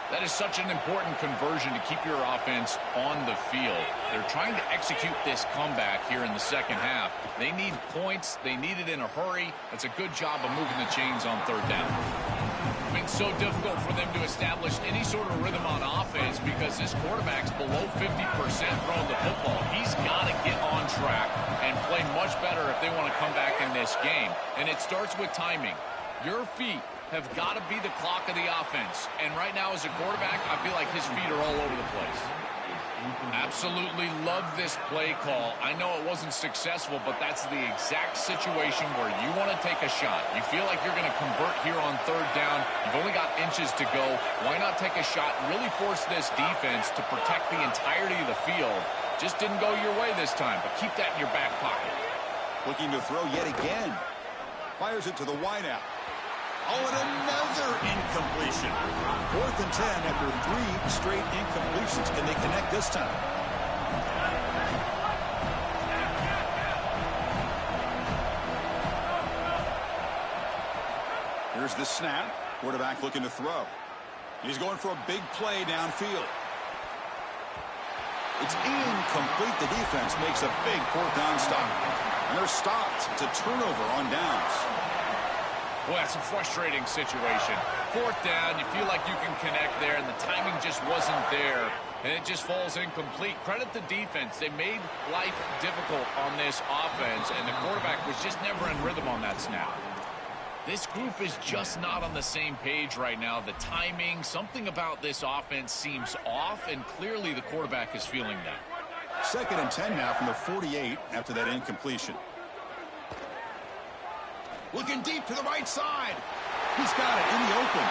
That is such an important conversion to keep your offense on the field. They're trying to execute this comeback here in the second half. They need points. They need it in a hurry. That's a good job of moving the chains on 3rd down. It's been so difficult for them to establish any sort of rhythm on offense because this quarterback's below 50% throwing the football. He's got to get on track and play much better if they want to come back in this game. And it starts with timing. Your feet have got to be the clock of the offense. And right now as a quarterback, I feel like his feet are all over the place. Absolutely love this play call. I know it wasn't successful, but that's the exact situation where you want to take a shot. You feel like you're going to convert here on 3rd down. You've only got inches to go. Why not take a shot and really force this defense to protect the entirety of the field? Just didn't go your way this time, but keep that in your back pocket. Looking to throw yet again. Fires it to the wideout. Oh, and another incompletion. 4th and 10 after 3 straight incompletions. Can they connect this time? Here's the snap. Quarterback looking to throw. He's going for a big play downfield. It's incomplete. The defense makes a big fourth down stop. And they're stopped. It's a turnover on downs. Well, that's a frustrating situation. Fourth down, you feel like you can connect there, and the timing just wasn't there, and it just falls incomplete. Credit the defense. They made life difficult on this offense, and the quarterback was just never in rhythm on that snap. This group is just not on the same page right now. The timing, something about this offense seems off, and clearly the quarterback is feeling that. 2nd and 10 now from the 48 after that incompletion. Looking deep to the right side. He's got it in the open.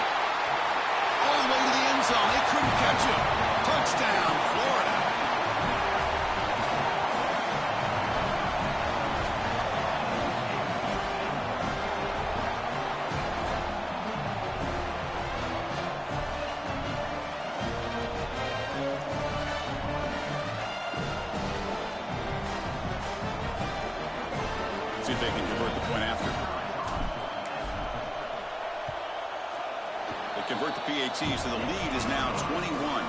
All the way to the end zone. They couldn't catch him. Touchdown, Florida. See if they can convert the point after. They convert the PAT, so the lead is now 21.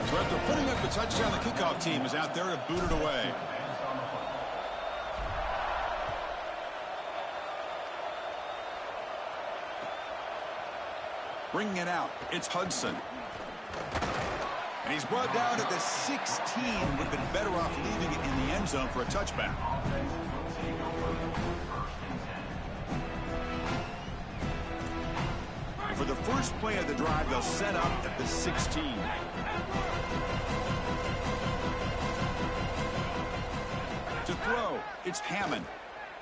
So after putting up the touchdown, the kickoff team is out there to boot it away. Bringing it out, it's Hudson. And he's brought down at the 16. Would have been better off leaving it in the end zone for a touchback. For the first play of the drive, they'll set up at the 16. To throw, it's Hammond.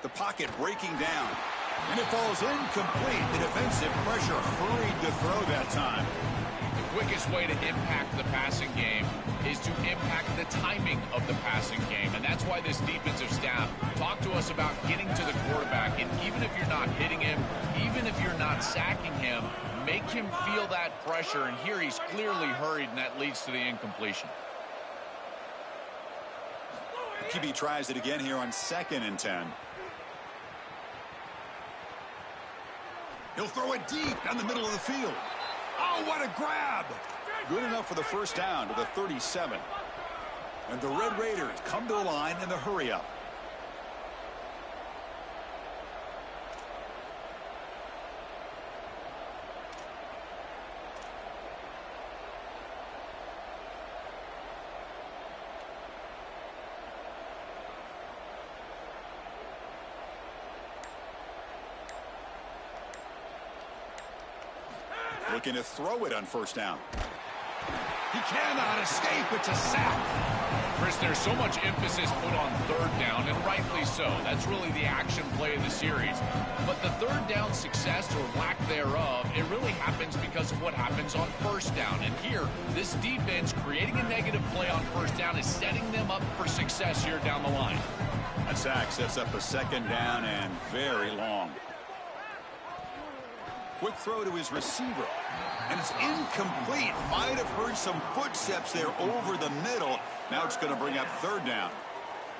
The pocket breaking down. And it falls incomplete. The defensive pressure hurried to throw that time. The quickest way to impact the passing game is to impact the timing of the passing game. And that's why this defensive staff talked to us about getting to the quarterback. And even if you're not hitting him, even if you're not sacking him, make him feel that pressure. And here he's clearly hurried, and that leads to the incompletion. QB tries it again here on 2nd and 10. He'll throw it deep down the middle of the field. Oh, what a grab! Good enough for the first down to the 37. And the Red Raiders come to the line in the hurry-up. Looking to throw it on first down. He cannot escape. It's a sack. Chris, there's so much emphasis put on third down, and rightly so. That's really the action play of the series. But the third down success or lack thereof, it really happens because of what happens on first down. And here, this defense creating a negative play on first down is setting them up for success here down the line. That sack sets up a 2nd down and very long. Quick throw to his receiver. And it's incomplete. Might have heard some footsteps there over the middle. Now it's going to bring up 3rd down.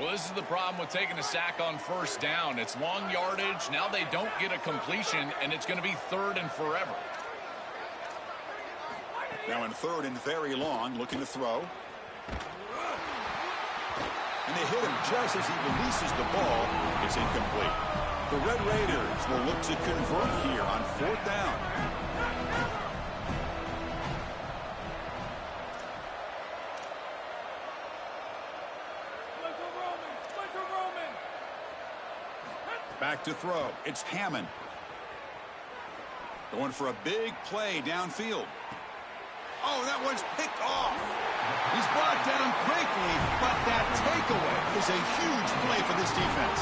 Well, this is the problem with taking a sack on first down. It's long yardage. Now they don't get a completion, and it's going to be 3rd and forever. Now in 3rd and very long, looking to throw. And they hit him just as he releases the ball. It's incomplete. The Red Raiders will look to convert here on 4th down. Back to throw. It's Hammond. Going for a big play downfield. Oh, that one's picked off. He's brought down quickly, but that takeaway is a huge play for this defense.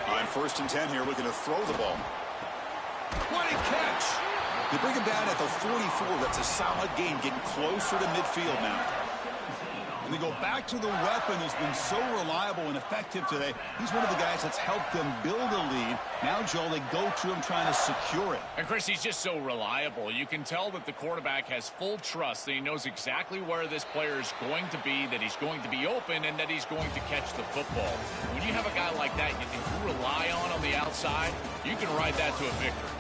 On 1st and 10 here, looking to throw the ball. What a catch! They bring him down at the 44. That's a solid gain, getting closer to midfield now. And they go back to the weapon who's been so reliable and effective today. He's one of the guys that's helped them build a lead. Now, Joel, they go to him trying to secure it. And, Chris, he's just so reliable. You can tell that the quarterback has full trust that he knows exactly where this player is going to be, that he's going to be open, and that he's going to catch the football. When you have a guy like that you rely on the outside, you can ride that to a victory.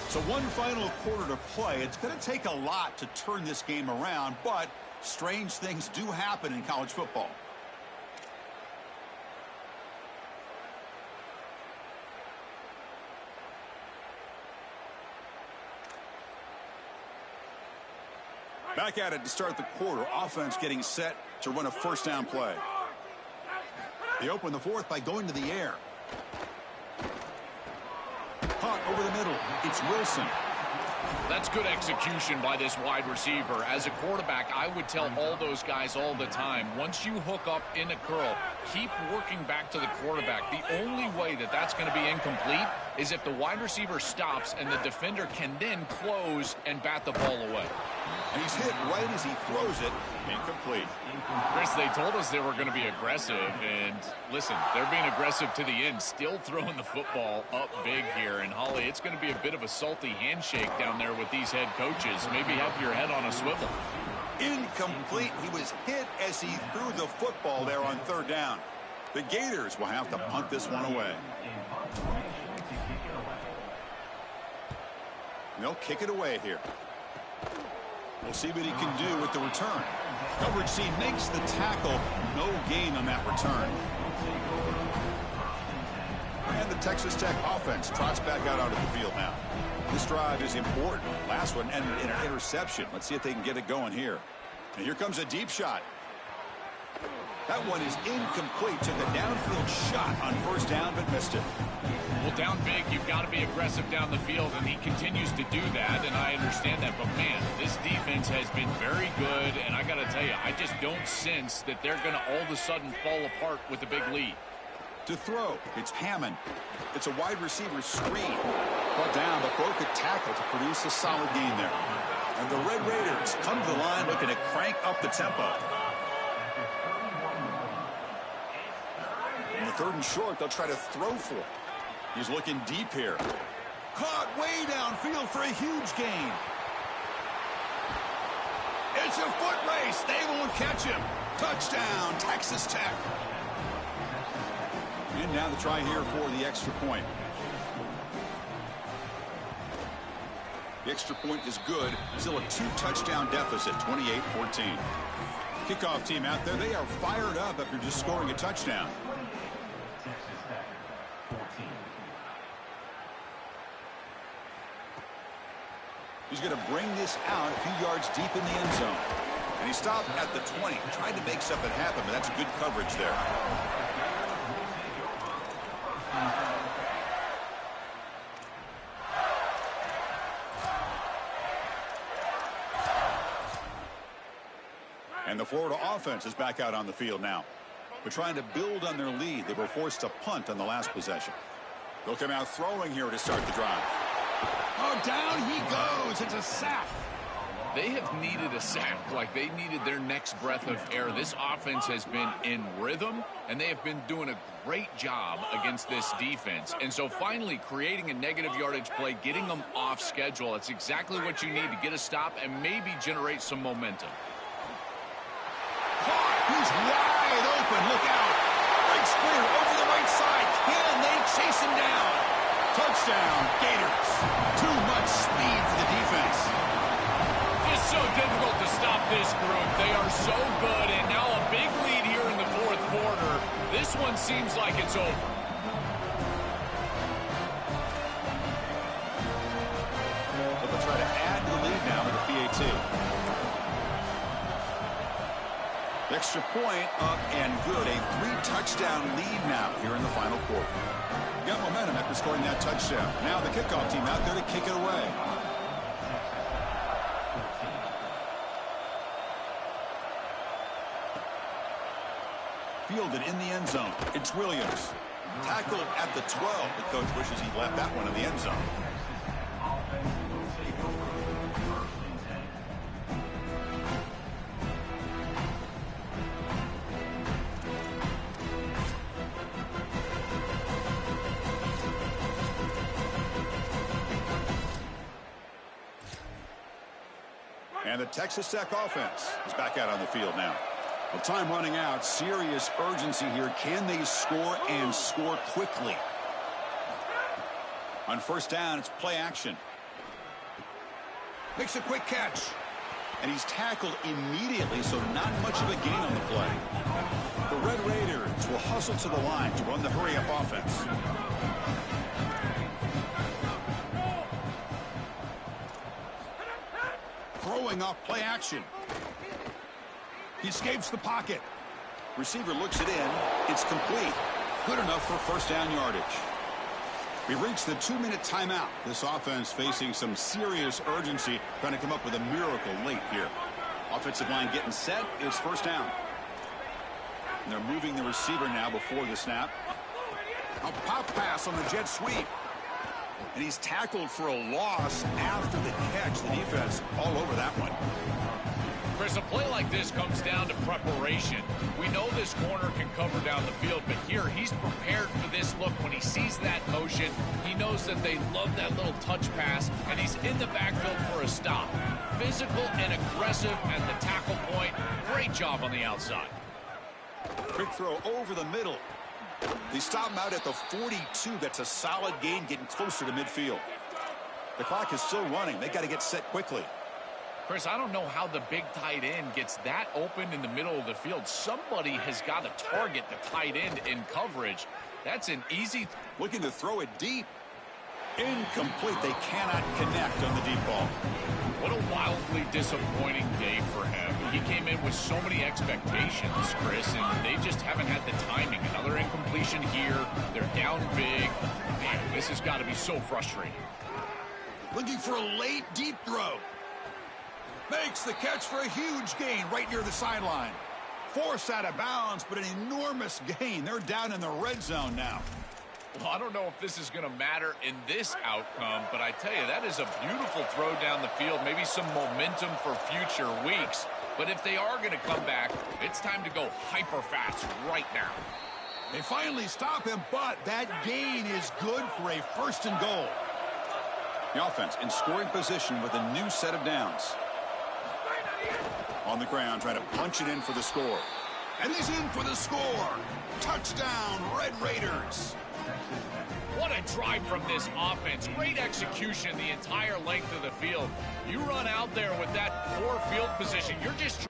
So one final quarter to play. It's going to take a lot to turn this game around, but strange things do happen in college football. Back at it to start the quarter. Offense getting set to run a first down play. They open the fourth by going to the air. Caught over the middle. It's Wilson. That's good execution by this wide receiver. As a quarterback, I would tell all those guys all the time, once you hook up in a curl, keep working back to the quarterback. The only way that that's going to be incomplete is if the wide receiver stops and the defender can then close and bat the ball away. And he's hit right as he throws it. Incomplete. Chris, they told us they were going to be aggressive, and listen, they're being aggressive to the end, still throwing the football up big here. And, Holly, it's going to be a bit of a salty handshake down there with these head coaches. Maybe have your head on a swivel. Incomplete. He was hit as he threw the football there on third down. The Gators will have to punt this one away. They'll kick it away here. We'll see what he can do with the return. Coverage C makes the tackle. No gain on that return. And the Texas Tech offense trots back out onto the field now. This drive is important. Last one ended in an interception. Let's see if they can get it going here. And here comes a deep shot. That one is incomplete. Took a downfield shot on first down, but missed it. Well, down big, you've got to be aggressive down the field, and he continues to do that, and I understand that. But, man, this defense has been very good, and I got to tell you, I just don't sense that they're going to all of a sudden fall apart with a big lead. To throw, it's Hammond. It's a wide receiver screen. Brought down, but broke a tackle to produce a solid gain there. And the Red Raiders come to the line looking to crank up the tempo. In the third and short, they'll try to throw for it. He's looking deep here. Caught way downfield for a huge gain. It's a foot race. They won't catch him. Touchdown, Texas Tech. And now the try here for the extra point. The extra point is good. Still a 2-touchdown deficit, 28-14. Kickoff team out there. They are fired up after just scoring a touchdown. He's going to bring this out a few yards deep in the end zone. And he stopped at the 20. Tried to make something happen, but that's good coverage there. And the Florida offense is back out on the field now. They're trying to build on their lead. They were forced to punt on the last possession. They'll come out throwing here to start the drive. Oh, down he goes. It's a sack. They have needed a sack like they needed their next breath of air. This offense has been in rhythm, and they have been doing a great job against this defense. And so finally creating a negative yardage play, getting them off schedule, it's exactly what you need to get a stop and maybe generate some momentum. He's wide open. Look out. Breaks clear over the right side. Can they chase him down? Touchdown, Gators. Too much speed for the defense. Just so difficult to stop this group. They are so good, and now a big lead here in the fourth quarter. This one seems like it's over. So they'll try to add to the lead now with the PAT. Extra point up and good. A 3-touchdown lead now here in the final quarter. Got momentum after scoring that touchdown. Now the kickoff team out there to kick it away. Fielded in the end zone. It's Williams. Tackled at the 12. The coach wishes he left that one in the end zone. And the Texas Tech offense is back out on the field now. Well, time running out. Serious urgency here. Can they score and score quickly? On first down, it's play action. Makes a quick catch. And he's tackled immediately, so not much of a gain on the play. The Red Raiders will hustle to the line to run the hurry-up offense. Throwing off play action. He escapes the pocket. Receiver looks it in. It's complete. Good enough for first down yardage. We've reached the 2-minute timeout. This offense facing some serious urgency, trying to come up with a miracle late here. Offensive line getting set. It's first down. And they're moving the receiver now before the snap. A pop pass on the jet sweep. And he's tackled for a loss after the catch. The defense all over that one. Chris, a play like this comes down to preparation. We know this corner can cover down the field, but here he's prepared for this look. When he sees that motion, he knows that they love that little touch pass, and he's in the backfield for a stop. Physical and aggressive at the tackle point. Great job on the outside. Quick throw over the middle. They stop him out at the 42. That's a solid gain, getting closer to midfield. The clock is still running. They got to get set quickly. Chris, I don't know how the big tight end gets that open in the middle of the field. Somebody has got to target the tight end in coverage. That's an easy... Looking to throw it deep. Incomplete. They cannot connect on the deep ball. What a wildly disappointing day for him. He came in with so many expectations, Chris, and they just haven't had the timing. Another incompletion here. They're down big. Man, this has got to be so frustrating. Looking for a late deep throw. Makes the catch for a huge gain right near the sideline. Forced out of bounds, but an enormous gain. They're down in the red zone now. Well, I don't know if this is going to matter in this outcome, but I tell you, that is a beautiful throw down the field. Maybe some momentum for future weeks. But if they are going to come back, it's time to go hyper fast right now. They finally stop him, but that gain is good for a first and goal. The offense in scoring position with a new set of downs. On the ground, trying to punch it in for the score. And he's in for the score. Touchdown, Red Raiders. What a drive from this offense. Great execution the entire length of the field. You run out there with that poor field position, you're just...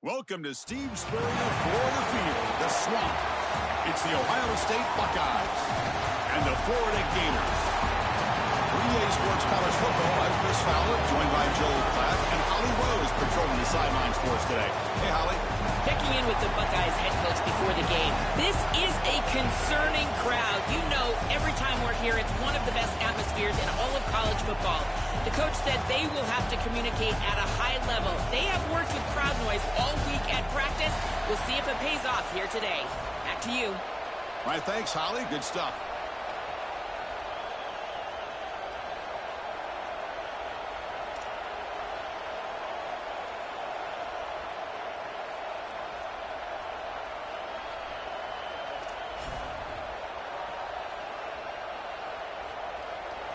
Welcome to Steve Spurrier for the field, the Swamp. It's the Ohio State Buckeyes and the Florida Gators. For EA Sports College Football, I'm Chris Fowler, joined by Joel Klatt and Holly Rose patrolling the sidelines for us today. Hey, Holly. Checking in with the Buckeyes head coach before the game. This is a concerning crowd. You know, every time we're here, it's one of the best atmospheres in all of college football. The coach said they will have to communicate at a high level. They have worked with crowd noise all week at practice. We'll see if it pays off here today. Back to you. All right, thanks, Holly. Good stuff.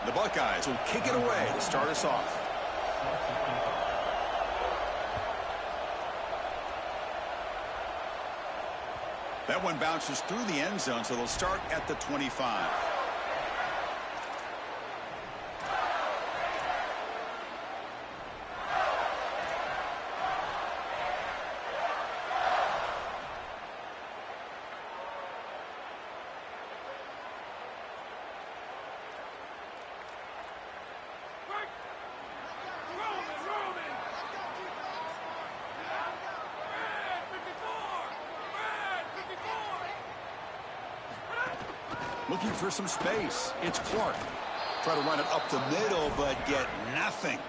The Buckeyes will kick it away to start us off. That one bounces through the end zone, so they'll start at the 25. Looking for some space. It's Clark. Try to run it up the middle, but get nothing.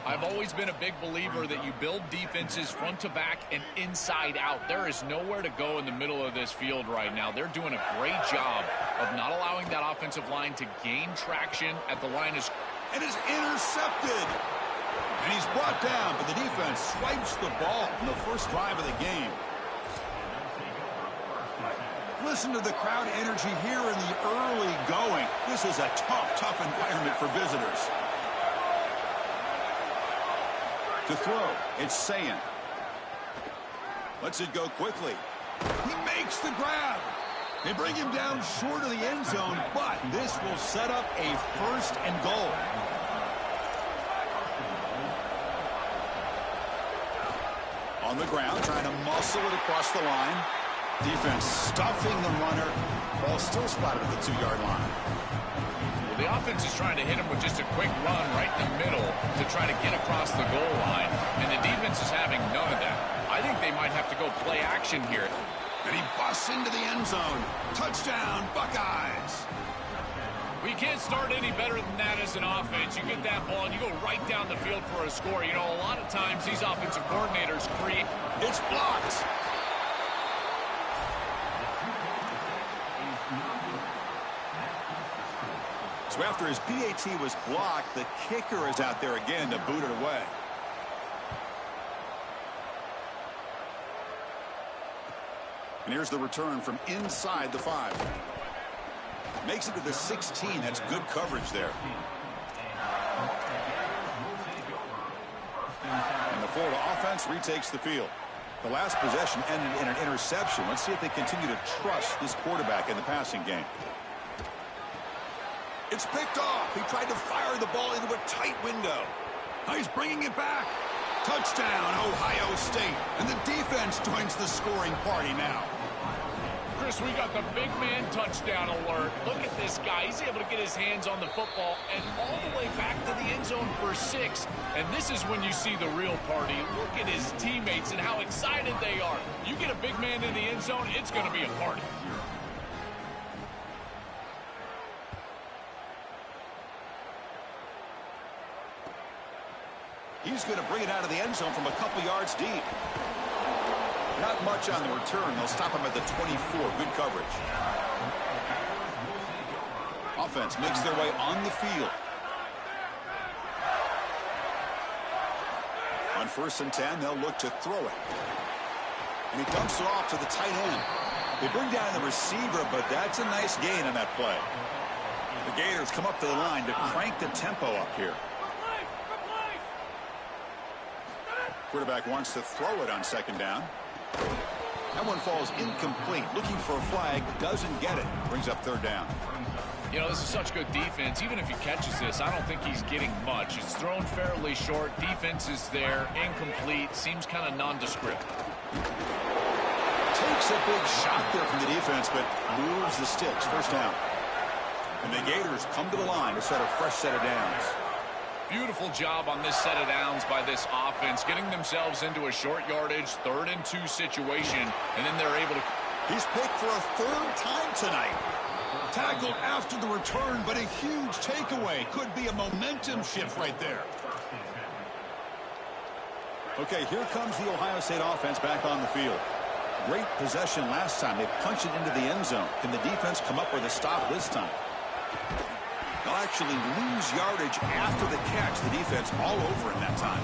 I've always been a big believer that you build defenses front to back and inside out. There is nowhere to go in the middle of this field right now. They're doing a great job of not allowing that offensive line to gain traction at the line of scrimmage. And is intercepted. And he's brought down, but the defense swipes the ball in the first drive of the game. Listen to the crowd energy here in the early going. This is a tough environment for visitors. To throw, it's Sayin. Lets it go quickly. He makes the grab. They bring him down short of the end zone, but this will set up a first and goal. On the ground, trying to muscle it across the line. Defense stuffing the runner. Ball still spotted at the 2-yard line. Well, the offense is trying to hit him with just a quick run right in the middle to try to get across the goal line. And the defense is having none of that. I think they might have to go play action here. And he busts into the end zone. Touchdown, Buckeyes. We can't start any better than that as an offense. You get that ball and you go right down the field for a score. You know, a lot of times these offensive coordinators create. It's blocked. So after his PAT was blocked, the kicker is out there again to boot it away. And here's the return from inside the 5. Makes it to the 16. That's good coverage there. And the Florida offense retakes the field. The last possession ended in an interception. Let's see if they continue to trust this quarterback in the passing game. It's picked off. He tried to fire the ball into a tight window. Now he's bringing it back. Touchdown, Ohio State. And the defense joins the scoring party now. Chris, we got the big man touchdown alert. Look at this guy. He's able to get his hands on the football and all the way back to the end zone for 6. And this is when you see the real party. Look at his teammates and how excited they are. You get a big man in the end zone, it's going to be a party. He's going to bring it out of the end zone from a couple yards deep. Not much on the return. They'll stop him at the 24. Good coverage. Offense makes their way on the field. On 1st and 10, they'll look to throw it. And he dumps it off to the tight end. They bring down the receiver, but that's a nice gain on that play. The Gators come up to the line to crank the tempo up here. Quarterback wants to throw it on 2nd down. That one falls incomplete. Looking for a flag, doesn't get it. Brings up 3rd down. You know, this is such good defense. Even if he catches this, I don't think he's getting much. It's thrown fairly short. Defense is there. Incomplete. Seems kind of nondescript. Takes a big shot there from the defense, but moves the sticks. First down. And the Gators come to the line to set a fresh set of downs. Beautiful job on this set of downs by this offense, getting themselves into a short yardage, 3rd and 2 situation, and then they're able to... He's picked for a 3rd time tonight. Tackled after the return, but a huge takeaway. Could be a momentum shift right there. Okay, here comes the Ohio State offense back on the field. Great possession last time. They punched it into the end zone. Can the defense come up with a stop this time? They'll actually lose yardage after the catch. The defense all over in that time.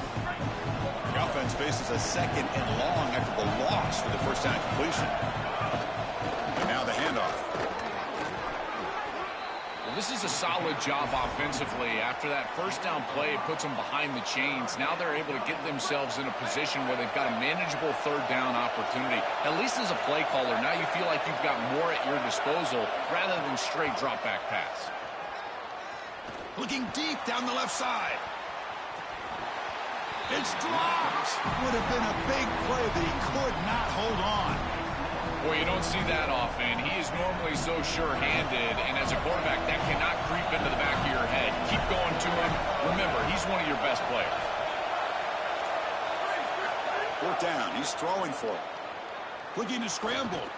The offense faces a 2nd and long after the loss for the first down completion. And now the handoff. Well, this is a solid job offensively. After that first down play, it puts them behind the chains. Now they're able to get themselves in a position where they've got a manageable 3rd down opportunity. At least as a play caller, now you feel like you've got more at your disposal rather than straight drop back pass. Looking deep down the left side. It's dropped. Would have been a big play, but he could not hold on. Boy, you don't see that often. He is normally so sure-handed, and as a quarterback, that cannot creep into the back of your head. Keep going to him. Remember, he's one of your best players. 4th down. He's throwing for it. Looking to scramble.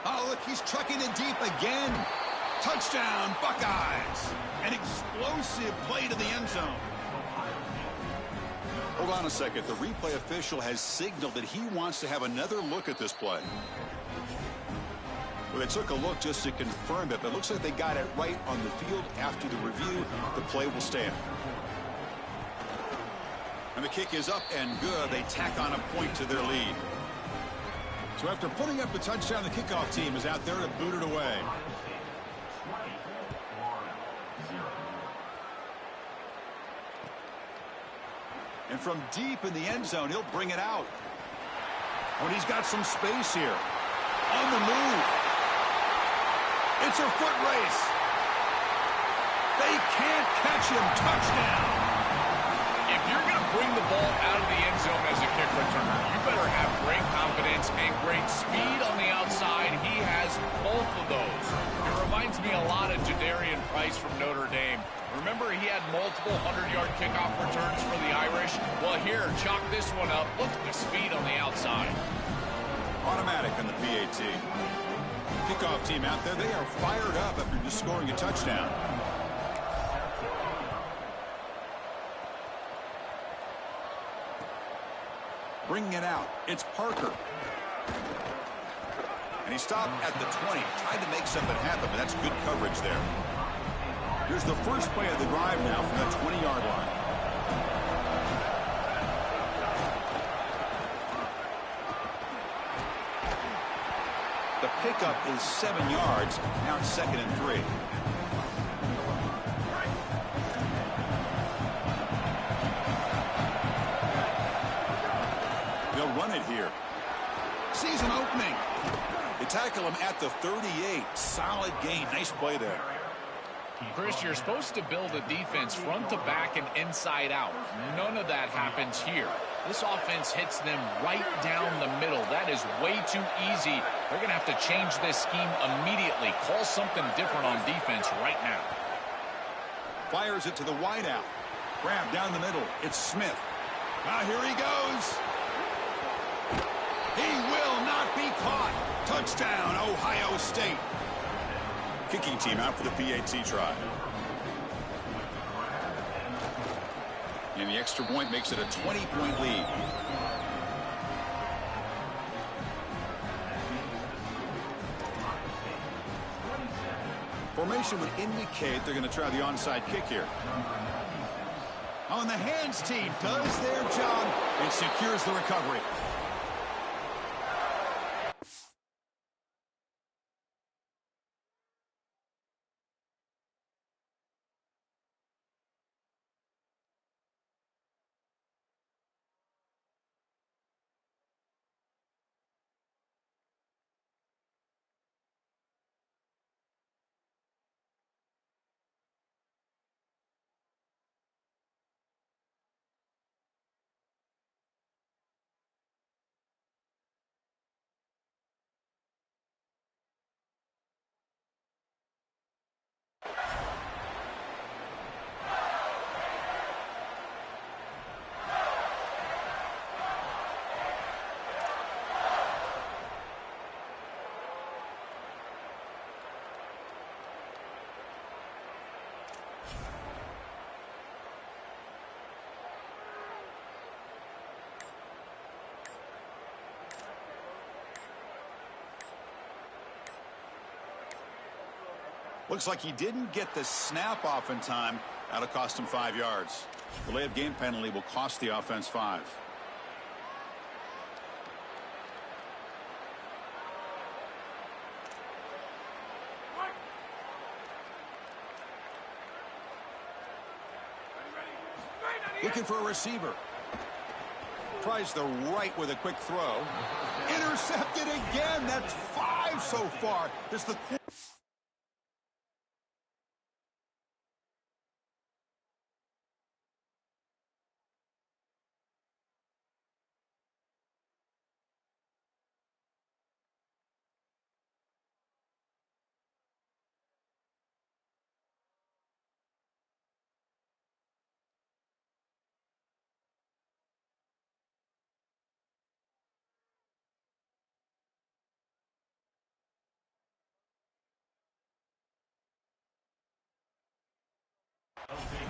Oh, look, he's trucking it deep again. Touchdown, Buckeyes. An explosive play to the end zone. Hold on a second. The replay official has signaled that he wants to have another look at this play. Well, they took a look just to confirm it, but it looks like they got it right on the field. After the review, the play will stand. And the kick is up and good. They tack on a point to their lead. So after putting up the touchdown, the kickoff team is out there to boot it away. And from deep in the end zone, he'll bring it out. Oh, and he's got some space here. On the move. It's a foot race. They can't catch him. Touchdown. If you're going to bring the ball out of the end zone as a kick returner, you better have great confidence and great speed on the outside. He has both of those. It reminds me a lot of Jadarian Price from Notre Dame. Remember, he had multiple 100-yard kickoff returns for the Irish? Well, here, chalk this one up. Look at the speed on the outside. Automatic on the PAT. Kickoff team out there, they are fired up after just scoring a touchdown. Bringing it out, it's Parker. And he stopped at the 20, tried to make something happen, but that's good coverage there. Here's the first play of the drive now from the 20-yard line. The pickup is 7 yards. Now it's 2nd and 3. They'll run it here. Sees an opening. They tackle him at the 38. Solid gain. Nice play there. Chris, you're supposed to build a defense front to back and inside out. None of that happens here. This offense hits them right down the middle. That is way too easy. They're going to have to change this scheme immediately. Call something different on defense right now. Fires it to the wideout. Grab down the middle. It's Smith. Now here he goes. He will not be caught. Touchdown, Ohio State. Kicking team out for the PAT try. And the extra point makes it a 20-point lead. Formation would indicate they're going to try the onside kick here. On the hands team does their job and secures the recovery. Looks like he didn't get the snap off in time. That'll cost him 5 yards. Delay of game penalty will cost the offense 5. Looking for a receiver. Tries the right with a quick throw. Intercepted again. That's 5 so far. It's the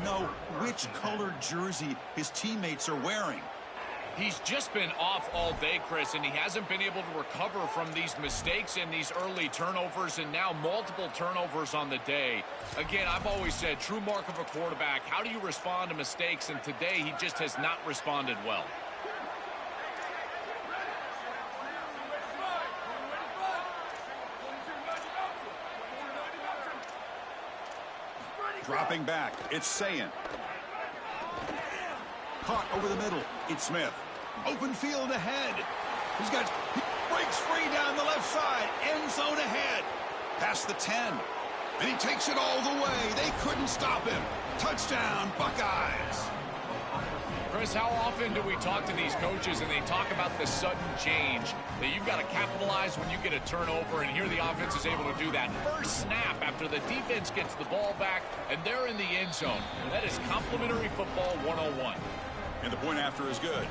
know which colored jersey his teammates are wearing. He's just been off all day, Chris, and he hasn't been able to recover from these mistakes and these early turnovers, and now multiple turnovers on the day. Again, I've always said, true mark of a quarterback, how do you respond to mistakes? And today, he just has not responded well. Dropping back, it's Sayin. Caught over the middle, it's Smith. Open field ahead. He breaks free down the left side. End zone ahead. Past the 10. And he takes it all the way. They couldn't stop him. Touchdown, Buckeyes. Chris, how often do we talk to these coaches and they talk about the sudden change that you've got to capitalize when you get a turnover, and here the offense is able to do that. First snap after the defense gets the ball back, and they're in the end zone. That is complimentary football 101. And the point after is good.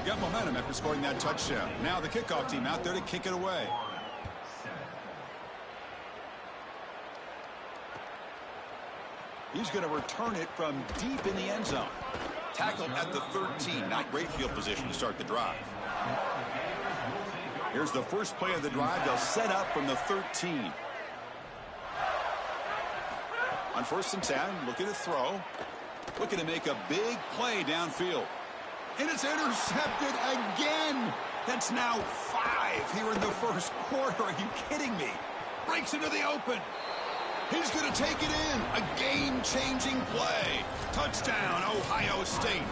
Got momentum after scoring that touchdown. Now the kickoff team out there to kick it away. He's going to return it from deep in the end zone. Tackled at the 13. Not great field position to start the drive. Here's the first play of the drive. They'll set up from the 13. On 1st and 10, looking to throw. Looking to make a big play downfield. And it's intercepted again. That's now 5 here in the first quarter. Are you kidding me? Breaks into the open. He's going to take it in. A game-changing play. Touchdown, Ohio State.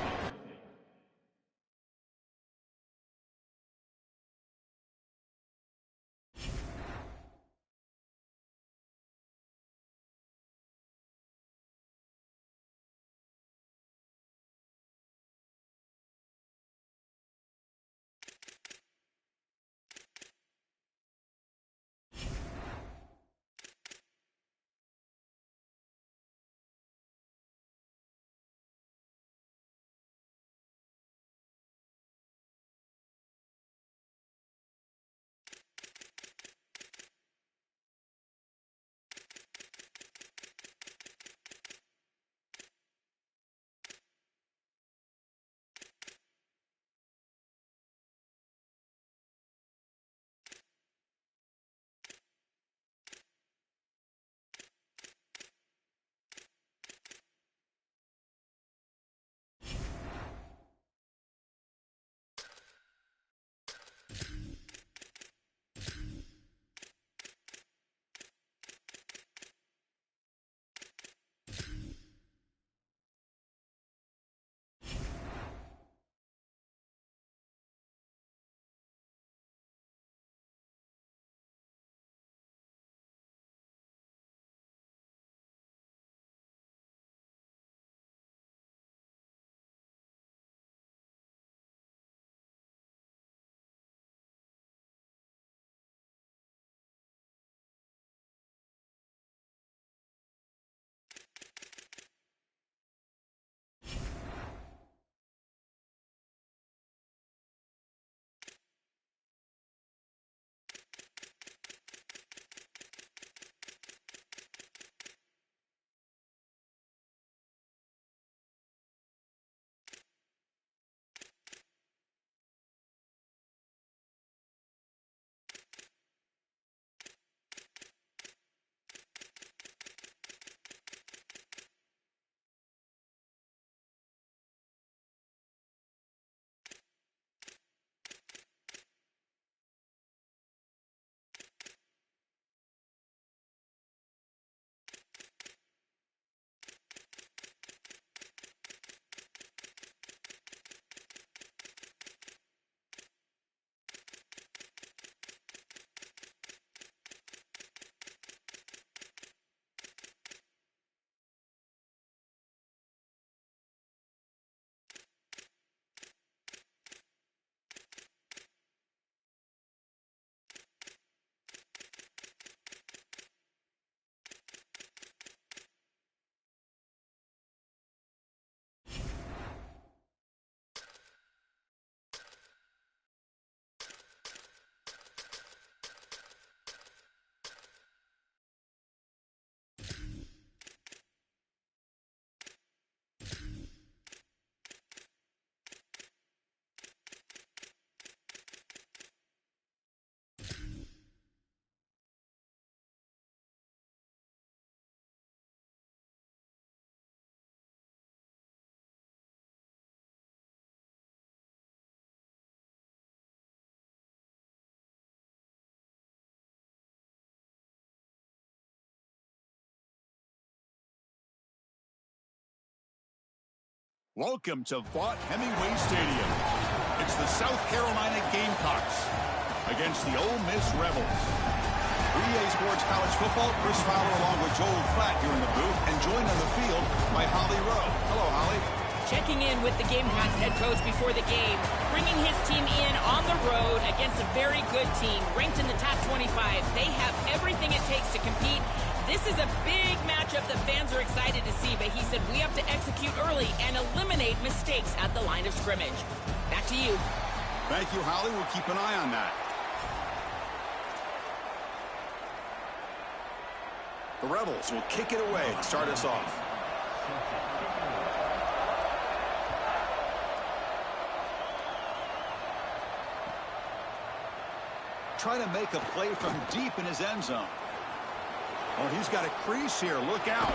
Welcome to Vaught Hemingway Stadium. It's the South Carolina Gamecocks against the Ole Miss Rebels. For EA Sports College Football, Chris Fowler along with Joel Klatt here in the booth, and joined on the field by Holly Rowe. Hello, Holly. Checking in with the Gamecocks head coach before the game, bringing his team in on the road against a very good team, ranked in the top 25. They have everything it takes to compete. This is a big matchup that fans are excited to see, but he said we have to execute early and eliminate mistakes at the line of scrimmage. Back to you. Thank you, Holly. We'll keep an eye on that. The Rebels will kick it away to start us off. Trying to make a play from deep in his end zone. Oh, he's got a crease here. Look out.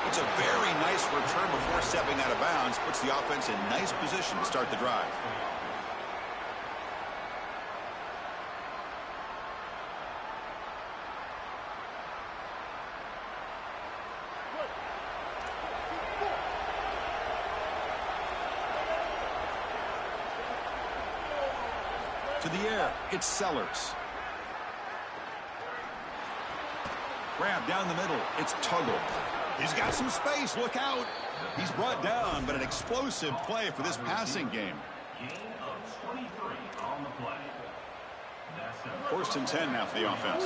It's a very nice return before stepping out of bounds. Puts the offense in nice position to start the drive. To the air, it's Sellers. Grab down the middle, it's Tuggle. He's got some space, look out. He's brought down, but an explosive play for this passing game. Gain of 23 on the play. First and 10 now for the offense.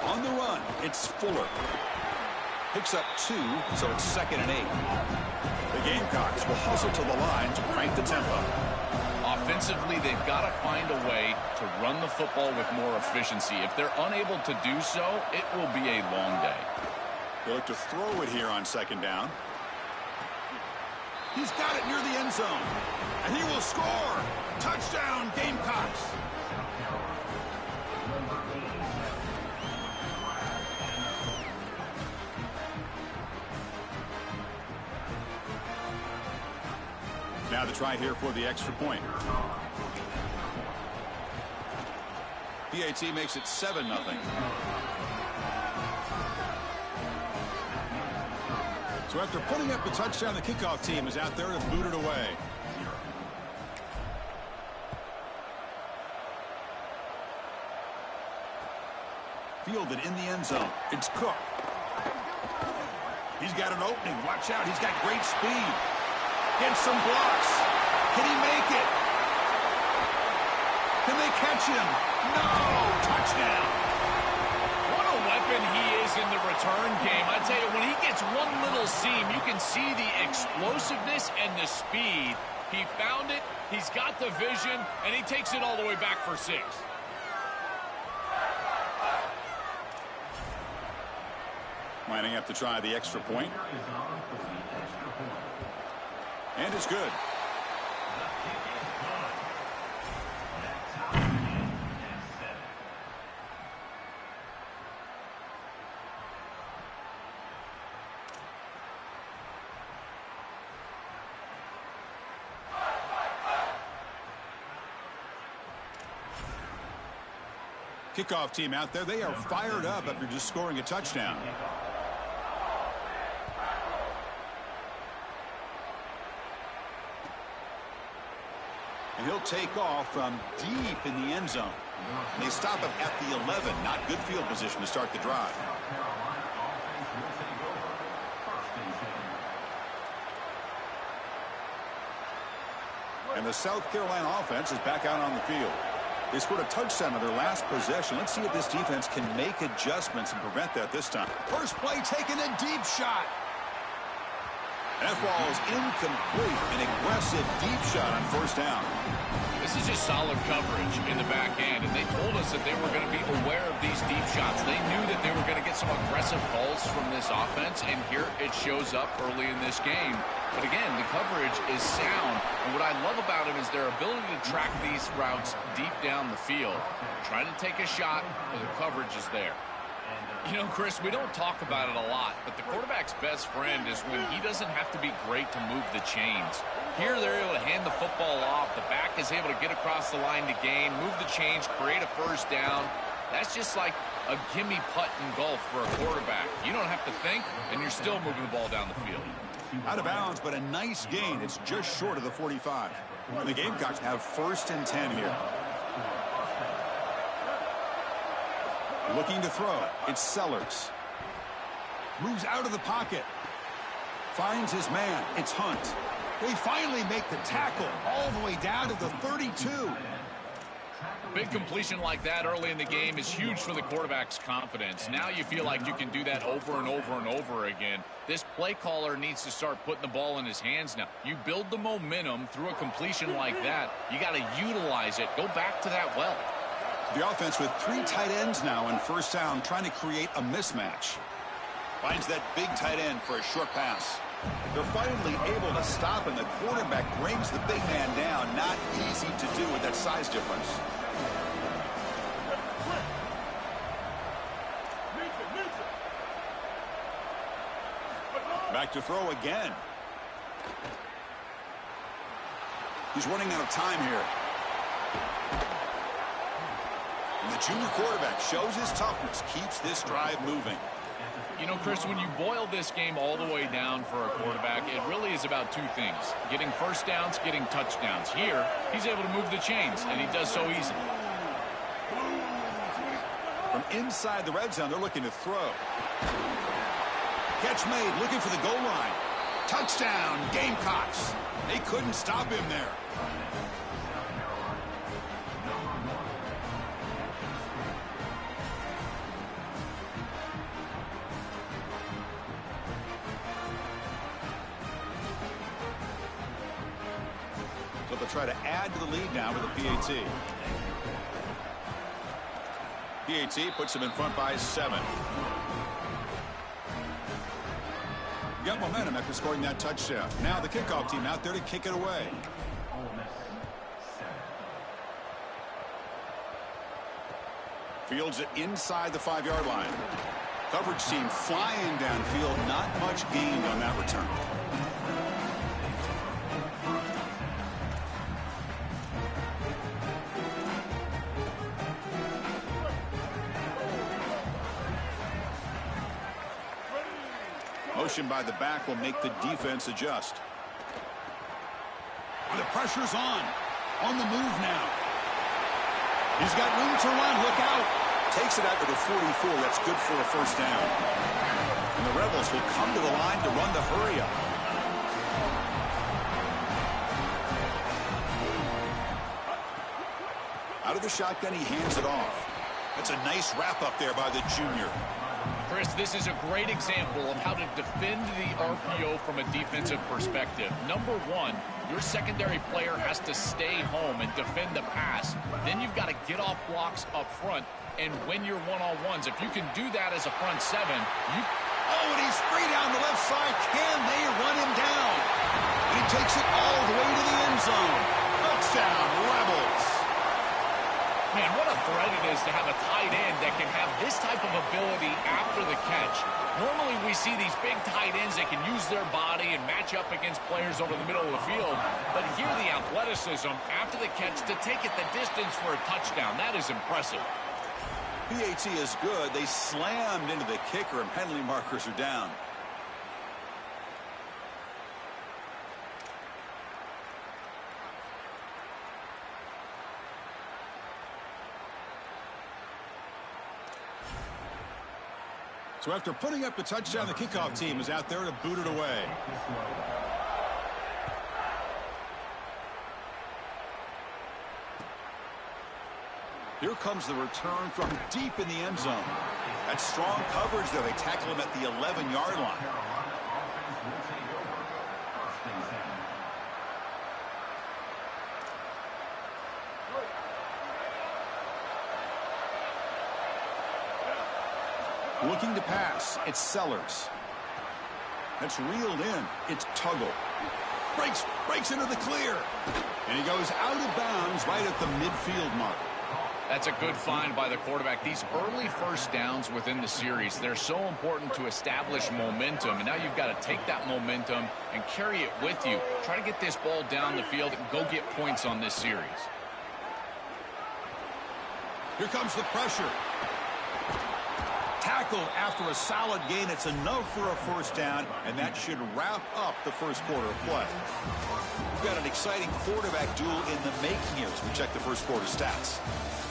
On the run, it's Fuller. Picks up 2, so it's 2nd and 8. The Gamecocks will hustle to the line to crank the tempo. Offensively, they've got to find a way to run the football with more efficiency. If they're unable to do so, it will be a long day. They look to throw it here on 2nd down. He's got it near the end zone, and he will score. Touchdown, Gamecocks. Now the try here for the extra point. PAT makes it 7-0. So after putting up the touchdown, the kickoff team is out there to boot it away. Fielded in the end zone. It's Cook. He's got an opening. Watch out. He's got great speed. Gets some blocks. Can he make it? Can they catch him? No! Touchdown! What a weapon he is in the return game. I tell you, when he gets one little seam, you can see the explosiveness and the speed. He found it, he's got the vision, and he takes it all the way back for 6. Lining up to try the extra point. And it's good. Kickoff team out there, they are fired up after just scoring a touchdown. And he'll take off from deep in the end zone. They stop him at the 11. Not good field position to start the drive. And the South Carolina offense is back out on the field. They scored a touchdown on their last possession. Let's see if this defense can make adjustments and prevent that this time. First play, taking a deep shot. That ball is incomplete. An aggressive deep shot on 1st down. This is just solid coverage in the back end, and they told us that they were going to be aware of these deep shots. They knew that they were going to get some aggressive calls from this offense, and here it shows up early in this game. But again, the coverage is sound, and what I love about it is their ability to track these routes deep down the field. Try to take a shot, but the coverage is there. You know, Chris, we don't talk about it a lot, but the quarterback's best friend is when he doesn't have to be great to move the chains. Here, they're able to hand the football off. The back is able to get across the line to gain, move the chains, create a 1st down. That's just like a gimme putt in golf for a quarterback. You don't have to think, and you're still moving the ball down the field. Out of bounds, but a nice gain. It's just short of the 45. And the Gamecocks have 1st and 10 here. Looking to throw. It's Sellers. Moves out of the pocket. Finds his man. It's Hunt. They finally make the tackle all the way down to the 32. Big completion like that early in the game is huge for the quarterback's confidence. Now you feel like you can do that over and over and over again. This play caller needs to start putting the ball in his hands now. You build the momentum through a completion like that. You got to utilize it. Go back to that well. The offense with 3 tight ends now in 1st down, trying to create a mismatch. Finds that big tight end for a short pass. They're finally able to stop, and the quarterback brings the big man down. Not easy to do with that size difference. Back to throw again. He's running out of time here. And the junior quarterback shows his toughness, keeps this drive moving. You know, Chris, when you boil this game all the way down for a quarterback, it really is about 2 things. Getting 1st downs, getting touchdowns. Here, he's able to move the chains, and he does so easily. From inside the red zone, they're looking to throw. Catch made, looking for the goal line. Touchdown, Gamecocks. They couldn't stop him there. So they'll try to add to the lead now with a PAT. PAT puts them in front by 7. Got momentum after scoring that touchdown. Now the kickoff team out there to kick it away. Fields it inside the 5-yard line. Coverage team flying downfield. Not much gained on that return. Motion by the back will make the defense adjust. The pressure's on the move now. He's got room to run. Look out. Takes it out to the 44. That's good for a 1st down. And the Rebels will come to the line to run the hurry up. Out of the shotgun, he hands it off. That's a nice wrap up there by the junior. Chris, this is a great example of how to defend the RPO from a defensive perspective. Number 1, your secondary player has to stay home and defend the pass. Then you've got to get off blocks up front and win your one-on-ones. If you can do that as a front 7, you... Oh, and he's free down the left side. Can they run him down? And he takes it all the way to the end zone. Touchdown, Rebels. Man, what a threat it is to have a tight end that can have this type of ability after the catch. Normally we see these big tight ends that can use their body and match up against players over the middle of the field. But here the athleticism after the catch to take it the distance for a touchdown. That is impressive. PAT is good. They slammed into the kicker and penalty markers are down. So after putting up the touchdown, the kickoff team is out there to boot it away. Here comes the return from deep in the end zone. That's strong coverage there. They tackle him at the 11-yard line. Looking to pass, it's Sellers. That's reeled in. It's Tuggle. Breaks into the clear. And he goes out of bounds right at the midfield mark. That's a good find by the quarterback. These early first downs within the series, they're so important to establish momentum. And now you've got to take that momentum and carry it with you. Try to get this ball down the field and go get points on this series. Here comes the pressure. Tackled after a solid gain. It's enough for a first down, and that should wrap up the first quarter of play. We've got an exciting quarterback duel in the making here as we check the first quarter stats.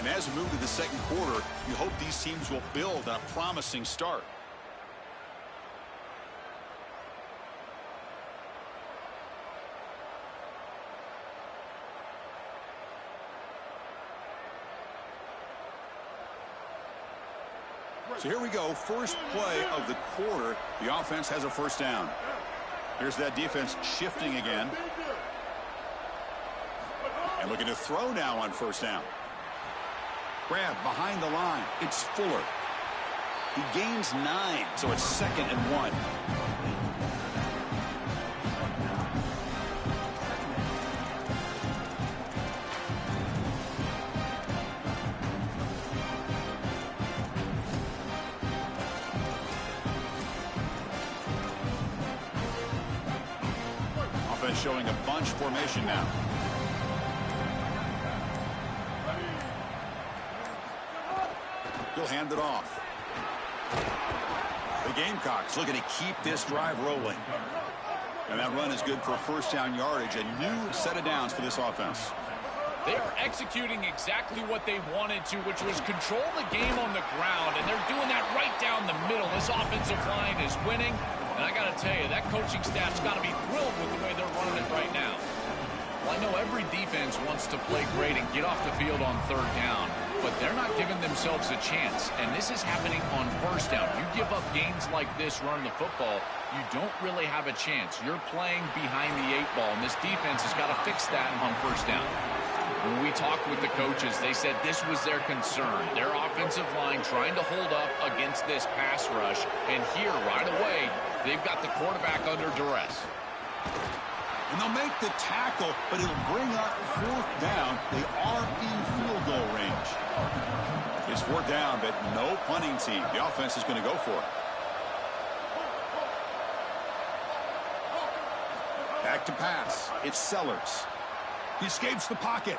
And as we move to the second quarter, you hope these teams will build on a promising start. So here we go, first play of the quarter. The offense has a first down. Here's that defense shifting again. And looking to throw now on first down. Grab behind the line. It's Fuller. He gains 9, so it's 2nd and 1. Showing a bunch formation now. He'll hand it off. The Gamecocks looking to keep this drive rolling. And that run is good for first down yardage. A new set of downs for this offense. They are executing exactly what they wanted to, which was control the game on the ground, and they're doing that right down the middle. This offensive line is winning. And I got to tell you, that coaching staff's got to be thrilled with the way they're running it right now. Well, I know every defense wants to play great and get off the field on third down, but they're not giving themselves a chance. And this is happening on first down. You give up gains like this running the football, you don't really have a chance. You're playing behind the 8 ball, and this defense has got to fix that on first down. When we talked with the coaches, they said this was their concern. Their offensive line trying to hold up against this pass rush. And here, right away, they've got the quarterback under duress. And they'll make the tackle, but it'll bring up 4th down. They are in field goal range. It's 4th down, but no punting team. The offense is going to go for it. Back to pass. It's Sellers. He escapes the pocket.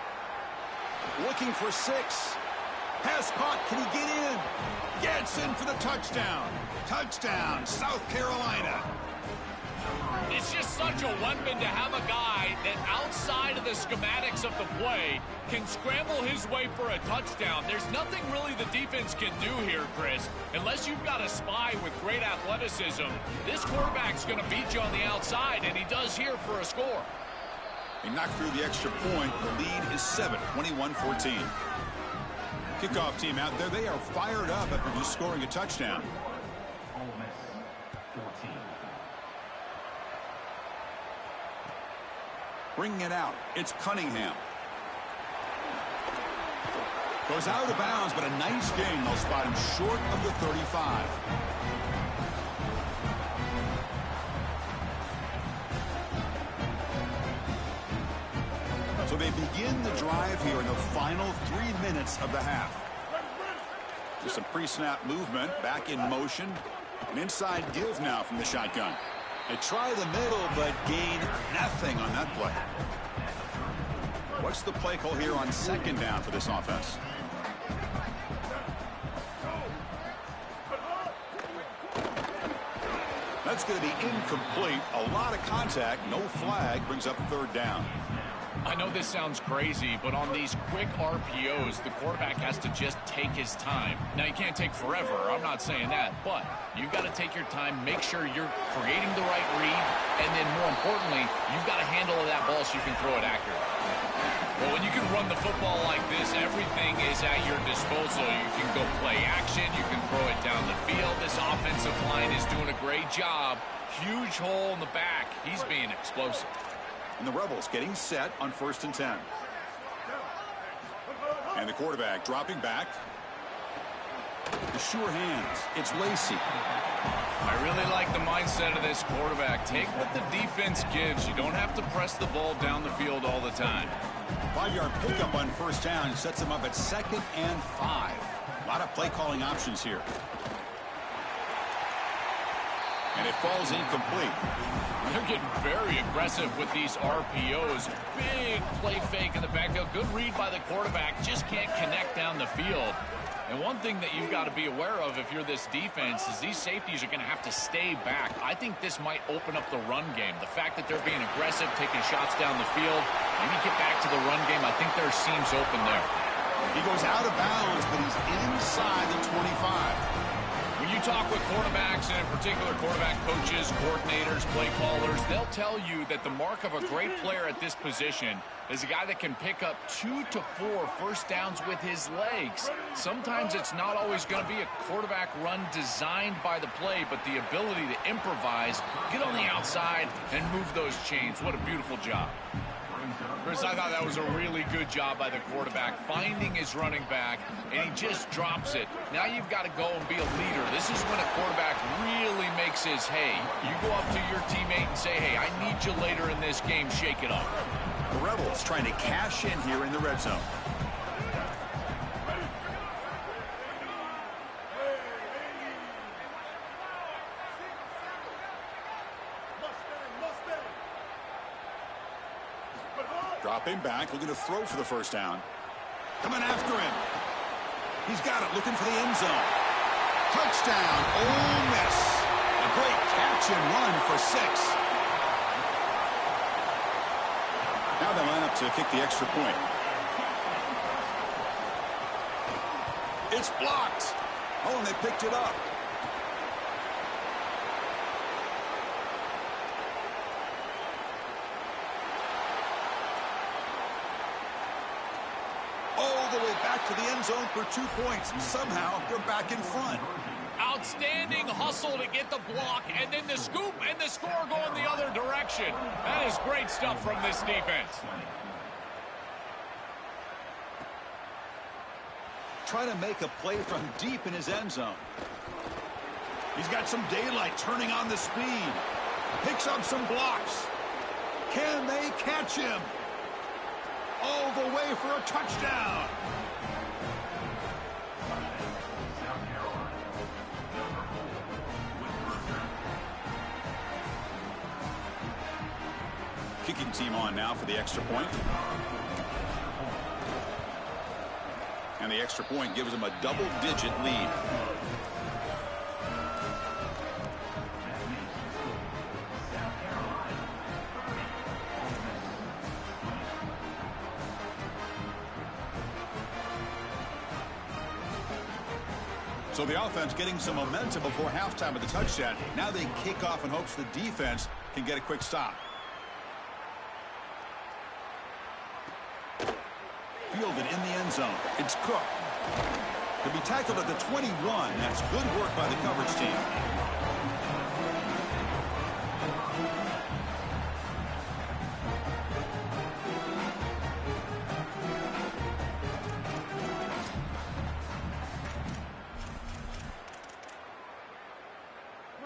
Looking for 6. Pass caught. Can he get in? Gets in for the touchdown. Touchdown, South Carolina. It's just such a weapon to have a guy that outside of the schematics of the play can scramble his way for a touchdown. There's nothing really the defense can do here, Chris, unless you've got a spy with great athleticism. This quarterback's going to beat you on the outside, and he does here for a score. He knocked through the extra point. The lead is 7, 21-14. Kickoff team out there. They are fired up after just scoring a touchdown. Bringing it out. It's Cunningham. Goes out of bounds, but a nice gain. They'll spot him short of the 35. So they begin the drive here in the final 3 minutes of the half. Just some pre-snap movement, back in motion. An inside give now from the shotgun. They try the middle, but gain nothing on that play. What's the play call here on 2nd down for this offense? That's going to be incomplete. A lot of contact, no flag, brings up 3rd down. I know this sounds crazy, but on these quick RPOs, the quarterback has to just take his time. Now, you can't take forever. I'm not saying that, but you've got to take your time, make sure you're creating the right read, and then more importantly, you've got a handle of that ball so you can throw it accurately. Well, when you can run the football like this, everything is at your disposal. You can go play action. You can throw it down the field. This offensive line is doing a great job. Huge hole in the back. He's being explosive. And the Rebels getting set on 1st and 10. And the quarterback dropping back. The sure hands. It's Lacey. I really like the mindset of this quarterback. Take what the defense gives. You don't have to press the ball down the field all the time. 5-yard pickup on 1st down sets him up at 2nd and 5. A lot of play calling options here. And it falls incomplete. They're getting very aggressive with these RPOs. Big play fake in the backfield. Good read by the quarterback. Just can't connect down down the field. And one thing that you've got to be aware of if you're this defense is these safeties are going to have to stay back. I think this might open up the run game. The fact that they're being aggressive, taking shots down the field, maybe get back to the run game. I think there's seams open there. He goes out of bounds, but he's inside the 25. When you talk with quarterbacks, and in particular quarterback coaches, coordinators, play callers, they'll tell you that the mark of a great player at this position is a guy that can pick up 2 to 4 first downs with his legs. Sometimes it's not always going to be a quarterback run designed by the play, but the ability to improvise, get on the outside, and move those chains. What a beautiful job. Chris, I thought that was a really good job by the quarterback, finding his running back, and he just drops it. Now you've got to go and be a leader. This is when a quarterback really makes his hay. You go up to your teammate and say, hey, I need you later in this game. Shake it up. The Rebels trying to cash in here in the red zone. Dropping back, looking to throw for the first down. Coming after him. He's got it, looking for the end zone. Touchdown, Ole Miss. A great catch and run for 6. Now they line up to kick the extra point. It's blocked. Oh, and they picked it up. All the way back to the end zone for 2 points. Somehow, they're back in front. Outstanding hustle to get the block, and then the scoop and the score going the other direction. That is great stuff from this defense. Trying to make a play from deep in his end zone. He's got some daylight turning on the speed. Picks up some blocks. Can they catch him? All the way for a touchdown. Kicking team on now for the extra point. And the extra point gives them a double-digit lead. So the offense getting some momentum before halftime with the touchdown. Now they kick off in hopes the defense can get a quick stop. Fielded in the end zone. It's Cook. To be tackled at the 21. That's good work by the coverage team.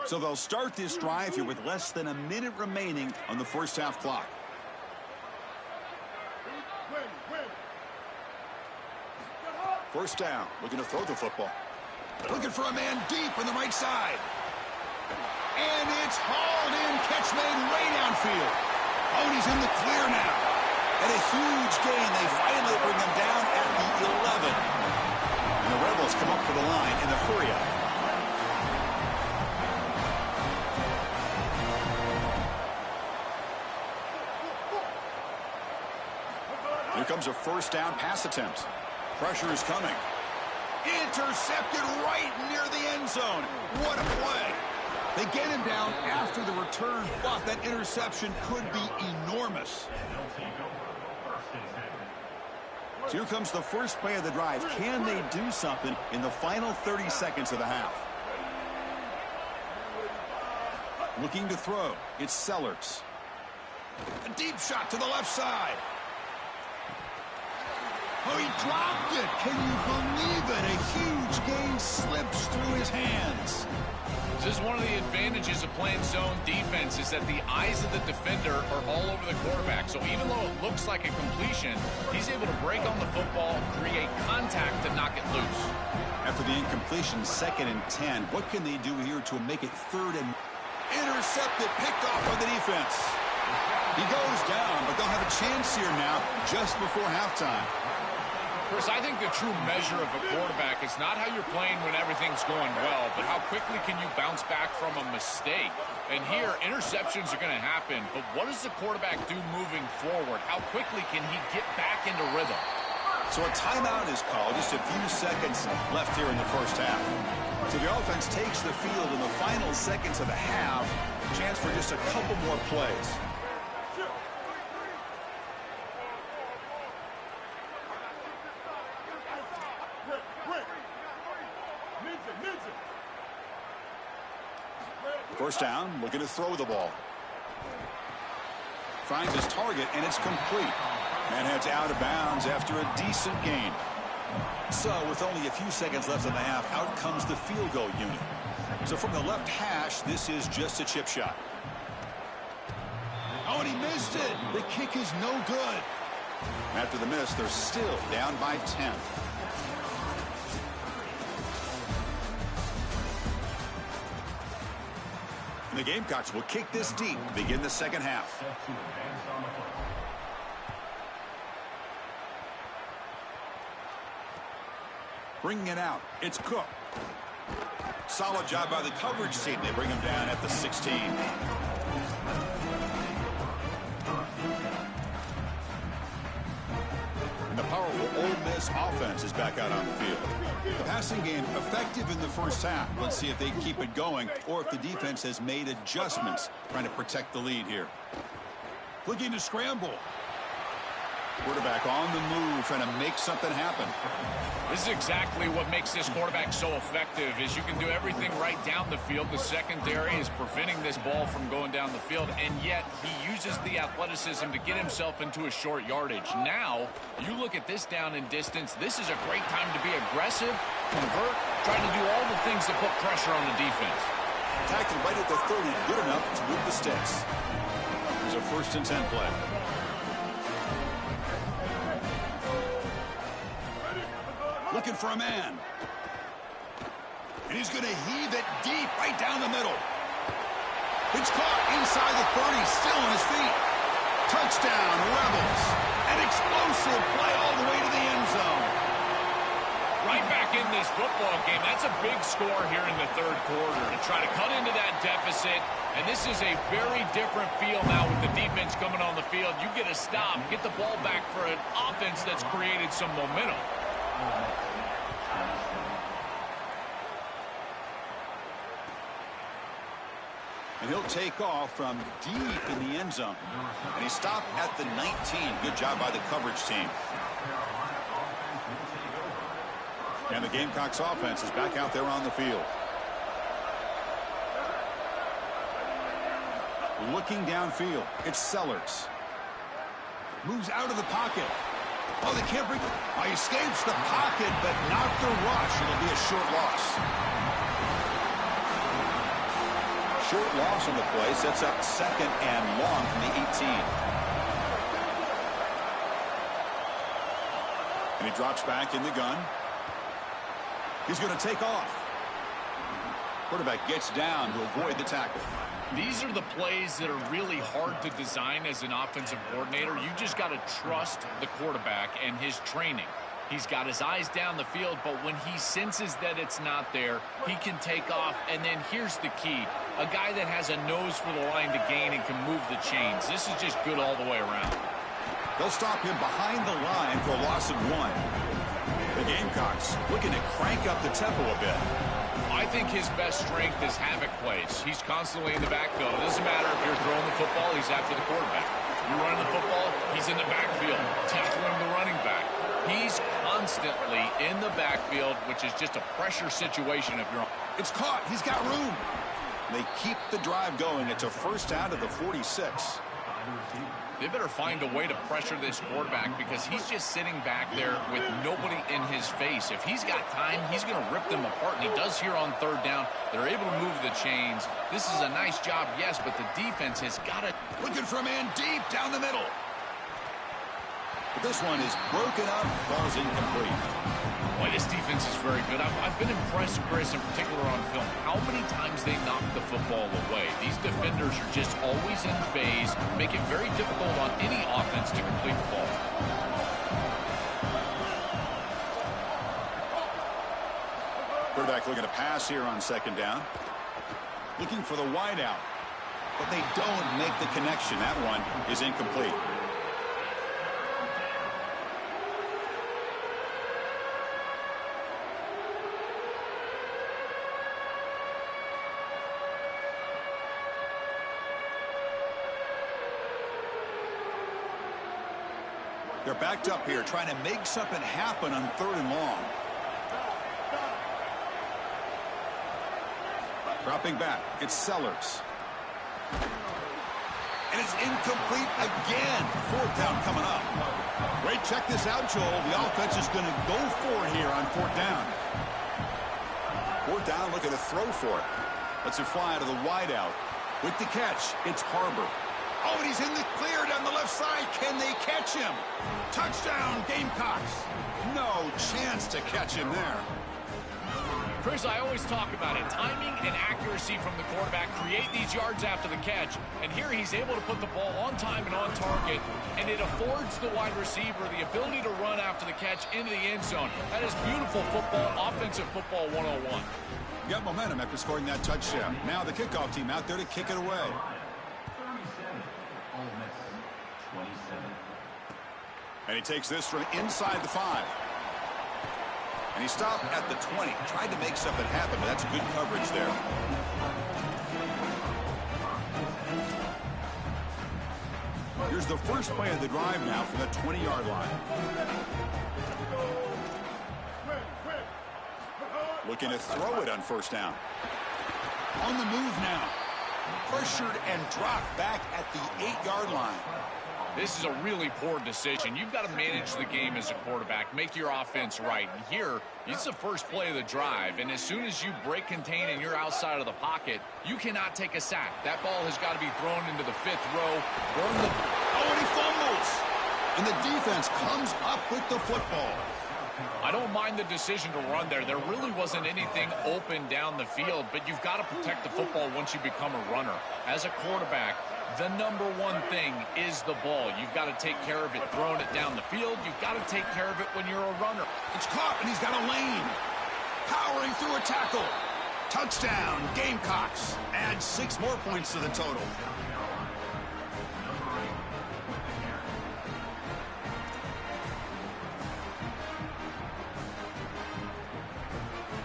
So they'll start this drive here with less than a minute remaining on the first half clock. First down, looking to throw the football. Looking for a man deep on the right side. And it's hauled in, catch made way downfield. Oh, he's in the clear now. And a huge gain. They finally bring him down at the 11. And the Rebels come up to the line in the hurry-up. Here comes a first down pass attempt. Pressure is coming. Intercepted right near the end zone. What a play. They get him down after the return, but that interception could be enormous. So here comes the first play of the drive. Can they do something in the final 30 seconds of the half? Looking to throw. It's Sellers. A deep shot to the left side. Oh, he dropped it. Can you believe it? A huge gain slips through his hands. This is one of the advantages of playing zone defense is that the eyes of the defender are all over the quarterback. So even though it looks like a completion, he's able to break on the football, create contact to knock it loose. After the incompletion, 2nd and 10. What can they do here to make it 3rd and... Intercepted, picked off by the defense. He goes down, but they'll have a chance here now just before halftime. Chris, I think the true measure of a quarterback is not how you're playing when everything's going well, but how quickly can you bounce back from a mistake. And here, interceptions are going to happen, but what does the quarterback do moving forward? How quickly can he get back into rhythm? So a timeout is called. Just a few seconds left here in the first half. So the offense takes the field in the final seconds of the half. Chance for just a couple more plays. First down, looking to throw the ball. Finds his target, and it's complete. And heads out of bounds after a decent gain. So, with only a few seconds left in the half, out comes the field goal unit. So, from the left hash, this is just a chip shot. Oh, and he missed it. The kick is no good. After the miss, they're still down by 10. The Gamecocks will kick this deep to begin the second half. Bringing it out, it's Cook. Solid job by the coverage team. They bring him down at the 16. And the powerful Ole Miss offense is back out on the field. The passing game effective in the first half. Let's see if they keep it going or if the defense has made adjustments trying to protect the lead here. Looking to scramble. Quarterback on the move, trying to make something happen. This is exactly what makes this quarterback so effective, is you can do everything right down the field. The secondary is preventing this ball from going down the field, and yet he uses the athleticism to get himself into a short yardage. Now, you look at this down and distance, this is a great time to be aggressive, convert, trying to do all the things that put pressure on the defense. Tackled right at the 30, good enough to move the sticks. There's a 1st and 10 play. Looking for a man. And he's going to heave it deep right down the middle. It's caught inside the 30, still on his feet. Touchdown, Rebels. An explosive play all the way to the end zone. Right back in this football game. That's a big score here in the third quarter to try to cut into that deficit. And this is a very different feel now with the defense coming on the field. You get a stop, get the ball back for an offense that's created some momentum. And he'll take off from deep in the end zone. And he stopped at the 19. Good job by the coverage team. And the Gamecocks offense is back out there on the field. Looking downfield, it's Sellers. Moves out of the pocket. Oh, they can't bring... he escapes the pocket, but not the rush. It'll be a short loss. Short loss on the play. Sets up 2nd and long from the 18. And he drops back in the gun. He's going to take off. Quarterback gets down to avoid the tackle. These are the plays that are really hard to design as an offensive coordinator. You just got to trust the quarterback and his training. He's got his eyes down the field, but when he senses that it's not there, he can take off. And then here's the key. A guy that has a nose for the line to gain and can move the chains. This is just good all the way around. They'll stop him behind the line for a loss of 1. The Gamecocks looking to crank up the tempo a bit. I think his best strength is havoc plays. He's constantly in the backfield. It doesn't matter if you're throwing the football, he's after the quarterback. You're running the football, he's in the backfield, tackling the running back. He's constantly in the backfield, which is just a pressure situation if you're on. It's caught. He's got room. They keep the drive going. It's a 1st down to the 46. They better find a way to pressure this quarterback because he's just sitting back there with nobody in his face. If he's got time, he's going to rip them apart, and he does here on 3rd down. They're able to move the chains. This is a nice job, yes, but the defense has got to... Looking for a man deep down the middle. But this one is broken up, falls incomplete. Boy, this defense is very good. I've been impressed, Chris, in particular on film, how many times they knock the football away. These defenders are just always in phase, make it very difficult on any offense to complete the ball. Quarterback looking to pass here on second down. Looking for the wide out. But they don't make the connection. That one is incomplete. They're backed up here, trying to make something happen on 3rd and long. Dropping back, it's Sellers. And it's incomplete again. 4th down coming up. Wait, check this out, Joel. The offense is going to go for it here on 4th down. 4th down, looking to throw for it. Lets it fly out of the wide out. With the catch, it's Harbor. Oh, and he's in the clear down the left side. Can they catch him? Touchdown, Gamecocks. No chance to catch him there. Chris, I always talk about it. Timing and accuracy from the quarterback create these yards after the catch. And here he's able to put the ball on time and on target. And it affords the wide receiver the ability to run after the catch into the end zone. That is beautiful football, offensive football 101. Got momentum after scoring that touchdown. Now the kickoff team out there to kick it away. And he takes this from inside the 5. And he stopped at the 20. Tried to make something happen, but that's good coverage there. Here's the first play of the drive now from the 20-yard line. Looking to throw it on 1st down. On the move now. Pressured and dropped back at the 8-yard line. This is a really poor decision. You've got to manage the game as a quarterback, make your offense right. And here, it's the first play of the drive, and as soon as you break contain and you're outside of the pocket, you cannot take a sack. That ball has got to be thrown into the 5th row. Oh, and he fumbles! And the defense comes up with the football. I don't mind the decision to run there. There really wasn't anything open down the field, but you've got to protect the football once you become a runner. As a quarterback, the number one thing is the ball. You've got to take care of it throwing it down the field. You've got to take care of it when you're a runner. It's caught, and he's got a lane. Powering through a tackle. Touchdown, Gamecocks. Add 6 more points to the total.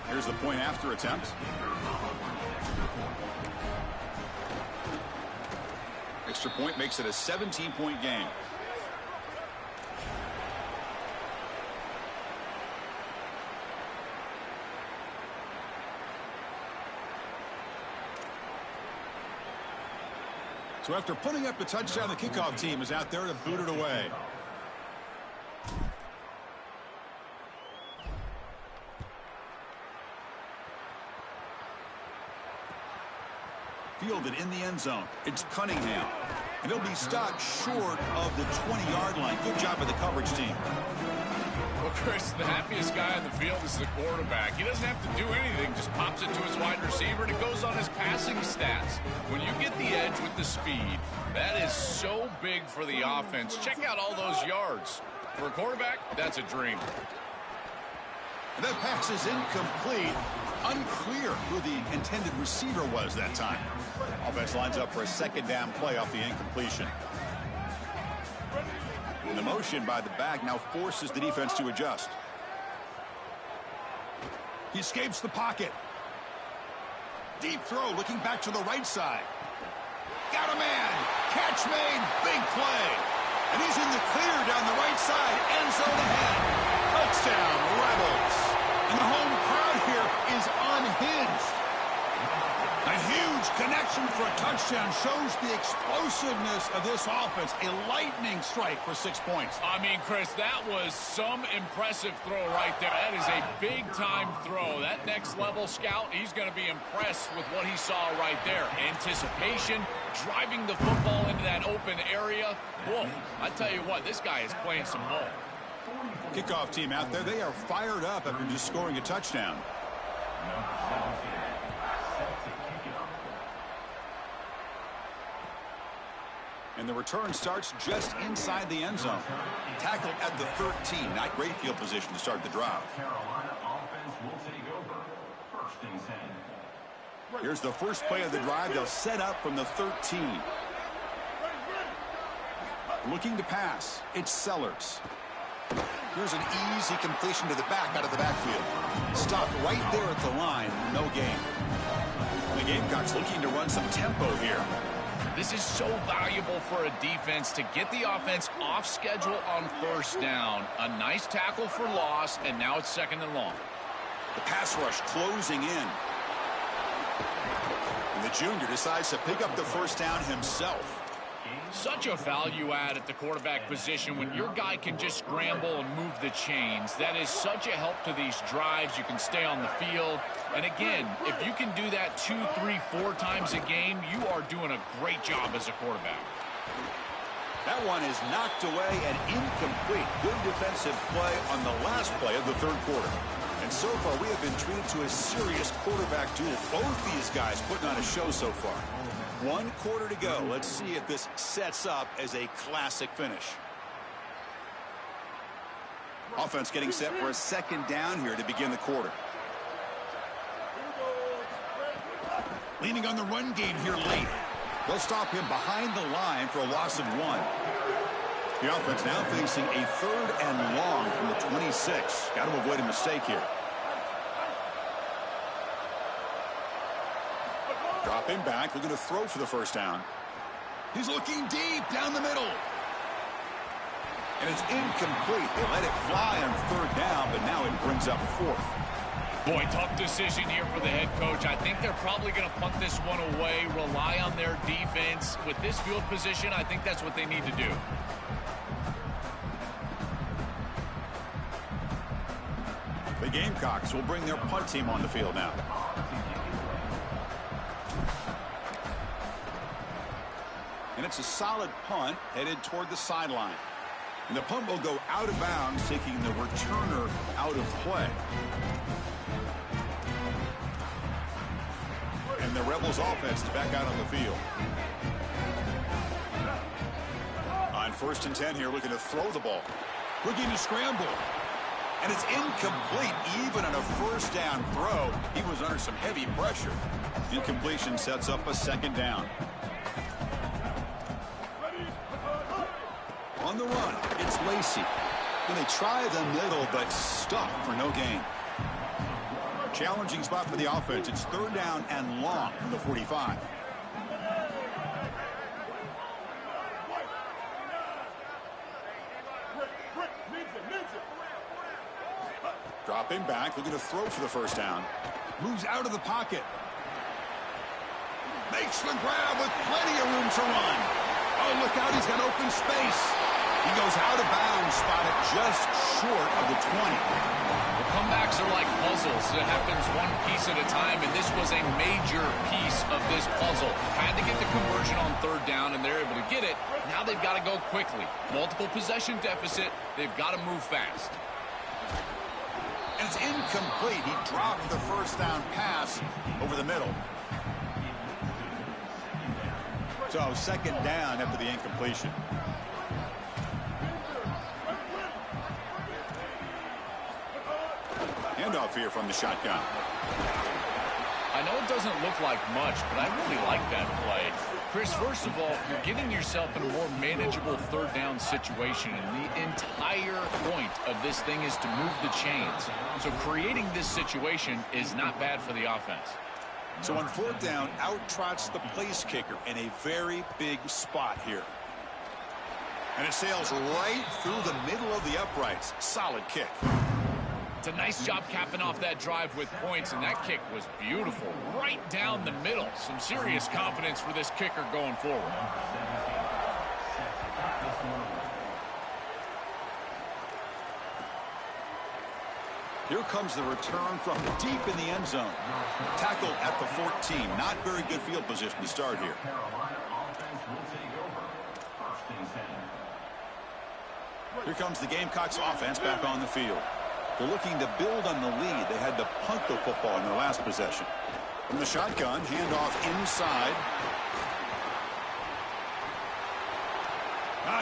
Here's the point after attempt. Extra point makes it a 17-point game. So after putting up the touchdown, the kickoff team is out there to boot it away. Fielded in the end zone. It's Cunningham. And he'll be stopped short of the 20-yard line. Good job by the coverage team. Well, Chris, the happiest guy on the field is the quarterback. He doesn't have to do anything. Just pops it to his wide receiver, and it goes on his passing stats. When you get the edge with the speed, that is so big for the offense. Check out all those yards. For a quarterback, that's a dream. And that pass is incomplete. Unclear who the intended receiver was that time. Offense lines up for a 2nd down play off the incompletion. And the motion by the back now forces the defense to adjust. He escapes the pocket. Deep throw, looking back to the right side. Got a man. Catch made. Big play. And he's in the clear down the right side. End zone ahead. Touchdown, Rebels. And the home crowd here is unhinged. A huge connection for a touchdown shows the explosiveness of this offense. A lightning strike for 6 points. I mean, Chris, that was some impressive throw right there. That is a big-time throw. That next-level scout, he's going to be impressed with what he saw right there. Anticipation, driving the football into that open area. Whoa, I tell you what, this guy is playing some ball. Kickoff team out there, they are fired up after just scoring a touchdown. And the return starts just inside the end zone. Tackled at the 13. Not great field position to start the drive. Carolina offense will take over. Here's the first play of the drive. They'll set up from the 13. Looking to pass. It's Sellers. Here's an easy completion to the back out of the backfield. Stopped right there at the line. No gain. The Gamecocks looking to run some tempo here. This is so valuable for a defense to get the offense off schedule on first down. A nice tackle for loss, and now it's 2nd and long. The pass rush closing in. And the junior decides to pick up the first down himself. Such a value add at the quarterback position when your guy can just scramble and move the chains. That is such a help to these drives. You can stay on the field. And again, if you can do that 2, 3, 4 times a game, you are doing a great job as a quarterback. That one is knocked away and incomplete. Good defensive play on the last play of the 3rd quarter. And so far, we have been treated to a serious quarterback duel. Both these guys putting on a show so far. 1 quarter to go. Let's see if this sets up as a classic finish. Offense getting set for a 2nd down here to begin the quarter. Leaning on the run game here late. They'll stop him behind the line for a loss of 1. The offense now facing a 3rd and long from the 26. Got to avoid a mistake here. Dropping back, looking to throw for the first down. He's looking deep down the middle. And it's incomplete. They let it fly on 3rd down, but now it brings up 4th. Boy, tough decision here for the head coach. I think they're probably going to punt this one away, rely on their defense. With this field position, I think that's what they need to do. The Gamecocks will bring their punt team on the field now. And it's a solid punt headed toward the sideline. And the punt will go out of bounds, taking the returner out of play. And the Rebels offense is back out on the field. On 1st and 10 here, looking to throw the ball. Looking to scramble. And it's incomplete, even on a 1st down throw. He was under some heavy pressure. Incompletion sets up a 2nd down. On the run, it's Lacey. And they try the middle, but stuffed for no gain. Challenging spot for the offense. It's 3rd down and long from the 45. Dropping back, looking to throw for the first down. Moves out of the pocket. Makes the grab with plenty of room to run. Oh, look out, he's got open space. He goes out of bounds, spotted just short of the 20. The comebacks are like puzzles. It happens one piece at a time, and this was a major piece of this puzzle. Had to get the conversion on 3rd down, and they're able to get it. Now they've got to go quickly. Multiple possession deficit. They've got to move fast. And it's incomplete. He dropped the 1st down pass over the middle. So 2nd down after the incompletion. Handoff here from the shotgun. I know it doesn't look like much, but I really like that play. Chris, first of all, you're getting yourself in a more manageable 3rd down situation, and the entire point of this thing is to move the chains. So creating this situation is not bad for the offense. So on 4th down, out trots the place kicker in a very big spot here. And it sails right through the middle of the uprights. Solid kick. It's a nice job capping off that drive with points, and that kick was beautiful. Right down the middle. Some serious confidence for this kicker going forward. Here comes the return from deep in the end zone. Tackled at the 14. Not very good field position to start here. Here comes the Gamecocks offense back on the field. They're looking to build on the lead. They had to punt the football in their last possession. From the shotgun, handoff inside.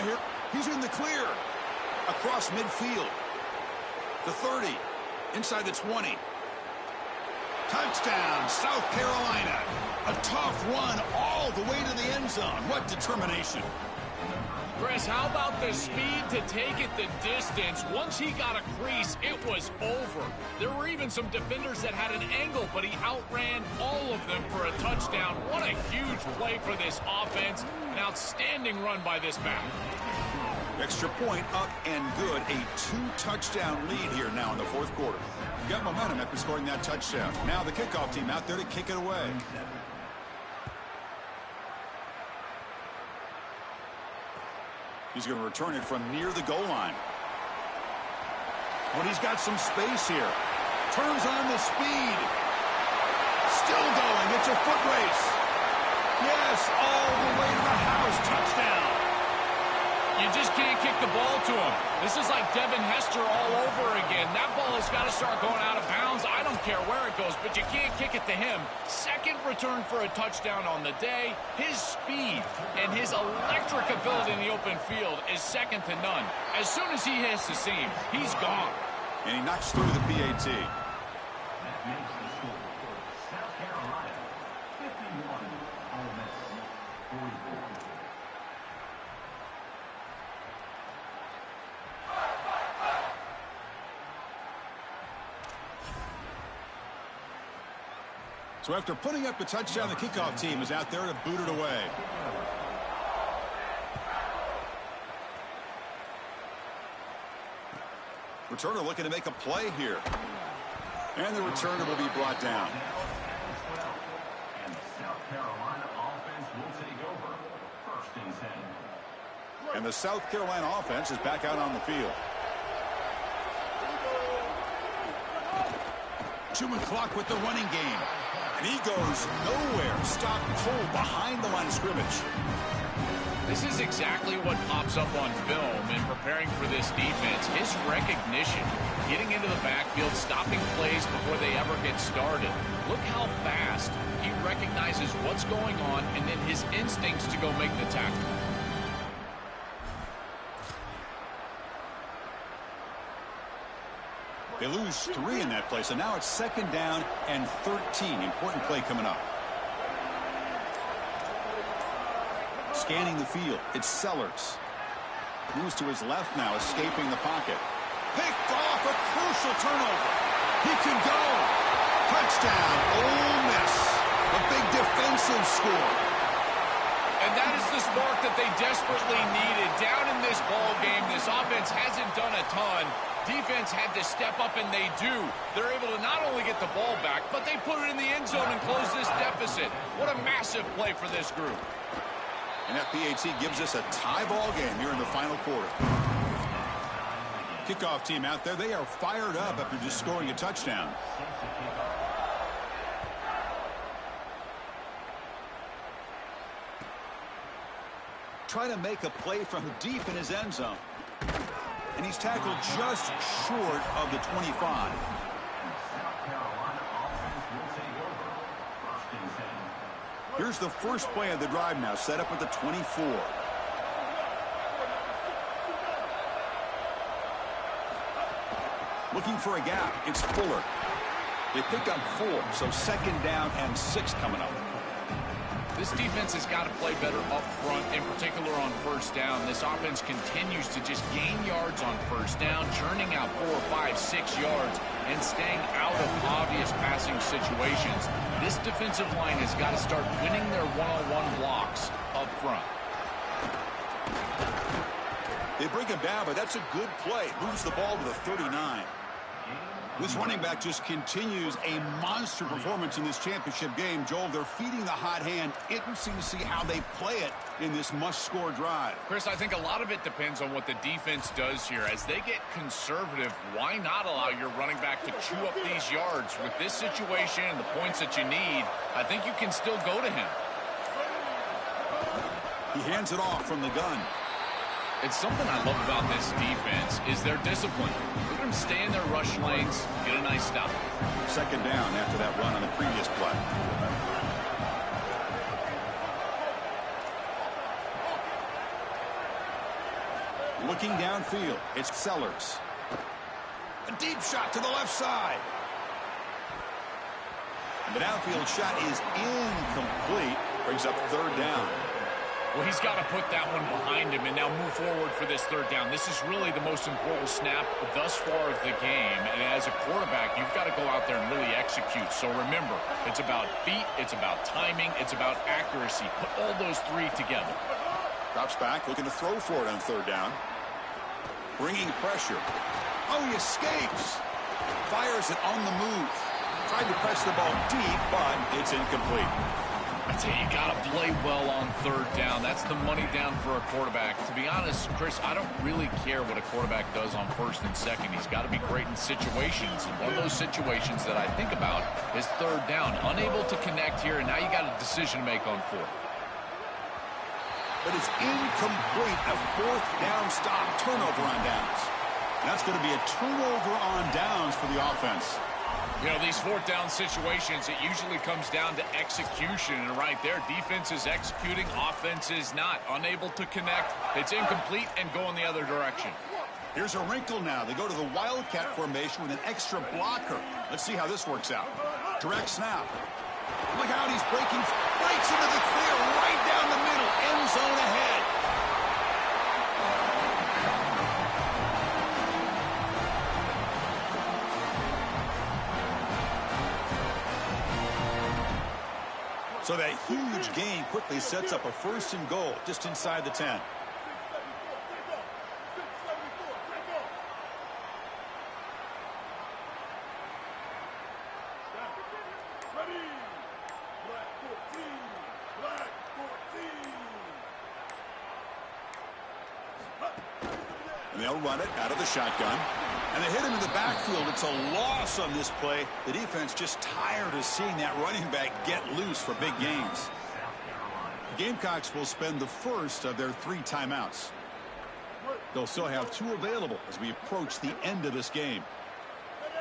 Here, he's in the clear. Across midfield. The 30. Inside the 20. Touchdown, South Carolina. A tough run all the way to the end zone. What determination. Chris, how about the speed to take it the distance? Once he got a crease, it was over. There were even some defenders that had an angle, but he outran all of them for a touchdown. What a huge play for this offense. An outstanding run by this back. Extra point up and good. A 2-touchdown lead here now in the fourth quarter. You got momentum after scoring that touchdown. Now the kickoff team out there to kick it away. He's going to return it from near the goal line. But he's got some space here. Turns on the speed. Still going. It's a foot race. Yes, all the way to the house. Touchdown. You just can't kick the ball to him. This is like Devin Hester all over again. That ball has got to start going out of bounds. I don't care where it goes, but you can't kick it to him. Second return for a touchdown on the day. His speed and his electric ability in the open field is second to none. As soon as he hits the seam, he's gone. And he knocks through the PAT. That makes the score. South Carolina, 51. Ole Miss, 44. So after putting up the touchdown, the kickoff team is out there to boot it away. Returner looking to make a play here. And the returner will be brought down. And the South Carolina offense will take over. 1st and 10. And the South Carolina offense is back out on the field. 2-minute clock with the running game. And he goes nowhere. Stop cold behind the line of scrimmage. This is exactly what pops up on film in preparing for this defense. His recognition, getting into the backfield, stopping plays before they ever get started. Look how fast he recognizes what's going on and then his instincts to go make the tackle. They lose 3 in that play, so now it's 2nd down and 13. Important play coming up. Scanning the field, it's Sellers. Moves to his left now, escaping the pocket. Picked off, a crucial turnover. He can go. Touchdown, Ole Miss. A big defensive score. And that is the spark that they desperately needed. Down in this ball game, this offense hasn't done a ton. Defense had to step up, and they do. They're able to not only get the ball back, but they put it in the end zone and close this deficit. What a massive play for this group. And that PAT gives us a tie ball game here in the final quarter. Kickoff team out there, they are fired up after just scoring a touchdown. Trying to make a play from deep in his end zone. And he's tackled just short of the 25. South Carolina offense will take over. 1st and 10. Here's the first play of the drive now, set up at the 24. Looking for a gap, it's Fuller. They picked up 4, so 2nd down and 6 coming up. This defense has got to play better up front, in particular on 1st down. This offense continues to just gain yards on 1st down, churning out 4, 5, 6 yards, and staying out of obvious passing situations. This defensive line has got to start winning their one-on-one blocks up front. They bring him down, but that's a good play. Moves the ball to the 39. This running back just continues a monster performance in this championship game. Joel, they're feeding the hot hand. Interesting to see how they play it in this must-score drive. Chris, I think a lot of it depends on what the defense does here. As they get conservative, why not allow your running back to chew up these yards? With this situation and the points that you need, I think you can still go to him. He hands it off from the gun. It's something I love about this defense is their discipline. Look at them stay in their rush lanes, get a nice stop. 2nd down after that run on the previous play. Looking downfield, it's Sellers. A deep shot to the left side. The downfield shot is incomplete. Brings up third down. Well, he's got to put that one behind him and now move forward for this third down. This is really the most important snap thus far of the game. And as a quarterback, you've got to go out there and really execute. So remember, it's about feet, it's about timing, it's about accuracy. Put all those three together. Drops back, looking to throw for it on third down. Bringing pressure. Oh, he escapes. Fires it on the move. Tried to press the ball deep, but it's incomplete. I tell you, you got to play well on third down. That's the money down for a quarterback. To be honest, Chris, I don't really care what a quarterback does on first and second. He's got to be great in situations. And one of those situations that I think about is third down. Unable to connect here, and now you got a decision to make on fourth. But it's incomplete. A fourth down stop. Turnover on downs. And that's going to be a turnover on downs for the offense. You know, these fourth down situations, it usually comes down to execution. And right there, defense is executing, offense is not. Unable to connect. It's incomplete and go in the other direction. Here's a wrinkle now. They go to the Wildcat formation with an extra blocker. Let's see how this works out. Direct snap. Look out, he's breaks into the clear right down the middle. End zone ahead. So that huge gain quickly sets up a first and goal just inside the 10. And they'll run it out of the shotgun. And they hit him in the backfield. It's a loss on this play. The defense just tired of seeing that running back get loose for big gains. The Gamecocks will spend the first of their 3 timeouts. They'll still have 2 available as we approach the end of this game.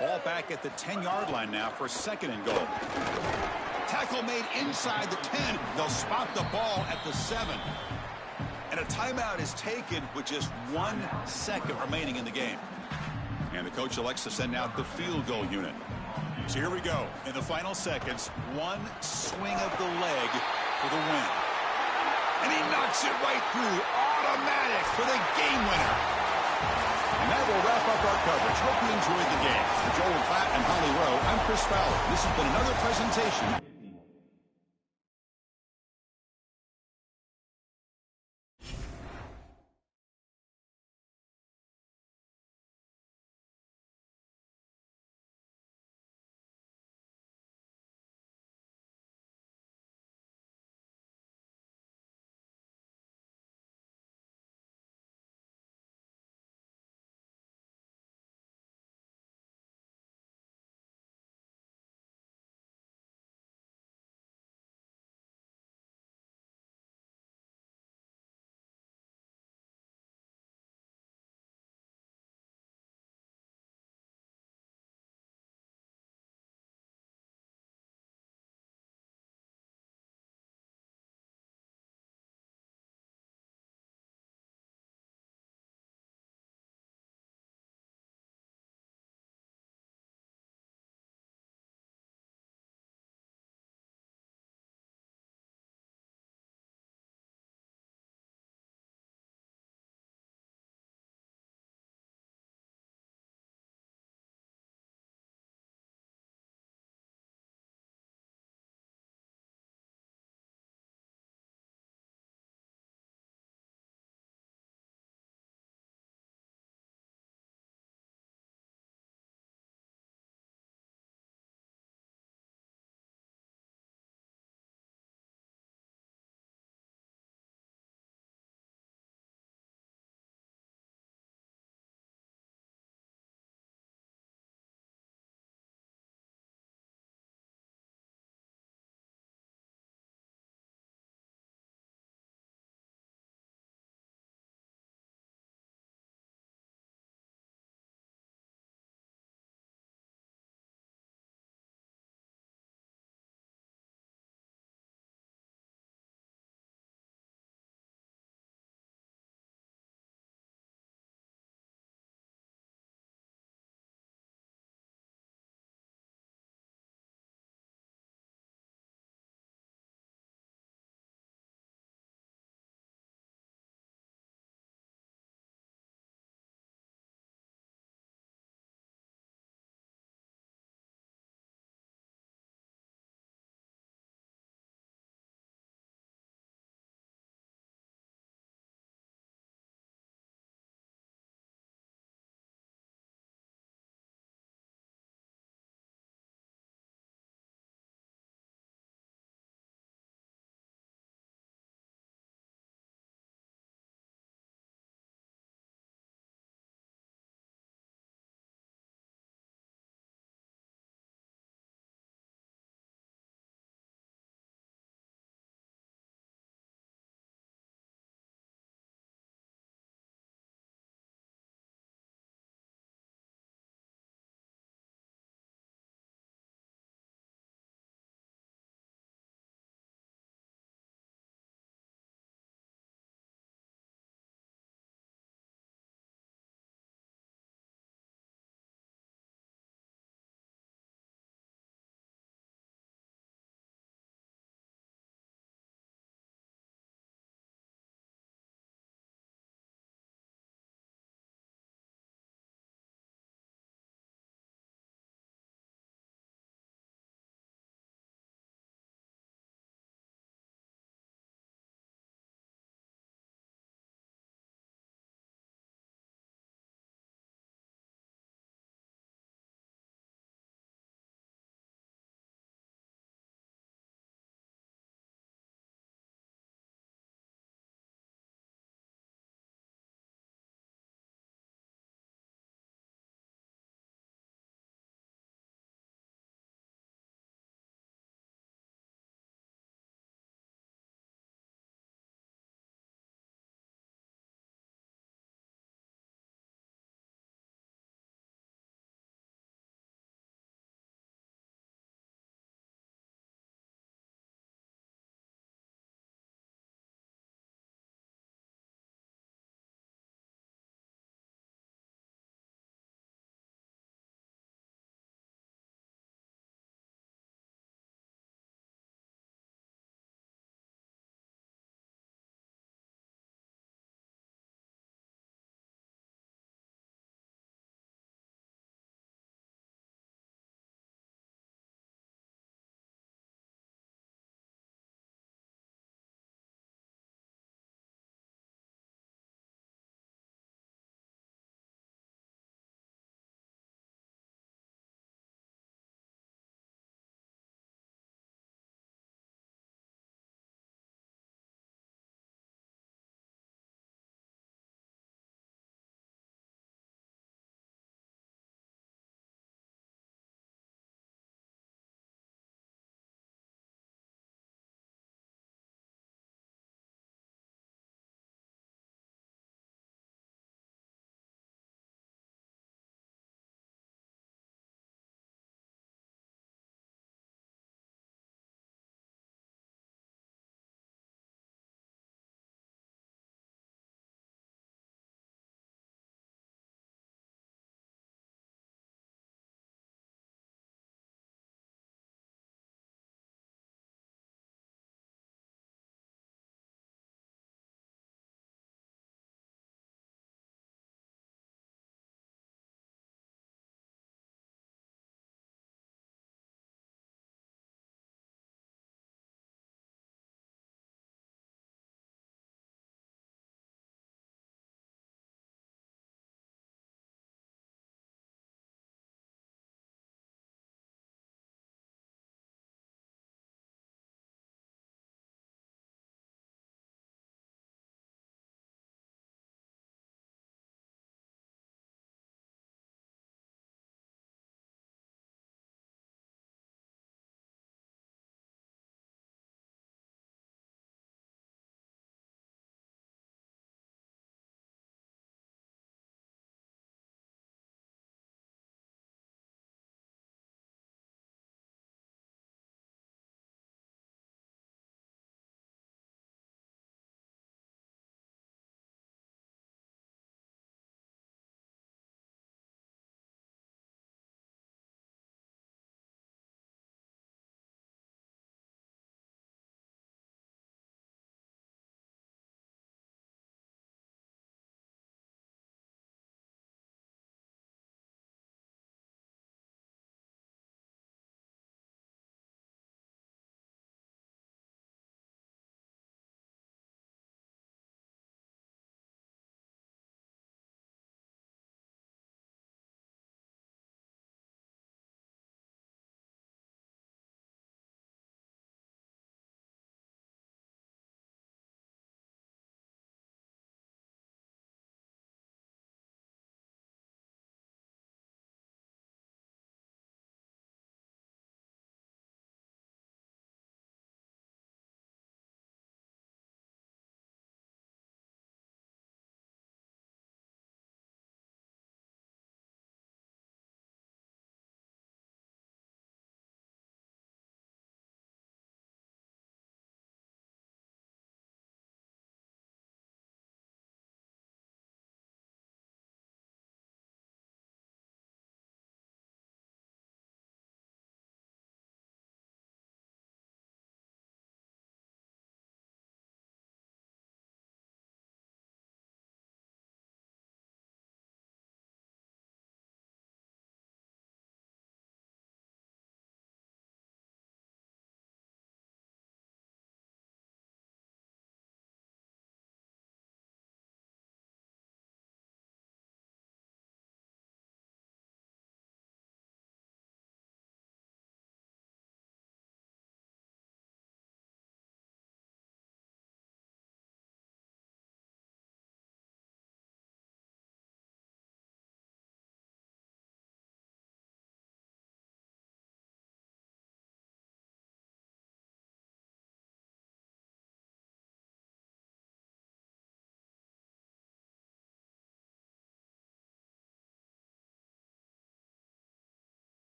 Ball back at the 10-yard line now for second and goal. Tackle made inside the 10. They'll spot the ball at the 7. And a timeout is taken with just 1 second remaining in the game. And the coach elects to send out the field goal unit. So here we go. In the final seconds, 1 swing of the leg for the win. And he knocks it right through. Automatic for the game winner. And that will wrap up our coverage. Hope you enjoyed the game. For Joel Klatt and Holly Rowe, I'm Chris Fowler. This has been another presentation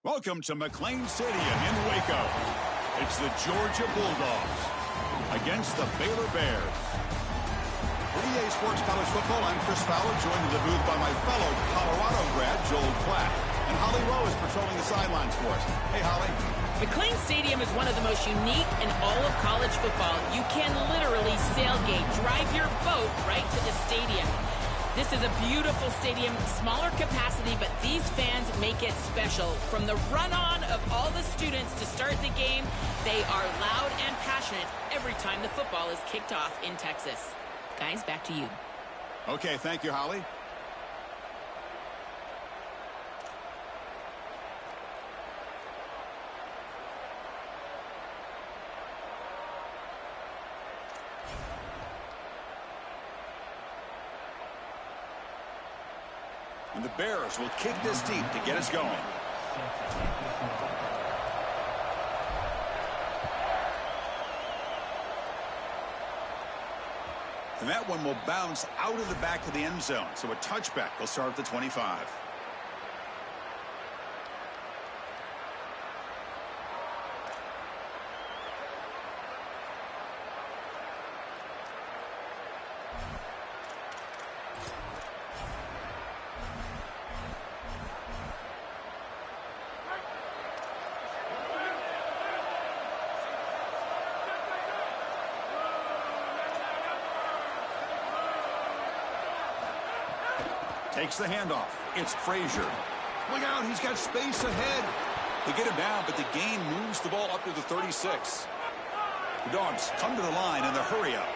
Welcome to McLean Stadium in Waco. It's the Georgia Bulldogs against the Baylor Bears. For EA Sports College Football, I'm Chris Fowler, joined in the booth by my fellow Colorado grad, Joel Klatt. And Holly Rowe is patrolling the sidelines for us. Hey, Holly. McLean Stadium is one of the most unique in all of college football. You can literally sailgate, drive your boat right to the stadium. This is a beautiful stadium, smaller capacity, but these fans make it special. From the run-on of all the students to start the game, they are loud and passionate every time the football is kicked off in Texas. Guys, back to you. Okay, thank you, Holly. And the Bears will kick this deep to get us going. And that one will bounce out of the back of the end zone. So a touchback will start at the 25. Takes the handoff. It's Frazier. Look out, he's got space ahead. They get him down, but the gain moves the ball up to the 36. The Dogs come to the line in the hurry up.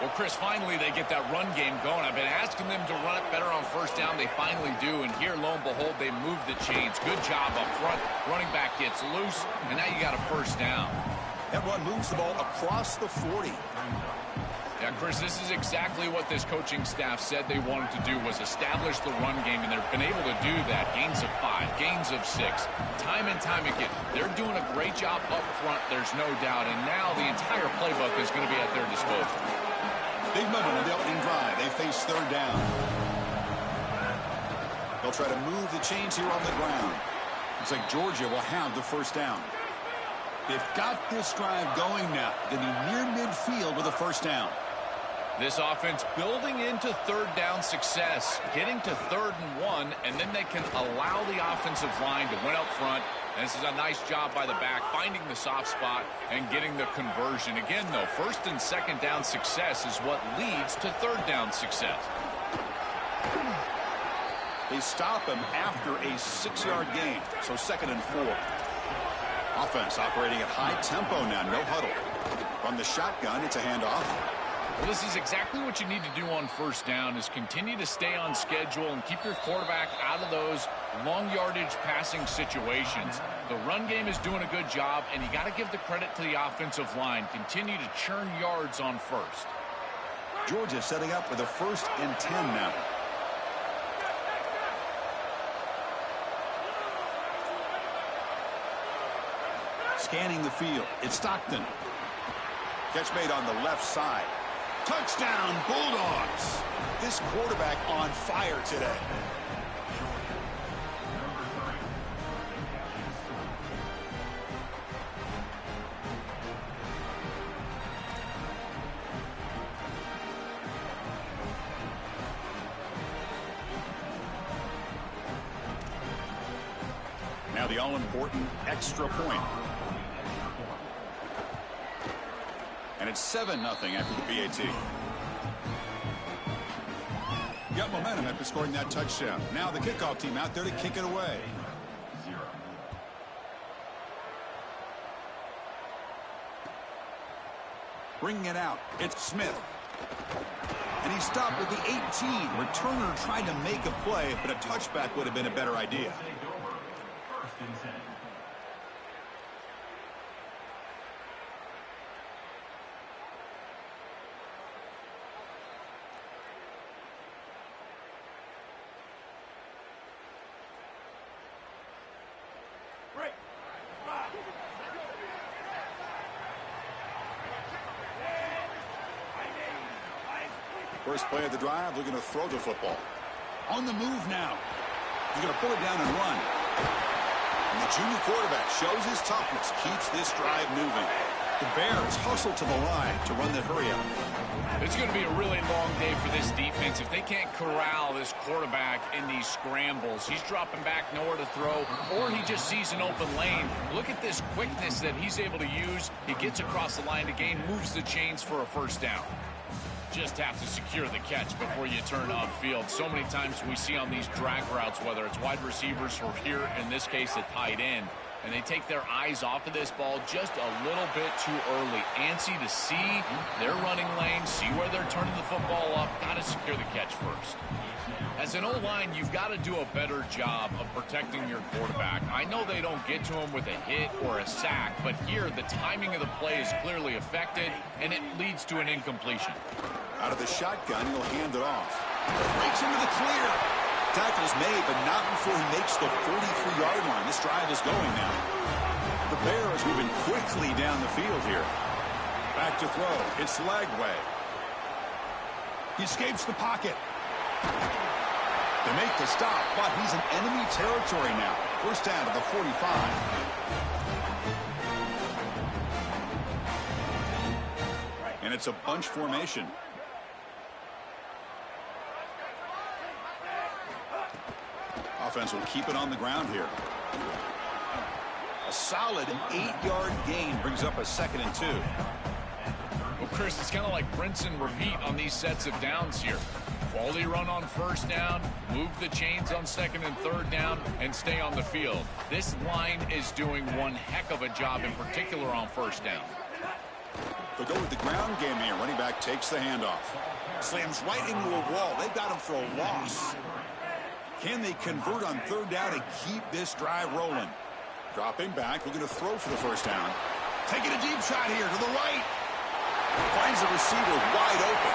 Well, Chris, finally they get that run game going. I've been asking them to run it better on first down. They finally do, and here, lo and behold, they move the chains. Good job up front. Running back gets loose, and now you got a first down. That run moves the ball across the 40. Yeah, Chris, this is exactly what this coaching staff said they wanted to do, was establish the run game, and they've been able to do that. Gains of 5, gains of 6, time and time again. They're doing a great job up front, there's no doubt, and now the entire playbook is going to be at their disposal. Big moment on the opening drive. They face third down. They'll try to move the chains here on the ground. Looks like Georgia will have the first down. They've got this drive going now. Going to be near midfield with a first down. This offense building into third down success, getting to 3rd and 1, and then they can allow the offensive line to win up front. And this is a nice job by the back, finding the soft spot and getting the conversion. Again, though, 1st and 2nd down success is what leads to 3rd down success. They stop him after a 6-yard gain, so 2nd and 4. Offense operating at high tempo now, no huddle. From the shotgun, it's a handoff. Well, this is exactly what you need to do on first down, is continue to stay on schedule and keep your quarterback out of those long yardage passing situations. The run game is doing a good job, and you got to give the credit to the offensive line. Continue to churn yards on first. Georgia setting up with a 1st and 10 now. Scanning the field. It's Stockton. Catch made on the left side. Touchdown, Bulldogs. This quarterback on fire today. Now the all-important extra point. And it's 7-0 after the PAT. Got momentum after scoring that touchdown. Now the kickoff team out there to kick it away. Bringing it out. It's Smith. And he stopped at the 18. Returner tried to make a play, but a touchback would have been a better idea. First play of the drive, looking to throw the football. On the move now. He's going to pull it down and run. And the junior quarterback shows his toughness, keeps this drive moving. The Bears hustle to the line to run the hurry-up. It's going to be a really long day for this defense. If they can't corral this quarterback in these scrambles, he's dropping back nowhere to throw, or he just sees an open lane. Look at this quickness that he's able to use. He gets across the line to gain, moves the chains for a first down. Just have to secure the catch before you turn upfield. So many times we see on these drag routes, whether it's wide receivers or here, in this case, a tight end, and they take their eyes off of this ball just a little bit too early. Antsy to see their running lane, see where they're turning the football up. Got to secure the catch first. As an O-line, you've got to do a better job of protecting your quarterback. I know they don't get to him with a hit or a sack, but here the timing of the play is clearly affected, and it leads to an incompletion. Out of the shotgun, he'll hand it off. Breaks into the clear. Tackle's made, but not before he makes the 43-yard line. This drive is going now. The Bears moving quickly down the field here. Back to throw. It's Lagway. He escapes the pocket. They make the stop, but he's in enemy territory now. First down to the 45. And it's a bunch formation. Offense will keep it on the ground here. A solid 8-yard gain brings up a 2nd and 2. Well, Chris, it's kind of like rinse and repeat on these sets of downs here. Quality run on first down, move the chains on 2nd and 3rd down, and stay on the field. This line is doing one heck of a job, in particular on first down. They'll go with the ground game here. Running back takes the handoff. Slams right into a wall. They've got him for a loss. Can they convert on 3rd down and keep this drive rolling? Dropping back, looking to throw for the first down. Taking a deep shot here to the right. Finds the receiver wide open.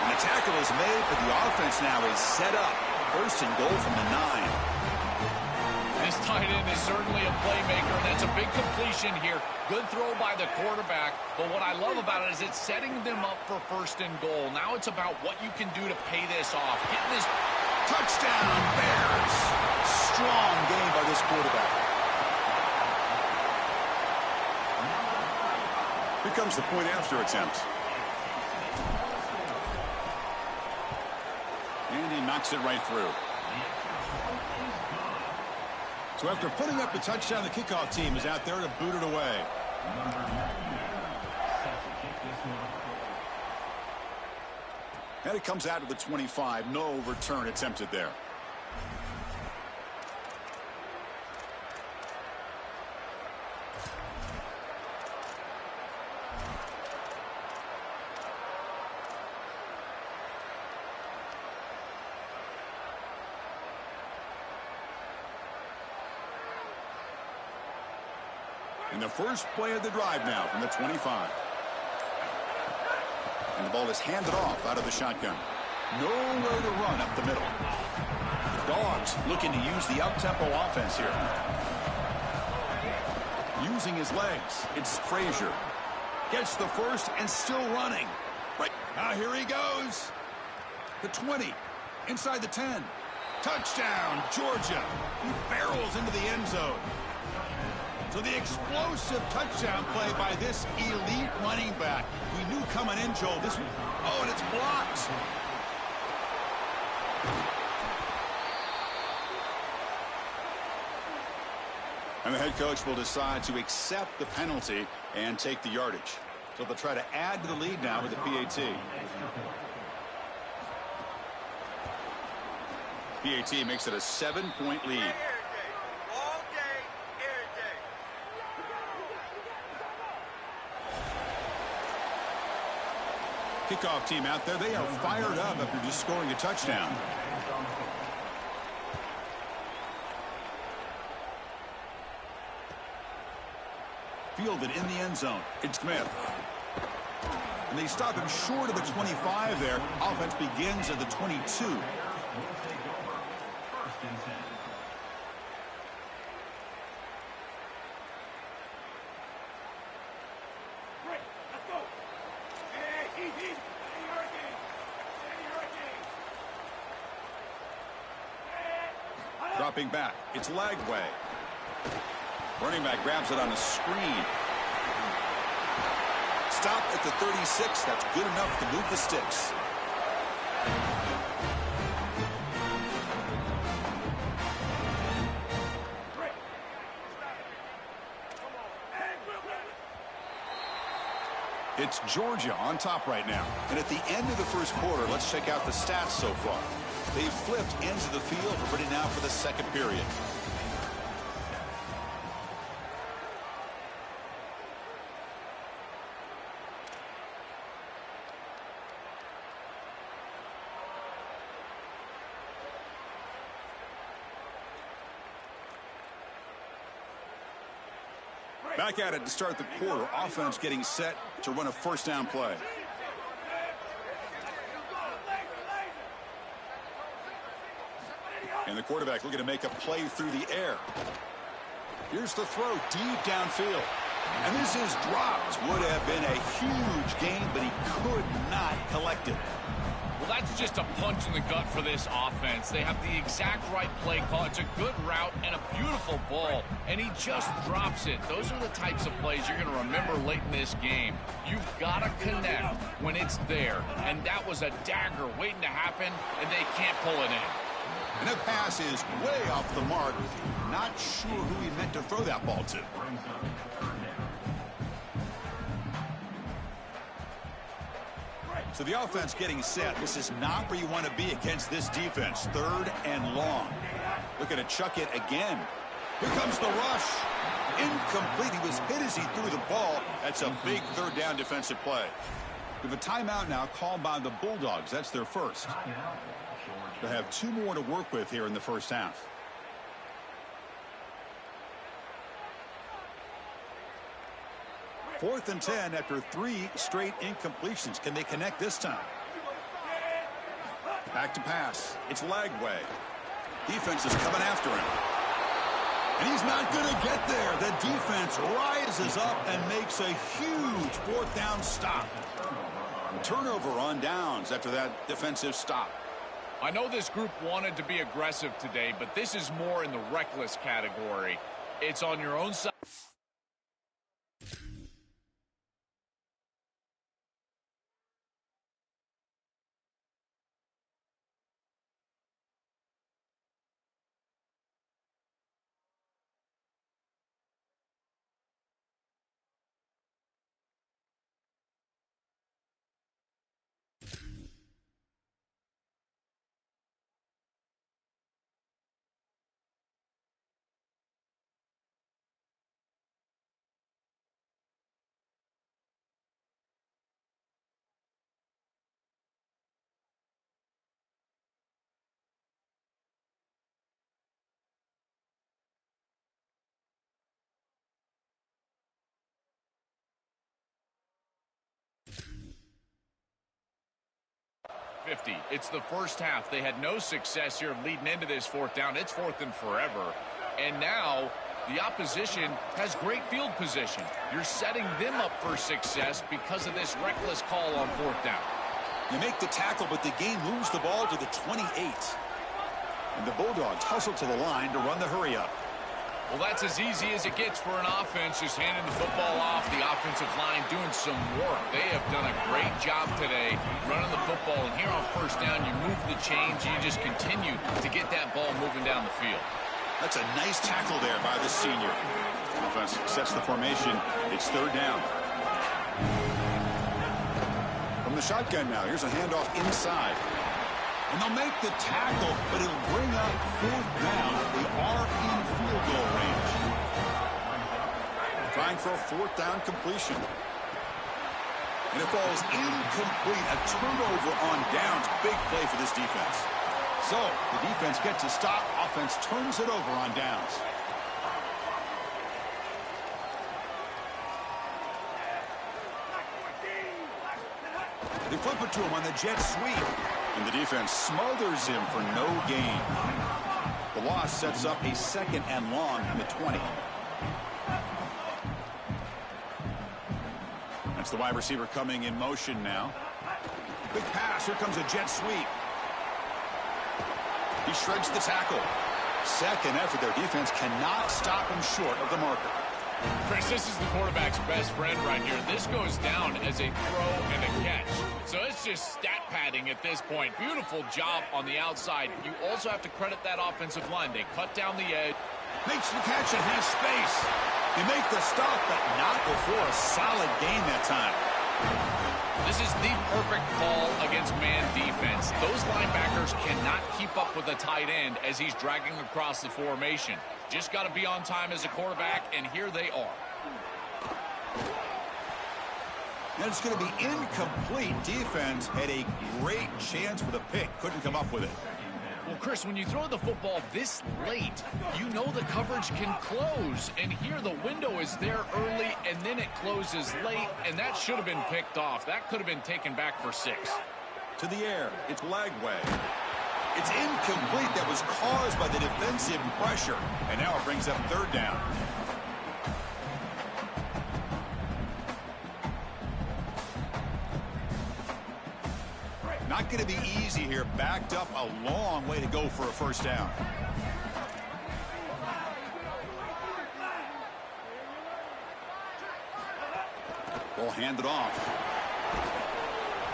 And the tackle is made, but the offense now is set up. 1st and goal from the 9. This tight end is certainly a playmaker, and that's a big completion here. Good throw by the quarterback, but what I love about it is it's setting them up for 1st and goal. Now it's about what you can do to pay this off. Getting this touchdown, Bears. Strong game by this quarterback. Here comes the point after attempt. And he knocks it right through. So after putting up the touchdown, the kickoff team is out there to boot it away. And it comes out to the 25. No return attempted there. And the first play of the drive now from the 25. And the ball is handed off out of the shotgun. Nowhere to run up the middle. Dogs looking to use the up-tempo offense here. Using his legs, it's Frazier. Gets the first and still running. Right now, here he goes. The 20, inside the 10. Touchdown, Georgia. He barrels into the end zone. So the explosive touchdown play by this elite running back. We knew coming in, Joel, this one. Oh, and it's blocked. And the head coach will decide to accept the penalty and take the yardage. So they'll try to add to the lead now with the PAT. PAT makes it a 7-point lead. Kickoff team out there, they are fired up after just scoring a touchdown. Fielded in the end zone. It's Smith. And they stop him short of the 25 there. Offense begins at the 22. Dropping back, it's Lagway. Running back grabs it on the screen. Stop at the 36. That's good enough to move the sticks. It's Georgia on top right now. And at the end of the first quarter, let's check out the stats so far. They've flipped ends of the field. We're ready now for the second period. Back at it to start the quarter. Offense getting set to run a first down play. And the quarterback looking to make a play through the air. Here's the throw deep downfield. And this is dropped. Would have been a huge gain, but he could not collect it. Well, that's just a punch in the gut for this offense. They have the exact right play call. It's a good route and a beautiful ball, and he just drops it. Those are the types of plays you're going to remember late in this game. You've got to connect when it's there, and that was a dagger waiting to happen, and they can't pull it in. And that pass is way off the mark. Not sure who he meant to throw that ball to. So the offense getting set. This is not where you want to be against this defense. 3rd and long. Looking to chuck it again. Here comes the rush. Incomplete. He was hit as he threw the ball. That's a big 3rd down defensive play. We have a timeout now called by the Bulldogs. That's their first. They have 2 more to work with here in the first half. Fourth and 10 after 3 straight incompletions. Can they connect this time? Back to pass. It's Lagway. Defense is coming after him. And he's not going to get there. The defense rises up and makes a huge 4th down stop. Turnover on downs after that defensive stop. I know this group wanted to be aggressive today, but this is more in the reckless category. It's on your own side. It's the first half. They had no success here leading into this 4th down. It's 4th and forever. And now the opposition has great field position. You're setting them up for success because of this reckless call on 4th down. You make the tackle, but the game moves the ball to the 28. And the Bulldogs hustle to the line to run the hurry up. Well, that's as easy as it gets for an offense, just handing the football off. The offensive line doing some work. They have done a great job today running the football. And here on first down, you move the chains. You just continue to get that ball moving down the field. That's a nice tackle there by the senior. Offense sets the formation. It's 3rd down. From the shotgun now, here's a handoff inside. And they'll make the tackle, but it'll bring up 4th down. They are in field goal range. Trying for a 4th down completion. And it falls incomplete. A turnover on downs. Big play for this defense. So the defense gets a stop. Offense turns it over on downs. They flip it to him on the jet sweep. And the defense smothers him for no gain. The loss sets up a 2nd and long on the 20. That's the wide receiver coming in motion now. Big pass. Here comes a jet sweep. He shreds the tackle. Second effort, their defense cannot stop him short of the marker. Chris, this is the quarterback's best friend right here. This goes down as a throw and a catch. So it's just stat padding at this point. Beautiful job on the outside. You also have to credit that offensive line. They cut down the edge. Makes the catch and has space. They make the stop, but not before a solid gain that time. This is the perfect call against man defense. Those linebackers cannot keep up with the tight end as he's dragging across the formation. Just got to be on time as a quarterback, and here they are. And it's going to be incomplete. Defense had a great chance for the pick. Couldn't come up with it. Well, Chris, when you throw the football this late, you know the coverage can close. And here the window is there early, and then it closes late, and that should have been picked off. That could have been taken back for 6. To the air. It's Lagway. It's incomplete. That was caused by the defensive pressure. And now it brings up third down. Not going to be easy here. Backed up a long way to go for a first down. Ball handed off.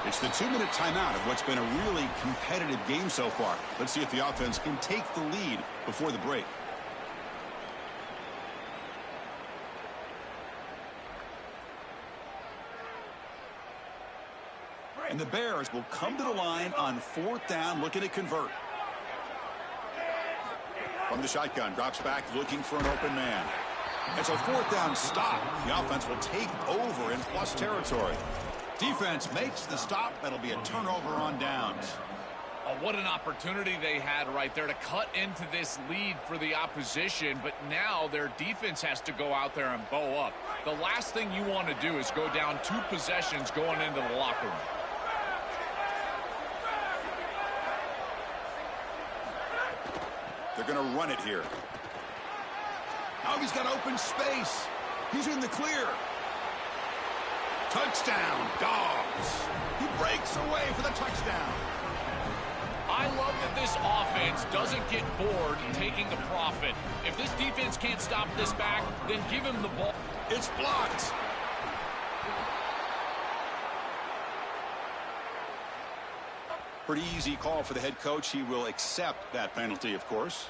It's the 2-minute timeout of what's been a really competitive game so far. Let's see if the offense can take the lead before the break. And the Bears will come to the line on 4th down, looking to convert. From the shotgun, drops back, looking for an open man. It's a 4th down stop. The offense will take over in plus territory. Defense makes the stop. That'll be a turnover on downs. Oh, what an opportunity they had right there to cut into this lead for the opposition, but now their defense has to go out there and bow up. The last thing you want to do is go down 2 possessions going into the locker room. They're going to run it here. Oh, he's got open space. He's in the clear. Touchdown, Dogs. He breaks away for the touchdown. I love that this offense doesn't get bored taking the profit. If this defense can't stop this back, then give him the ball. It's blocked. Pretty easy call for the head coach. He will accept that penalty, of course.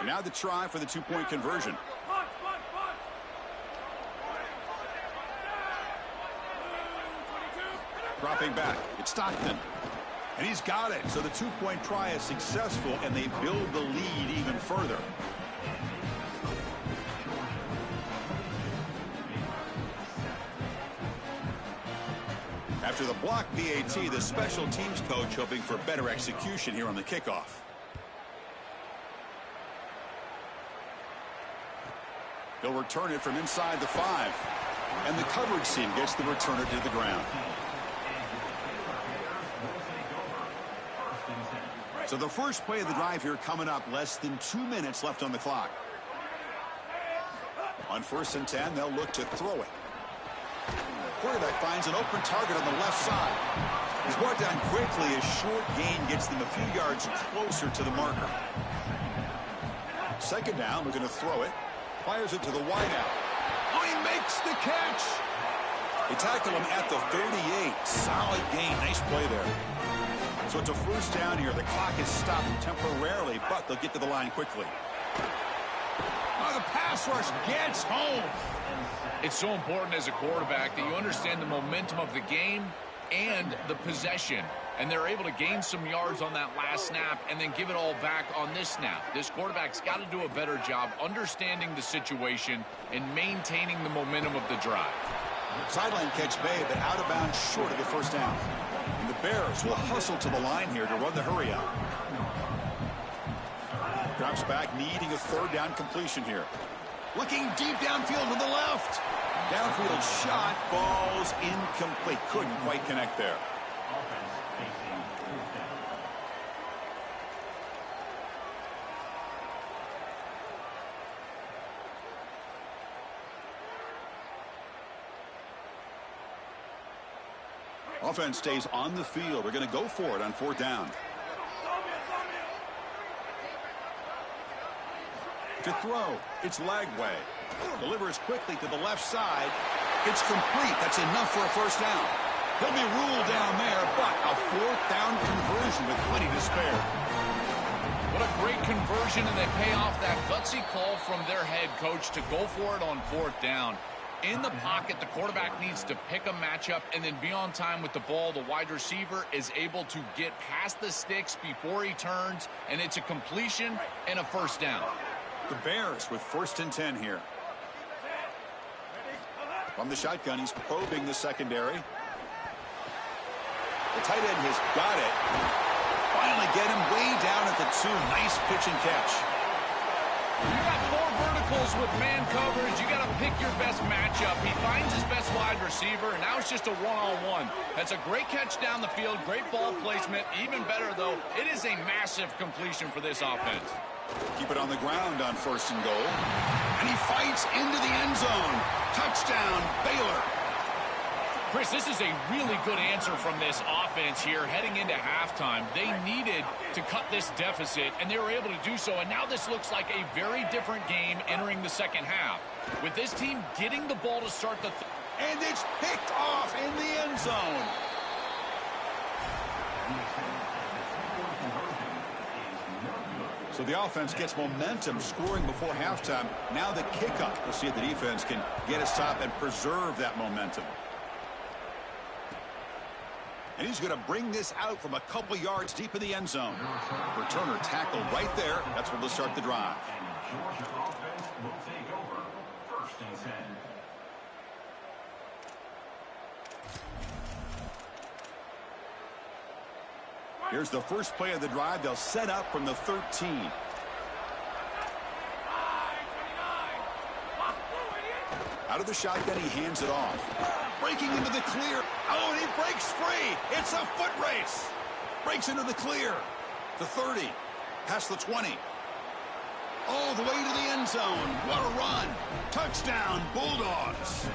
Now the try for the 2-point conversion. Dropping back. It's Stockton. And he's got it. So the 2-point try is successful, and they build the lead even further. After the block PAT, the special teams coach hoping for better execution here on the kickoff. He'll return it from inside the 5. And the coverage team gets the returner to the ground. So the first play of the drive here coming up, less than 2 minutes left on the clock. On 1st and 10, they'll look to throw it. Quarterback finds an open target on the left side. He's brought down quickly. A short gain gets them a few yards closer to the marker. 2nd down, we're going to throw it. Fires it to the wideout. Oh, he makes the catch. They tackle him at the 38. Solid gain. Nice play there. So it's a 1st down here. The clock is stopped temporarily, but they'll get to the line quickly. Oh, the pass rush gets home. It's so important as a quarterback that you understand the momentum of the game and the possession. And they're able to gain some yards on that last snap and then give it all back on this snap. This quarterback's got to do a better job understanding the situation and maintaining the momentum of the drive. Sideline catch made, but out of bounds short of the 1st down. And the Bears will hustle to the line here to run the hurry up. Drops back, needing a 3rd down completion here. Looking deep downfield to the left. Downfield shot falls incomplete. Couldn't quite connect there. Offense stays on the field. They're going to go for it on 4th down. To throw, it's Lagway. Delivers quickly to the left side. It's complete. That's enough for a 1st down. He'll be ruled down there, but a 4th down conversion with plenty to spare. What a great conversion, and they pay off that gutsy call from their head coach to go for it on 4th down. In the pocket, the quarterback needs to pick a matchup and then be on time with the ball. The wide receiver is able to get past the sticks before he turns, and it's a completion and a 1st down. The Bears with 1st and 10 here. From the shotgun, he's probing the secondary. The tight end has got it. Finally get him way down at the 2. Nice pitch and catch. You got 4 verticals with man coverage. You got to pick your best matchup. He finds his best wide receiver, and now it's just a one-on-one. That's a great catch down the field, great ball placement. Even better, though, it is a massive completion for this offense. Keep it on the ground on 1st and goal. And he fights into the end zone. Touchdown, Baylor. Chris, this is a really good answer from this offense here heading into halftime. They needed to cut this deficit, and they were able to do so. And now this looks like a very different game entering the 2nd half. With this team getting the ball to start the... And it's picked off in the end zone. So the offense gets momentum, scoring before halftime. Now the kickoff. We'll see if the defense can get a stop and preserve that momentum. And he's going to bring this out from a couple yards deep in the end zone. Returner tackled right there. That's where they'll start the drive. And Georgia offense will take over 1st and 10. Here's the first play of the drive. They'll set up from the 13. Out of the shotgun, he hands it off. Breaking into the clear. Oh, and he breaks free. It's a foot race. Breaks into the clear. The 30. Past the 20. All the way to the end zone. What a run. Touchdown, Bulldogs.